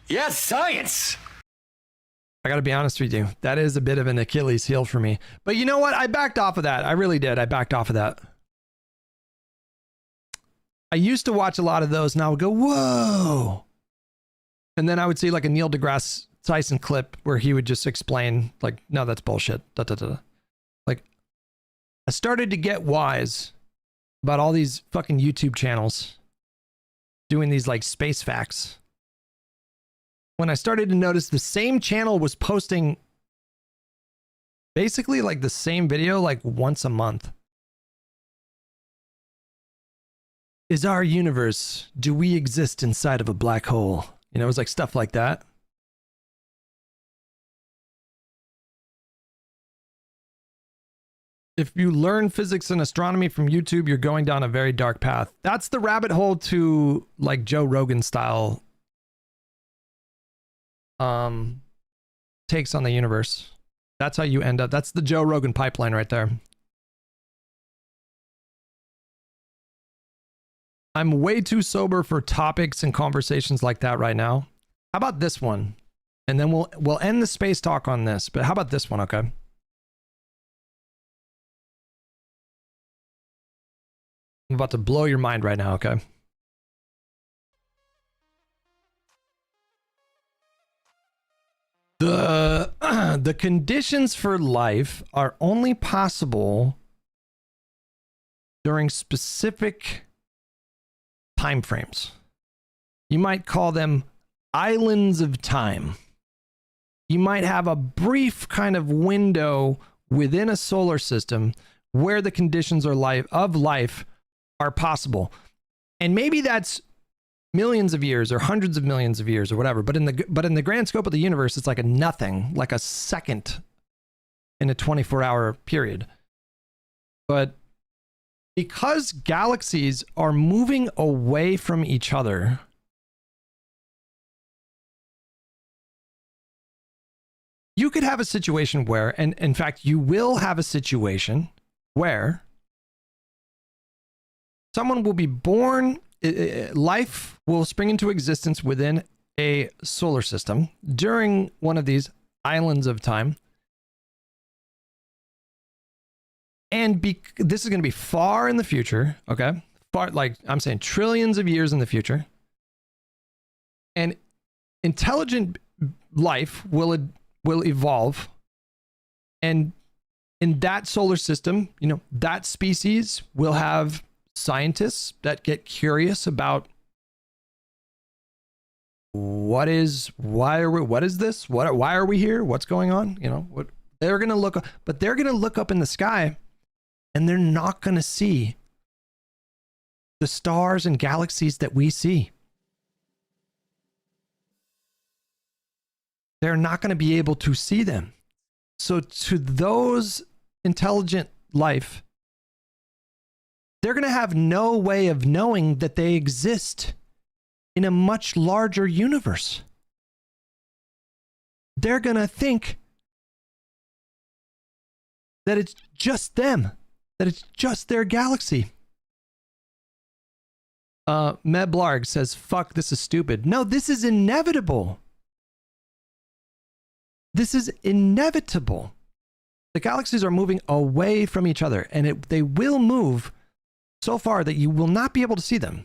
Yes, science. I got to be honest with you. That is a bit of an Achilles heel for me. But you know what? I backed off of that. I really did. I backed off of that. I used to watch a lot of those and I would go, whoa. And then I would see like a Neil deGrasse Tyson clip where he would just explain like, no, that's bullshit. Da, da, da. Like, I started to get wise about all these fucking YouTube channels doing these like space facts. When I started to notice the same channel was posting basically like the same video like once a month. Is our universe, do we exist inside of a black hole? You know, it was like stuff like that. If you learn physics and astronomy from YouTube, you're going down a very dark path. That's the rabbit hole to like Joe Rogan style takes on the universe. That's how you end up. That's the Joe Rogan pipeline right there. I'm way too sober for topics and conversations like that right now. How about this one? And then we'll end the space talk on this. But how about this one, okay? I'm about to blow your mind right now, okay? The conditions for life are only possible during specific time frames. You might call them islands of time. You might have a brief kind of window within a solar system where the conditions of life are possible. And maybe that's millions of years or hundreds of millions of years or whatever, but in the grand scope of the universe, it's like a nothing, like a second in a 24-hour period. But because galaxies are moving away from each other, you could have a situation where, and in fact, you will have a situation where someone will be born, life will spring into existence within a solar system during one of these islands of time. And this is going to be far in the future, okay? Far, like I'm saying, trillions of years in the future. And intelligent life will evolve. And in that solar system, you know, that species will have scientists that get curious about why is this? Why are we here? What's going on? You know, what they're going to look up, but they're going to look up in the sky and they're not going to see the stars and galaxies that we see. They're not going to be able to see them. So to those intelligent life, they're going to have no way of knowing that they exist in a much larger universe. They're going to think that it's just them, that it's just their galaxy. Meblarg says, fuck, this is stupid. No, this is inevitable. This is inevitable. The galaxies are moving away from each other, and they will move so far that you will not be able to see them.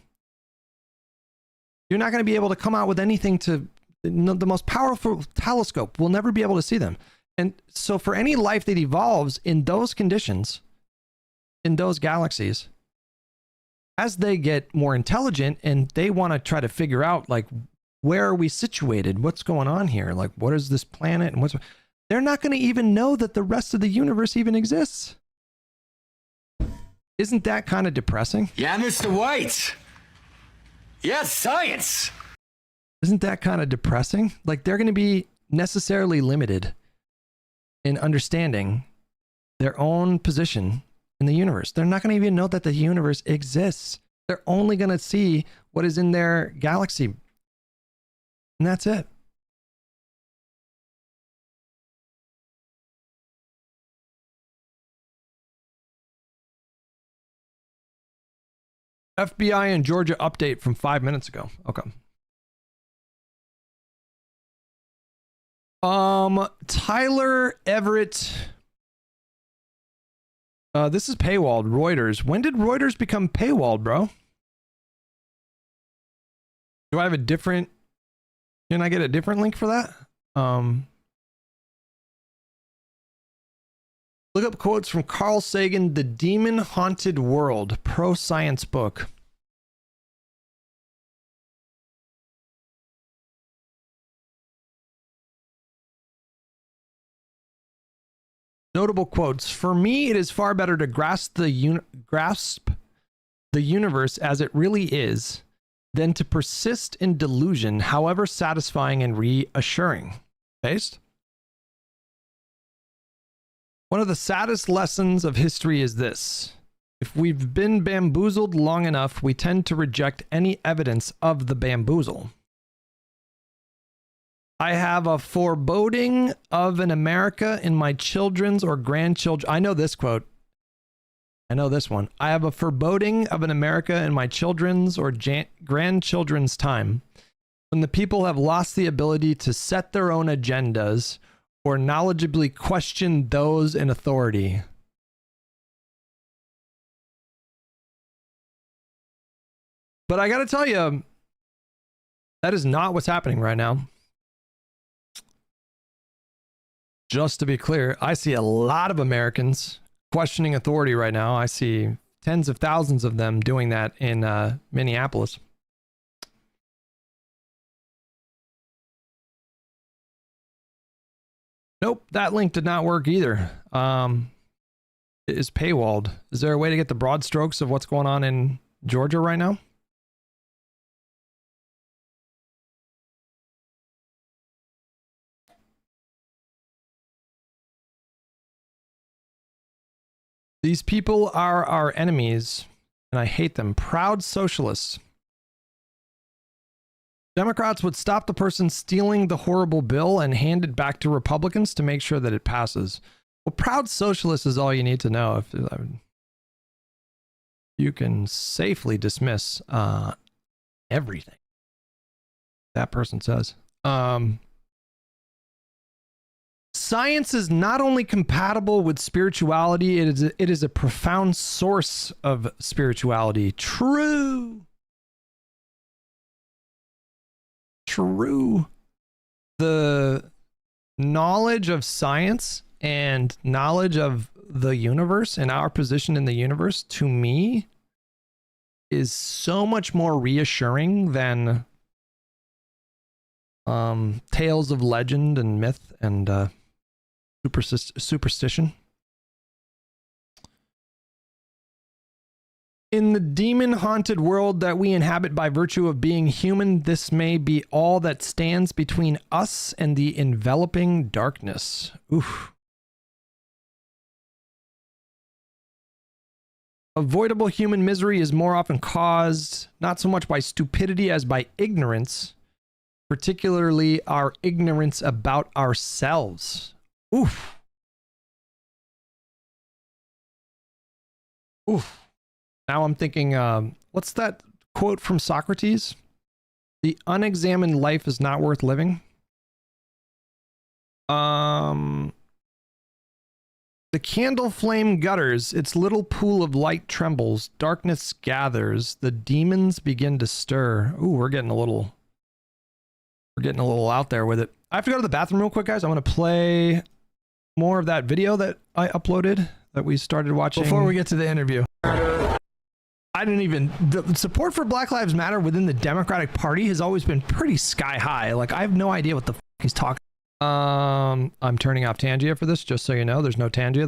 You're not going to be able to come out with anything to... The most powerful telescope will never be able to see them. And so for any life that evolves in those conditions, in those galaxies, as they get more intelligent and they want to try to figure out, like, where are we situated? What's going on here? Like, what is this planet? And they're not going to even know that the rest of the universe even exists. Isn't that kind of depressing? Yeah, Mr. White. Yes, science. Isn't that kind of depressing? Like, they're going to be necessarily limited in understanding their own position in the universe. They're not going to even know that the universe exists. They're only going to see what is in their galaxy. And that's it. FBI in Georgia update from 5 minutes ago. Okay. Tyler Everett. This is paywalled. Reuters. When did Reuters become paywalled, bro? Do I have a different? Can I get a different link for that? Look up quotes from Carl Sagan, The Demon Haunted World, pro-science book. Notable quotes. For me, it is far better to grasp the universe as it really is than to persist in delusion, however satisfying and reassuring. Based? One of the saddest lessons of history is this. If we've been bamboozled long enough, we tend to reject any evidence of the bamboozle. I have a foreboding of an America in my children's or grandchildren. I know this quote. I know this one. I have a foreboding of an America in my children's or grandchildren's time, when the people have lost the ability to set their own agendas or knowledgeably question those in authority. But I got to tell you, that is not what's happening right now. Just to be clear, I see a lot of Americans questioning authority right now. I see tens of thousands of them doing that in Minneapolis. Nope, that link did not work either. It is paywalled. Is there a way to get the broad strokes of what's going on in Georgia right now? These people are our enemies, and I hate them. Proud socialists. Democrats would stop the person stealing the horrible bill and hand it back to Republicans to make sure that it passes. Well, proud socialist is all you need to know. You can safely dismiss everything that person says. Science is not only compatible with spirituality, it is a profound source of spirituality. True. True. The knowledge of science and knowledge of the universe and our position in the universe, to me, is so much more reassuring than tales of legend and myth and superstition. In the demon-haunted world that we inhabit by virtue of being human, this may be all that stands between us and the enveloping darkness. Oof. Avoidable human misery is more often caused not so much by stupidity as by ignorance, particularly our ignorance about ourselves. Oof. Oof. Now I'm thinking, what's that quote from Socrates? The unexamined life is not worth living. The candle flame gutters, its little pool of light trembles, darkness gathers, the demons begin to stir. Ooh, we're getting a little out there with it. I have to go to the bathroom real quick, guys. I'm going to play more of that video that I uploaded that we started watching before we get to the interview. The support for Black Lives Matter within the Democratic Party has always been pretty sky high. Like, I have no idea what the he's talking. I'm turning off Tangia for this, just so you know. There's no Tangia.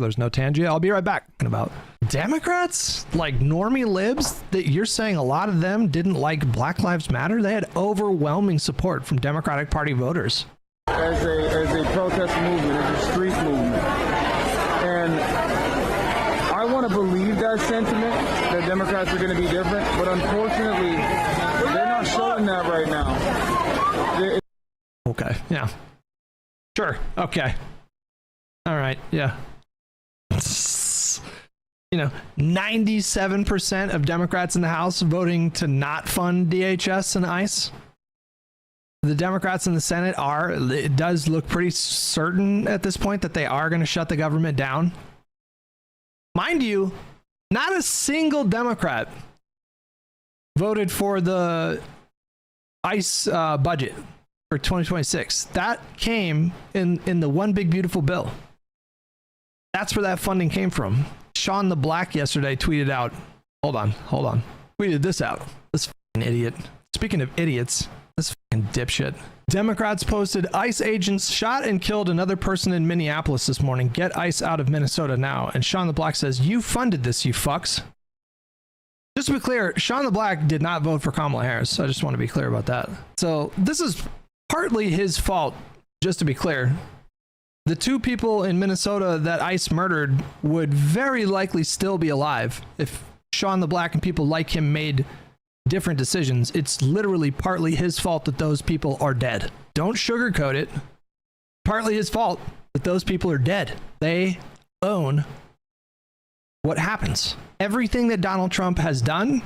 I'll be right back. About Democrats, like normie libs, that you're saying a lot of them didn't like Black Lives Matter. They had overwhelming support from Democratic Party voters. As a protest movement, as a street movement. And I want to believe that sentiment, that Democrats are going to be different, but unfortunately, they're not showing that right now. Okay, yeah. Sure, okay. All right, yeah. 97% of Democrats in the House voting to not fund DHS and ICE. The Democrats in the Senate it does look pretty certain at this point that they are going to shut the government down. Mind you, not a single Democrat voted for the ICE budget for 2026. That came in the One Big Beautiful Bill. That's where that funding came from. Sean the Black yesterday tweeted out, hold on, tweeted this out. This fucking idiot. Speaking of idiots, this fucking dipshit. Democrats posted ICE agents shot and killed another person in Minneapolis this morning. Get ICE out of Minnesota now. And Sean the Black says, you funded this, you fucks. Just to be clear, Sean the Black did not vote for Kamala Harris. I just want to be clear about that. So this is partly his fault, just to be clear. The two people in Minnesota that ICE murdered would very likely still be alive if Sean the Black and people like him made different decisions. It's literally partly his fault that those people are dead. Don't sugarcoat it. Partly his fault that those people are dead. They own what happens. Everything that Donald Trump has done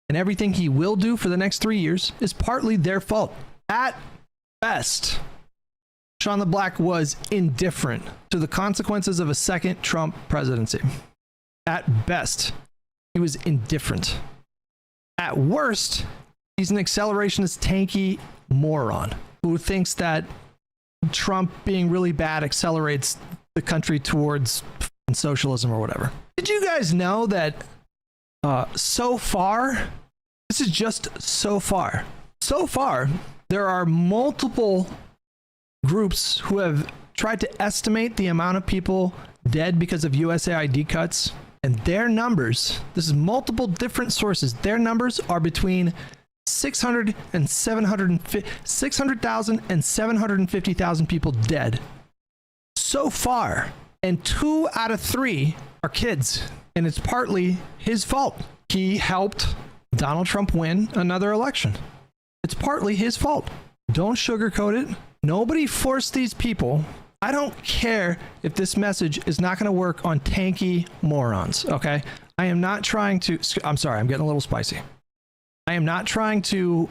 and everything he will do for the next 3 years is partly their fault. At best, Sean the Black was indifferent to the consequences of a second Trump presidency. At best, he was indifferent. At worst, he's an accelerationist, tanky moron who thinks that Trump being really bad accelerates the country towards socialism or whatever. Did you guys know that so far, this is just so far, there are multiple groups who have tried to estimate the amount of people dead because of USAID cuts, and their numbers, this is multiple different sources, their numbers are between 600,000 and 750,000 people dead so far, and 2 out of 3 are kids, and it's partly his fault. He helped Donald Trump win another election. It's partly his fault. Don't sugarcoat it. Nobody forced these people. I don't care if this message is not going to work on tanky morons, okay? I am not trying to, I'm sorry, I'm getting a little spicy. I am not trying to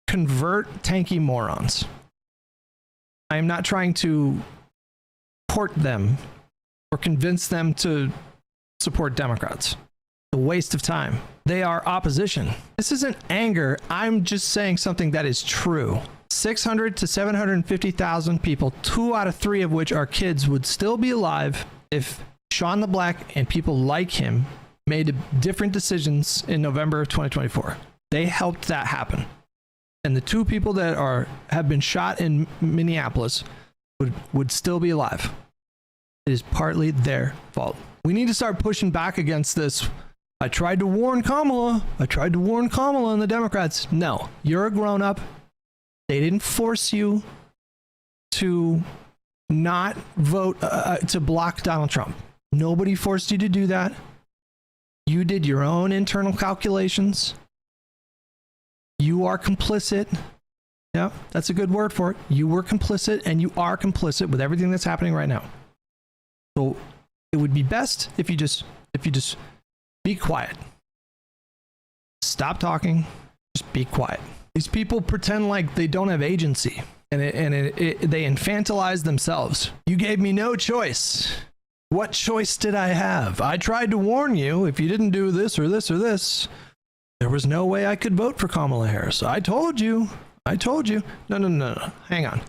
convert tanky morons. I am not trying to court them or convince them to support Democrats. It's a waste of time. They are opposition. This isn't anger. I'm just saying something that is true. 600 to 750,000 people, 2 out of 3 of which are kids, would still be alive if Sean the Black and people like him made different decisions in November of 2024. They helped that happen. And the 2 people that have been shot in Minneapolis would still be alive. It is partly their fault. We need to start pushing back against this. I tried to warn Kamala and the Democrats. No, you're a grown-up. They didn't force you to not vote, to block Donald Trump. Nobody forced you to do that. You did your own internal calculations. You are complicit. Yeah, that's a good word for it. You were complicit, and you are complicit with everything that's happening right now. So it would be best if you just be quiet. Stop talking. Just be quiet. These people pretend like they don't have agency, and they infantilize themselves. You gave me no choice. What choice did I have? I tried to warn you if you didn't do this or this or this, there was no way I could vote for Kamala Harris. I told you. No. Hang on.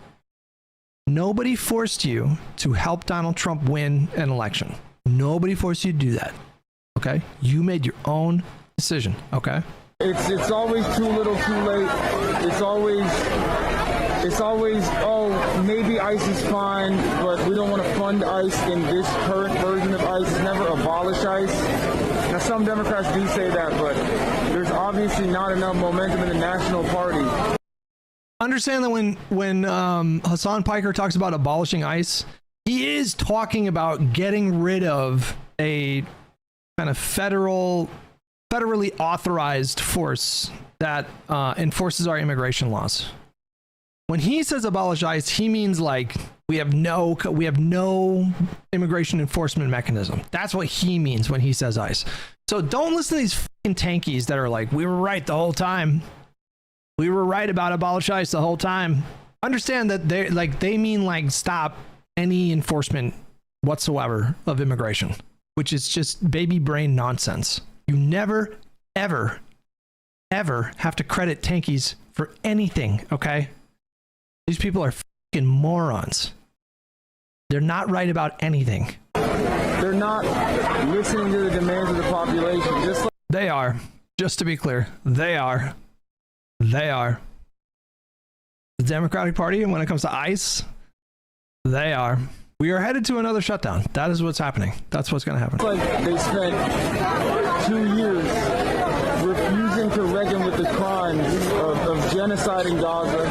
Nobody forced you to help Donald Trump win an election. Nobody forced you to do that. Okay? You made your own decision. Okay? It's always too little, too late. It's always, oh, maybe ICE is fine, but we don't want to fund ICE in this current version of ICE. It's never abolish ICE. Now, some Democrats do say that, but there's obviously not enough momentum in the national party. Understand that when Hassan Piker talks about abolishing ICE, he is talking about getting rid of a kind of federally authorized force that enforces our immigration laws. When he says abolish ICE, he means like We have no immigration enforcement mechanism. That's what he means when he says ICE. So don't listen to these fucking tankies that are like, we were right the whole time. We were right about abolish ICE the whole time. Understand that they mean like stop any enforcement whatsoever of immigration, which is just baby brain nonsense. You never, ever, ever have to credit tankies for anything, okay? These people are fucking morons. They're not right about anything. They're not listening to the demands of the population. Just like they are. Just to be clear, they are. They are. The Democratic Party, when it comes to ICE, they are. We are headed to another shutdown. That is what's happening. That's what's going to happen. Like they spent 2 years refusing to reckon with the crimes of genocide in Gaza,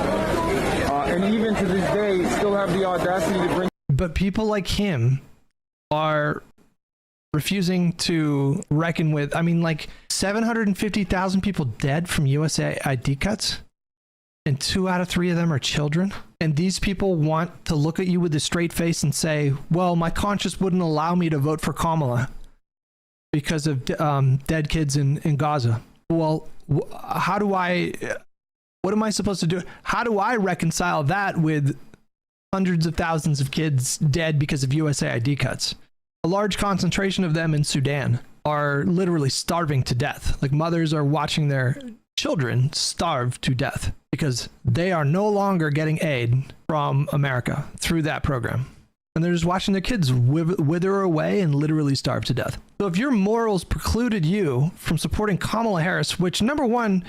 and even to this day still have the audacity to bring. But people like him are refusing to reckon with, I mean, like 750,000 people dead from USA ID cuts, and 2 out of 3 of them are children. And these people want to look at you with a straight face and say, well, my conscience wouldn't allow me to vote for Kamala because of dead kids in Gaza. Well, what am I supposed to do? How do I reconcile that with hundreds of thousands of kids dead because of USA ID cuts? A large concentration of them in Sudan are literally starving to death. Like mothers are watching their children starve to death because they are no longer getting aid from America through that program. And they're just watching their kids wither away and literally starve to death. So if your morals precluded you from supporting Kamala Harris, which, number one,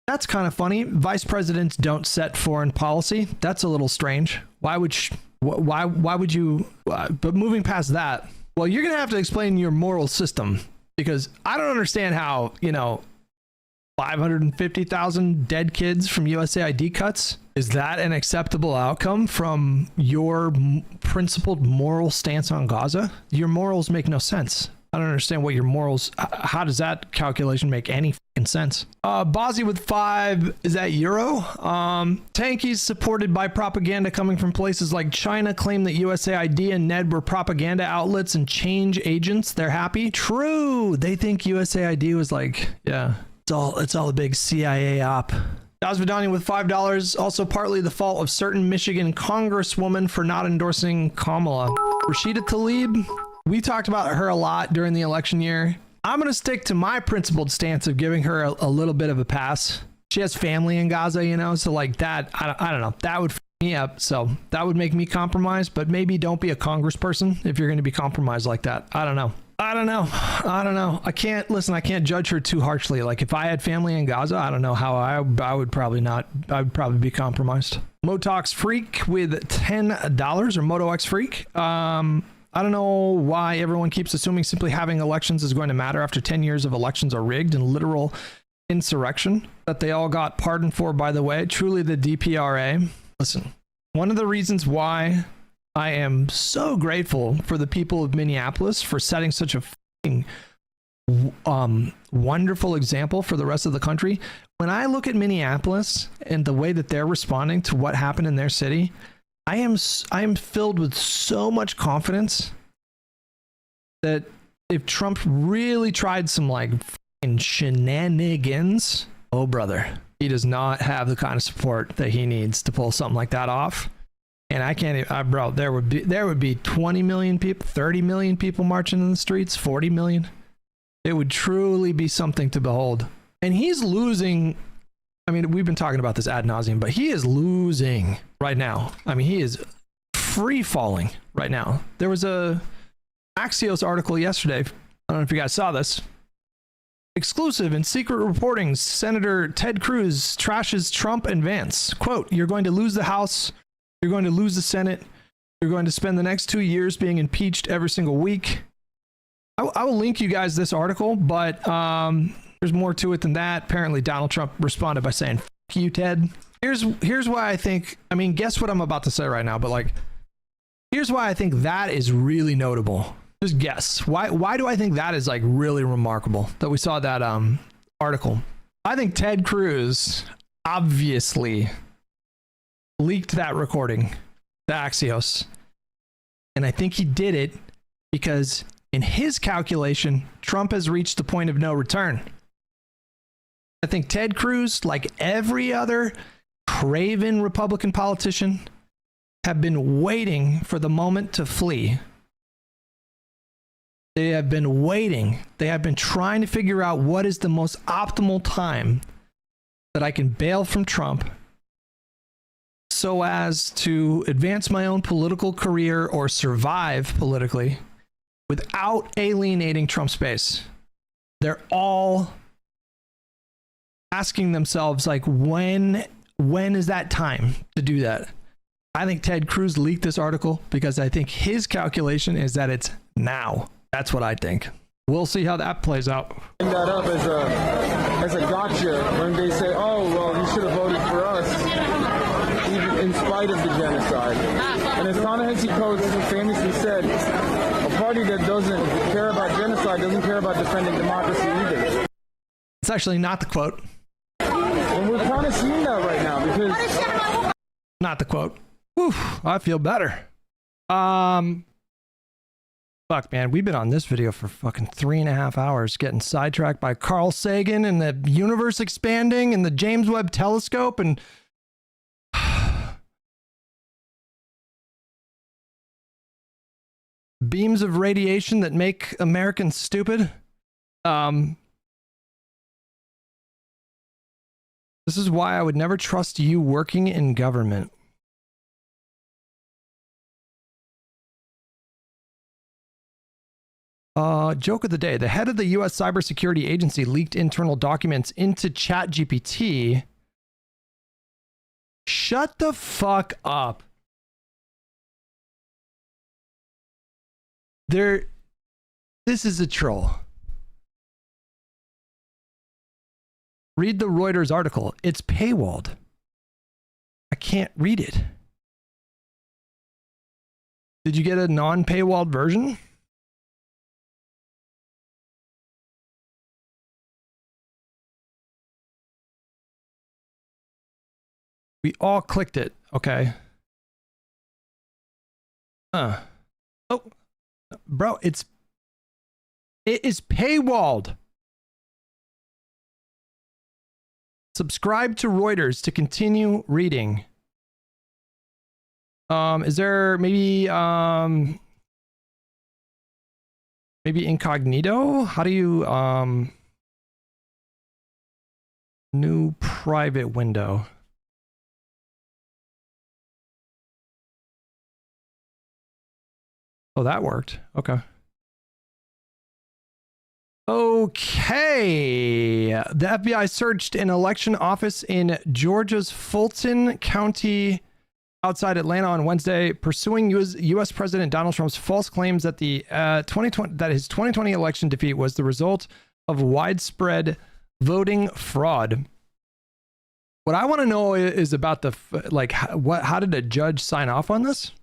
that's kind of funny. Vice presidents don't set foreign policy. That's a little strange. Why would you? But moving past that, well, you're going to have to explain your moral system, because I don't understand how, 550,000 dead kids from USA ID cuts, is that an acceptable outcome from your principled moral stance on Gaza? Your morals make no sense. I don't understand what your morals, how does that calculation make any fucking sense? Bozzy with 5, is that euro? Tankies supported by propaganda coming from places like China claim that USAID and NED were propaganda outlets and change agents. They're happy. True. They think USAID was like, yeah, it's all a big CIA op. Dazvidani with $5, also partly the fault of certain Michigan congresswoman for not endorsing Kamala. Rashida Tlaib, we talked about her a lot during the election year. I'm going to stick to my principled stance of giving her a little bit of a pass. She has family in Gaza, so like that, I don't know, that would f me up. So that would make me compromise, but maybe don't be a congressperson if you're going to be compromised like that. I don't know. I can't judge her too harshly. Like if I had family in Gaza, I don't know how I would probably be compromised. Motox Freak with $10, or MotoX Freak. I don't know why everyone keeps assuming simply having elections is going to matter after 10 years of elections are rigged and literal insurrection that they all got pardoned for, by the way. Truly the DPRA. Listen, one of the reasons why I am so grateful for the people of Minneapolis for setting such a wonderful example for the rest of the country. When I look at Minneapolis and the way that they're responding to what happened in their city, I am filled with so much confidence that if Trump really tried some like shenanigans, oh brother, he does not have the kind of support that he needs to pull something like that off. And I can't even, bro, there would be 20 million people, 30 million people marching in the streets, 40 million. It would truly be something to behold. And he's losing. I mean, we've been talking about this ad nauseum, but he is losing right now. I mean, he is free falling right now. There was a Axios article yesterday. I don't know if you guys saw this. Exclusive and secret reporting. Senator Ted Cruz trashes Trump and Vance. Quote, "You're going to lose the House. You're going to lose the Senate. You're going to spend the next 2 years being impeached every single week." I will link you guys this article, but there's more to it than that. Apparently, Donald Trump responded by saying, "F you, Ted." Here's why I think, I mean, guess what I'm about to say right now, but like, here's why I think that is really notable. Just guess. Why do I think that is like really remarkable that we saw that article? I think Ted Cruz obviously leaked that recording the Axios. And I think he did it because in his calculation, Trump has reached the point of no return. I think Ted Cruz, like every other craven Republican politician, have been waiting for the moment to flee. They have been waiting. They have been trying to figure out what is the most optimal time that I can bail from Trump so as to advance my own political career or survive politically without alienating Trump's base. They're all asking themselves, like, when is that time to do that? I think Ted Cruz leaked this article because I think his calculation is that it's now. That's what I think. We'll see how that plays out. Bring that up as a gotcha when they say, oh, well, you should have voted for us, even in spite of the genocide. And as Ta-Nehisi Coates famously said, a party that doesn't care about genocide doesn't care about defending democracy either. It's actually not the quote. And we're kind of seeing that right now because... Not the quote. Whew, I feel better. Fuck, man, we've been on this video for fucking 3.5 hours getting sidetracked by Carl Sagan and the universe expanding and the James Webb Telescope and beams of radiation that make Americans stupid. This is why I would never trust you working in government. Joke of the day. The head of the U.S. Cybersecurity Agency leaked internal documents into ChatGPT. Shut the fuck up. This is a troll. Read the Reuters article. It's paywalled. I can't read it. Did you get a non-paywalled version? We all clicked it. Okay. Oh, bro, it is paywalled. Subscribe to Reuters to continue reading. Is there maybe incognito? How do you new private window? Oh, that worked. Okay. Okay. The FBI searched an election office in Georgia's Fulton County outside Atlanta on Wednesday, pursuing U.S. President Donald Trump's false claims that his 2020 election defeat was the result of widespread voting fraud. What I want to know is about how did a judge sign off on this?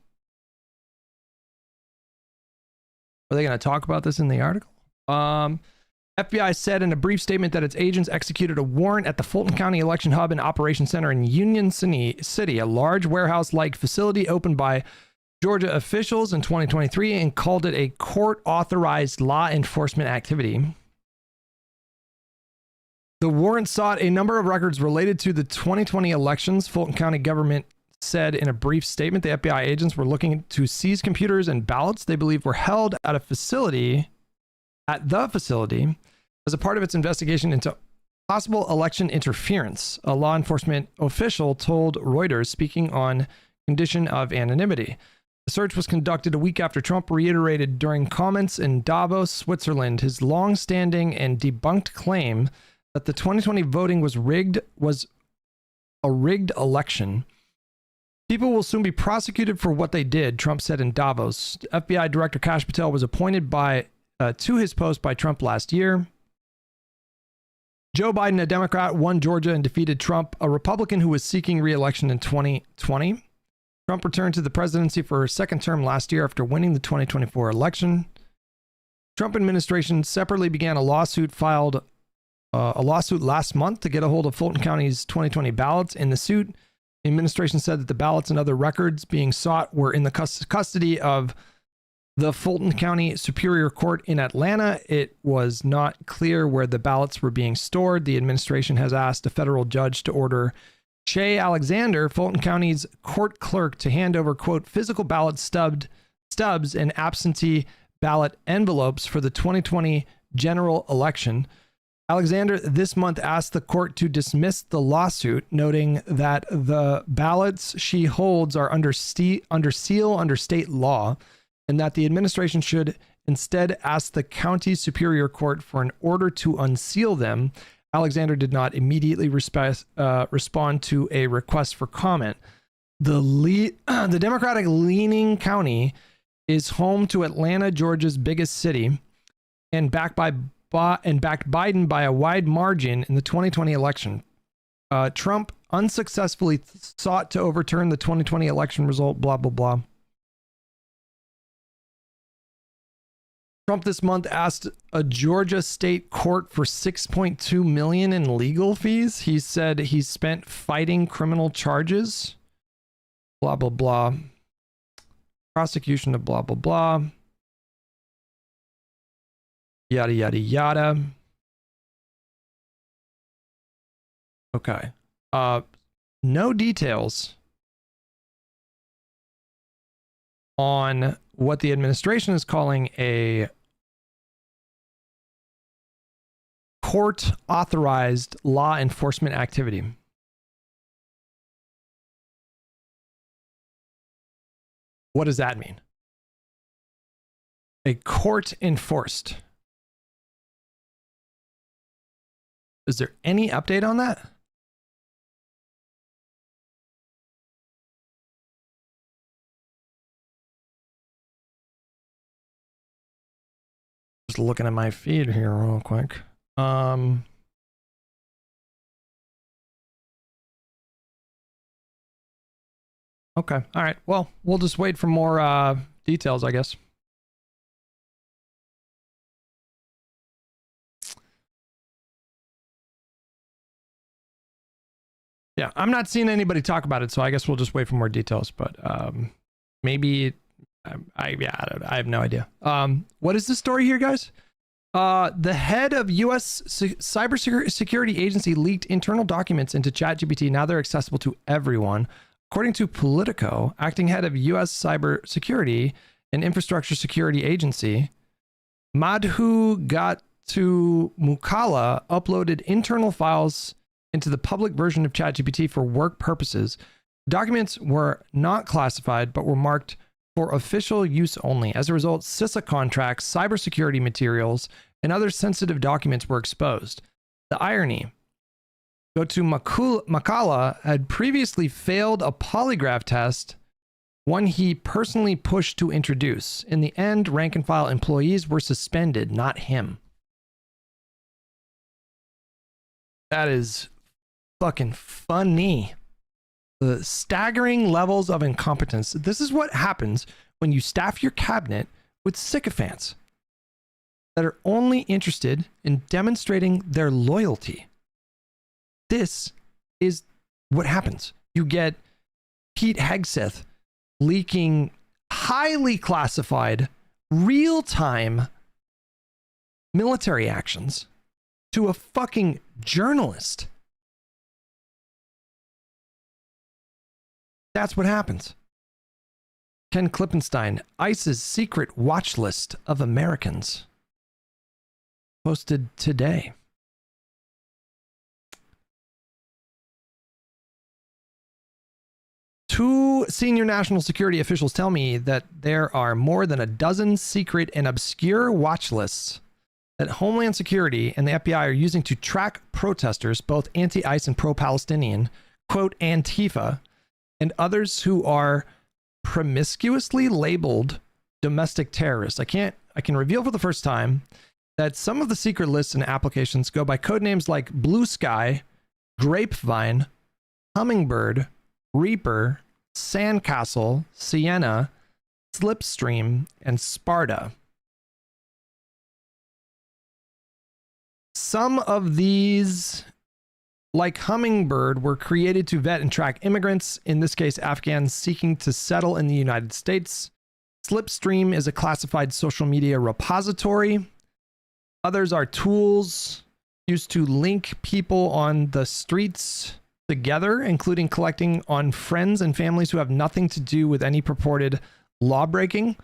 Are they going to talk about this in the article? FBI said in a brief statement that its agents executed a warrant at the Fulton County Election Hub and Operations Center in Union City, a large warehouse-like facility opened by Georgia officials in 2023, and called it a court-authorized law enforcement activity. The warrant sought a number of records related to the 2020 elections. Fulton County government said in a brief statement the FBI agents were looking to seize computers and ballots they believe were held at the facility as a part of its investigation into possible election interference, a law enforcement official told Reuters, speaking on condition of anonymity. The search was conducted a week after Trump reiterated during comments in Davos, Switzerland, his long-standing and debunked claim that the 2020 voting was a rigged election. People will soon be prosecuted for what they did, Trump said in Davos. FBI Director Kash Patel was appointed to his post by Trump last year. Joe Biden, a Democrat, won Georgia and defeated Trump, a Republican who was seeking re-election in 2020. Trump returned to the presidency for a second term last year after winning the 2024 election. Trump administration separately began a lawsuit last month to get a hold of Fulton County's 2020 ballots. In the suit, The administration said that the ballots and other records being sought were in the custody of the Fulton County Superior Court in Atlanta. It was not clear where the ballots were being stored. The administration has asked a federal judge to order Shay Alexander, Fulton County's court clerk, to hand over, quote, physical ballot stubs and absentee ballot envelopes for the 2020 general election. Alexander this month asked the court to dismiss the lawsuit, noting that the ballots she holds are under seal under state law, and that the administration should instead ask the county superior court for an order to unseal them. Alexander did not immediately respond to a request for comment. The Democratic-leaning county is home to Atlanta, Georgia's biggest city, and backed Biden by a wide margin in the 2020 election. Trump unsuccessfully sought to overturn the 2020 election result, blah, blah, blah. Trump this month asked a Georgia state court for $6.2 million in legal fees. He said he spent fighting criminal charges. Blah, blah, blah. Prosecution of blah, blah, blah. Yada, yada, yada. Okay. No details on what the administration is calling a court-authorized law enforcement activity. What does that mean? A court-enforced. Is there any update on that? Just looking at my feed here real quick. Okay. All right. Well, we'll just wait for more details, I guess. Yeah, I'm not seeing anybody talk about it, so I guess we'll just wait for more details. But maybe I have no idea. What is the story here, guys? The head of U.S. cybersecurity agency leaked internal documents into ChatGPT. Now they're accessible to everyone. According to Politico, acting head of U.S. Cybersecurity and Infrastructure Security Agency, Madhu Mukala uploaded internal files into the public version of ChatGPT for work purposes. Documents were not classified, but were marked for official use only. As a result, CISA contracts, cybersecurity materials, and other sensitive documents were exposed. The irony: Makala had previously failed a polygraph test, one he personally pushed to introduce. In the end, rank and file employees were suspended, not him. That is fucking funny. The staggering levels of incompetence. This is what happens when you staff your cabinet with sycophants that are only interested in demonstrating their loyalty. This is what happens. You get Pete Hegseth leaking highly classified, real-time military actions to a fucking journalist. That's what happens. Ken Klippenstein, ICE's secret watch list of Americans. Posted today. Two senior national security officials tell me that there are more than a dozen secret and obscure watch lists that Homeland Security and the FBI are using to track protesters, both anti-ICE and pro-Palestinian, quote, Antifa, and others who are promiscuously labeled domestic terrorists. I can reveal for the first time that some of the secret lists and applications go by code names like Blue Sky, Grapevine, Hummingbird, Reaper, Sandcastle, Sienna, Slipstream, and Sparta. Some of these like Hummingbird, were created to vet and track immigrants, in this case, Afghans seeking to settle in the United States. Slipstream is a classified social media repository. Others are tools used to link people on the streets together, including collecting on friends and families who have nothing to do with any purported lawbreaking.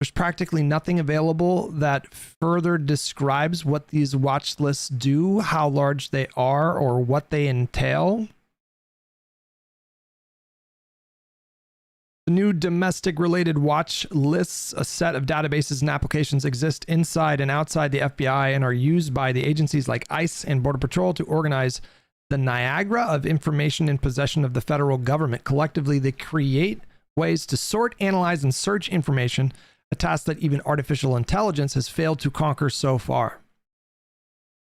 There's practically nothing available that further describes what these watch lists do, how large they are, or what they entail. The new domestic-related watch lists, a set of databases and applications, exist inside and outside the FBI and are used by the agencies like ICE and Border Patrol to organize the Niagara of information in possession of the federal government. Collectively, they create ways to sort, analyze, and search information, a task that even artificial intelligence has failed to conquer so far.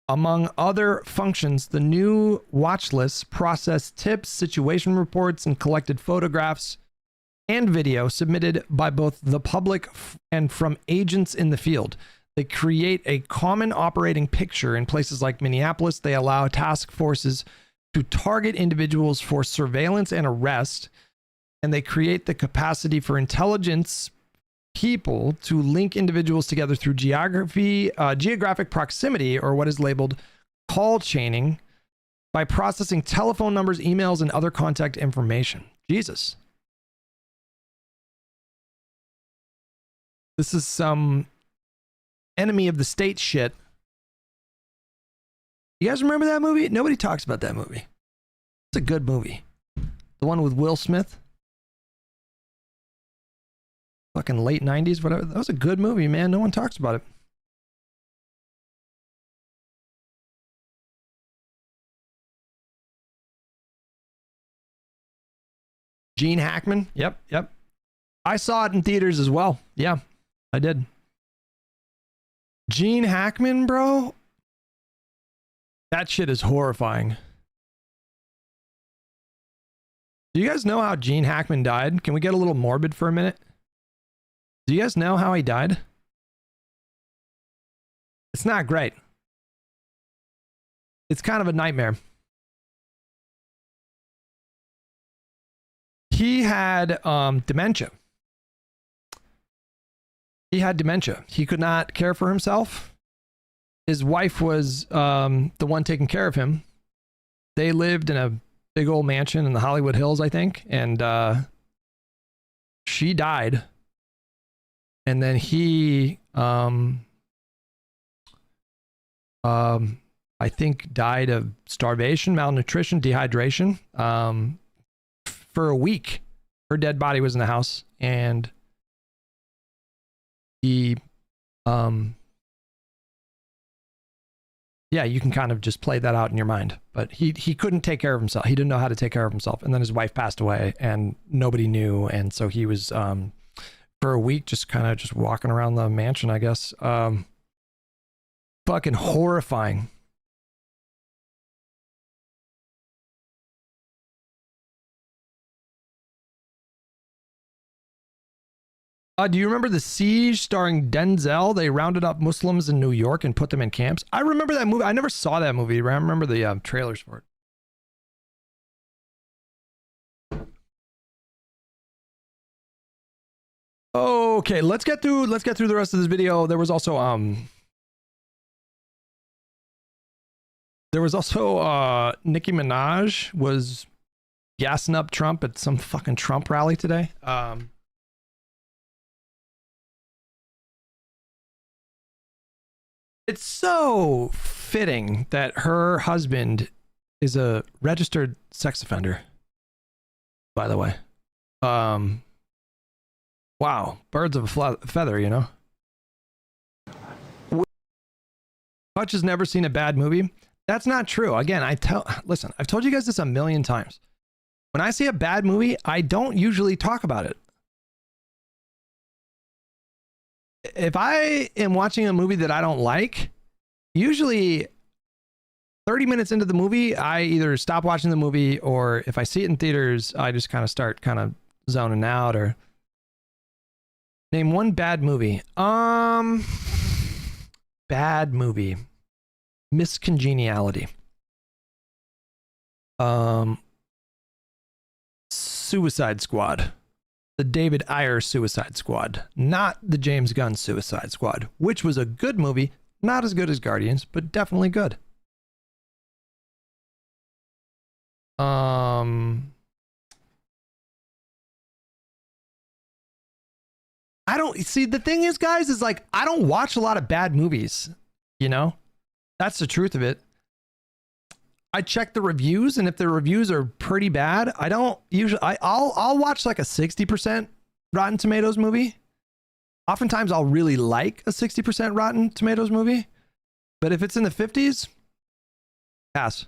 Among other functions, the new watch lists process tips, situation reports, and collected photographs and video submitted by both the public and from agents in the field. They create a common operating picture. In places like Minneapolis, they allow task forces to target individuals for surveillance and arrest, and they create the capacity for intelligence people to link individuals together through geographic proximity, or what is labeled call chaining, by processing telephone numbers, emails, and other contact information. Jesus. This is some enemy of the state shit. You guys remember that movie? Nobody talks about that movie. It's a good movie. The one with Will Smith. Fucking late 90s, whatever. That was a good movie, man. No one talks about it. Gene Hackman. Yep. I saw it in theaters as well. Yeah, I did. Gene Hackman, bro. That shit is horrifying. Do you guys know how Gene Hackman died? Can we get a little morbid for a minute? Do you guys know how he died? It's not great. It's kind of a nightmare. He had dementia. He had dementia. He could not care for himself. His wife was the one taking care of him. They lived in a big old mansion in the Hollywood Hills, I think, and she died. And then he, I think, died of starvation, malnutrition, dehydration. For a week, her dead body was in the house, and he, yeah, you can kind of just play that out in your mind. But he couldn't take care of himself. He didn't know how to take care of himself. And then his wife passed away, and nobody knew. And so he was, for a week, just kind of just walking around the mansion, I guess. Fucking horrifying. Do you remember The Siege starring Denzel? They rounded up Muslims in New York and put them in camps. I remember that movie. I never saw that movie. I remember the trailers for it. Okay, let's get through the rest of this video. There was also Nicki Minaj was gassing up Trump at some fucking Trump rally today. It's so fitting that her husband is a registered sex offender, by the way. Wow, birds of a feather, you know? Hutch has never seen a bad movie. That's not true. Again, listen, I've told you guys this a million times. When I see a bad movie, I don't usually talk about it. If I am watching a movie that I don't like, usually 30 minutes into the movie, I either stop watching the movie, or if I see it in theaters, I just kind of start kind of zoning out. Or name one bad movie. Bad movie. Miscongeniality. Suicide Squad. The David Ayer Suicide Squad, not the James Gunn Suicide Squad, which was a good movie, not as good as Guardians, but definitely good. I don't see, the thing is, guys, is like I don't watch a lot of bad movies, you know? That's the truth of it. I check the reviews, and if the reviews are pretty bad, I don't usually I'll watch like a 60% Rotten Tomatoes movie. Oftentimes I'll really like a 60% Rotten Tomatoes movie, but if it's in the 50s, pass.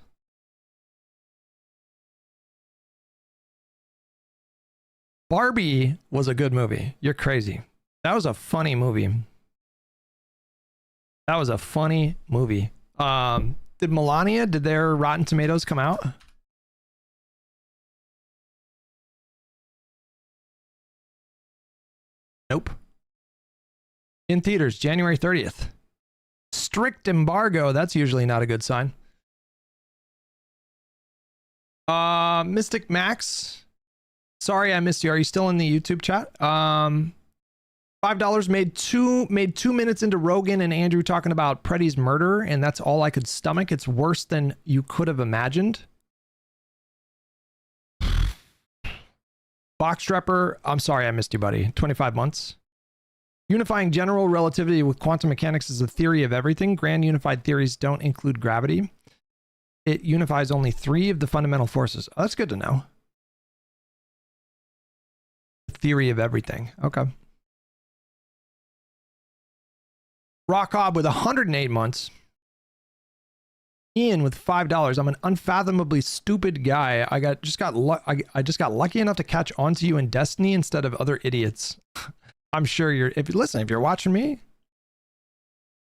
Barbie was a good movie. You're crazy. That was a funny movie. That was a funny movie. Did Melania, did their Rotten Tomatoes come out? Nope. In theaters, January 30th. Strict embargo. That's usually not a good sign. Mystic Max. Sorry I missed you. Are you still in the YouTube chat? $5 made two minutes into Rogan and Andrew talking about Preddy's murder, and that's all I could stomach. It's worse than you could have imagined. Boxtrepper, I'm sorry I missed you, buddy. 25 months. Unifying general relativity with quantum mechanics is a theory of everything. Grand unified theories don't include gravity. It unifies only 3 of the fundamental forces. Oh, that's good to know. Theory of everything. Okay. Rock Hob with 108 months. Ian with $5. I'm an unfathomably stupid guy. I just got lucky enough to catch onto you in Destiny instead of other idiots. I'm sure if you're watching me,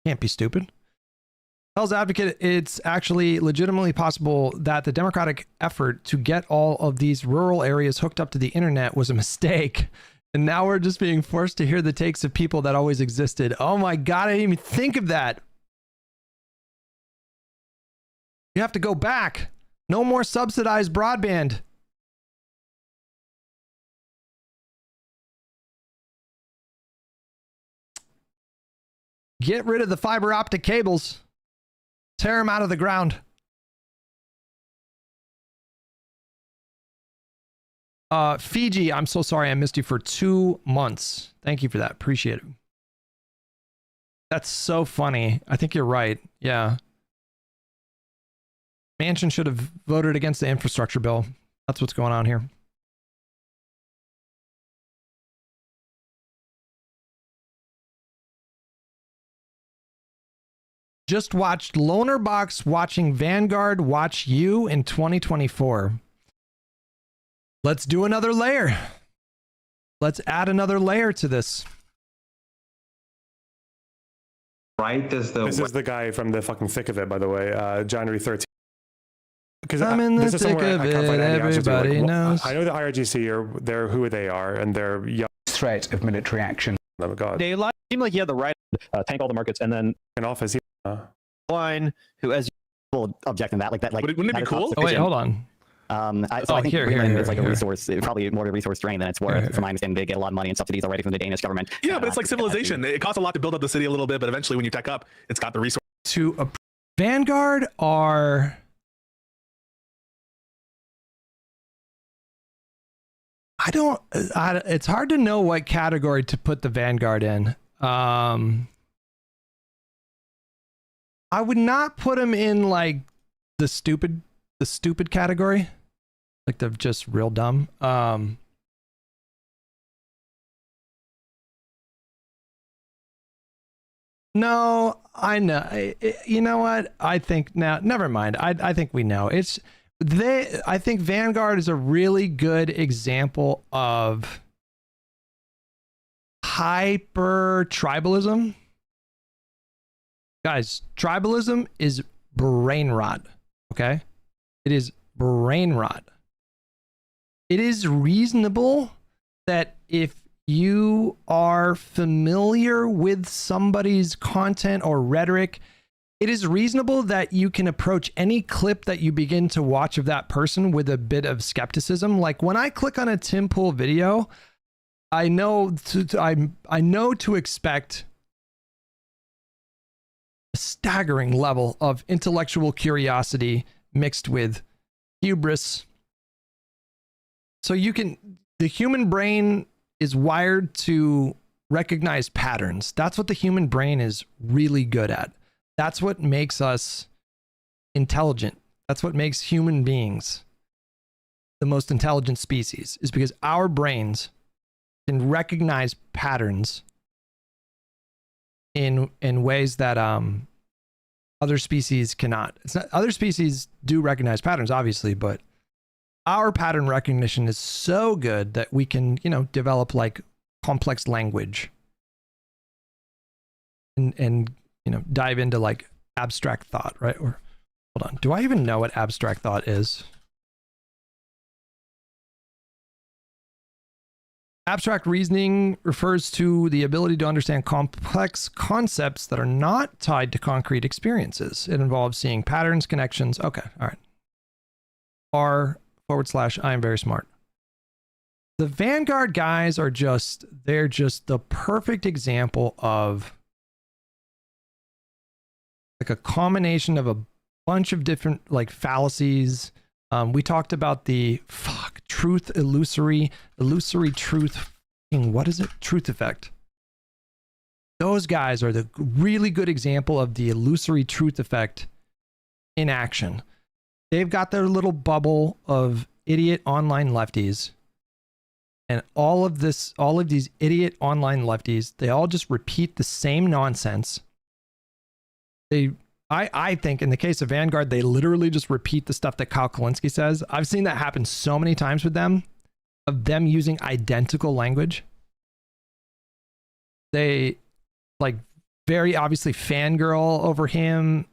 can't be stupid. Hell's Advocate, it's actually legitimately possible that the Democratic effort to get all of these rural areas hooked up to the internet was a mistake. And now we're just being forced to hear the takes of people that always existed. Oh my God, I didn't even think of that. You have to go back. No more subsidized broadband. Get rid of the fiber optic cables. Tear them out of the ground. Fiji, I'm so sorry I missed you for 2 months. Thank you for that. Appreciate it. That's so funny. I think you're right. Yeah. Manchin should have voted against the infrastructure bill. That's what's going on here. Just watched Loner Box watching Vanguard watch you in 2024. Let's do another layer. Let's add another layer to this. Right? This is the guy from the fucking thick of it, by the way. January 13th. Because I'm in the thick of it. Everybody knows. I know the IRGC they're who they are, and they're young. Threat of military action. Oh my God. They seem like he had the right tank all the markets, and then in office. Line who, as you objecting that, wouldn't it be cool? Oh wait, hold on. I think Greenland is like a resource, probably more of a resource drain than it's worth. From my understanding, they get a lot of money and subsidies already from the Danish government. Yeah, but it's like civilization. It costs a lot to build up the city a little bit, but eventually when you tech up, it's got the resource. Vanguard are... it's hard to know what category to put the Vanguard in. I would not put them in like the stupid category. Like they're just real dumb. No, I know. You know what? I think now, never mind. I think we know. I think Vanguard is a really good example of hyper tribalism. Guys, tribalism is brain rot. Okay? It is brain rot. It is reasonable that if you are familiar with somebody's content or rhetoric it is reasonable that you can approach any clip that you begin to watch of that person with a bit of skepticism. Like when I click on a Tim Pool video, I know to expect a staggering level of intellectual curiosity mixed with hubris. So the human brain is wired to recognize patterns. That's what the human brain is really good at. That's what makes us intelligent. That's what makes human beings the most intelligent species, is because our brains can recognize patterns in ways that other species cannot. Other species do recognize patterns, obviously, but our pattern recognition is so good that we can, develop like complex language and dive into like abstract thought, right? Or hold on, do I even know what abstract thought is? Abstract reasoning refers to the ability to understand complex concepts that are not tied to concrete experiences. It involves seeing patterns, connections. Okay, all right. r/I am very smart. The Vanguard guys are they're just the perfect example of like a combination of a bunch of different like fallacies. We talked about the illusory truth. What is it? Truth effect. Those guys are the really good example of the illusory truth effect in action. They've got their little bubble of idiot online lefties. And all of these idiot online lefties, they all just repeat the same nonsense. I think in the case of Vanguard, they literally just repeat the stuff that Kyle Kalinske says. I've seen that happen so many times with them, of them using identical language. They like very obviously fangirl over him.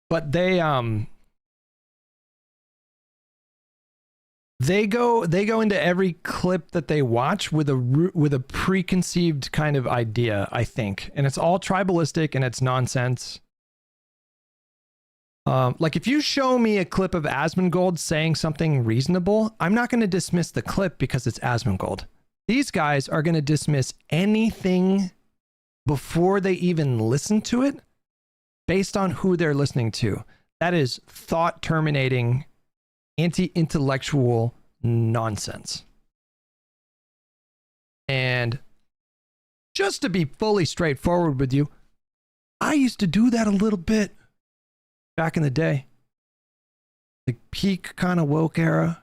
But they go into every clip that they watch with a preconceived kind of idea, I think, and it's all tribalistic and it's nonsense. Like if you show me a clip of Asmongold saying something reasonable, I'm not going to dismiss the clip because it's Asmongold. These guys are going to dismiss anything before they even listen to it based on who they're listening to. That is thought terminating, anti-intellectual nonsense. And just to be fully straightforward with you, I used to do that a little bit back in the day. Like peak kind of woke era,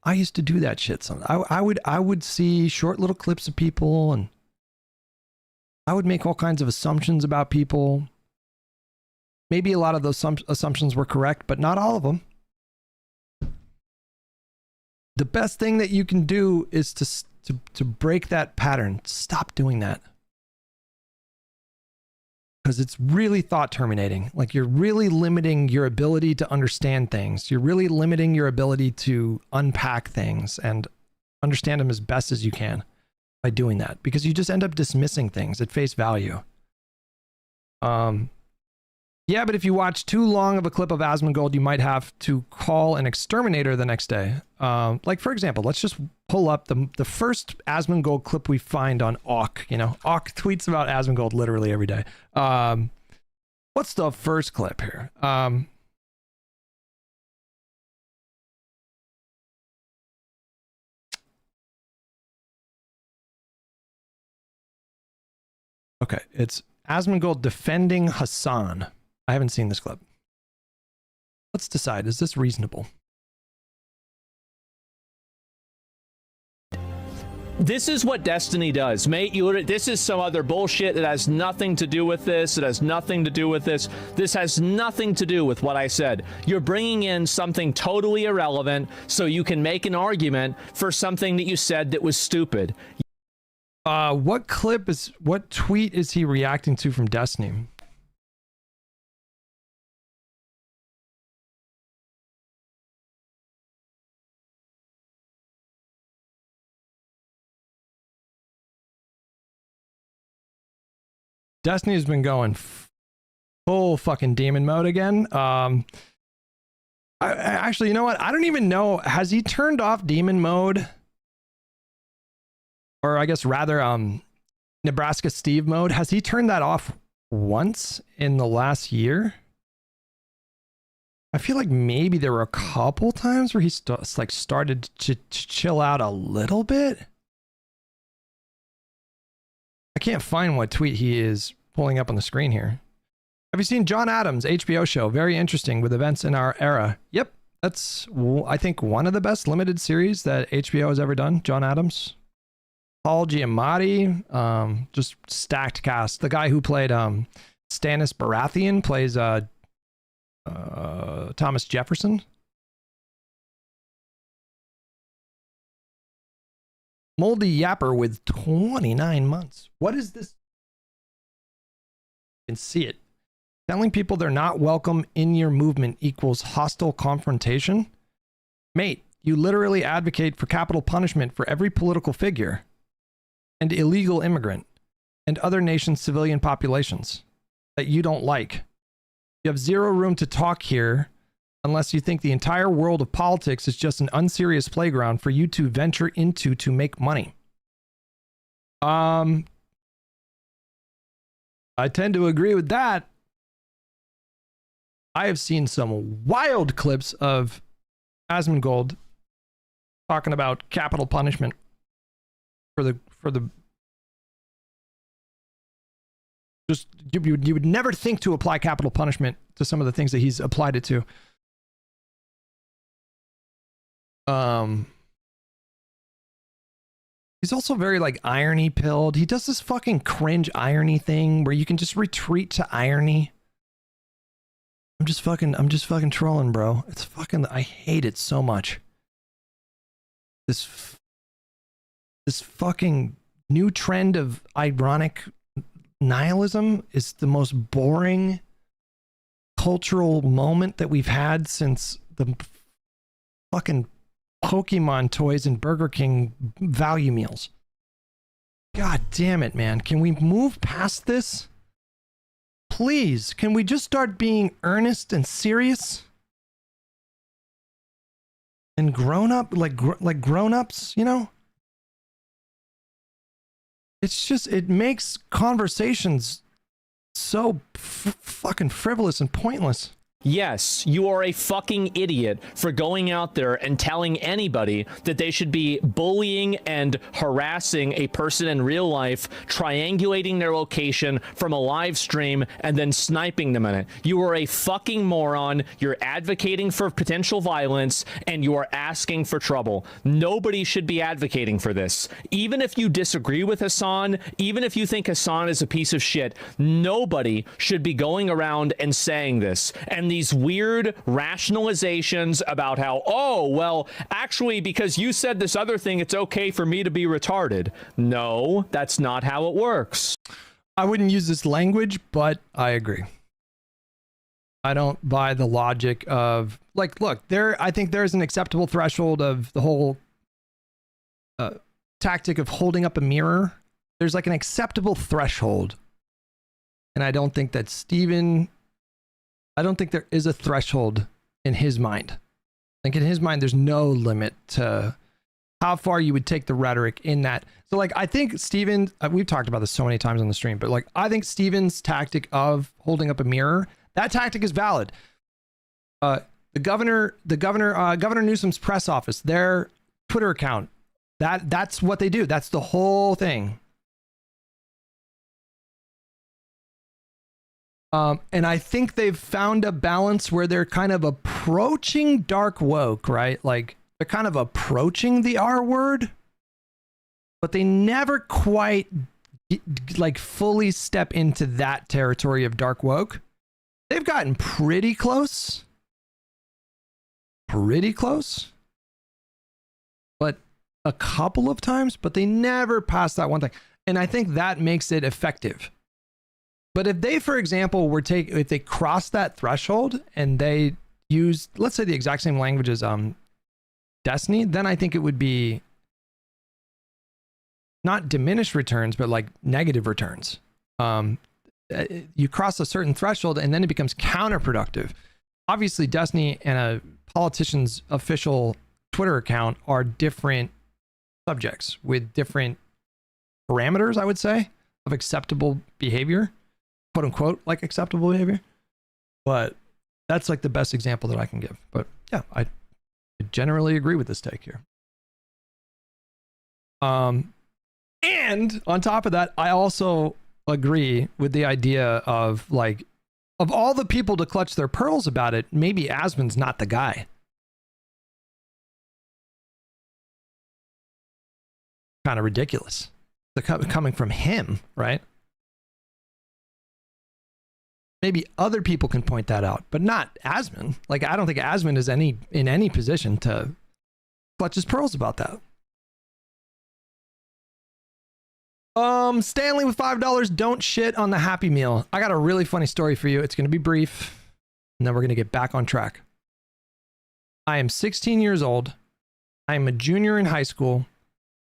I used to do that shit. I would see short little clips of people and I would make all kinds of assumptions about people. Maybe a lot of those assumptions were correct, but not all of them. The best thing that you can do is to break that pattern. Stop doing that. Because it's really thought terminating. Like you're really limiting your ability to understand things. You're really limiting your ability to unpack things and understand them as best as you can by doing that. Because you just end up dismissing things at face value. Yeah, but if you watch too long of a clip of Asmongold, you might have to call an exterminator the next day. Like, for example, let's just pull up the first Asmongold clip we find on Awk. Awk tweets about Asmongold literally every day. What's the first clip here? Okay, it's Asmongold defending Hassan. I haven't seen this clip. Let's decide, is this reasonable? This is what Destiny does, mate. This is some other bullshit that has nothing to do with this. It has nothing to do with this. This has nothing to do with what I said. You're bringing in something totally irrelevant so you can make an argument for something that you said that was stupid. What tweet is he reacting to from Destiny? Destiny's been going full fucking demon mode again. Actually, you know what? I don't even know. Has he turned off demon mode? Or I guess rather, Nebraska Steve mode. Has he turned that off once in the last year? I feel like maybe there were a couple times where he started to chill out a little bit. I can't find what tweet he is pulling up on the screen here. Have you seen John Adams' HBO show? Very interesting with events in our era. Yep, that's, I think, one of the best limited series that HBO has ever done. John Adams. Paul Giamatti, just stacked cast. The guy who played Stannis Baratheon plays Thomas Jefferson. Moldy Yapper with 29 months. What is this? You can see it. Telling people they're not welcome in your movement equals hostile confrontation. Mate, you literally advocate for capital punishment for every political figure and illegal immigrant and other nations' civilian populations that you don't like. You have zero room to talk here unless you think the entire world of politics is just an unserious playground for you to venture into to make money. I tend to agree with that. I have seen some wild clips of Asmongold talking about capital punishment for the just you would never think to apply capital punishment to some of the things that he's applied it to. He's also very like irony pilled. He does this fucking cringe irony thing where you can just retreat to irony. I'm just fucking trolling, bro. It's fucking, I hate it so much. This fucking new trend of ironic nihilism is the most boring cultural moment that we've had since the fucking Pokemon toys and Burger King value meals. God damn it, man. Can we move past this? Please, can we just start being earnest and serious? And grown up, like grown-ups, you know? It's just, it makes conversations so fucking frivolous and pointless. Yes, you are a fucking idiot for going out there and telling anybody that they should be bullying and harassing a person in real life, triangulating their location from a live stream, and then sniping them in it. You are a fucking moron. You're advocating for potential violence, and you are asking for trouble. Nobody should be advocating for this. Even if you disagree with Hassan, even if you think Hassan is a piece of shit, nobody should be going around and saying this. And these weird rationalizations about how, oh, well, actually, because you said this other thing, it's okay for me to be retarded. No, that's not how it works. I wouldn't use this language, but I agree. I don't buy the logic of, like, look, I think there's an acceptable threshold of the whole tactic of holding up a mirror. There's like an acceptable threshold. And I don't think that I don't think there is a threshold in his mind. I think in his mind, there's no limit to how far you would take the rhetoric in that. So like, I think Steven, we've talked about this so many times on the stream, but like, I think Steven's tactic of holding up a mirror, that tactic is valid. Governor Newsom's press office, their Twitter account, that's what they do. That's the whole thing. And I think they've found a balance where they're kind of approaching dark woke, right? Like they're kind of approaching the R word, but they never quite like fully step into that territory of dark woke. They've gotten pretty close, but a couple of times, but they never pass that one thing. And I think that makes it effective. But if they, for example, if they cross that threshold and they use, let's say, the exact same language as Destiny, then I think it would be not diminished returns, but like negative returns. you cross a certain threshold and then it becomes counterproductive. Obviously, Destiny and a politician's official Twitter account are different subjects with different parameters, I would say, of acceptable behavior, quote unquote, like acceptable behavior. But that's like the best example that I can give. But yeah, I generally agree with this take here. And on top of that, I also agree with the idea of like, of all the people to clutch their pearls about it, maybe Asmon's not the guy. Kind of ridiculous. Coming from him, right? Maybe other people can point that out, but not Asmon. Like, I don't think Asmon is in any position to clutch his pearls about that. Stanley with $5. Don't shit on the Happy Meal. I got a really funny story for you. It's going to be brief, and then we're going to get back on track. I am 16 years old. I am a junior in high school.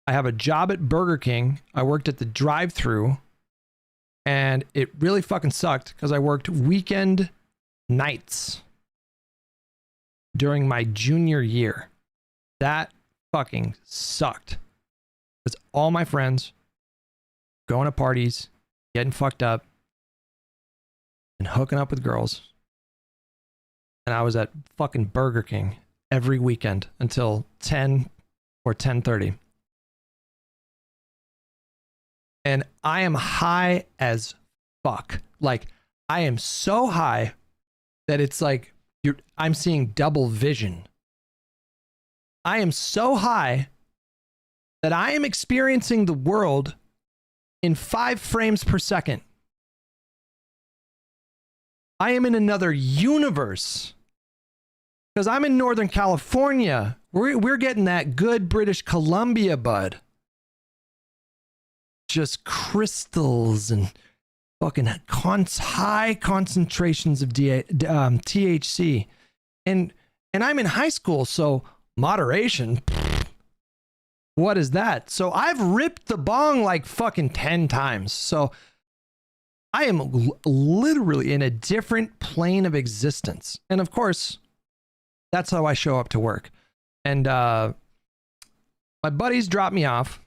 I have a job at Burger King. I worked at the drive-thru, and it really fucking sucked because I worked weekend nights during my junior year. That fucking sucked. Because all my friends going to parties, getting fucked up, and hooking up with girls. And I was at fucking Burger King every weekend until 10 or 10:30. And I am high as fuck. Like, I am so high that it's like I'm seeing double vision. I am so high that I am experiencing the world in 5 frames per second. I am in another universe. Because I'm in Northern California. We're getting that good British Columbia bud. Just crystals and fucking high concentrations of THC. And I'm in high school, so moderation, what is that? So I've ripped the bong like fucking 10 times. So I am literally in a different plane of existence. And of course, that's how I show up to work. And my buddies dropped me off,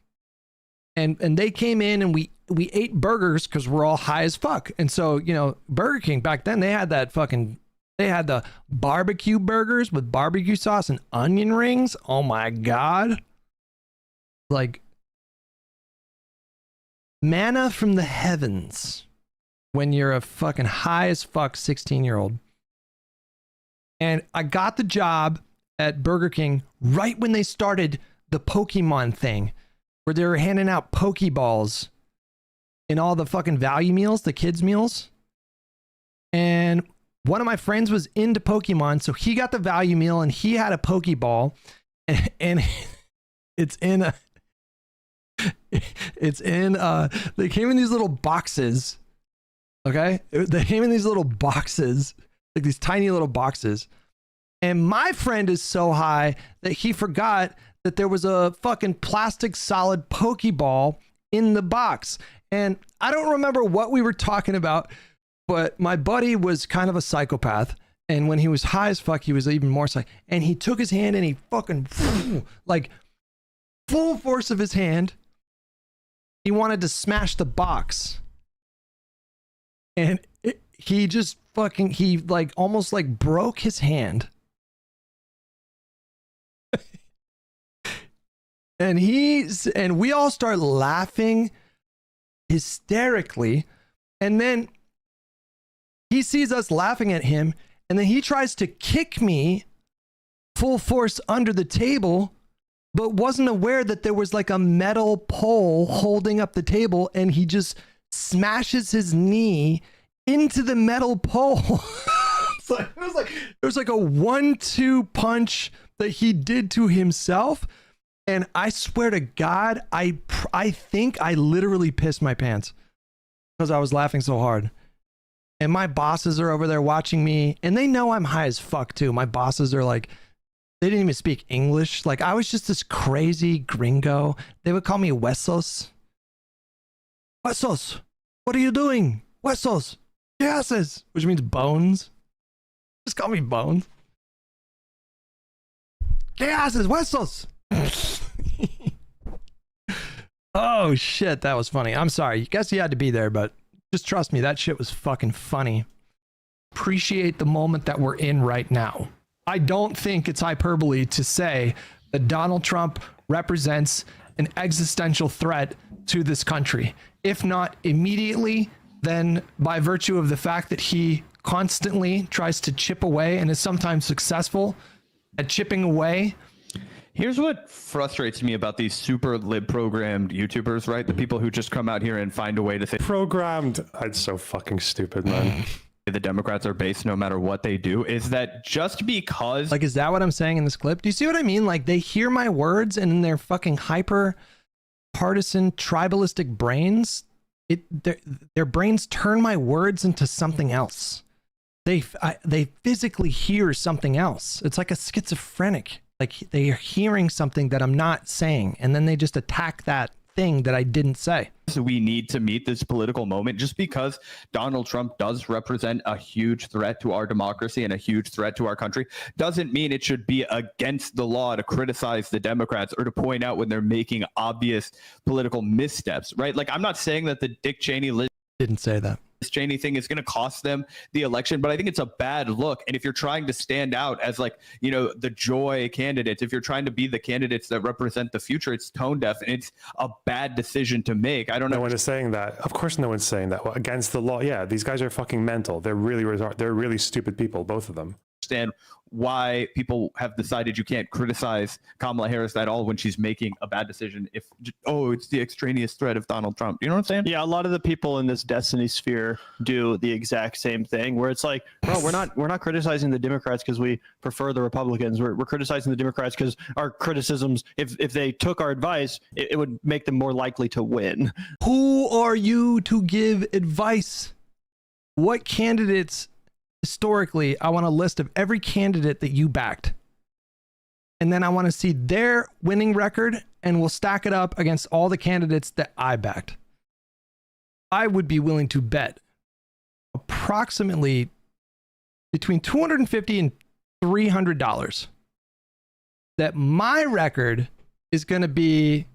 and they came in and we ate burgers because we're all high as fuck. And so, you know, Burger King back then, they had the barbecue burgers with barbecue sauce and onion rings. Oh my God. Like manna from the heavens when you're a fucking high as fuck 16-year-old. And I got the job at Burger King right when they started the Pokemon thing, where they were handing out Pokeballs in all the fucking value meals, the kids' meals. And one of my friends was into Pokemon, so he got the value meal and he had a Pokeball, and they came in these little boxes. Okay? They came in these little boxes, like these tiny little boxes. And my friend is so high that he forgot that there was a fucking plastic solid Pokeball in the box. And I don't remember what we were talking about, but my buddy was kind of a psychopath. And when he was high as fuck, he was even more psych. And he took his hand and he fucking, like, full force of his hand, he wanted to smash the box. And he just fucking, he like almost like broke his hand. And we all start laughing hysterically. And then he sees us laughing at him. And then he tries to kick me full force under the table, but wasn't aware that there was like a metal pole holding up the table. And he just smashes his knee into the metal pole. It was like a 1-2 punch that he did to himself. And I swear to God, I think I literally pissed my pants because I was laughing so hard. And my bosses are over there watching me, and they know I'm high as fuck too. My bosses are like, they didn't even speak English. Like, I was just this crazy gringo. They would call me Huesos. Huesos, what are you doing? Huesos. Gases. Which means bones. Just call me Bones. Gases. Huesos. Oh, shit. That was funny. I'm sorry. Guess you had to be there, but just trust me. That shit was fucking funny. Appreciate the moment that we're in right now. I don't think it's hyperbole to say that Donald Trump represents an existential threat to this country. If not immediately, then by virtue of the fact that he constantly tries to chip away and is sometimes successful at chipping away. Here's what frustrates me about these super lib programmed YouTubers, right? The people who just come out here and find a way to say programmed. It's so fucking stupid, man. The Democrats are based no matter what they do, is that just because, like, is that what I'm saying in this clip? Do you see what I mean? Like, they hear my words and in their fucking hyper partisan tribalistic brains, their brains turn my words into something else. They physically hear something else. It's like a schizophrenic. Like, they are hearing something that I'm not saying, and then they just attack that thing that I didn't say. we need to meet this political moment. Just because Donald Trump does represent a huge threat to our democracy and a huge threat to our country doesn't mean it should be against the law to criticize the Democrats or to point out when they're making obvious political missteps, right? Like, I'm not saying that the Dick Cheney didn't say that. Liz Cheney thing is going to cost them the election, but I think it's a bad look. And if you're trying to stand out as, like, you know, the joy candidates, if you're trying to be the candidates that represent the future, it's tone deaf and it's a bad decision to make. I don't know. No one is saying that. Of course, no one's saying that. Well, against the law. Yeah, these guys are fucking mental. They're really stupid people, both of them. Understand why people have decided you can't criticize Kamala Harris at all when she's making a bad decision. If, oh, it's the extraneous threat of Donald Trump. You know what I'm saying? Yeah, a lot of the people in this destiny sphere do the exact same thing, where it's like, bro, we're not criticizing the Democrats because we prefer the Republicans. We're criticizing the Democrats because our criticisms, if they took our advice, it would make them more likely to win. Who are you to give advice? What candidates? Historically, I want a list of every candidate that you backed. And then I want to see their winning record, and we'll stack it up against all the candidates that I backed. I would be willing to bet approximately between $250 and $300 that my record is going to be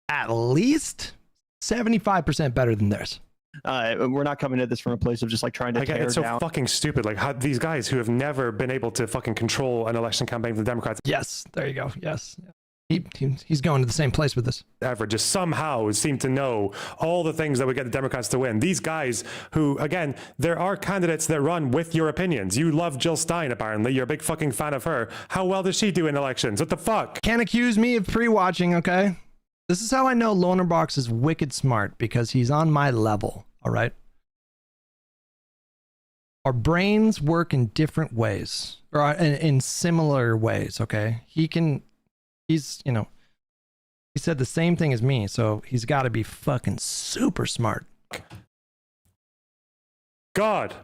at least 75% better than theirs. We're not coming at this from a place of just like trying to tear it's so down. fucking stupid. Like, how these guys who have never been able to fucking control an election campaign for the Democrats. Yes, there you go. Yes. He's going to the same place with this. Ever just somehow seem to know all the things that would get the Democrats to win. These guys who, again, there are candidates that run with your opinions. You love Jill Stein, apparently. You're a big fucking fan of her. How well does she do in elections? What the fuck? Can't accuse me of pre-watching, okay? This is how I know Lonerbox is wicked smart, because he's on my level, all right? Our brains work in different ways, or in similar ways, okay? He's, you know, he said the same thing as me, so he's got to be fucking super smart. God.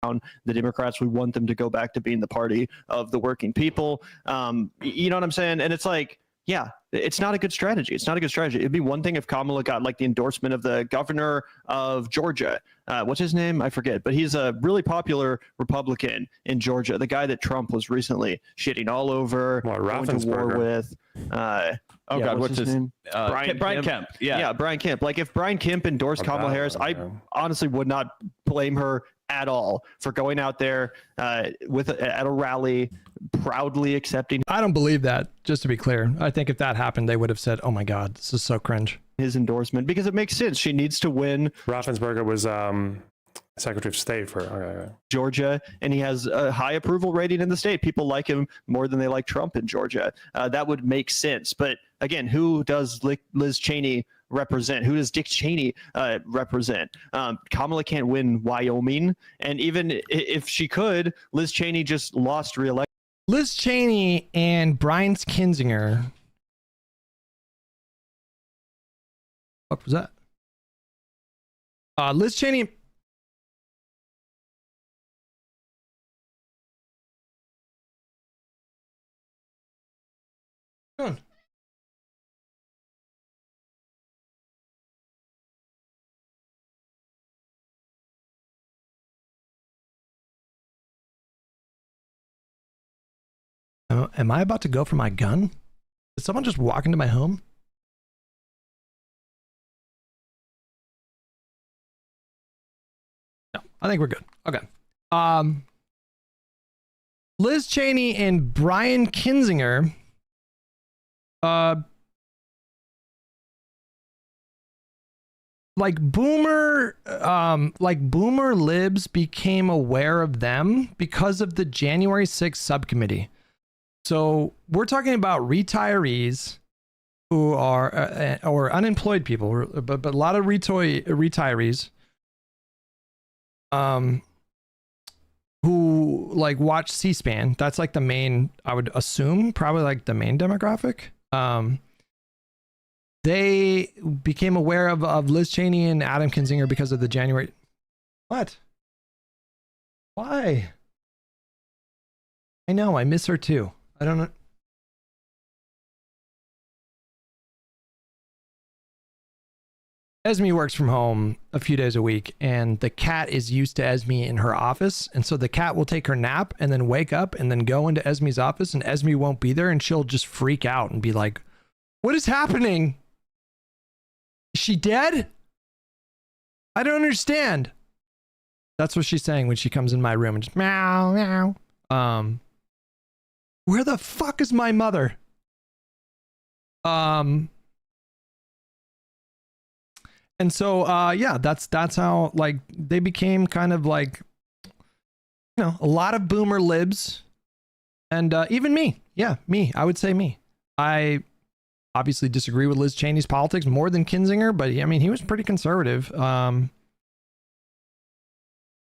The Democrats, we want them to go back to being the party of the working people. You know what I'm saying? And it's like, yeah, it's not a good strategy. It's not a good strategy. It'd be one thing if Kamala got like the endorsement of the governor of Georgia. What's his name? I forget, but he's a really popular Republican in Georgia. The guy that Trump was recently shitting all over, going to war with. Oh God, what's his name? Brian Kemp. Yeah, Brian Kemp. Like, if Brian Kemp endorsed Kamala Harris, I honestly would not blame her at all for going out there at a rally, proudly accepting. I don't believe that, just to be clear. I think if that happened, they would have said, oh my God, this is so cringe. His endorsement, because it makes sense. She needs to win. Raffensperger was Secretary of State for Georgia, and he has a high approval rating in the state. People like him more than they like Trump in Georgia. That would make sense. But again, who does Liz Cheney represent? Who does Dick Cheney represent? Kamala can't win Wyoming, and even if she could, Liz Cheney just lost re-election. Liz Cheney and Brian Kinzinger. What was that? Liz Cheney. Doing? Am I about to go for my gun? Did someone just walk into my home? No, I think we're good. Okay. Liz Cheney and Brian Kinzinger like boomer libs became aware of them because of the January 6th subcommittee. So we're talking about retirees who are or unemployed people, but a lot of retirees who like watch C-SPAN. That's like the main, I would assume, probably like the main demographic. They became aware of Liz Cheney and Adam Kinzinger because of the January. What? Why? I know, I miss her too. I don't know. Esme works from home a few days a week, and the cat is used to Esme in her office. And so the cat will take her nap and then wake up and then go into Esme's office, and Esme won't be there, and she'll just freak out and be like, what is happening? Is she dead? I don't understand. That's what she's saying when she comes in my room and just meow, meow. Where the fuck is my mother? And so, yeah, that's how like they became kind of like, you know, a lot of boomer libs, and even me. Yeah, me. I would say me. I obviously disagree with Liz Cheney's politics more than Kinzinger, but I mean, he was pretty conservative.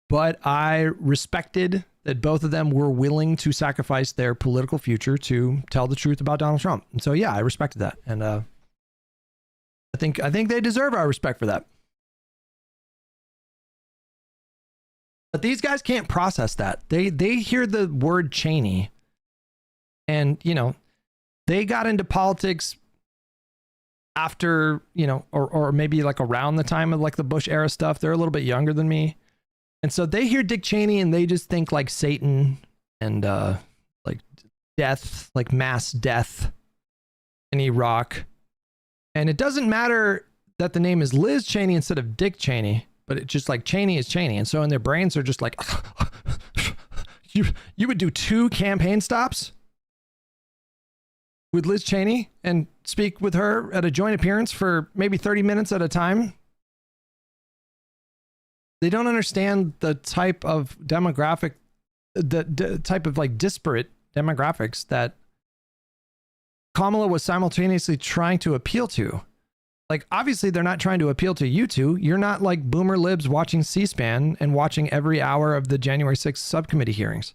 But I respected that both of them were willing to sacrifice their political future to tell the truth about Donald Trump. And so, yeah, I respected that. And I think they deserve our respect for that. But these guys can't process that. They hear the word Cheney, and, you know, they got into politics after, you know, or maybe like around the time of like the Bush era stuff. They're a little bit younger than me. And so they hear Dick Cheney and they just think like Satan and like death, like mass death in Iraq. And it doesn't matter that the name is Liz Cheney instead of Dick Cheney, but it's just like Cheney is Cheney. And so in their brains are just like, you would do 2 campaign stops with Liz Cheney and speak with her at a joint appearance for maybe 30 minutes at a time. They don't understand the type of demographic, the type of like disparate demographics that Kamala was simultaneously trying to appeal to. Like, obviously they're not trying to appeal to you two. You're not like boomer libs watching C-SPAN and watching every hour of the January 6th subcommittee hearings.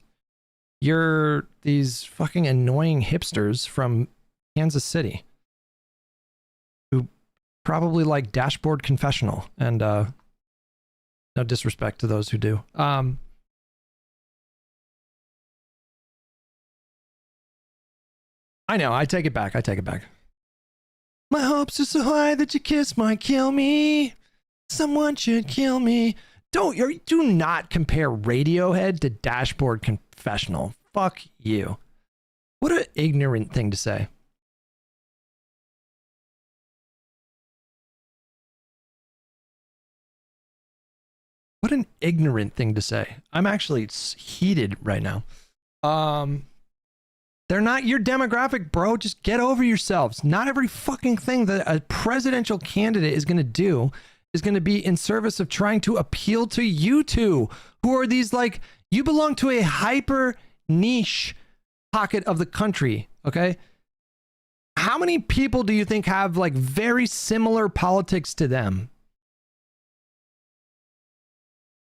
You're these fucking annoying hipsters from Kansas City who probably like Dashboard Confessional, and no disrespect to those who do. I know, I take it back. My hopes are so high that your kiss might kill me. Someone should kill me. Do not compare Radiohead to Dashboard Confessional. Fuck you. What an ignorant thing to say. What an ignorant thing to say. I'm actually heated right now. They're not your demographic, bro. Just get over yourselves. Not every fucking thing that a presidential candidate is going to do is going to be in service of trying to appeal to you two, who are these like, you belong to a hyper niche pocket of the country, okay? How many people do you think have like very similar politics to them?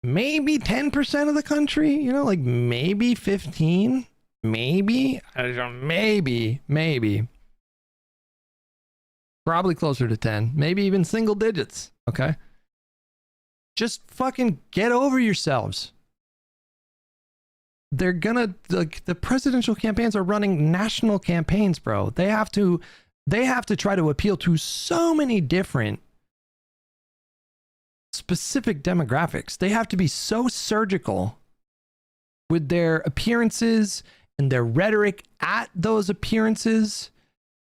Maybe 10% of the country, you know, like maybe 15, maybe, I don't know, maybe. Probably closer to 10, maybe even single digits, okay? Just fucking get over yourselves. They're gonna, like, the presidential campaigns are running national campaigns, bro. They have to try to appeal to so many different specific demographics. They have to be so surgical with their appearances and their rhetoric at those appearances.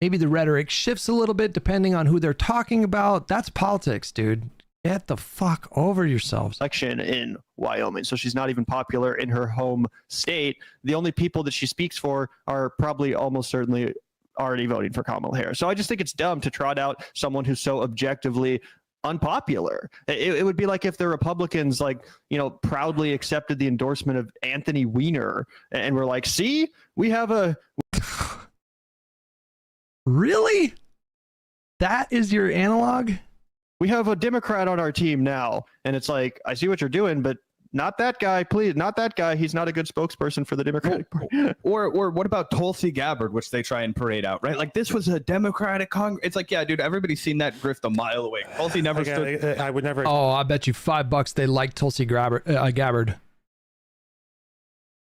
Maybe the rhetoric shifts a little bit depending on who they're talking about. That's politics, dude. Get the fuck over yourselves. Election in Wyoming, so she's not even popular in her home state. The only people that she speaks for are probably almost certainly already voting for Kamala Harris. So I just think it's dumb to trot out someone who's so objectively unpopular. It would be like if the Republicans, like, you know, proudly accepted the endorsement of Anthony Weiner and we're like, see, we have a... Really? That is your analog? We have a Democrat on our team now. And it's like, I see what you're doing, but not that guy, please. Not that guy. He's not a good spokesperson for the Democratic Party. Or what about Tulsi Gabbard, which they try and parade out, right? Like, this was a Democratic Congress. It's like, yeah, dude, everybody's seen that grift a mile away. Tulsi never stood. I would never. Oh, I bet you $5 they like Tulsi Gabbard.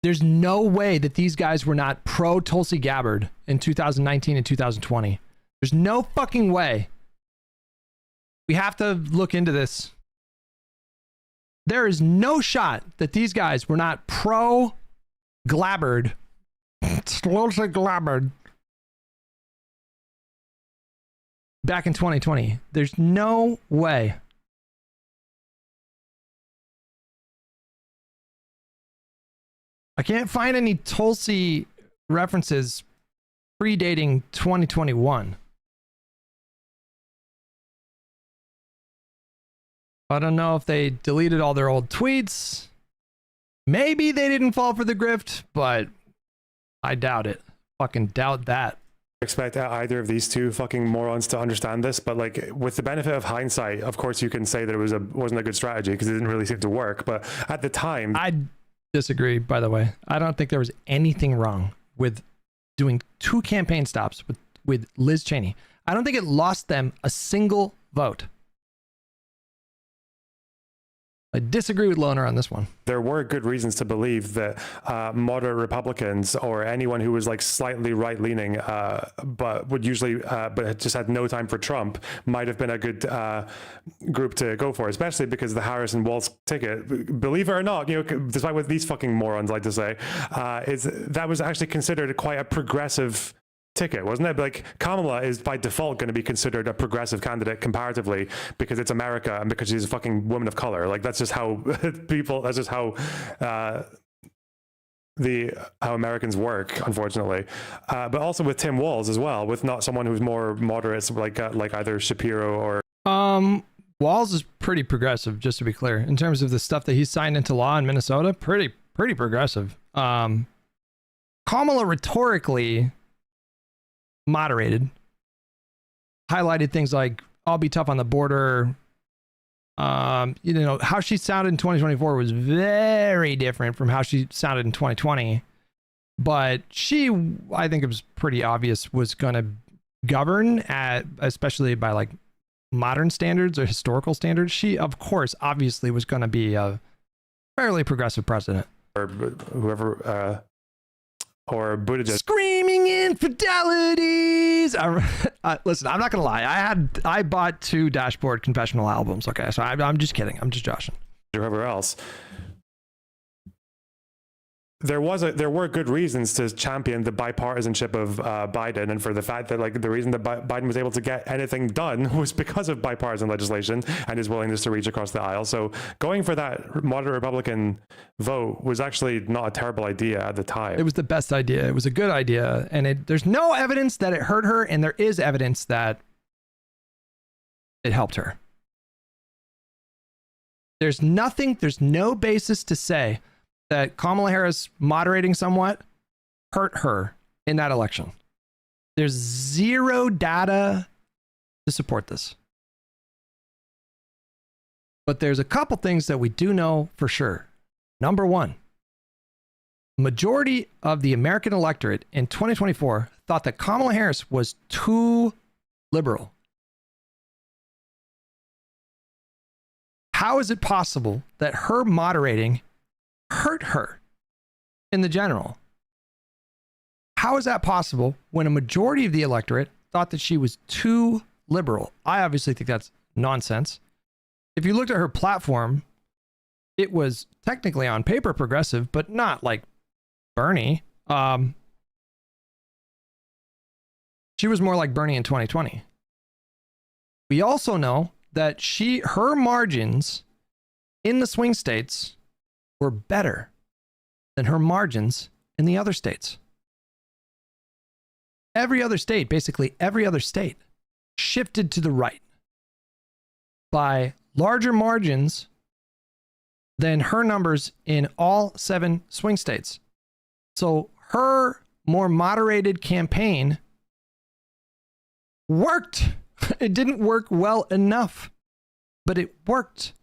There's no way that these guys were not pro Tulsi Gabbard in 2019 and 2020. There's no fucking way. We have to look into this. There is no shot that these guys were not pro Gabbard. Tulsi Gabbard. Back in 2020. There's no way. I can't find any Tulsi references predating 2021. I don't know if they deleted all their old tweets. Maybe they didn't fall for the grift, but I doubt it. Fucking doubt that. Expect either of these two fucking morons to understand this, but like, with the benefit of hindsight, of course you can say that it wasn't a good strategy because it didn't really seem to work. But at the time, I disagree, by the way. I don't think there was anything wrong with doing 2 campaign stops with Liz Cheney. I don't think it lost them a single vote. I disagree with Loner on this one. There were good reasons to believe that moderate Republicans or anyone who was like slightly right-leaning, but would usually, but just had no time for Trump, might have been a good group to go for, especially because the Harris and Walz ticket, believe it or not, you know, despite what these fucking morons like to say, is that was actually considered quite a progressive ticket, wasn't it? Like, Kamala is by default going to be considered a progressive candidate comparatively because it's America and because she's a fucking woman of color. Like, that's just how that's just how how Americans work, unfortunately. But also with Tim Walz as well, with not someone who's more moderate, like either Shapiro or Walz is pretty progressive, just to be clear, in terms of the stuff that he's signed into law in Minnesota. Pretty progressive. Kamala rhetorically moderated, highlighted things like I'll be tough on the border. You know, how she sounded in 2024 was very different from how she sounded in 2020, but she, I think it was pretty obvious, was going to govern especially by like modern standards or historical standards. She, of course, obviously was going to be a fairly progressive president. Or whoever, or Buttigieg. Screaming infidelities. Listen, I'm not gonna lie. I bought 2 Dashboard confessional albums. Okay, so I'm just kidding. I'm just joshing. Whoever else. There were good reasons to champion the bipartisanship of Biden, and for the fact that like the reason that Biden was able to get anything done was because of bipartisan legislation and his willingness to reach across the aisle. So going for that moderate Republican vote was actually not a terrible idea at the time. It was the best idea. It was a good idea, and there's no evidence that it hurt her, and there is evidence that it helped her. There's no basis to say that Kamala Harris moderating somewhat hurt her in that election. There's zero data to support this. But there's a couple things that we do know for sure. Number one, majority of the American electorate in 2024 thought that Kamala Harris was too liberal. How is it possible that her moderating hurt her in the general? How is that possible when a majority of the electorate thought that she was too liberal? I obviously think that's nonsense. If you looked at her platform, it was technically on paper progressive, but not like Bernie. She was more like Bernie in 2020. We also know that her margins in the swing states were better than her margins in the other states. Every other state, basically every other state, shifted to the right by larger margins than her numbers in all 7 swing states. So her more moderated campaign worked. It didn't work well enough, but it worked.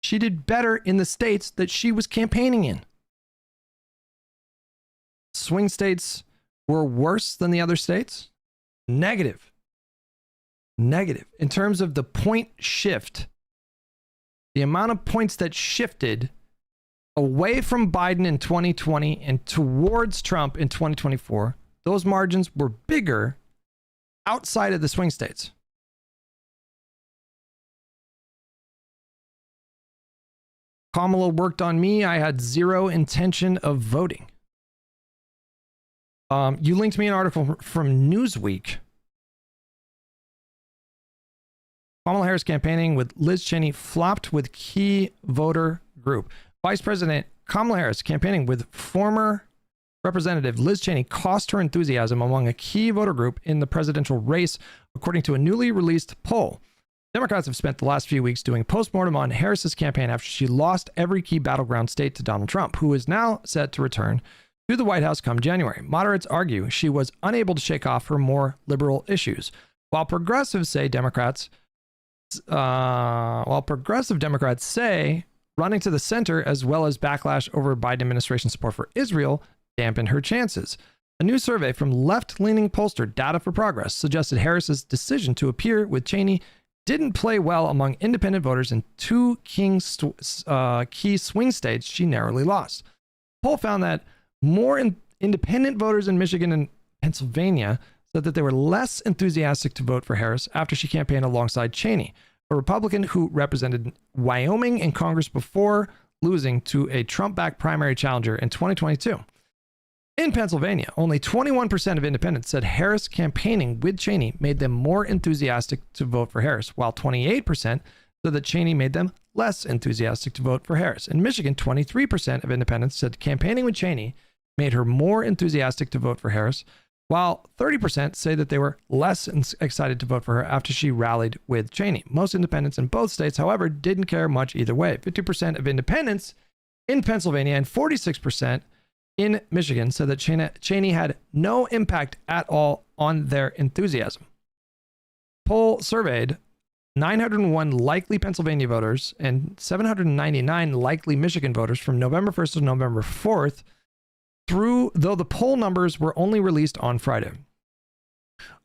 She did better in the states that she was campaigning in. Swing states were worse than the other states? Negative. Negative. In terms of the point shift, the amount of points that shifted away from Biden in 2020 and towards Trump in 2024, those margins were bigger outside of the swing states. Kamala worked on me. I had zero intention of voting. You linked me an article from Newsweek. Kamala Harris campaigning with Liz Cheney flopped with key voter group. Vice President Kamala Harris campaigning with former Representative Liz Cheney cost her enthusiasm among a key voter group in the presidential race, according to a newly released poll. Democrats have spent the last few weeks doing postmortem on Harris's campaign after she lost every key battleground state to Donald Trump, who is now set to return to the White House come January. Moderates argue she was unable to shake off her more liberal issues, while progressives Democrats say running to the center, as well as backlash over Biden administration support for Israel, dampened her chances. A new survey from left-leaning pollster Data for Progress suggested Harris's decision to appear with Cheney didn't play well among independent voters in 2 key swing states she narrowly lost. The poll found that more independent voters in Michigan and Pennsylvania said that they were less enthusiastic to vote for Harris after she campaigned alongside Cheney, a Republican who represented Wyoming in Congress before losing to a Trump-backed primary challenger in 2022. In Pennsylvania, only 21% of independents said Harris campaigning with Cheney made them more enthusiastic to vote for Harris, while 28% said that Cheney made them less enthusiastic to vote for Harris. In Michigan, 23% of independents said campaigning with Cheney made her more enthusiastic to vote for Harris, while 30% say that they were less excited to vote for her after she rallied with Cheney. Most independents in both states, however, didn't care much either way. 50% of independents in Pennsylvania and 46% in Michigan said that Cheney had no impact at all on their enthusiasm. Poll surveyed 901 likely Pennsylvania voters and 799 likely Michigan voters from November 1st to November 4th, though the poll numbers were only released on Friday.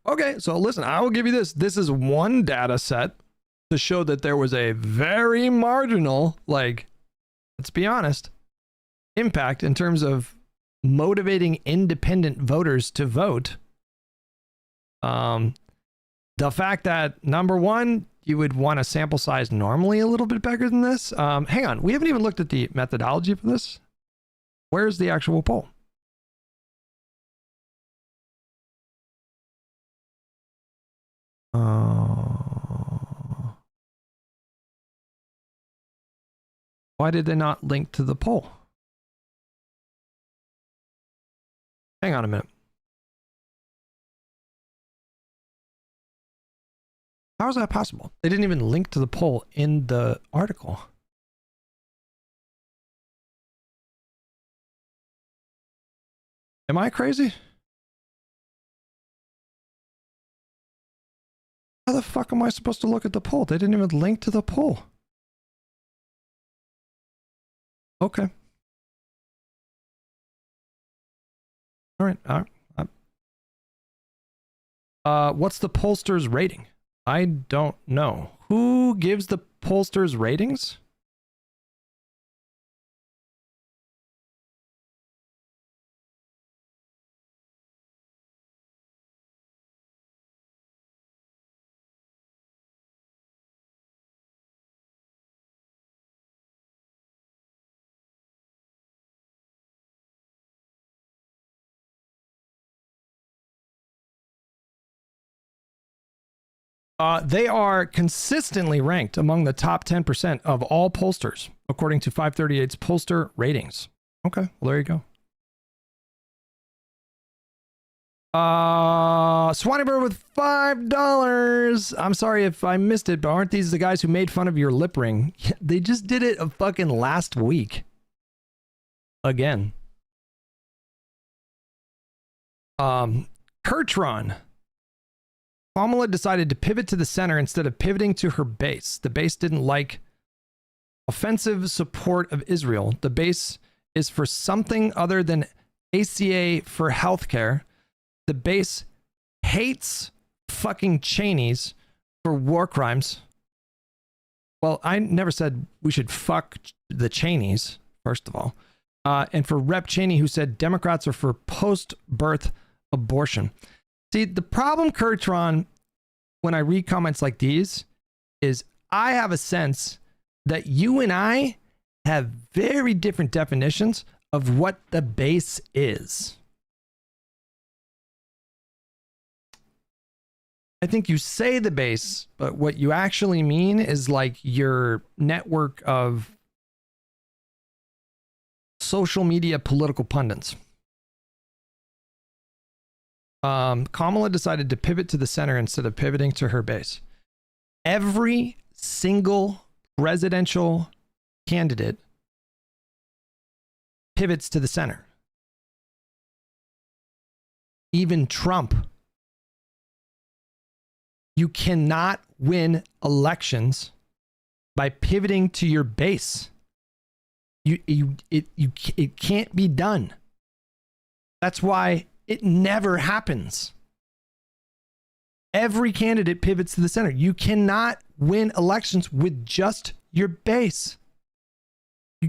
Okay, so listen, I will give you this. This is one data set to show that there was a very marginal, let's be honest, impact in terms of motivating independent voters to vote. The fact that, number one, you would want a sample size normally a little bit bigger than this. Hang on, we haven't even looked at the methodology for this. Where's the actual poll? Why did they not link to the poll? Hang on a minute. How is that possible? They didn't even link to the poll in the article. Am I crazy? How the fuck am I supposed to look at the poll? They didn't even link to the poll. Okay. All right. What's the pollster's rating? I don't know. Who gives the pollster's ratings? They are consistently ranked among the top 10% of all pollsters, according to 538's pollster ratings. Okay, well, there you go. Swanibird with $5. I'm sorry if I missed it, but aren't these the guys who made fun of your lip ring? They just did it a fucking last week. Again. Kurtron. Kamala decided to pivot to the center instead of pivoting to her base. The base didn't like offensive support of Israel. The base is for something other than ACA for healthcare. The base hates fucking Cheneys for war crimes. Well, I never said we should fuck the Cheneys, first of all. And for Rep. Cheney, who said Democrats are for post-birth abortion. See, the problem, Kurtron, when I read comments like these, is I have a sense that you and I have very different definitions of what the base is. I think you say the base, but what you actually mean is like your network of social media political pundits. Kamala decided to pivot to the center instead of pivoting to her base. Every single presidential candidate pivots to the center. Even Trump. You cannot win elections by pivoting to your base. It can't be done. That's why it never happens. Every candidate pivots to the center. You cannot win elections with just your base.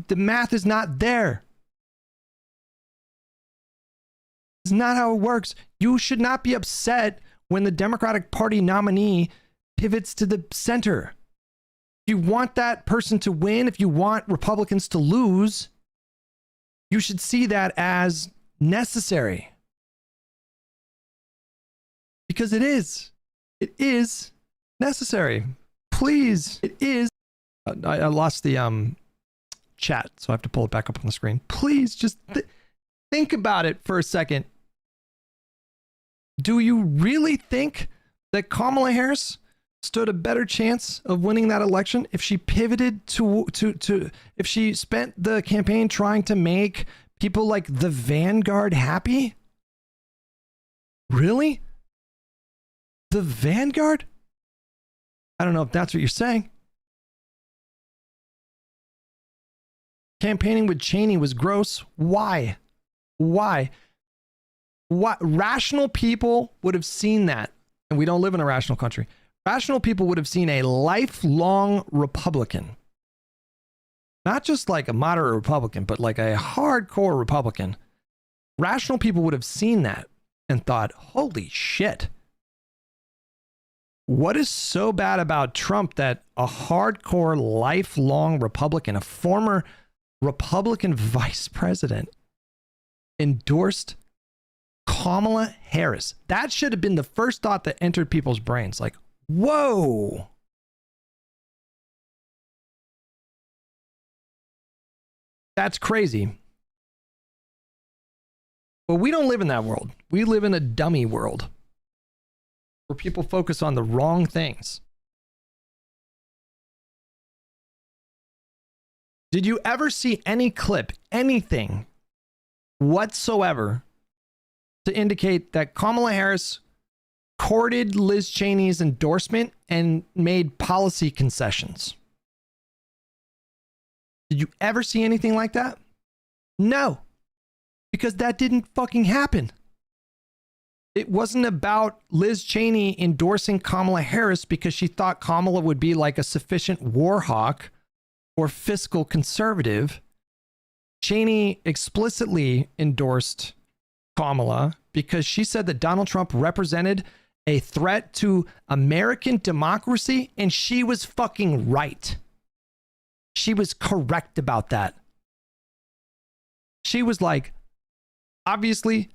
The math is not there. It's not how it works. You should not be upset when the Democratic Party nominee pivots to the center. If you want that person to win, if you want Republicans to lose, you should see that as necessary. Because it is. It is necessary. Please. It is. I lost the chat, so I have to pull it back up on the screen. Please just think about it for a second. Do you really think that Kamala Harris stood a better chance of winning that election if she pivoted if she spent the campaign trying to make people like the Vanguard happy? Really? The Vanguard? I don't know if that's what you're saying. Campaigning with Cheney was gross. Why? Why? What rational people would have seen that, and we don't live in a rational country. Rational people would have seen a lifelong Republican, not just like a moderate Republican, but like a hardcore Republican. Rational people would have seen that and thought, holy shit. What is so bad about Trump that a hardcore lifelong Republican, a former Republican vice president, endorsed Kamala Harris? That should have been the first thought that entered people's brains. Like, whoa. That's crazy. But we don't live in that world. We live in a dummy world where people focus on the wrong things. Did you ever see any clip, anything whatsoever, to indicate that Kamala Harris courted Liz Cheney's endorsement and made policy concessions? Did you ever see anything like that? No, because that didn't fucking happen. It wasn't about Liz Cheney endorsing Kamala Harris because she thought Kamala would be like a sufficient war hawk or fiscal conservative. Cheney explicitly endorsed Kamala because she said that Donald Trump represented a threat to American democracy, and she was fucking right. She was correct about that. She was like, obviously,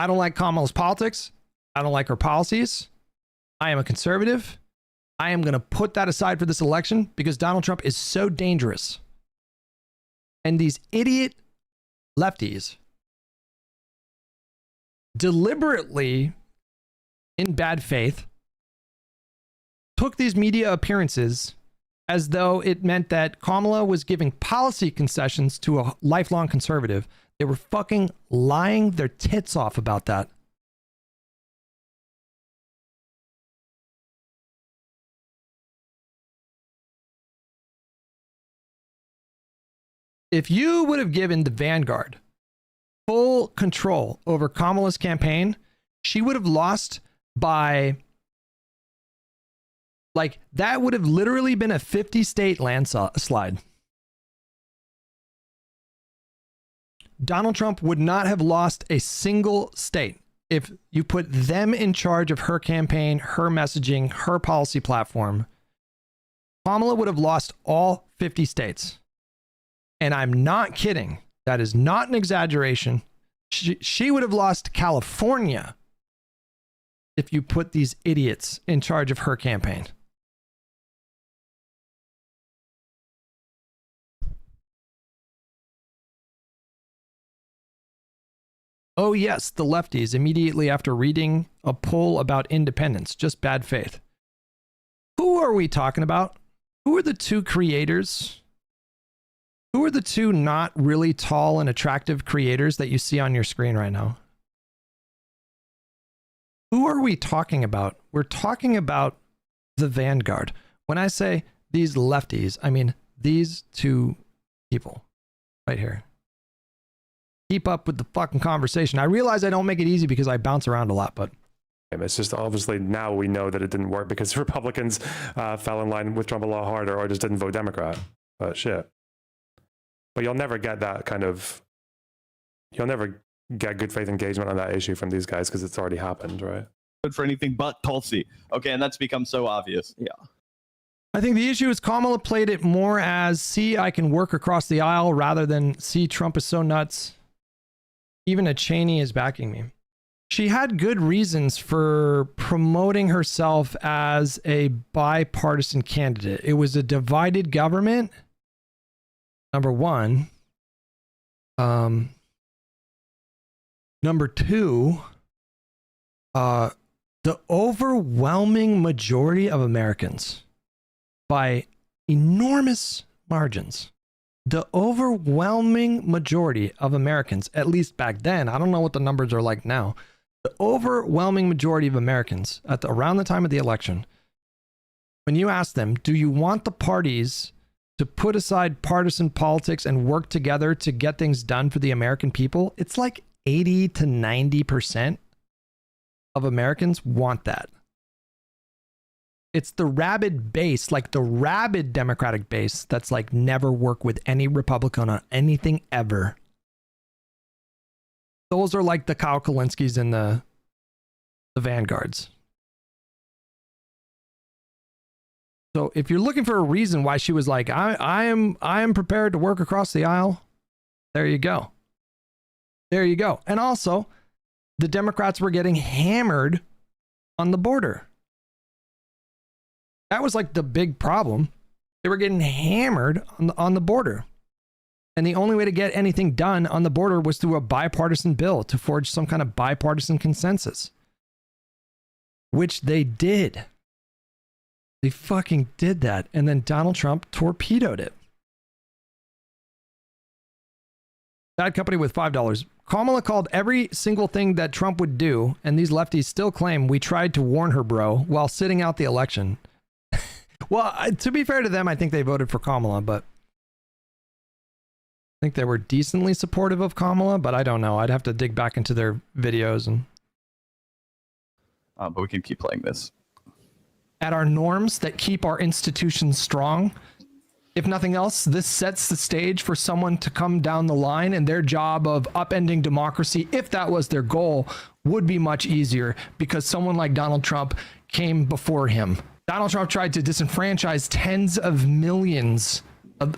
I don't like Kamala's politics. I don't like her policies. I am a conservative. I am going to put that aside for this election because Donald Trump is so dangerous. And these idiot lefties deliberately, in bad faith, took these media appearances as though it meant that Kamala was giving policy concessions to a lifelong conservative. They were fucking lying their tits off about that. If you would have given the Vanguard full control over Kamala's campaign, she would have lost by, like, that would have literally been a 50-state landslide. Donald Trump would not have lost a single state if you put them in charge of her campaign, her messaging, her policy platform. Kamala would have lost all 50 states. And I'm not kidding. That is not an exaggeration. She would have lost California if you put these idiots in charge of her campaign. Oh yes, the lefties immediately after reading a poll about independence, just bad faith. Who are we talking about? Who are the two creators? Who are the two not really tall and attractive creators that you see on your screen right now? Who are we talking about? We're talking about the Vanguard. When I say these lefties, I mean these two people right here. Keep up with the fucking conversation. I realize I don't make it easy because I bounce around a lot, but it's just obviously now we know that it didn't work because Republicans fell in line with Trump a lot harder or just didn't vote Democrat. But shit. But you'll never get that kind of, you'll never get good faith engagement on that issue from these guys because it's already happened, right? Good for anything but Tulsi. Okay, and that's become so obvious. Yeah. I think the issue is Kamala played it more as, see, I can work across the aisle rather than, see, Trump is so nuts. Even a Cheney is backing me. She had good reasons for promoting herself as a bipartisan candidate. It was a divided government. Number one. Number two, the overwhelming majority of Americans, by enormous margins, the overwhelming majority of Americans, at least back then, I don't know what the numbers are like now, the overwhelming majority of Americans around the time of the election, when you ask them, do you want the parties to put aside partisan politics and work together to get things done for the American people? It's like 80 to 90% of Americans want that. It's the rabid base, like the rabid Democratic base, that's like never work with any Republican on anything ever. Those are like the Kyle Kalinskis and the Vanguards. So if you're looking for a reason why she was like, I am prepared to work across the aisle, there you go. There you go. And also, the Democrats were getting hammered on the border. That was like the big problem. They were getting hammered on the border. And the only way to get anything done on the border was through a bipartisan bill to forge some kind of bipartisan consensus. Which they did. They fucking did that. And then Donald Trump torpedoed it. Bad company with $5. Kamala called every single thing that Trump would do, and these lefties still claim we tried to warn her, bro, while sitting out the election. Well, to be fair to them, I think they voted for Kamala, but I think they were decently supportive of Kamala, but I don't know. I'd have to dig back into their videos. And but we can keep playing this. At our norms that keep our institutions strong. If nothing else, this sets the stage for someone to come down the line, and their job of upending democracy, if that was their goal, would be much easier because someone like Donald Trump came before him. Donald Trump tried to disenfranchise tens of millions,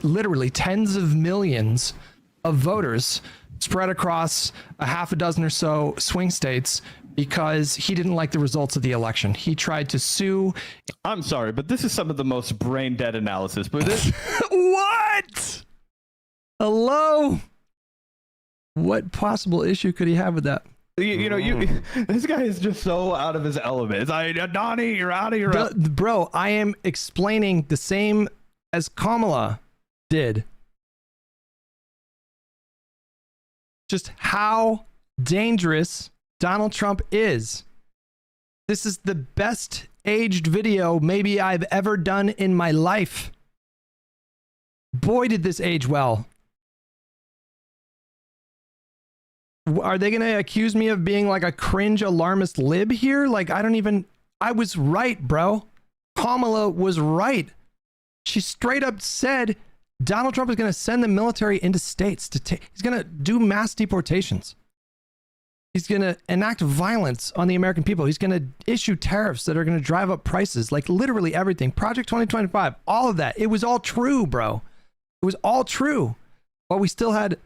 literally tens of millions of voters spread across a half a dozen or so swing states because he didn't like the results of the election. He tried to sue. I'm sorry, but this is some of the most brain dead analysis. But this what? Hello? What possible issue could he have with that? This guy is just so out of his element. It's like, Donnie, you're out of your... Bro, I am explaining the same as Kamala did. Just how dangerous Donald Trump is. This is the best aged video maybe I've ever done in my life. Boy, did this age well. Are they going to accuse me of being like a cringe alarmist lib here? Like, I was right, bro. Kamala was right. She straight up said Donald Trump is going to send the military into states he's going to do mass deportations. He's going to enact violence on the American people. He's going to issue tariffs that are going to drive up prices, like literally everything. Project 2025, all of that. It was all true, bro. It was all true. But we still had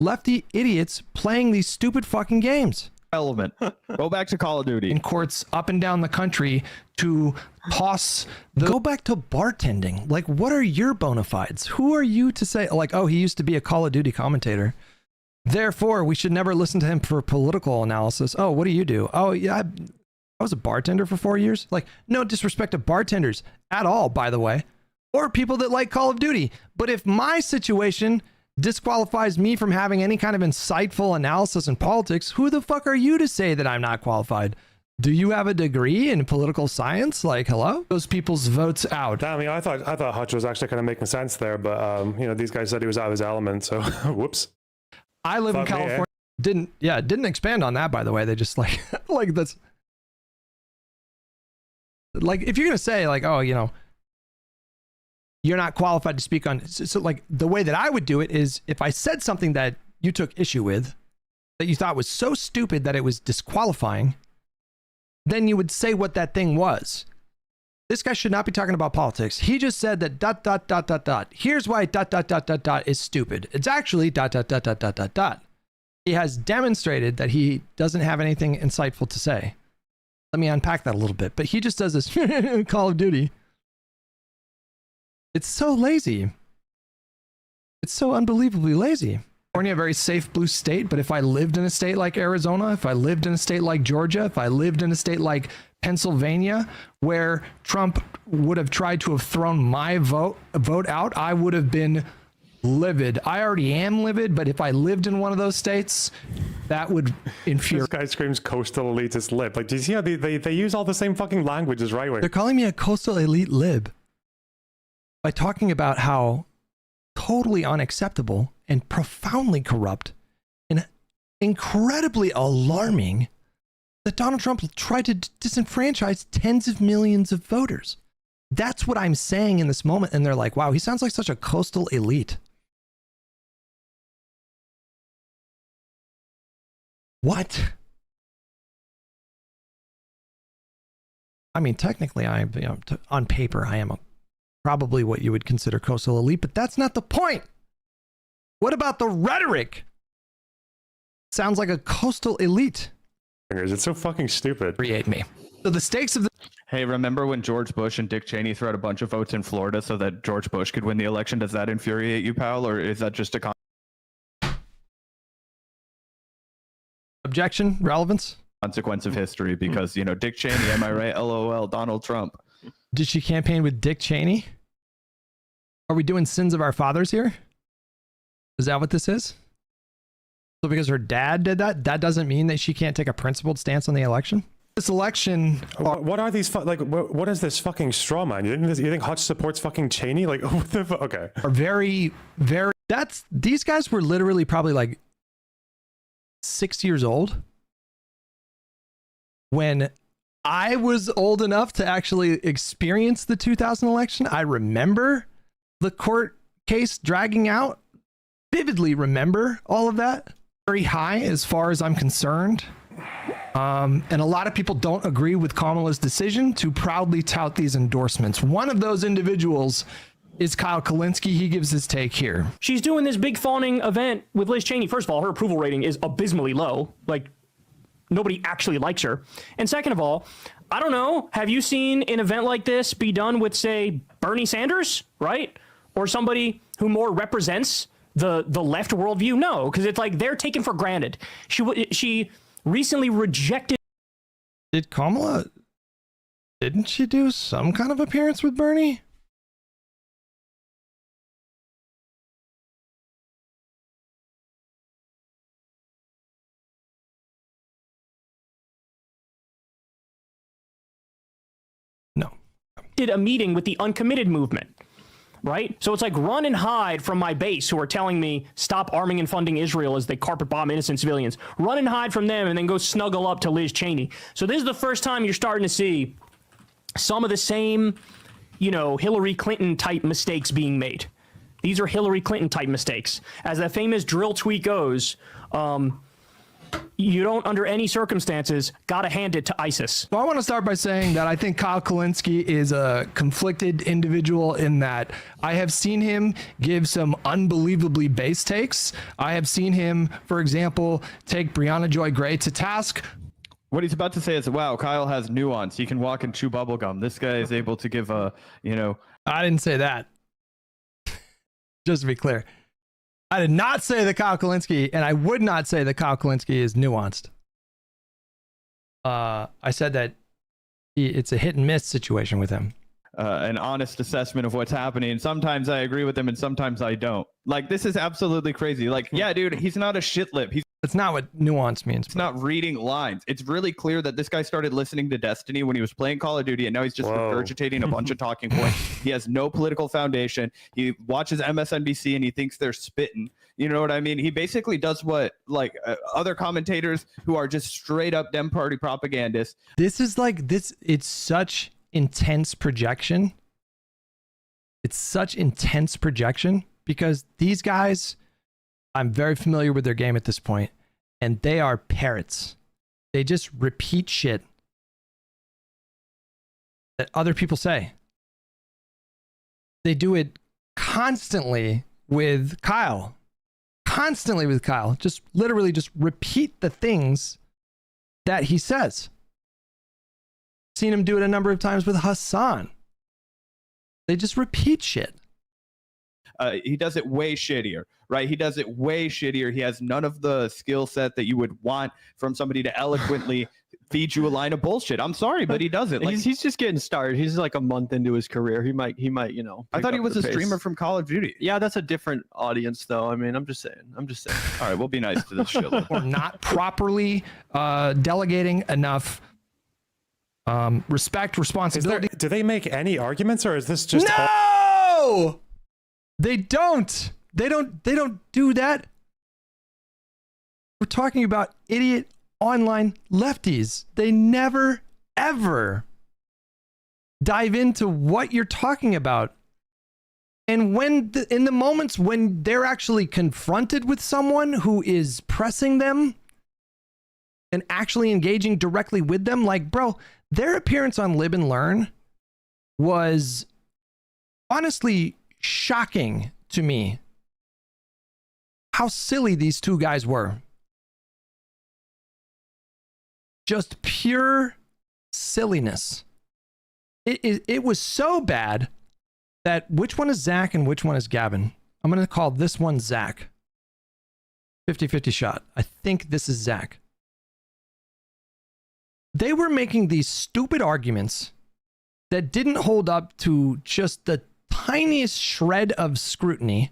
lefty idiots playing these stupid fucking games. Element. Go back to Call of Duty. In courts up and down the country to toss go back to bartending. Like, what are your bona fides? Who are you to say, like, oh, he used to be a Call of Duty commentator, therefore we should never listen to him for political analysis? Oh, what do you do? Oh, yeah, I was a bartender for 4 years. Like, no disrespect to bartenders at all, by the way, or people that like Call of Duty. But if my situation disqualifies me from having any kind of insightful analysis in politics, who the fuck are you to say that I'm not qualified? Do you have a degree in political science? Like, hello? Those people's votes out. I mean, I thought Hutch was actually kind of making sense there, but these guys said he was out of his element, so whoops. I live in California. Didn't expand on that, by the way. They just like that's like, if you're gonna say like, oh, you're not qualified to speak on, so like the way that I would do it is, if I said something that you took issue with, that you thought was so stupid that it was disqualifying, then you would say what that thing was. This guy should not be talking about politics. He just said that ... Here's why ... is stupid. It's actually ... He has demonstrated that he doesn't have anything insightful to say. Let me unpack that a little bit. But he just does this Call of Duty. It's so lazy. It's so unbelievably lazy. California, a very safe blue state, but if I lived in a state like Arizona, if I lived in a state like Georgia, if I lived in a state like Pennsylvania, where Trump would have tried to have thrown my vote out, I would have been livid. I already am livid, but if I lived in one of those states, that would infuriate. This guy screams coastal elitist lib. Like, do you see how they use all the same fucking language as right wing? They're calling me a coastal elite lib by talking about how totally unacceptable and profoundly corrupt and incredibly alarming that Donald Trump tried to disenfranchise tens of millions of voters. That's what I'm saying in this moment. And they're like, wow, he sounds like such a coastal elite. What? I mean, technically, on paper, I am probably what you would consider coastal elite, but that's not the point. What about the rhetoric? Sounds like a coastal elite. It's so fucking stupid. Create me. So the stakes of the... Hey, remember when George Bush and Dick Cheney threw out a bunch of votes in Florida so that George Bush could win the election? Does that infuriate you, pal, or is that just a objection? Relevance? Consequence of history, because, Dick Cheney, am I right? LOL, Donald Trump. Did she campaign with Dick Cheney? Are we doing sins of our fathers here? Is that what this is? So because her dad did that, that doesn't mean that she can't take a principled stance on the election? This election... What are these... what is this fucking straw man? You think Hutch supports fucking Cheney? Like, what the fuck? Okay. Are very, very... These guys were literally probably like 6 years old when I was old enough to actually experience the 2000 election. I remember the court case dragging out. Vividly remember all of that. Very high as far as I'm concerned. And a lot of people don't agree with Kamala's decision to proudly tout these endorsements. One of those individuals is Kyle Kulinski. He gives his take here. She's doing this big fawning event with Liz Cheney. First of all, her approval rating is abysmally low. Like, nobody actually likes her. And second of all, I don't know, have you seen an event like this be done with, say, Bernie Sanders, right? Or somebody who more represents the left worldview? No, because it's like they're taken for granted. She recently rejected. Did Kamala, didn't she do some kind of appearance with Bernie? Did a meeting with the uncommitted movement, right? So it's like run and hide from my base who are telling me stop arming and funding Israel as they carpet bomb innocent civilians. Run and hide from them and then go snuggle up to Liz Cheney. So this is the first time you're starting to see some of the same, you know, Hillary Clinton type mistakes being made. These are Hillary Clinton type mistakes. As that famous drill tweet goes, you don't, under any circumstances, gotta hand it to ISIS. Well, I want to start by saying that I think Kyle Kulinski is a conflicted individual in that I have seen him give some unbelievably base takes. I have seen him, for example, take Brianna Joy Gray to task. What he's about to say is, wow, Kyle has nuance. He can walk and chew bubblegum. This guy is able to give a, you know. I didn't say that. Just to be clear. I did not say that Kyle Kulinski, and I would not say that Kyle Kulinski is nuanced. I said that it's a hit and miss situation with him. An honest assessment of what's happening. And sometimes I agree with him and sometimes I don't. Like, this is absolutely crazy. Like, yeah, dude, he's not a shit lip. That's not what nuance means. It's not reading lines. It's really clear that this guy started listening to Destiny when he was playing Call of Duty, and now he's just regurgitating a bunch of talking points. He has no political foundation. He watches MSNBC and he thinks they're spitting. You know what I mean? He basically does what, like, other commentators who are just straight up Dem Party propagandists. This is like this. It's such intense projection. It's such intense projection because these guys, I'm very familiar with their game at this point, and they are parrots. They just repeat shit that other people say. They do it constantly with Kyle. Constantly with Kyle. Just literally just repeat the things that he says. Seen him do it a number of times with Hassan. They just repeat shit. He does it way shittier, right? He does it way shittier. He has none of the skill set that you would want from somebody to eloquently feed you a line of bullshit. I'm sorry, but he does it. Like, he's just getting started. He's like a month into his career. He might, you know. I thought he was a streamer from Call of Duty. Yeah, that's a different audience, though. I mean, I'm just saying. All right, we'll be nice to this shit. Or not properly delegating enough respect, responsibility. Do they make any arguments, or is this just no? They don't. They don't do that. We're talking about idiot online lefties. They never, ever dive into what you're talking about. And when in the moments when they're actually confronted with someone who is pressing them and actually engaging directly with them, like, bro, their appearance on Live and Learn was honestly shocking to me. How silly these two guys were. Just pure silliness. It was so bad that which one is Zach and which one is Gavin? I'm going to call this one Zach. 50-50 shot. I think this is Zach. They were making these stupid arguments that didn't hold up to just the tiniest shred of scrutiny,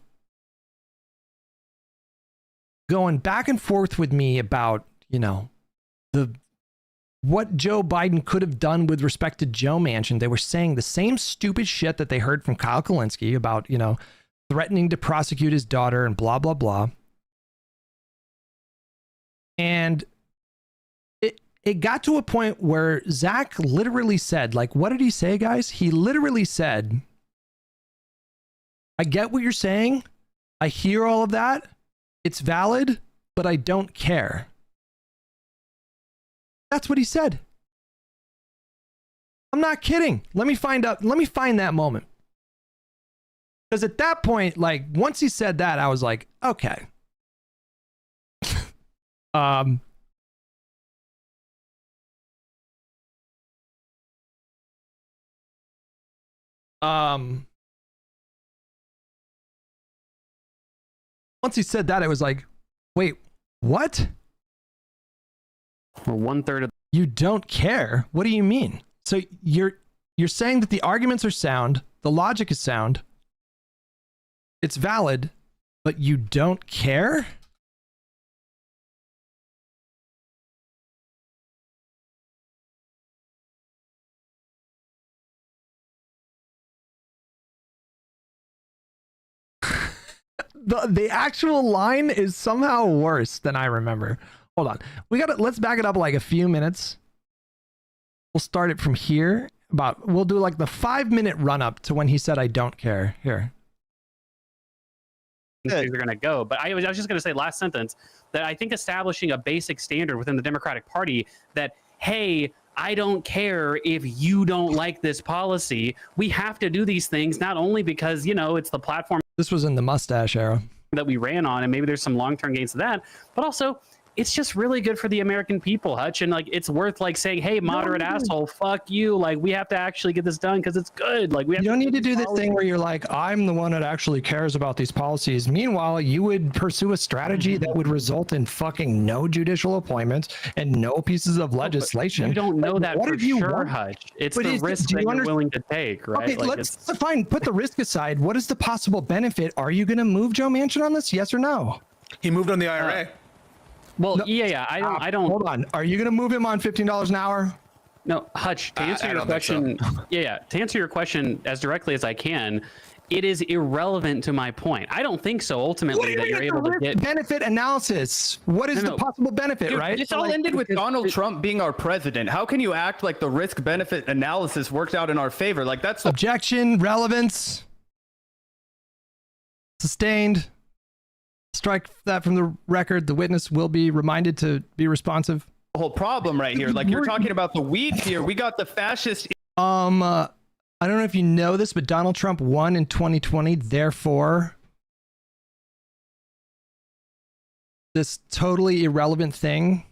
going back and forth with me about, you know, what Joe Biden could have done with respect to Joe Manchin. They were saying the same stupid shit that they heard from Kyle Kulinski about, you know, threatening to prosecute his daughter and blah, blah, blah. And it got to a point where Zach literally said, like, what did he say, guys? He literally said, I get what you're saying. I hear all of that. It's valid, but I don't care. That's what he said. I'm not kidding. Let me find that moment. Because at that point, like, once he said that, I was like, okay. Once he said that, it was like, wait, what? Or 1/3 of you don't care? What do you mean? So you're saying that the arguments are sound, the logic is sound, it's valid, but you don't care? The actual line is somehow worse than I remember. Hold on. Let's back it up like a few minutes. We'll start it from here. We'll do like the 5-minute run up to when he said, I don't care. Here. things are going to go. But I was just going to say last sentence that I think establishing a basic standard within the Democratic Party that, hey, I don't care if you don't like this policy. We have to do these things not only because, you know, it's the platform. This was in the mustache era that we ran on, and maybe there's some long-term gains to that, but also it's just really good for the American people, Hutch, and like it's worth like saying, hey, moderate asshole, fuck you, like we have to actually get this done because it's good. Like we have you don't need to do this thing where you're like, I'm the one that actually cares about these policies. Meanwhile, you would pursue a strategy that would result in fucking no judicial appointments and no pieces of legislation. You don't know that what for if you sure, want? Hutch. It's But the risk that you're willing to take, right? Okay, Like let's define, put the risk aside. What is the possible benefit? Are you going to move Joe Manchin on this? Yes or no? He moved on the IRA. Well, no, yeah, I don't. Hold on. Are you going to move him on $15 an hour? No, Hutch. To answer your question, to answer your question as directly as I can, it is irrelevant to my point. I don't think so. Ultimately, that you're able to get benefit analysis. What is the possible benefit, Dude, right? It's all ended with Donald Trump being our president. How can you act like the risk-benefit analysis worked out in our favor? Like that's objection, relevance, sustained. Strike that from the record. The witness will be reminded to be responsive. The whole problem right here. Like you're talking about the weeds here. We got the fascist. I don't know if you know this, but Donald Trump won in 2020. Therefore, this totally irrelevant thing. ...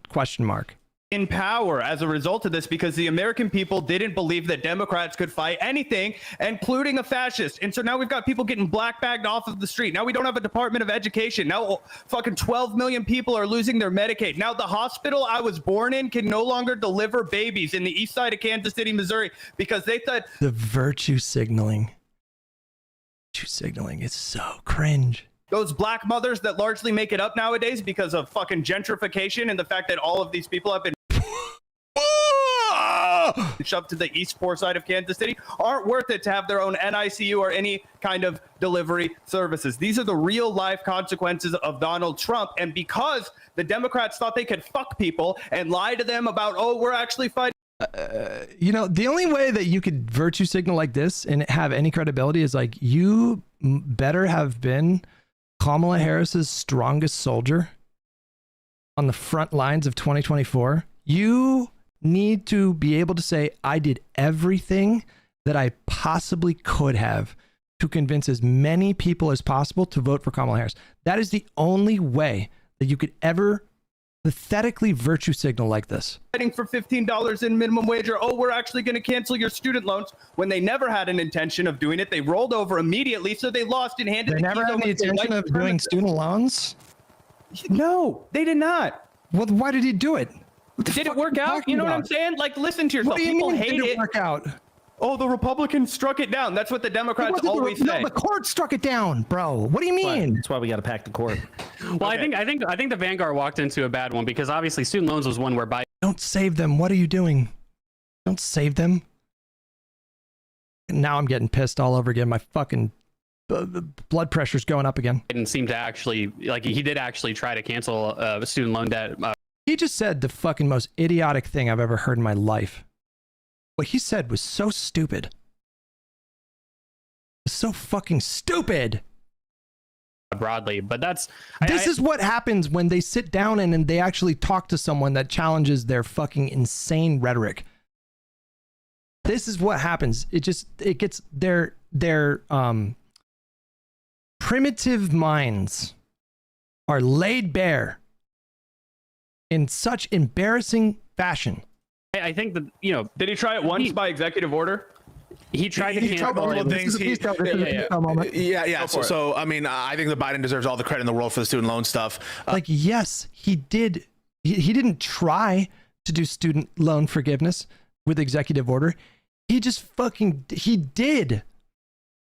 question mark. In power as a result of this because the American people didn't believe that Democrats could fight anything, including a fascist. And so now we've got people getting black bagged off of the street. Now we don't have a Department of Education. Now fucking 12 million people are losing their Medicaid. Now the hospital I was born in can no longer deliver babies in the east side of Kansas City, Missouri, because they thought the virtue signaling. Virtue signaling is so cringe. Those black mothers that largely make it up nowadays because of fucking gentrification and the fact that all of these people have been shoved to the east four side of Kansas City aren't worth it to have their own NICU or any kind of delivery services. These are the real life consequences of Donald Trump. And because the Democrats thought they could fuck people and lie to them about, oh, we're actually fighting. You know, the only way that you could virtue signal like this and have any credibility is like you better have been Kamala Harris's strongest soldier on the front lines of 2024. You need to be able to say, I did everything that I possibly could have to convince as many people as possible to vote for Kamala Harris. That is the only way that you could ever pathetically virtue signal like this. Fighting for $15 in minimum wage, or oh, we're actually going to cancel your student loans, when they never had an intention of doing it. They rolled over immediately, so they lost and handed. They never had the intention of doing student loans? No, they did not. Well, why did he do it? Did it work out? You know what I'm saying? Like, listen to yourself. What do you People mean, hate did it. it work out? Oh, the Republicans struck it down. That's what the Democrats always say. No, the court struck it down, bro. What do you mean? That's why we got to pack the court. Well, okay. I think the Vanguard walked into a bad one because obviously student loans was one where Biden. Don't save them. What are you doing? Don't save them. Now I'm getting pissed all over again. My fucking blood pressure's going up again. Didn't seem to actually, like, he did actually try to cancel student loan debt. He just said the fucking most idiotic thing I've ever heard in my life. What he said was so stupid. It was so fucking stupid. Broadly, but that's this is what happens when they sit down and they actually talk to someone that challenges their fucking insane rhetoric. This is what happens. It gets their primitive minds are laid bare in such embarrassing fashion I think that, did he try it once by executive order? He tried to cancel multiple things. Yeah. So, I mean, I think that Biden deserves all the credit in the world for the student loan stuff. Yes, he did. He didn't try to do student loan forgiveness with executive order. He did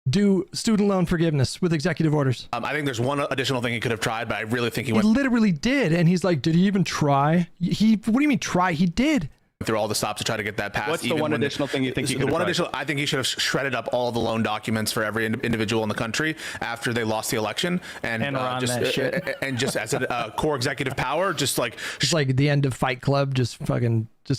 do student loan forgiveness with executive orders. I think there's one additional thing he could have tried, but I really think he went. He literally did, and he's like, did he even try? What do you mean try? He did. Through all the stops to try to get that passed. What's the one additional thing you think he could have tried? I think he should have shredded up all the loan documents for every individual in the country after they lost the election, and just as a core executive power, just like the end of Fight Club, just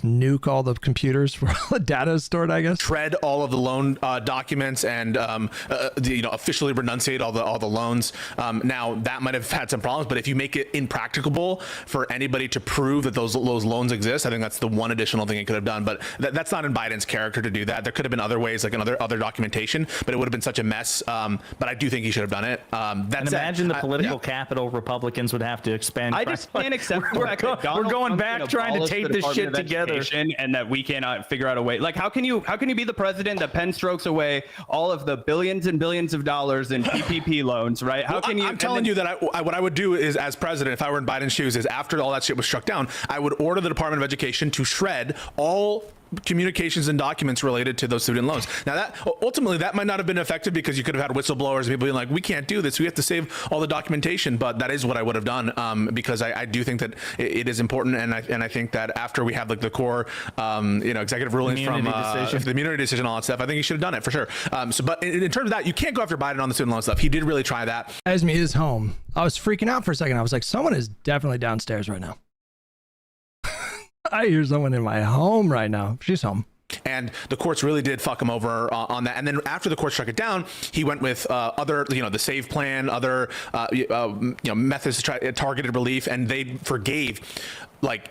nuke all the computers where all the data is stored, I guess. Shred all of the loan documents and officially renunciate all the loans. Now that might have had some problems, but if you make it impracticable for anybody to prove that those loans exist, I think that's the one additional thing he could have done. But that's not in Biden's character to do that. There could have been other ways, like other documentation, but it would have been such a mess. But I do think he should have done it. Imagine the political capital Republicans would have to expend. I just can't accept the fact that we're going back trying to tape this shit together. And that we cannot figure out a way. Like, how can you be the president that pen strokes away all of the billions and billions of dollars in PPP loans, right? How can you? I'm telling you that what I would do is, as president, if I were in Biden's shoes, is after all that shit was struck down, I would order the Department of Education to shred all communications and documents related to those student loans. Now that ultimately that might not have been effective because you could have had whistleblowers and people being like, we can't do this, we have to save all the documentation, but that is what I would have done, because I do think that it is important, and I think that after we have like the core executive rulings from the immunity decision, all that stuff, I think he should have done it for sure. But in terms of that, you can't go after Biden on the student loan stuff. He did really try that. Esme is home. I was freaking out for a second. I was like, someone is definitely downstairs right now. I hear someone in my home right now. She's home. And the courts really did fuck him over on that. And then after the court struck it down, he went with other, the SAVE plan, other, methods to try targeted relief, and they forgave like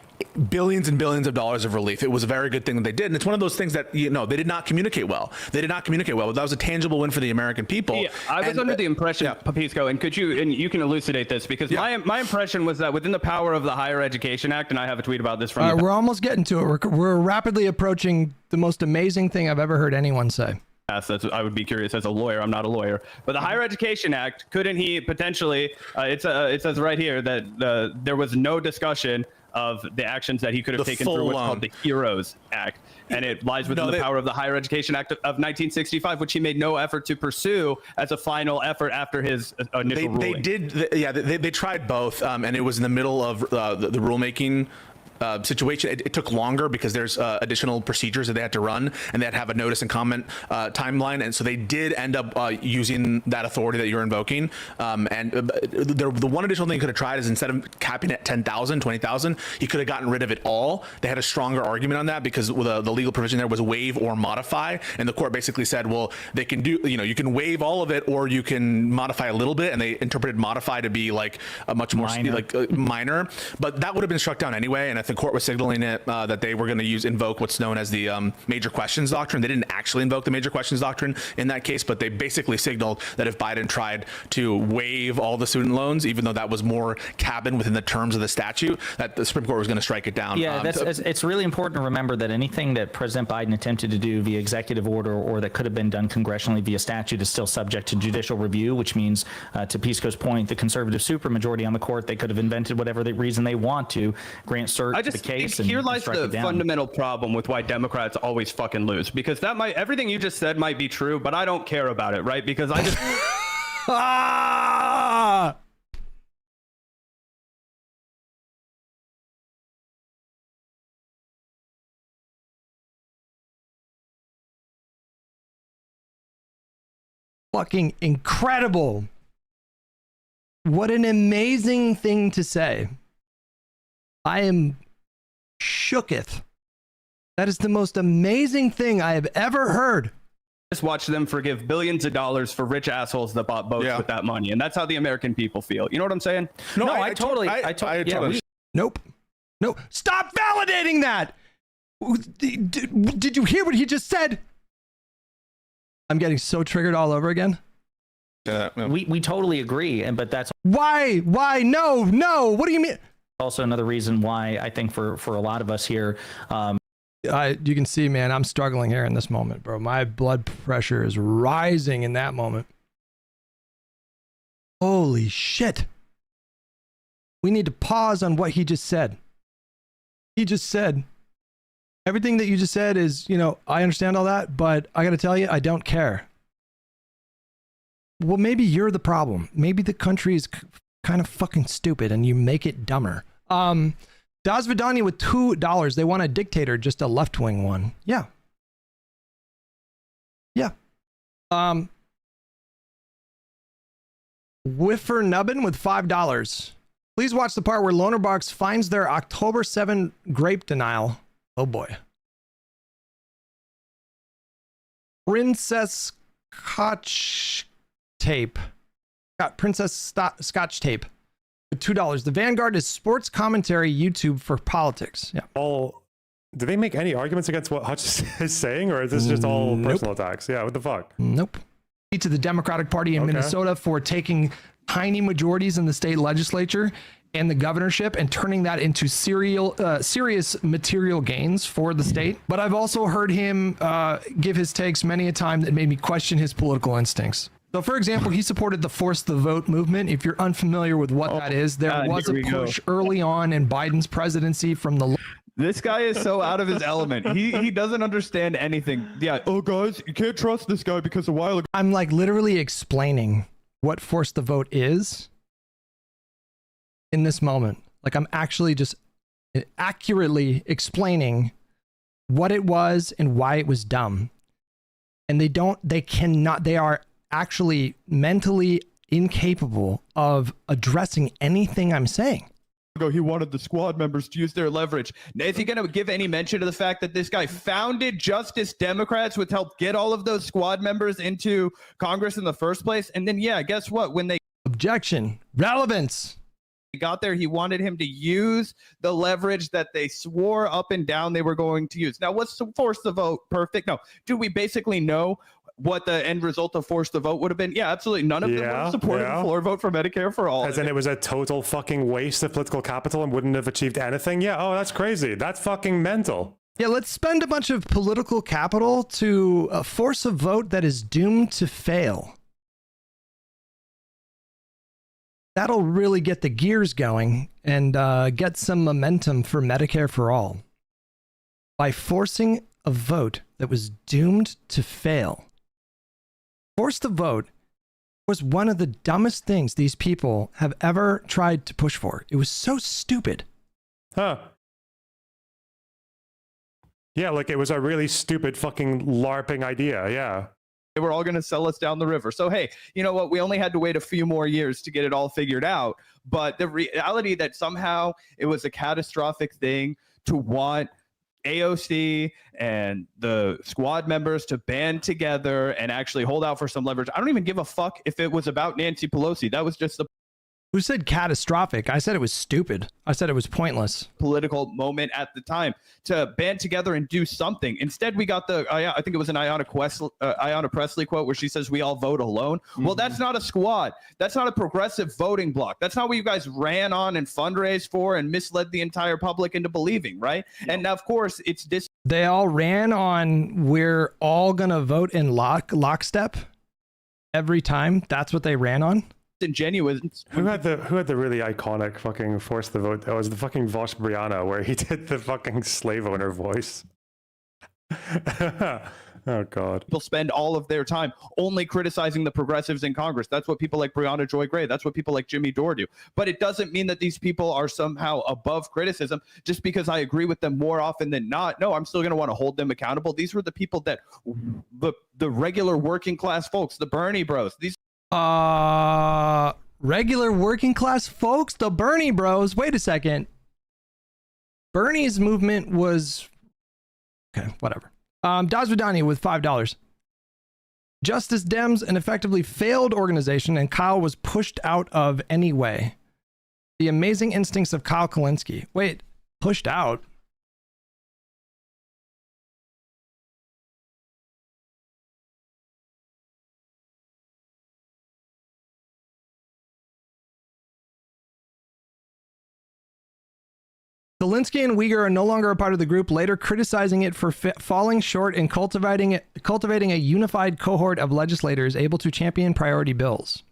billions and billions of dollars of relief. It was a very good thing that they did. And it's one of those things that, they did not communicate well. They did not communicate well. That was a tangible win for the American people. Yeah, I was under the impression, Papisco, and you can elucidate this, because my impression was that within the power of the Higher Education Act, and I have a tweet about this from we're almost getting to it. We're rapidly approaching the most amazing thing I've ever heard anyone say. I would be curious as a lawyer. I'm not a lawyer, but the Higher Education Act, couldn't he potentially, it says right here that there was no discussion of the actions that he could have taken through what's called the HEROES Act. And it lies within the power of the Higher Education Act of 1965, which he made no effort to pursue as a final effort after his initial ruling. They tried both, and it was in the middle of the rulemaking situation. It took longer because there's additional procedures that they had to run, and they had to have a notice and comment timeline, and so they did end up using that authority that you're invoking. The one additional thing he could have tried is, instead of capping at 10,000, 20,000, he could have gotten rid of it all. They had a stronger argument on that because the legal provision there was waive or modify, and the court basically said, well, they can do, you can waive all of it or you can modify a little bit, and they interpreted modify to be like a much more minor, but that would have been struck down anyway. And I think the court was signaling it that they were going to invoke what's known as the major questions doctrine. They didn't actually invoke the major questions doctrine in that case, but they basically signaled that if Biden tried to waive all the student loans, even though that was more cabin within the terms of the statute, that the Supreme Court was going to strike it down. Yeah, it's really important to remember that anything that President Biden attempted to do via executive order or that could have been done congressionally via statute is still subject to judicial review, which means, to Pisco's point, the conservative supermajority on the court, they could have invented whatever reason they want to grant cert to the case. And here lies the fundamental problem with why Democrats always fucking lose, because everything you just said might be true, but I don't care about it, right? Because I just fucking incredible. What an amazing thing to say. I am shooketh. That is the most amazing thing I have ever heard. Just watch them forgive billions of dollars for rich assholes that bought boats with that money, and that's how the American people feel. You know what I'm saying? No, I totally. Nope. No, stop validating that. Did you hear what he just said? I'm getting so triggered all over again. We totally agree, but that's why no. What do you mean? Also another reason why I think for a lot of us here, You can see, man, I'm struggling here in this moment, bro. My blood pressure is rising in that moment. Holy shit. We need to pause on what he just said. He just said, everything that you just said is, you know, I understand all that, but I got to tell you, I don't care. Well, maybe you're the problem. Maybe the country is kind of fucking stupid and you make it dumber. Das Vidani with $2. They want a dictator, just a left-wing one. Yeah. Yeah. Whiffer Nubbin with $5. Please watch the part where Lonerbox finds their October 7 grape denial. Oh boy. Princess Scotch Tape. Got Princess Scotch Tape. $2. The Vanguard is sports commentary YouTube for politics. Yeah. Do they make any arguments against what Hutch is saying, or is this just all personal attacks? Yeah, what the fuck? Nope. To the Democratic Party in Minnesota for taking tiny majorities in the state legislature and the governorship and turning that into serious material gains for the state. But I've also heard him give his takes many a time that made me question his political instincts. So, for example, he supported the Force the Vote movement. If you're unfamiliar with what that is, there was a push early on in Biden's presidency from the... This guy is so out of his element. He doesn't understand anything. Yeah. Oh, guys, you can't trust this guy because a while ago... I'm like literally explaining what Force the Vote is in this moment. Like I'm actually just accurately explaining what it was and why it was dumb. And they are actually mentally incapable of addressing anything I'm saying. He wanted the squad members to use their leverage. Is he going to give any mention to the fact that this guy founded Justice Democrats, which helped get all of those squad members into Congress in the first place? And then, yeah, guess what? When they... Objection. Relevance. Got there, he wanted him to use the leverage that they swore up and down they were going to use. Now, what's Force the Vote perfect? No. Do we basically know what the end result of Force the Vote would have been? Yeah, absolutely. None of them would have supported the floor vote for Medicare for all. As in it was a total fucking waste of political capital and wouldn't have achieved anything? Yeah, oh, that's crazy. That's fucking mental. Yeah, let's spend a bunch of political capital to force a vote that is doomed to fail. That'll really get the gears going and get some momentum for Medicare for all. By forcing a vote that was doomed to fail. Force the Vote was one of the dumbest things these people have ever tried to push for. It was so stupid. Huh. Yeah, like it was a really stupid fucking LARPing idea. Yeah. They were all going to sell us down the river. So, hey, you know what? We only had to wait a few more years to get it all figured out. But the reality that somehow it was a catastrophic thing to want AOC and the squad members to band together and actually hold out for some leverage. I don't even give a fuck if it was about Nancy Pelosi. That was just the... Who said catastrophic? I said it was stupid. I said it was pointless. Political moment at the time to band together and do something. Instead, we got the, I think it was an Ayanna Pressley quote where she says, "We all vote alone." Mm-hmm. Well, that's not a squad. That's not a progressive voting bloc. That's not what you guys ran on and fundraised for and misled the entire public into believing, right? No. And of course, it's this. They all ran on, we're all going to vote in lockstep every time. That's what they ran on. Ingenuous. Who had the really iconic fucking Force the Vote? That was the fucking Vosh Brianna where he did the fucking slave owner voice. Oh god. People spend all of their time only criticizing the progressives in Congress. That's what people like Breonna Joy Gray, that's what people like Jimmy Dore do. But it doesn't mean that these people are somehow above criticism just because I agree with them more often than not. No, I'm still going to want to hold them accountable. These were the people that the regular working class folks, the Bernie bros, these regular working class folks, the Bernie bros. Wait a second. Bernie's movement was okay, whatever. Dazvidani with $5. Justice Dems, an effectively failed organization, and Kyle was pushed out of anyway. The amazing instincts of Kyle Kulinski. Wait, pushed out? Kulinski and Uyghur are no longer a part of the group, later criticizing it for falling short in cultivating a unified cohort of legislators able to champion priority bills.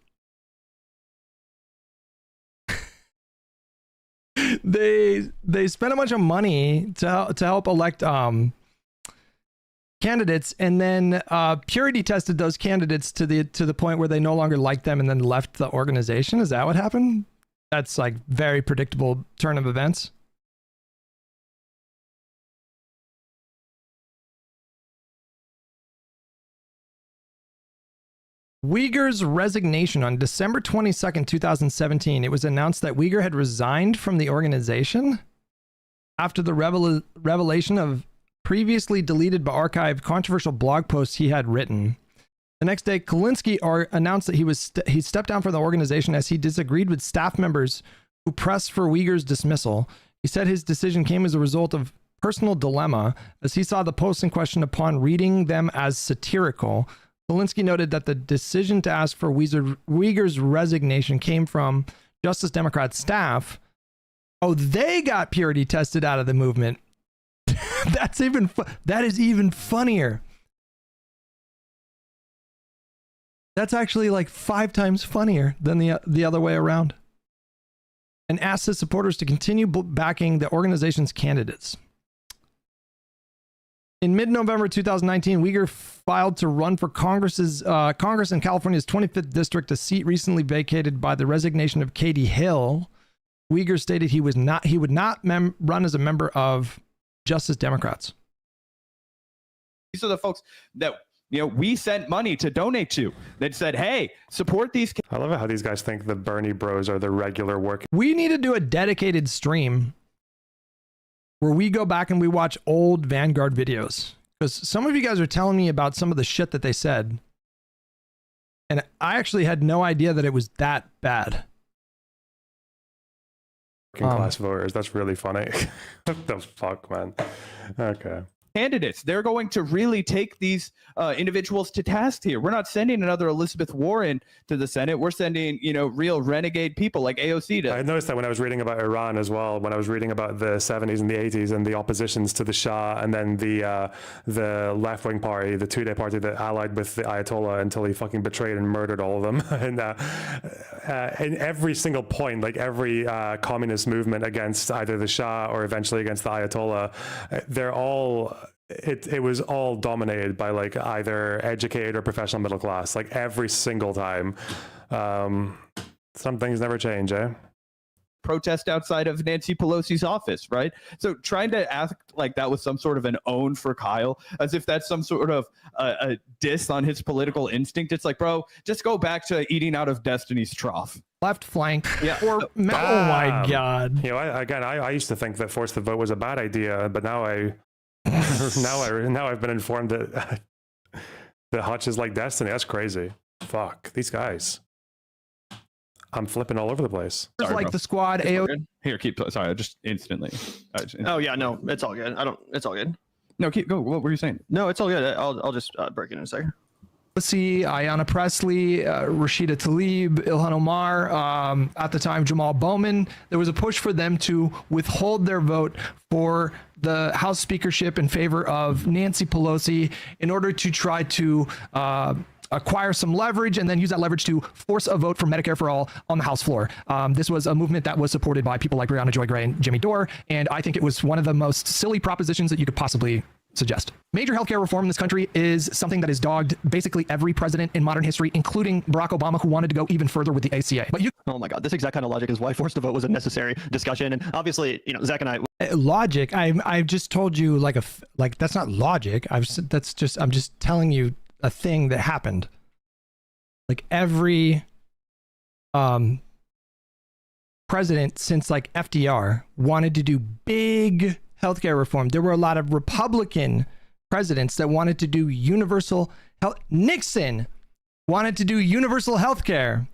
They spent a bunch of money to help elect candidates, and then purity tested those candidates to the point where they no longer liked them and then left the organization. Is that what happened? That's like very predictable turn of events. Uyghur's resignation on December 22nd, 2017. It was announced that Uyghur had resigned from the organization after the revelation of previously deleted but archived controversial blog posts he had written. The next day, Kulinski announced that he stepped down from the organization as he disagreed with staff members who pressed for Uyghur's dismissal. He said his decision came as a result of personal dilemma, as he saw the posts in question upon reading them as satirical. Kulinski noted that the decision to ask for Uyghur's resignation came from Justice Democrat staff. Oh, they got purity tested out of the movement. That is even funnier. That's actually like 5 times funnier than the other way around. And asked his supporters to continue backing the organization's candidates. In mid-November 2019, Uyghur filed to run for Congress in California's 25th district, a seat recently vacated by the resignation of Katie Hill. Uyghur stated he would not run as a member of Justice Democrats. These are the folks that we sent money to donate to. That said, hey, support these. I love how these guys think the Bernie bros are the regular work. We need to do a dedicated stream where we go back and we watch old Vanguard videos, because some of you guys are telling me about some of the shit that they said, and I actually had no idea that it was that bad. Working class voters. That's really funny. What the fuck, man? Okay. Candidates, they're going to really take these individuals to task here. We're not sending another Elizabeth Warren to the Senate. We're sending, real renegade people like AOC does. I noticed that when I was reading about Iran as well, when I was reading about the 70s and the 80s and the oppositions to the Shah, and then the left-wing party, the Tudeh party that allied with the Ayatollah until he fucking betrayed and murdered all of them. And in every single point, like every communist movement against either the Shah or eventually against the Ayatollah, they're all... It was all dominated by like either educated or professional middle class, like every single time. Some things never change, eh? Protest outside of Nancy Pelosi's office, right? So trying to act like that was some sort of an own for Kyle, as if that's some sort of a diss on his political instinct. It's like, bro, just go back to eating out of Destiny's trough. Left flank. Yeah. Oh my God. I used to think that force the vote was a bad idea, but now now I've been informed that Hutch is like Destiny. That's crazy. Fuck these guys. I'm flipping all over the place. Sorry, like bro. The squad. Here, keep. Sorry, I just instantly. Oh yeah, no, it's all good. It's all good. No, keep go. What were you saying? No, it's all good. I'll just break it in a second. See, Ayanna Pressley, Rashida Tlaib, Ilhan Omar, at the time Jamal Bowman. There was a push for them to withhold their vote for the House speakership in favor of Nancy Pelosi in order to try to acquire some leverage and then use that leverage to force a vote for Medicare for all on the House floor. This was a movement that was supported by people like Brianna Joy Gray and Jimmy Dore, and I think it was one of the most silly propositions that you could possibly suggest. Major healthcare reform in this country is something that has dogged basically every president in modern history, including Barack Obama, who wanted to go even further with the ACA. But oh my God, this exact kind of logic is why forced to vote was a necessary discussion. And obviously, Zach and I. Logic. I've just told you like that's not logic. I'm just telling you a thing that happened. Like every president since like FDR wanted to do big healthcare reform. There were a lot of Republican presidents that wanted to do universal health. Nixon wanted to do universal healthcare.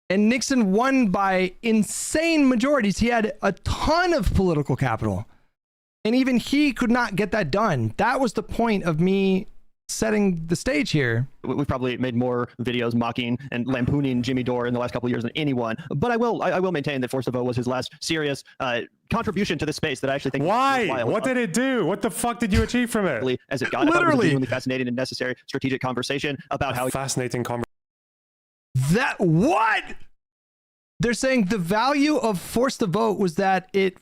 And Nixon won by insane majorities. He had a ton of political capital. And even he could not get that done. That was the point of me setting the stage here. We've probably made more videos mocking and lampooning Jimmy Dore in the last couple of years than anyone. But I will maintain that Force the Vote was his last serious contribution to this space that I actually think. Why? What did it do? What the fuck did you achieve from it? As it got, literally, it was a genuinely fascinating and necessary strategic conversation about how fascinating conversation. That what? They're saying the value of Force the Vote was that it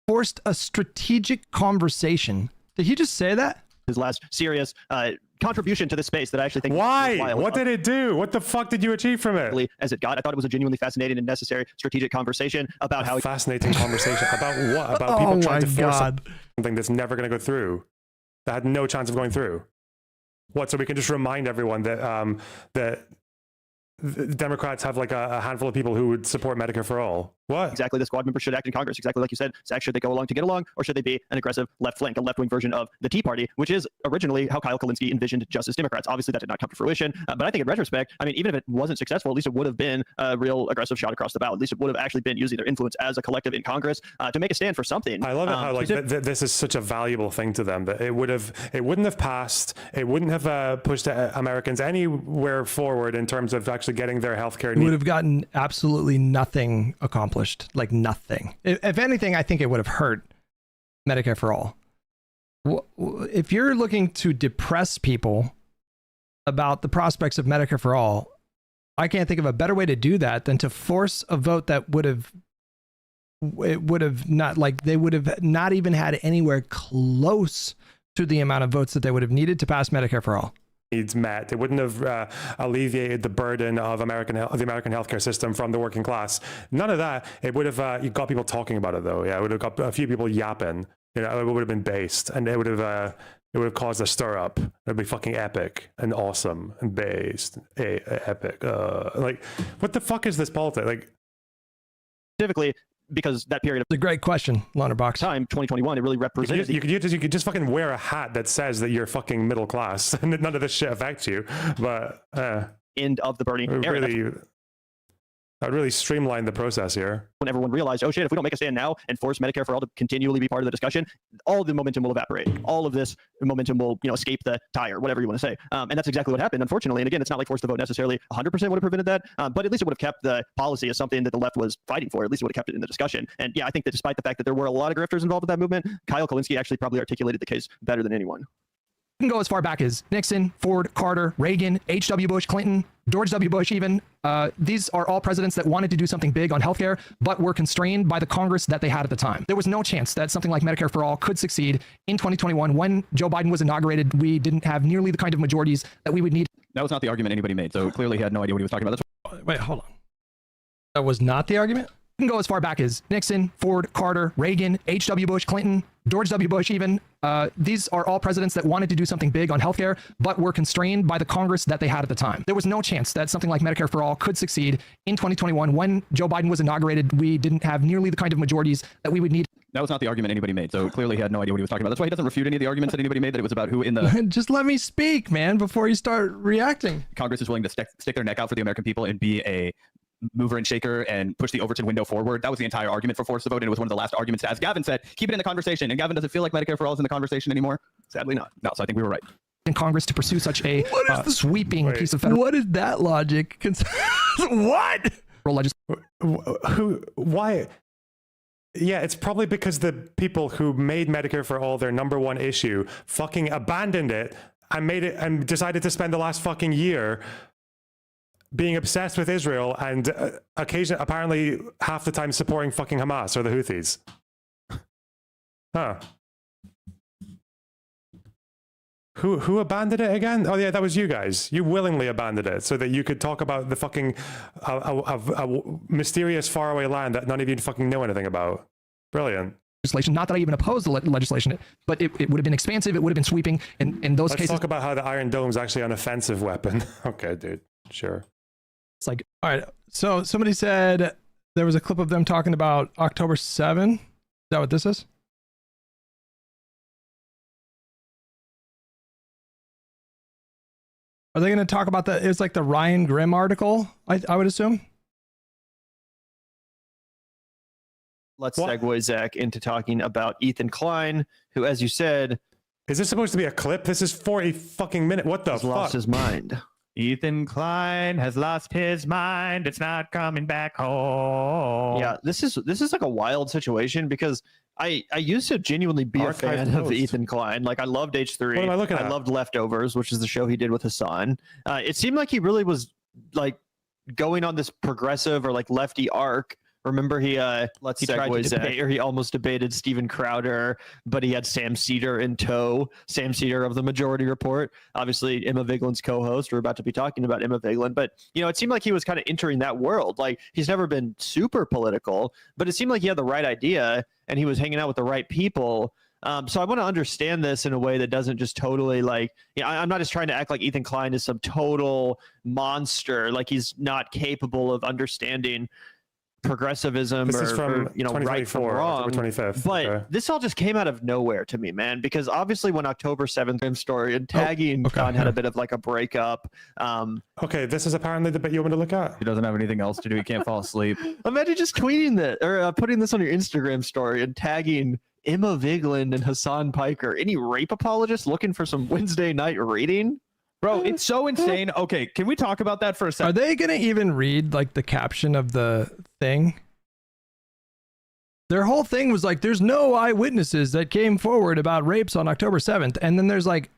forced a strategic conversation. Did he just say that? His last serious contribution to this space that I actually think. Why? What did it do? What the fuck did you achieve from it? As it got, I thought it was a genuinely fascinating and necessary strategic conversation about how. Fascinating conversation about what? About people trying to force something that's never going to go through. That had no chance of going through. What? So we can just remind everyone that that the Democrats have like a handful of people who would support Medicare for all. What? Exactly, the squad members should act in Congress. Exactly like you said. Zach, should they go along to get along, or should they be an aggressive left flank, a left-wing version of the Tea Party, which is originally how Kyle Kulinski envisioned Justice Democrats. Obviously, that did not come to fruition. But I think in retrospect, I mean, even if it wasn't successful, at least it would have been a real aggressive shot across the bow. At least it would have actually been using their influence as a collective in Congress to make a stand for something. I love it how like this is such a valuable thing to them that it wouldn't have passed. It wouldn't have pushed Americans anywhere forward in terms of actually getting their healthcare needs. Would have gotten absolutely nothing accomplished, like nothing. If anything, I think it would have hurt Medicare for all. If you're looking to depress people about the prospects of Medicare for all, I can't think of a better way to do that than to force a vote that would have not even had anywhere close to the amount of votes that they would have needed to pass Medicare for all. Needs met. It wouldn't have alleviated the burden of the American healthcare system from the working class. None of that. It would have you got people talking about it though. Yeah, it would have got a few people yapping. You know, it would have been based, and it would have caused a stir up. It'd be fucking epic and awesome and based. Epic. Like, what the fuck is this politics? Like, specifically. Because that period of it's a great question, Lunderbox. Time 2021, it really represented. You could just fucking wear a hat that says that you're fucking middle class, and none of this shit affects you. But end of the Bernie era. I'd really streamline the process here. When everyone realized, oh shit, if we don't make a stand now and force Medicare for all to continually be part of the discussion, all of the momentum will evaporate. All of this momentum will, escape the tire, whatever you want to say. And that's exactly what happened, unfortunately. And again, it's not like Force the Vote necessarily 100% would have prevented that, but at least it would have kept the policy as something that the left was fighting for. At least it would have kept it in the discussion. And yeah, I think that despite the fact that there were a lot of grifters involved with that movement, Kyle Kulinski actually probably articulated the case better than anyone. You can go as far back as Nixon, Ford, Carter, Reagan, H.W. Bush, Clinton, George W. Bush even. These are all presidents that wanted to do something big on healthcare, but were constrained by the Congress that they had at the time. There was no chance that something like Medicare for All could succeed in 2021. When Joe Biden was inaugurated, we didn't have nearly the kind of majorities that we would need. That was not the argument anybody made, so clearly he had no idea what he was talking about. Wait, hold on. That was not the argument? You can go as far back as Nixon, Ford, Carter, Reagan, H.W. Bush, Clinton, George W. Bush even. These are all presidents that wanted to do something big on healthcare, but were constrained by the Congress that they had at the time. There was no chance that something like Medicare for All could succeed in 2021. When Joe Biden was inaugurated, we didn't have nearly the kind of majorities that we would need. That was not the argument anybody made, so clearly he had no idea what he was talking about. That's why he doesn't refute any of the arguments that anybody made, that it was about who in the... Just let me speak, man, before you start reacting. Congress is willing to stick their neck out for the American people and be a mover and shaker and push the Overton window forward. That was the entire argument for Force the Vote, and it was one of the last arguments, as Gavin said, keep it in the conversation. And Gavin, does it feel like Medicare for All is in the conversation anymore? Sadly not. No, so I think we were right. In Congress to pursue such a sweeping piece of federal... What is that logic? What? Why? Yeah, it's probably because the people who made Medicare for All their number one issue fucking abandoned it and made it and decided to spend the last fucking year being obsessed with Israel and apparently half the time supporting fucking Hamas or the Houthis. Huh. Who abandoned it again? Oh yeah, that was you guys. You willingly abandoned it so that you could talk about the fucking a mysterious faraway land that none of you fucking know anything about. Brilliant. Legislation. Not that I even oppose the legislation, but it would have been expansive. It would have been sweeping. In those cases, let's talk about how the Iron Dome is actually an offensive weapon. Okay, dude. Sure. It's like, all right. So somebody said there was a clip of them talking about October 7. Is that what this is? Are they going to talk about that? It's like the Ryan Grimm article, I would assume. Let's segue, Zach, into talking about Ethan Klein, who, as you said, Is this supposed to be a clip? This is for a fucking minute. What the fuck? Lost his mind. Ethan Klein has lost his mind. It's not coming back home. Yeah, this is like a wild situation because I used to genuinely be a fan of Ethan Klein. Like I loved H3. What am I looking at? I loved Leftovers, which is the show he did with Hassan. It seemed like he really was like going on this progressive or like lefty arc. Remember he tried to debate, or he almost debated Steven Crowder, but he had Sam Cedar in tow. Sam Cedar of the Majority Report, obviously Emma Vigeland's co-host. We're about to be talking about Emma Vigeland, but you know, it seemed like he was kind of entering that world. Like he's never been super political, but it seemed like he had the right idea and he was hanging out with the right people. So I want to understand this in a way that doesn't just totally like, you know, I'm not just trying to act like Ethan Klein is some total monster, like he's not capable of understanding progressivism this or, is from or, you know, right from wrong. October 25th. But okay. this all just came out of nowhere to me, man, because obviously when October 7th story and tagging Khan had a bit of like a breakup. Okay, this is apparently the bit you want me to look at. He doesn't have anything else to do. He can't fall asleep. Imagine just tweeting that or putting this on your Instagram story and tagging Emma Vigeland and Hassan Piker. Any rape apologists looking for some Wednesday night reading? Bro, it's so insane. Okay, can we talk about that for a second? Are they going to even read like the caption of the thing? Their whole thing was like, there's no eyewitnesses that came forward about rapes on October 7th. And then there's like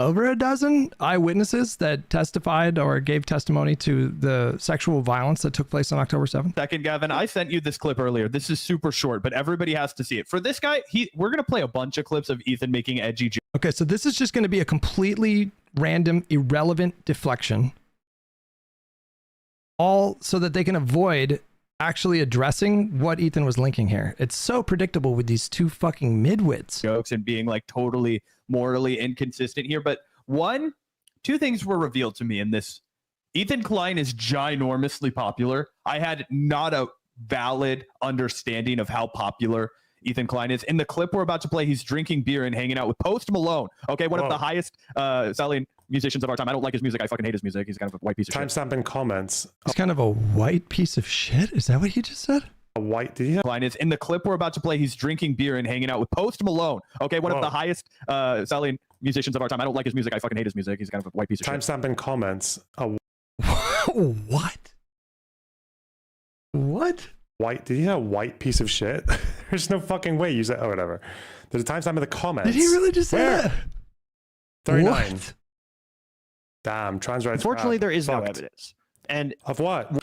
over a dozen eyewitnesses that testified or gave testimony to the sexual violence that took place on October 7th. Second, Gavin, I sent you this clip earlier. This is super short, but everybody has to see it. For this guy, we're going to play a bunch of clips of Ethan making edgy jokes. Okay, so this is just going to be a completely random, irrelevant deflection. All so that they can avoid actually addressing what Ethan was linking here. It's so predictable with these two fucking midwits. Jokes and being like totally morally inconsistent here. But two things were revealed to me in this. Ethan Klein is ginormously popular. I had not a valid understanding of how popular Ethan Klein is. In the clip we're about to play, he's drinking beer and hanging out with Post Malone. Okay, one of the highest selling musicians of our time. I don't like his music. I fucking hate his music. He's kind of a white piece of shit. Timestamp in comments. He's kind of a white piece of shit. Is that what he just said? A white? Did he have? Line is in the clip we're about to play. He's drinking beer and hanging out with Post Malone. Okay, one of the highest selling musicians of our time. I don't like his music. I fucking hate his music. He's kind of a white piece of shit. Timestamp in comments. What? What? White? Did he have a white piece of shit? There's no fucking way you said. Oh, whatever. There's a timestamp in the comments. Did he really just say that? 39. What? Damn, trans rights. Unfortunately, there is no evidence. And of what?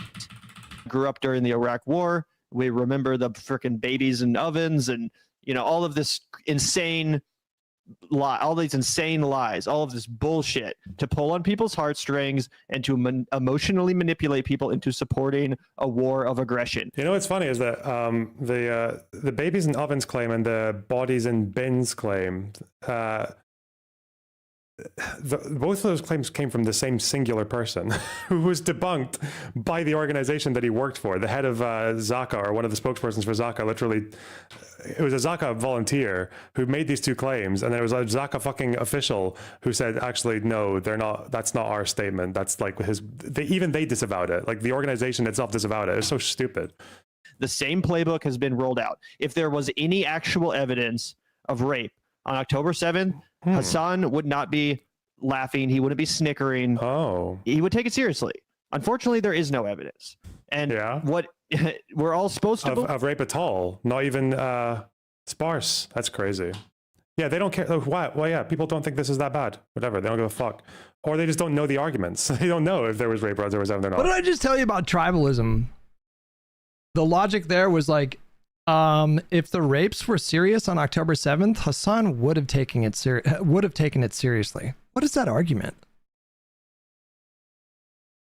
Grew up during the Iraq War. We remember the freaking babies in ovens and, you know, all of this insane all these insane lies, all of this bullshit to pull on people's heartstrings and to emotionally manipulate people into supporting a war of aggression. You know what's funny is that the babies in ovens claim and the bodies in bins claim, both of those claims came from the same singular person who was debunked by the organization that he worked for. The head of Zaka, or one of the spokespersons for Zaka, literally, it was a Zaka volunteer who made these two claims, and then it was a Zaka fucking official who said, actually, no, they're not. That's not our statement. That's like even they disavowed it. Like the organization itself disavowed it. It's so stupid. The same playbook has been rolled out. If there was any actual evidence of rape on October 7th, Hassan would not be laughing. He wouldn't be snickering. Oh. He would take it seriously. Unfortunately, there is no evidence. And what we're all supposed to of rape at all, not even sparse. That's crazy. Yeah, they don't care. Why? Well, yeah, people don't think this is that bad. Whatever. They don't give a fuck. Or they just don't know the arguments. They don't know if there was rape or there was ever not. What did I just tell you about tribalism? The logic there was like, if the rapes were serious on October 7th, Hassan would have taken it seriously. What is that argument?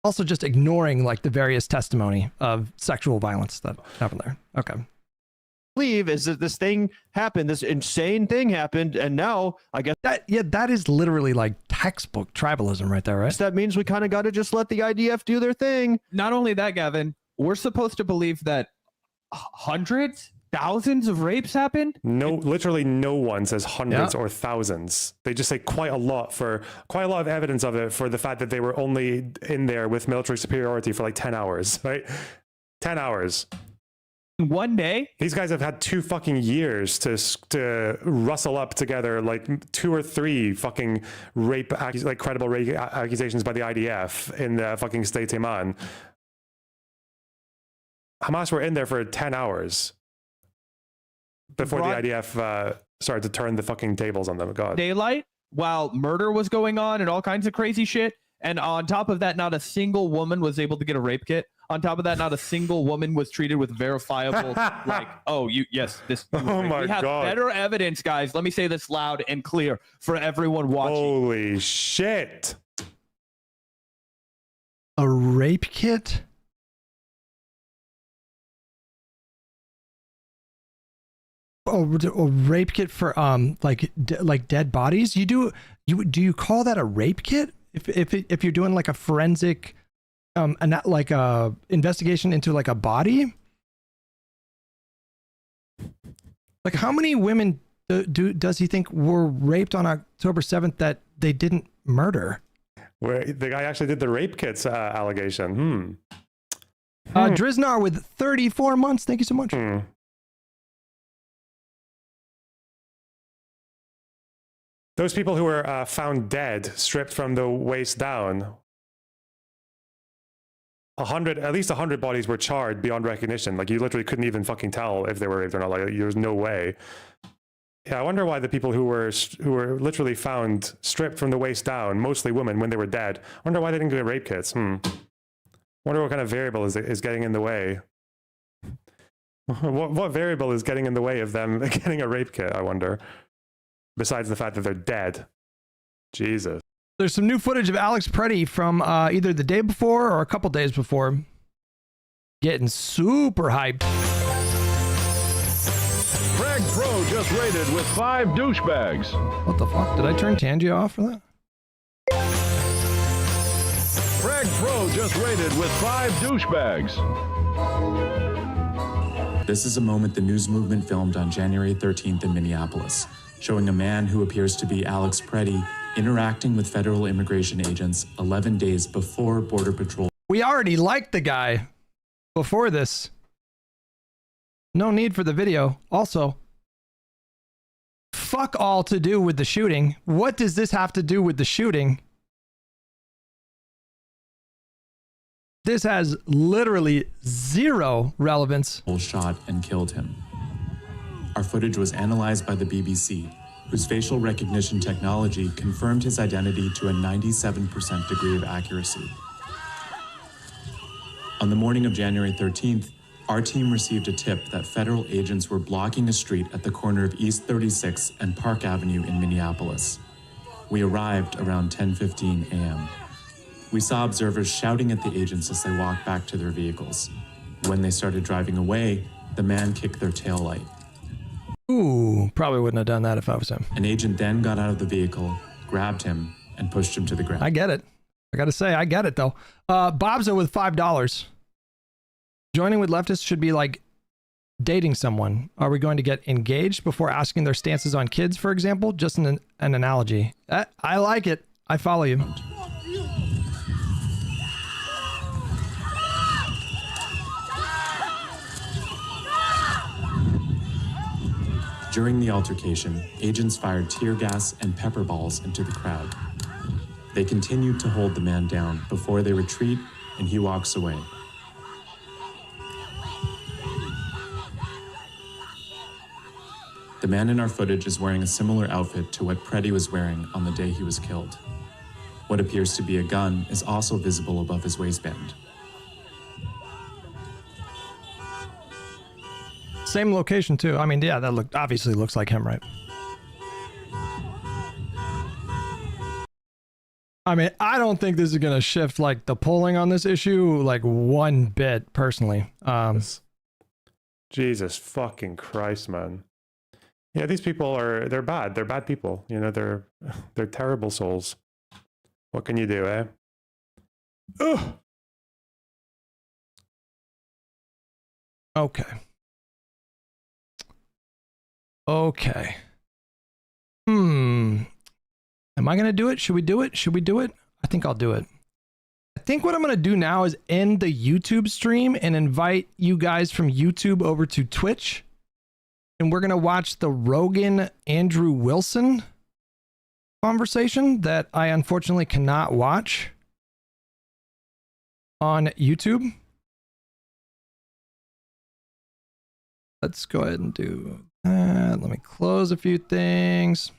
Also just ignoring like the various testimony of sexual violence that happened there. Okay. Believe is that this thing happened, this insane thing happened, and now I guess that is literally like textbook tribalism right there, right? That means we kind of got to just let the IDF do their thing. Not only that, Gavin, we're supposed to believe that hundreds, thousands of rapes happened? No, literally no one says hundreds or thousands. They just say quite a lot of evidence of it for the fact that they were only in there with military superiority for like 10 hours, right? 10 hours. One day? These guys have had 2 fucking years to rustle up together like 2 or 3 fucking credible rape accusations by the IDF in the fucking State Iman. Hamas were in there for 10 hours before the IDF started to turn the fucking tables on them. God. Daylight, while murder was going on and all kinds of crazy shit. And on top of that, not a single woman was able to get a rape kit. On top of that, not a single woman was treated with verifiable, like, oh, this. Oh my we have God. better evidence, guys. Let me say this loud and clear for everyone watching. Holy shit. A rape kit? A rape kit for like dead bodies? Do you call that a rape kit? If you're doing like a forensic like a investigation into like a body? Like how many women does he think were raped on October 7th that they didn't murder? Where the guy actually did the rape kits allegation. Driznar with 34 months. Thank you so much. Those people who were found dead, stripped from the waist down, at least 100 bodies were charred beyond recognition. Like you literally couldn't even fucking tell if they were raped or not. Like there was no way. Yeah, I wonder why the people who were literally found stripped from the waist down, mostly women, when they were dead, I wonder why they didn't get rape kits. Wonder what kind of variable is getting in the way. What variable is getting in the way of them getting a rape kit, I wonder? Besides the fact that they're dead. Jesus. There's some new footage of Alex Preddy from either the day before or a couple days before. Getting super hyped. Craig Pro just rated with 5 douchebags. What the fuck? Did I turn Tangia off for that? Craig Pro just rated with 5 douchebags. This is a moment the news movement filmed on January 13th in Minneapolis, showing a man who appears to be Alex Preddy interacting with federal immigration agents 11 days before Border Patrol. We already liked the guy before this. No need for the video. Also, fuck all to do with the shooting. What does this have to do with the shooting? This has literally zero relevance. Shot and killed him. Our footage was analyzed by the BBC, whose facial recognition technology confirmed his identity to a 97% degree of accuracy. On the morning of January 13th, our team received a tip that federal agents were blocking a street at the corner of East 36th and Park Avenue in Minneapolis. We arrived around 10:15 a.m. We saw observers shouting at the agents as they walked back to their vehicles. When they started driving away, the man kicked their taillight. Ooh, probably wouldn't have done that if I was him. An agent then got out of the vehicle, grabbed him, and pushed him to the ground. I get it. I gotta say, I get it though. Bobza with $5. Joining with leftists should be like dating someone. Are we going to get engaged before asking their stances on kids, for example? Just an analogy. I like it. I follow you. During the altercation, agents fired tear gas and pepper balls into the crowd. They continued to hold the man down before they retreat and he walks away. The man in our footage is wearing a similar outfit to what Preddy was wearing on the day he was killed. What appears to be a gun is also visible above his waistband. Same location too. I mean, yeah, that obviously looks like him, right? I mean, I don't think this is going to shift like the polling on this issue like one bit personally. Jesus fucking Christ, man. Yeah, these people they're bad. They're bad people. You know, they're terrible souls. What can you do, eh? Ugh. Okay. Okay. Am I going to do it? Should we do it? Should we do it? I think I'll do it. I think what I'm going to do now is end the YouTube stream and invite you guys from YouTube over to Twitch. And we're going to watch the Rogan Andrew Wilson conversation that I unfortunately cannot watch on YouTube. Let's go ahead and do that. Let me close a few things.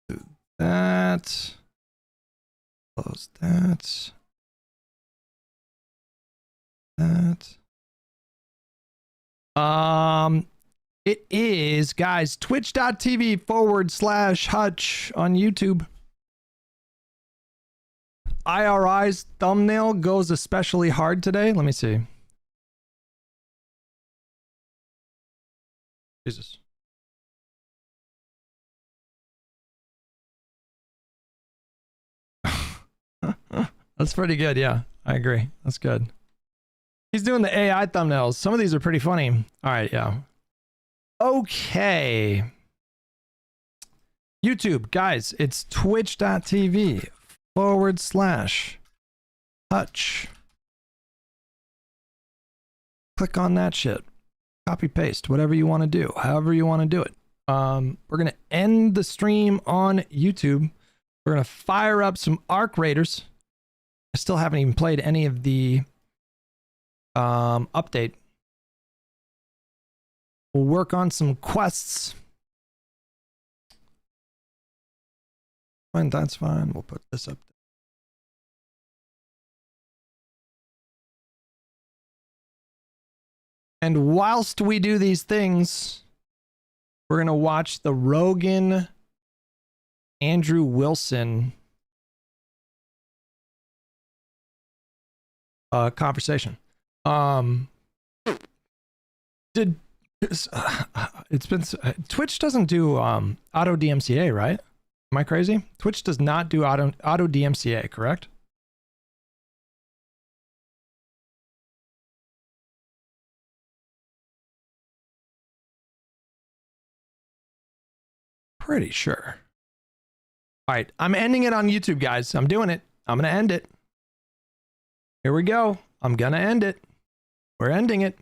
Do that. Close that. That. It is, guys, twitch.tv/Hutch on YouTube. IRI's thumbnail goes especially hard today. Let me see. Jesus. That's pretty good. Yeah, I agree. That's good. He's doing the AI thumbnails. Some of these are pretty funny. All right. Yeah. Okay. YouTube, guys, it's twitch.tv/Hutch. Click on that shit. Copy paste, whatever you want to do, however you want to do it. We're going to end the stream on YouTube. We're going to fire up some Arc Raiders. I still haven't even played any of the update. We'll work on some quests. Fine, that's fine. We'll put this up. And whilst we do these things, we're going to watch the Rogan Andrew Wilson conversation. It's been Twitch doesn't do auto DMCA, right? Am I crazy? Twitch does not do auto DMCA, correct? Pretty sure. All right, I'm ending it on YouTube, guys. I'm doing it. I'm going to end it. Here we go. I'm going to end it. We're ending it.